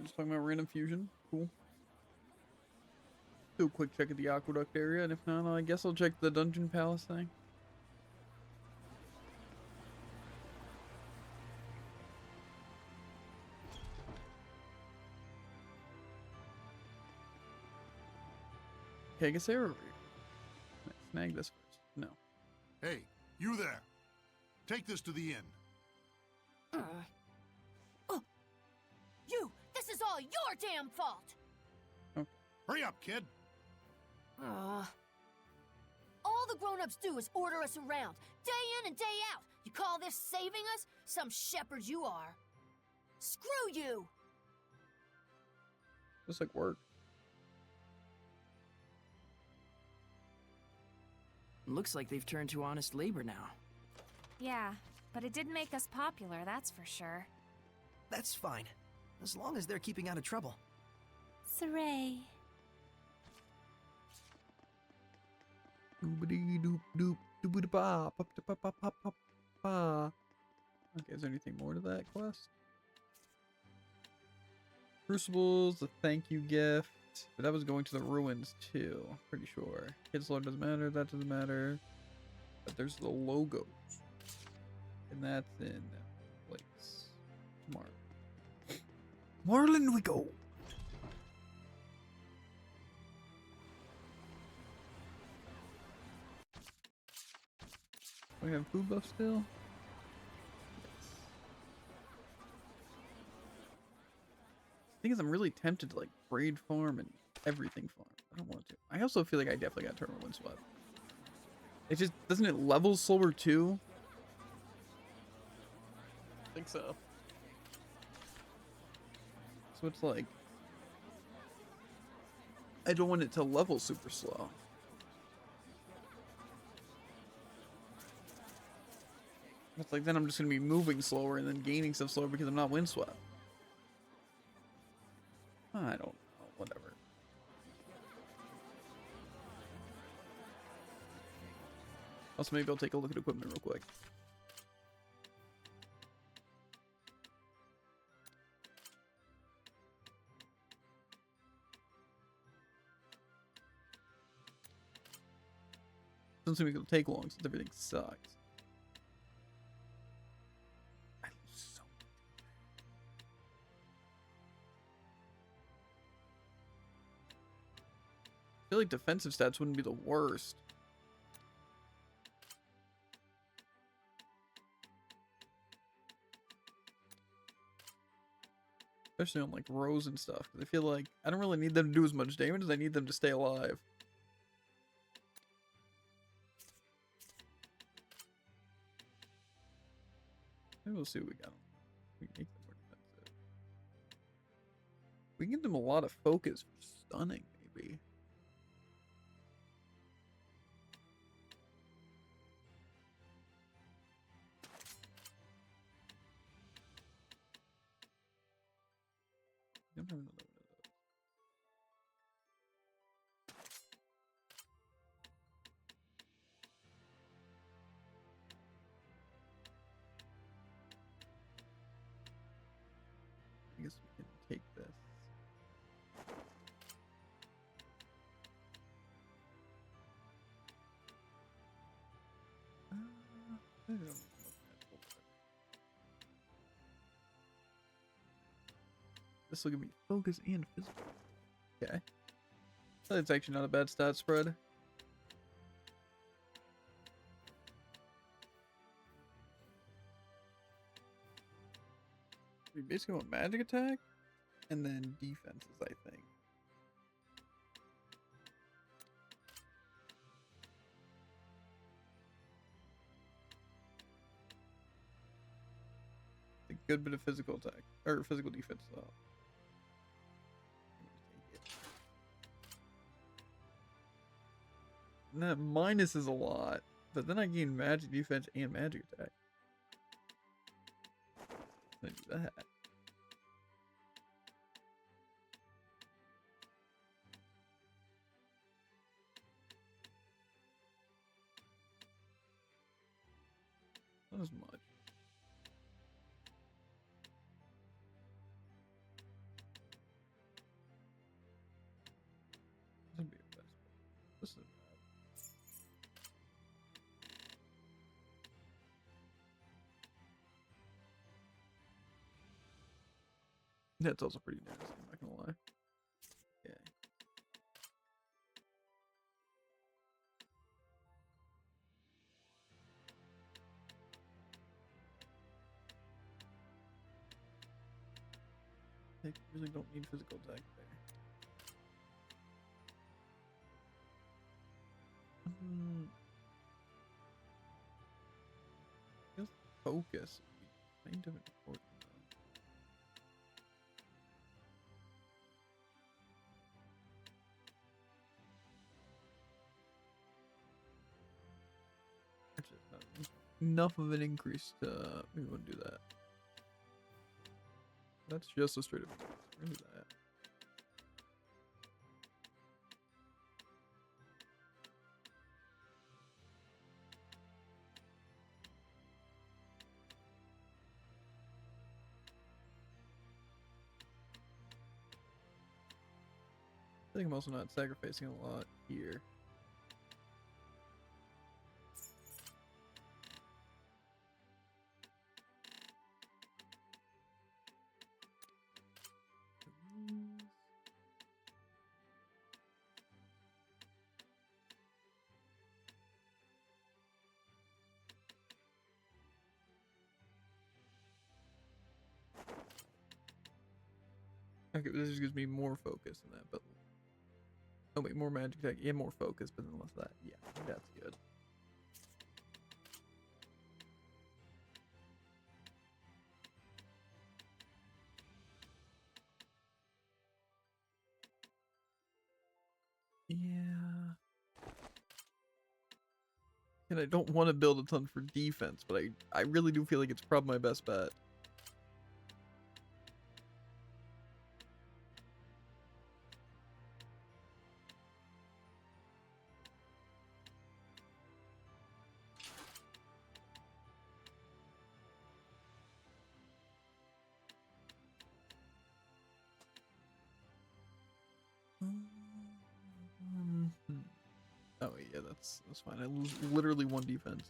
Just talking about random fusion. Cool. Do a quick check at the aqueduct area, and if not, I guess I'll check the dungeon palace thing. Okay, I guess they're over here. Let's snag this first. No. Hey, you there. Take this to the inn. You! This is all your damn fault! Hurry up, kid. All the grown-ups do is order us around, day in and day out. You call this saving us? Some shepherd you are. Screw you! Just like work. Looks like they've turned to honest labor now. Yeah, but it did make us popular, that's for sure. That's fine, as long as they're keeping out of trouble. Saray. Doobity doop doop doobity ba pop pop pop pop pop ba. Okay, is there anything more to that quest? Crucibles, the thank you gift. But that was going to the ruins too, pretty sure. Kids Lord doesn't matter, that doesn't matter. But there's the logos. And that's in that place. Marlin we go! We have food buff still? Thing is, I'm really tempted to like braid farm and everything farm. I don't want to. I also feel like I definitely got Terminal Windswept. It just doesn't it level slower too? I think so. So it's like I don't want it to level super slow. It's like then I'm just gonna be moving slower and then gaining stuff slower because I'm not windswept. I don't know, whatever. Also, maybe I'll take a look at equipment real quick. Doesn't seem like it'll take long since everything sucks. I feel like defensive stats wouldn't be the worst. Especially on like Rose and stuff. 'Cause I feel like I don't really need them to do as much damage as I need them to stay alive. Maybe we'll see what we got. We can make them more defensive. We can give them a lot of focus for stunning, maybe. I don't have another one of those. I guess we can take this. I don't know. This will give me focus and physical. Okay. That's actually not a bad stat spread. We basically want magic attack and then defenses, I think. A good bit of physical attack or physical defense though. And that minus is a lot, but then I gain magic defense and magic attack. I do that. Not as much. This would be a best. This is bad. That's also pretty nasty, I'm not gonna lie. Okay. I really don't need physical attack there. I guess focus would be kind of important. Actually, it's not enough of an increase to we want to do that. That's just a straight up increase. We're gonna do that. I think I'm also not sacrificing a lot here. Okay, this just gives me more focus than that, but oh wait, more magic attack and more focus, but then less of that. Yeah, that's good. Yeah. And I don't want to build a ton for defense, but I really do feel like it's probably my best bet. That's fine. I lose literally 1 defense.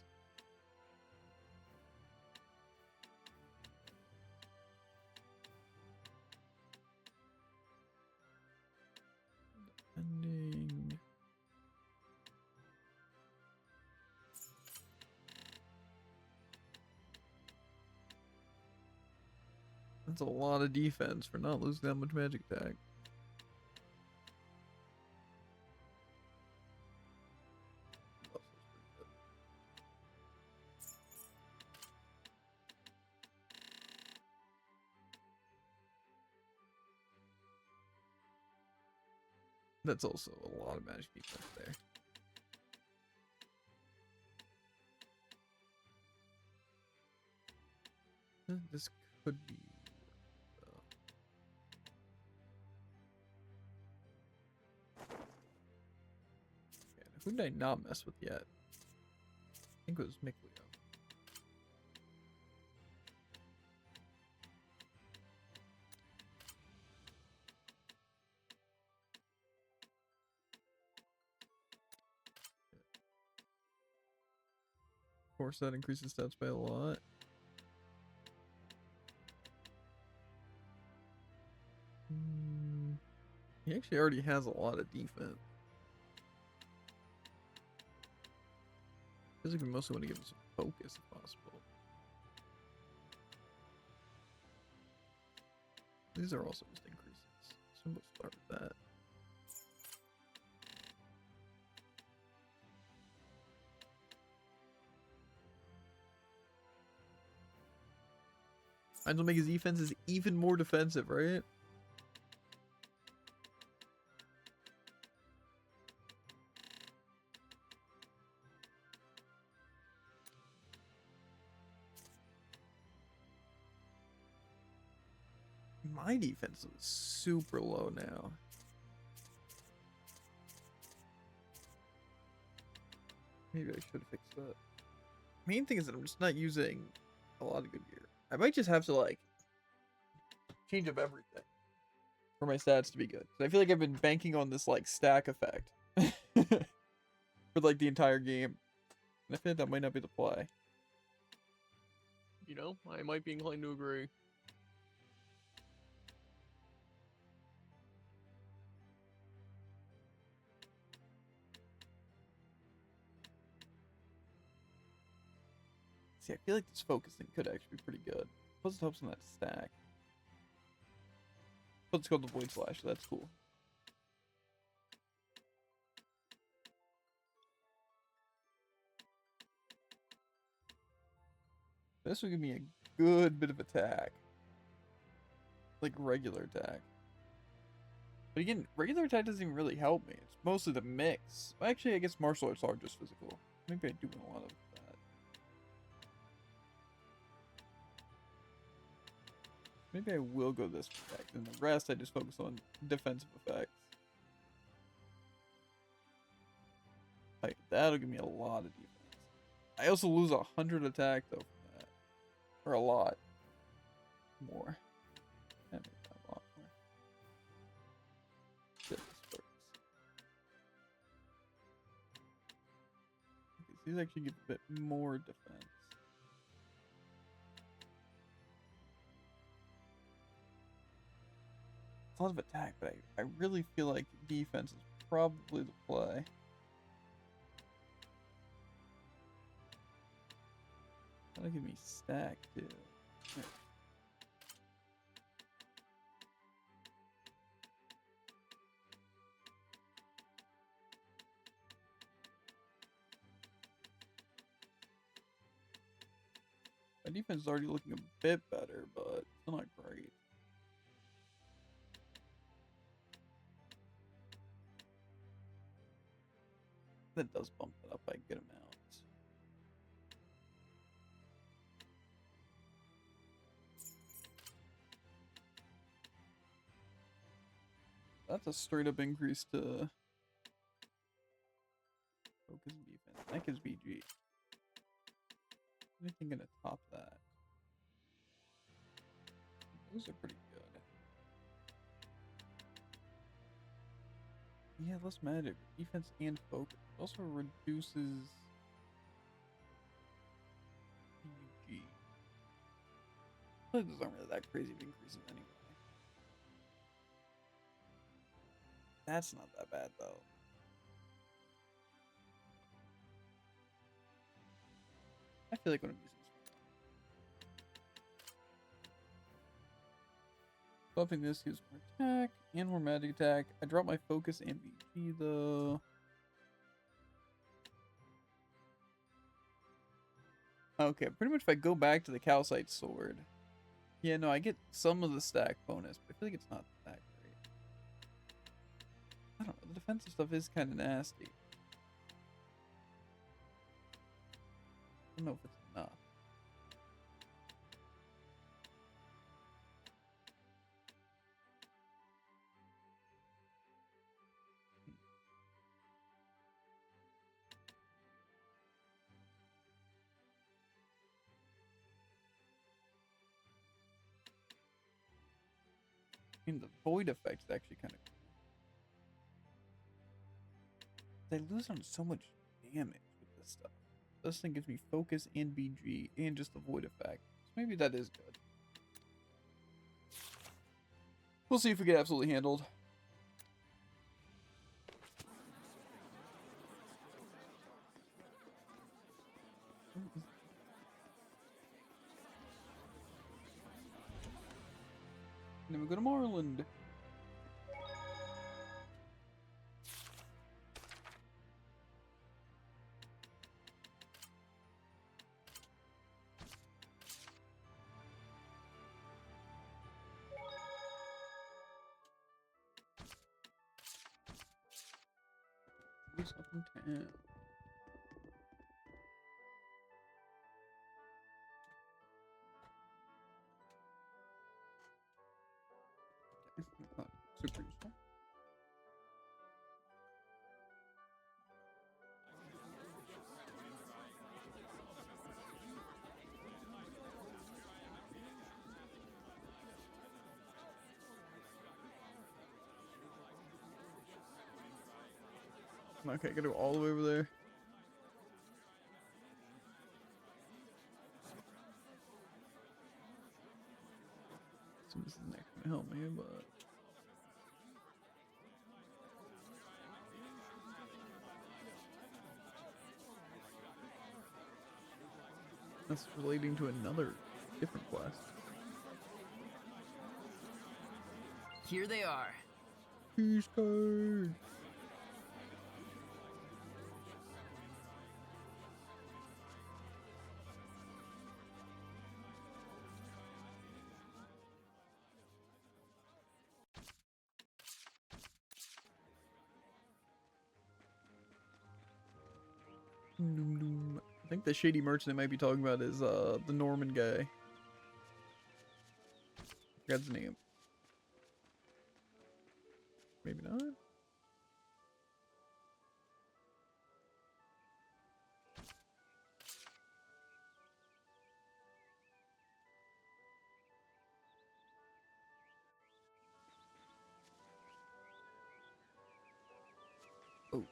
Defending. That's a lot of defense for not losing that much magic attack. That's also a lot of magic defense there. This could be. Okay, who did I not mess with yet? I think it was Mikleo. Of course, that increases stats by a lot. He actually already has a lot of defense. I think we mostly want to give him some focus if possible. These are also just increases, so we'll start with that. Might as well make his defenses even more defensive, right? My defense is super low now. Maybe I should fix that. Main thing is that I'm just not using a lot of good gear. I might just have to like change up everything for my stats to be good. I feel like I've been banking on this like stack effect for like the entire game. And I feel like that might not be the play. You know, I might be inclined to agree. See, I feel like this focusing could actually be pretty good. Plus it helps on that stack. But it's called the Void Slash, so that's cool. This will give me a good bit of attack. Like regular attack. But again, regular attack doesn't even really help me. It's mostly the mix. Well, actually, I guess martial arts are just physical. Maybe I do a lot of that. Maybe I will go this effect, and the rest I just focus on defensive effects. Like, that'll give me a lot of defense. I also lose 100 attack, though, from that. Or a lot. More. That makes that a lot more. Shit, this works. Okay, these actually give a bit more defense. A lot of attack, but I really feel like defense is probably the play. That'll give me stack too. Yeah. My defense is already looking a bit better, but still not great. That does bump it up by a good amount. That's a straight up increase to focus and defense. That gives BG. Anything gonna top that? Those are pretty good. Yeah, less magic. Defense and focus. It also reduces PG. Those aren't really that crazy of increases anyway. That's not that bad though. I feel like when I'm using buffing this gives more attack and more magic attack. I drop my focus and VP though. Okay, pretty much if I go back to the calcite sword. Yeah, no, I get some of the stack bonus, but I feel like it's not that great. I don't know, the defensive stuff is kind of nasty. I don't know if it's enough. I mean, the void effect is actually kind of cool. They lose on so much damage with this stuff. This thing gives me focus and BG and just the void effect. So maybe that is good. We'll see if we get absolutely handled. And then we go to Marland. He's up in town. That's not super useful. Okay, gotta go all the way over there. So this is not gonna help me, but that's relating to another different quest. Here they are. Peace card. I think the shady merchant they might be talking about is the Norman guy. I forgot his name. Maybe not. Oh.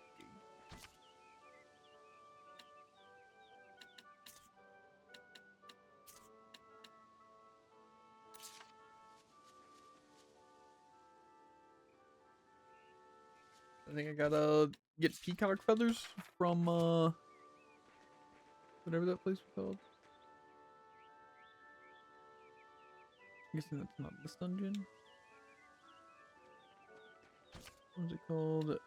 I think I gotta get peacock feathers from whatever that place was called. I'm guessing that's not this dungeon. What's it called?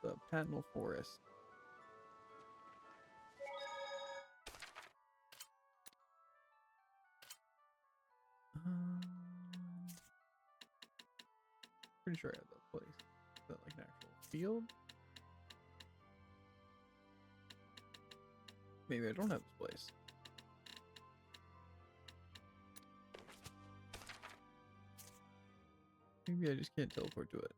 The Patnal Forest. Pretty sure I have that place. Is that like an actual field? Maybe I don't have this place. Maybe I just can't teleport to it.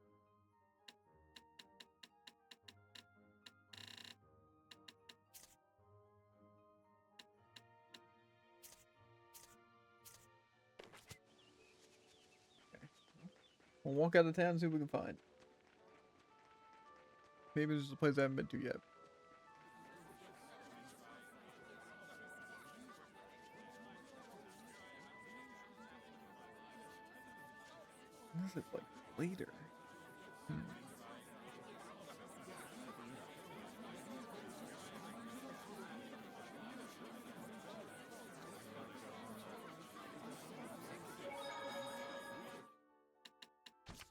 We'll walk out of town and see what we can find. Maybe there's a place I haven't been to yet. What is it like later?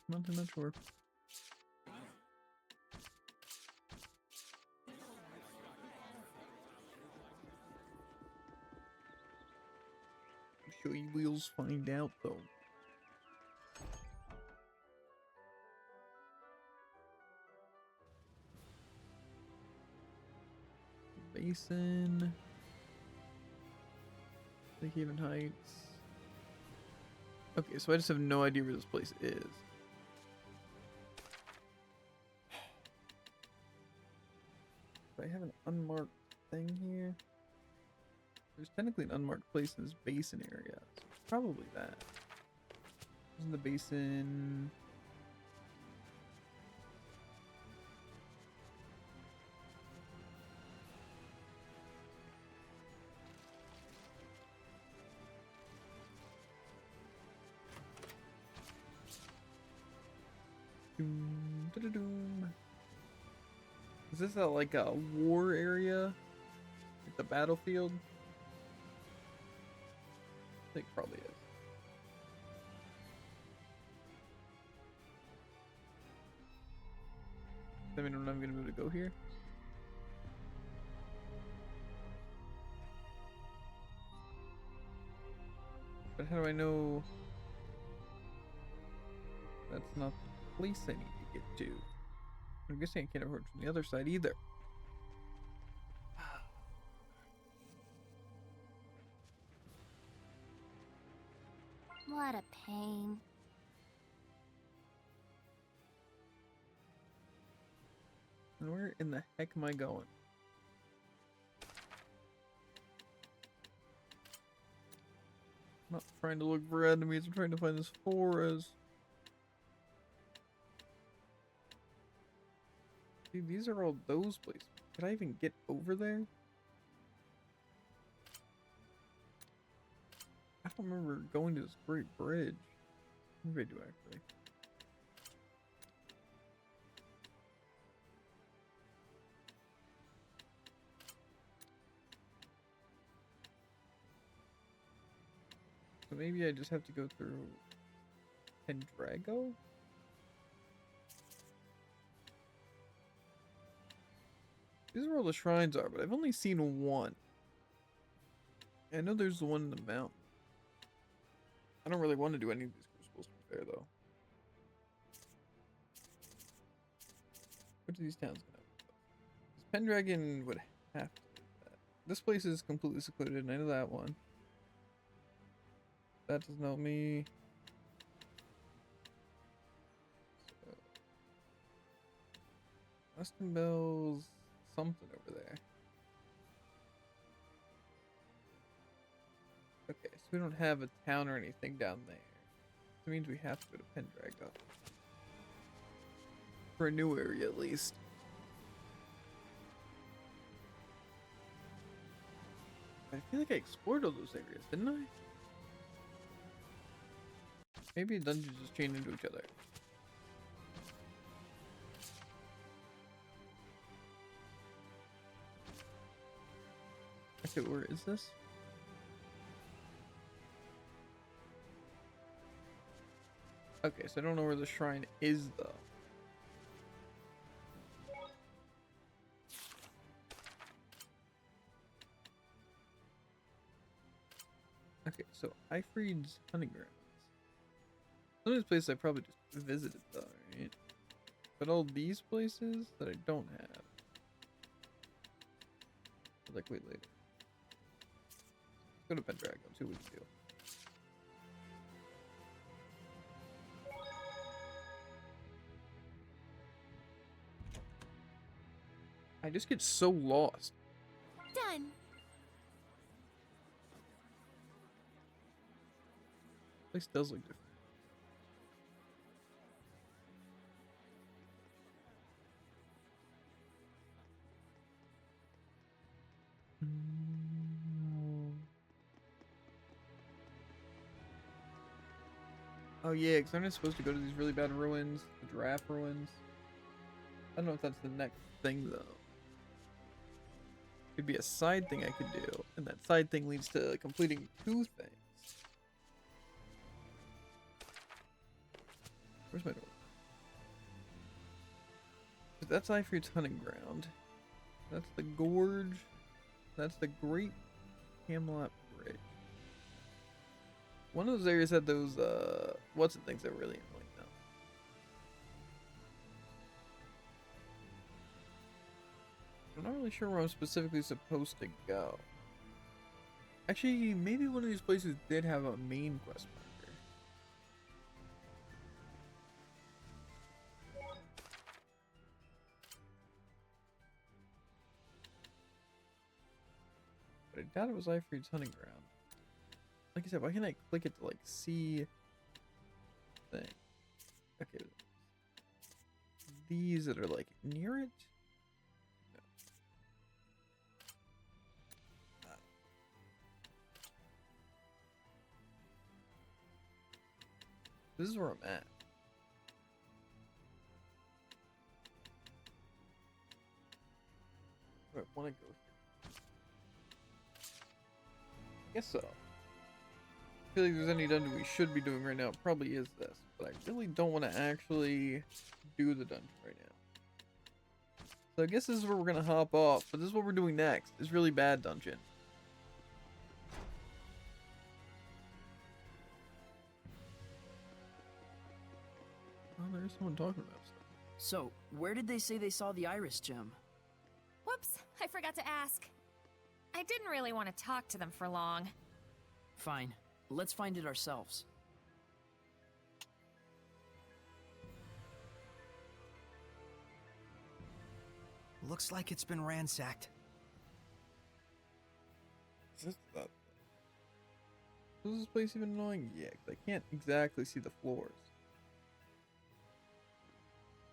Not sure. I'm sure you will find out though. Basin. Lake Haven Heights. Okay, so I just have no idea where this place is. Do I have an unmarked thing here? There's technically an unmarked place in this basin area. So it's probably that. Isn't the basin... Is this like a war area? Like the battlefield? I think it probably is. Does that mean I'm not gonna be able to go here? But how do I know that's not the place I need to get to? I'm guessing I can't approach from the other side either. What a pain. And where in the heck am I going? I'm not trying to look for enemies, I'm trying to find this forest. See, these are all those places. Could I even get over there? I don't remember going to this great bridge. Maybe I do actually. So maybe I just have to go through Pendrago? These are where all the shrines are, but I've only seen one. I know there's the one in the mountain. I don't really want to do any of these crucibles to be fair, though. Which of these towns can I go? Pendragon would have to do that. This place is completely secluded, and I know that one. That doesn't help me. So, Weston Bell's something over there. Okay, so we don't have a town or anything down there. That means we have to go to Pendragon. For a new area, at least. I feel like I explored all those areas, didn't I? Maybe the dungeons just chain into each other. Okay, where is this? Okay, so I don't know where the shrine is, though. Okay, so Ifreed's hunting grounds. Some of these places I probably just visited, though, right? But all these places that I don't have. Like, wait, later. Let's go to Pendragon, see what we can do. I just get so lost. Done. This place does look different. Oh yeah, because aren't I supposed to go to these really bad ruins? The giraffe ruins? I don't know if that's the next thing, though. Could be a side thing I could do, and that side thing leads to completing 2 things. Where's my door? That's Ifrit's hunting ground. That's the gorge. That's the Great Camelot Bridge. One of those areas had those, what's the things that were really annoying though. I'm not really sure where I'm specifically supposed to go. Actually, maybe one of these places did have a main quest marker. But I doubt it was Ifrit's hunting ground. Like I said, why can't I click it to like see thing? Okay. These that are like near it? No. This is where I'm at. I want to go here. I guess so. I feel like if there's any dungeon we should be doing right now, it probably is this. But I really don't want to actually do the dungeon right now. So I guess this is where we're going to hop off. But this is what we're doing next. This really bad dungeon. Oh, there's someone talking about stuff. So, where did they say they saw the Iris gem? Whoops, I forgot to ask. I didn't really want to talk to them for long. Fine, let's find it ourselves. Looks like it's been ransacked. Is this place even annoying? Yeah, 'cause I can't exactly see the floors.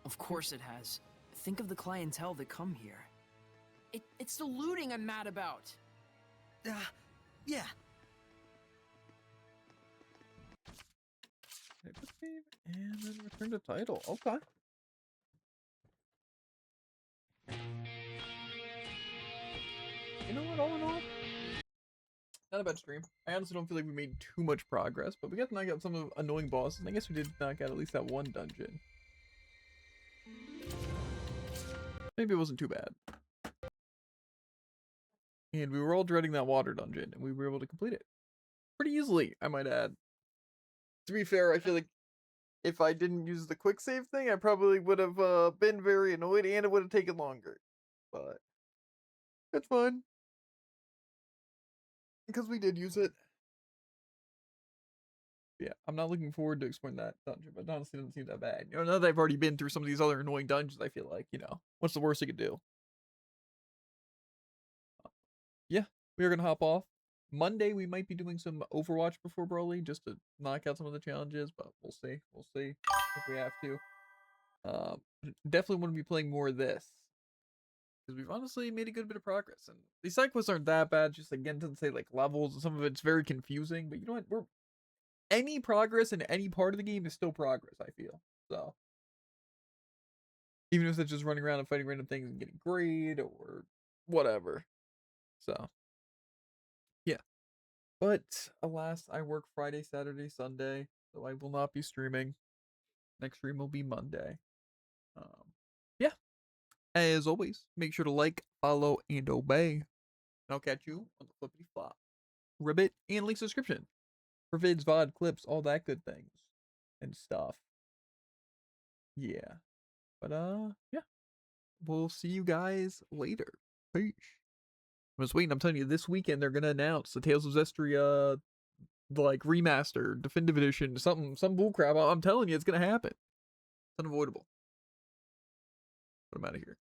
Of course it has. Think of the clientele that come here. It's the looting I'm mad about. Yeah. Save and then return to title. Okay. You know what, all in all, not a bad stream. I honestly don't feel like we made too much progress, but we got to knock out some of the annoying bosses, and I guess we did knock out at least that one dungeon. Maybe it wasn't too bad. And we were all dreading that water dungeon, and we were able to complete it pretty easily, I might add. To be fair, I feel like if I didn't use the quick save thing, I probably would have been very annoyed, and it would have taken longer. But it's fine. Because we did use it. Yeah, I'm not looking forward to exploring that dungeon, but it honestly doesn't seem that bad. You know, now that I've already been through some of these other annoying dungeons, I feel like, you know, what's the worst I could do? Yeah, we are going to hop off. Monday, we might be doing some Overwatch before Broly, just to knock out some of the challenges, but we'll see. We'll see if we have to. Definitely want to be playing more of this. Because we've honestly made a good bit of progress. And these side quests aren't that bad, just again, doesn't say like levels, and some of it's very confusing, but you know what? Any progress in any part of the game is still progress, I feel. So even if it's just running around and fighting random things and getting grade or whatever. So yeah. But alas, I work Friday, Saturday, Sunday, so I will not be streaming. Next stream will be Monday. Yeah. As always, make sure to like, follow, and obey. And I'll catch you on the flippity flop. Ribbit and link subscription for vids, VOD, clips, all that good things and stuff. Yeah. But yeah. We'll see you guys later. Peace. I'm just waiting. I'm telling you, this weekend they're gonna announce the Tales of Zestria like remaster, definitive edition, some bullcrap. I'm telling you, it's gonna happen. It's unavoidable. But I'm out of here.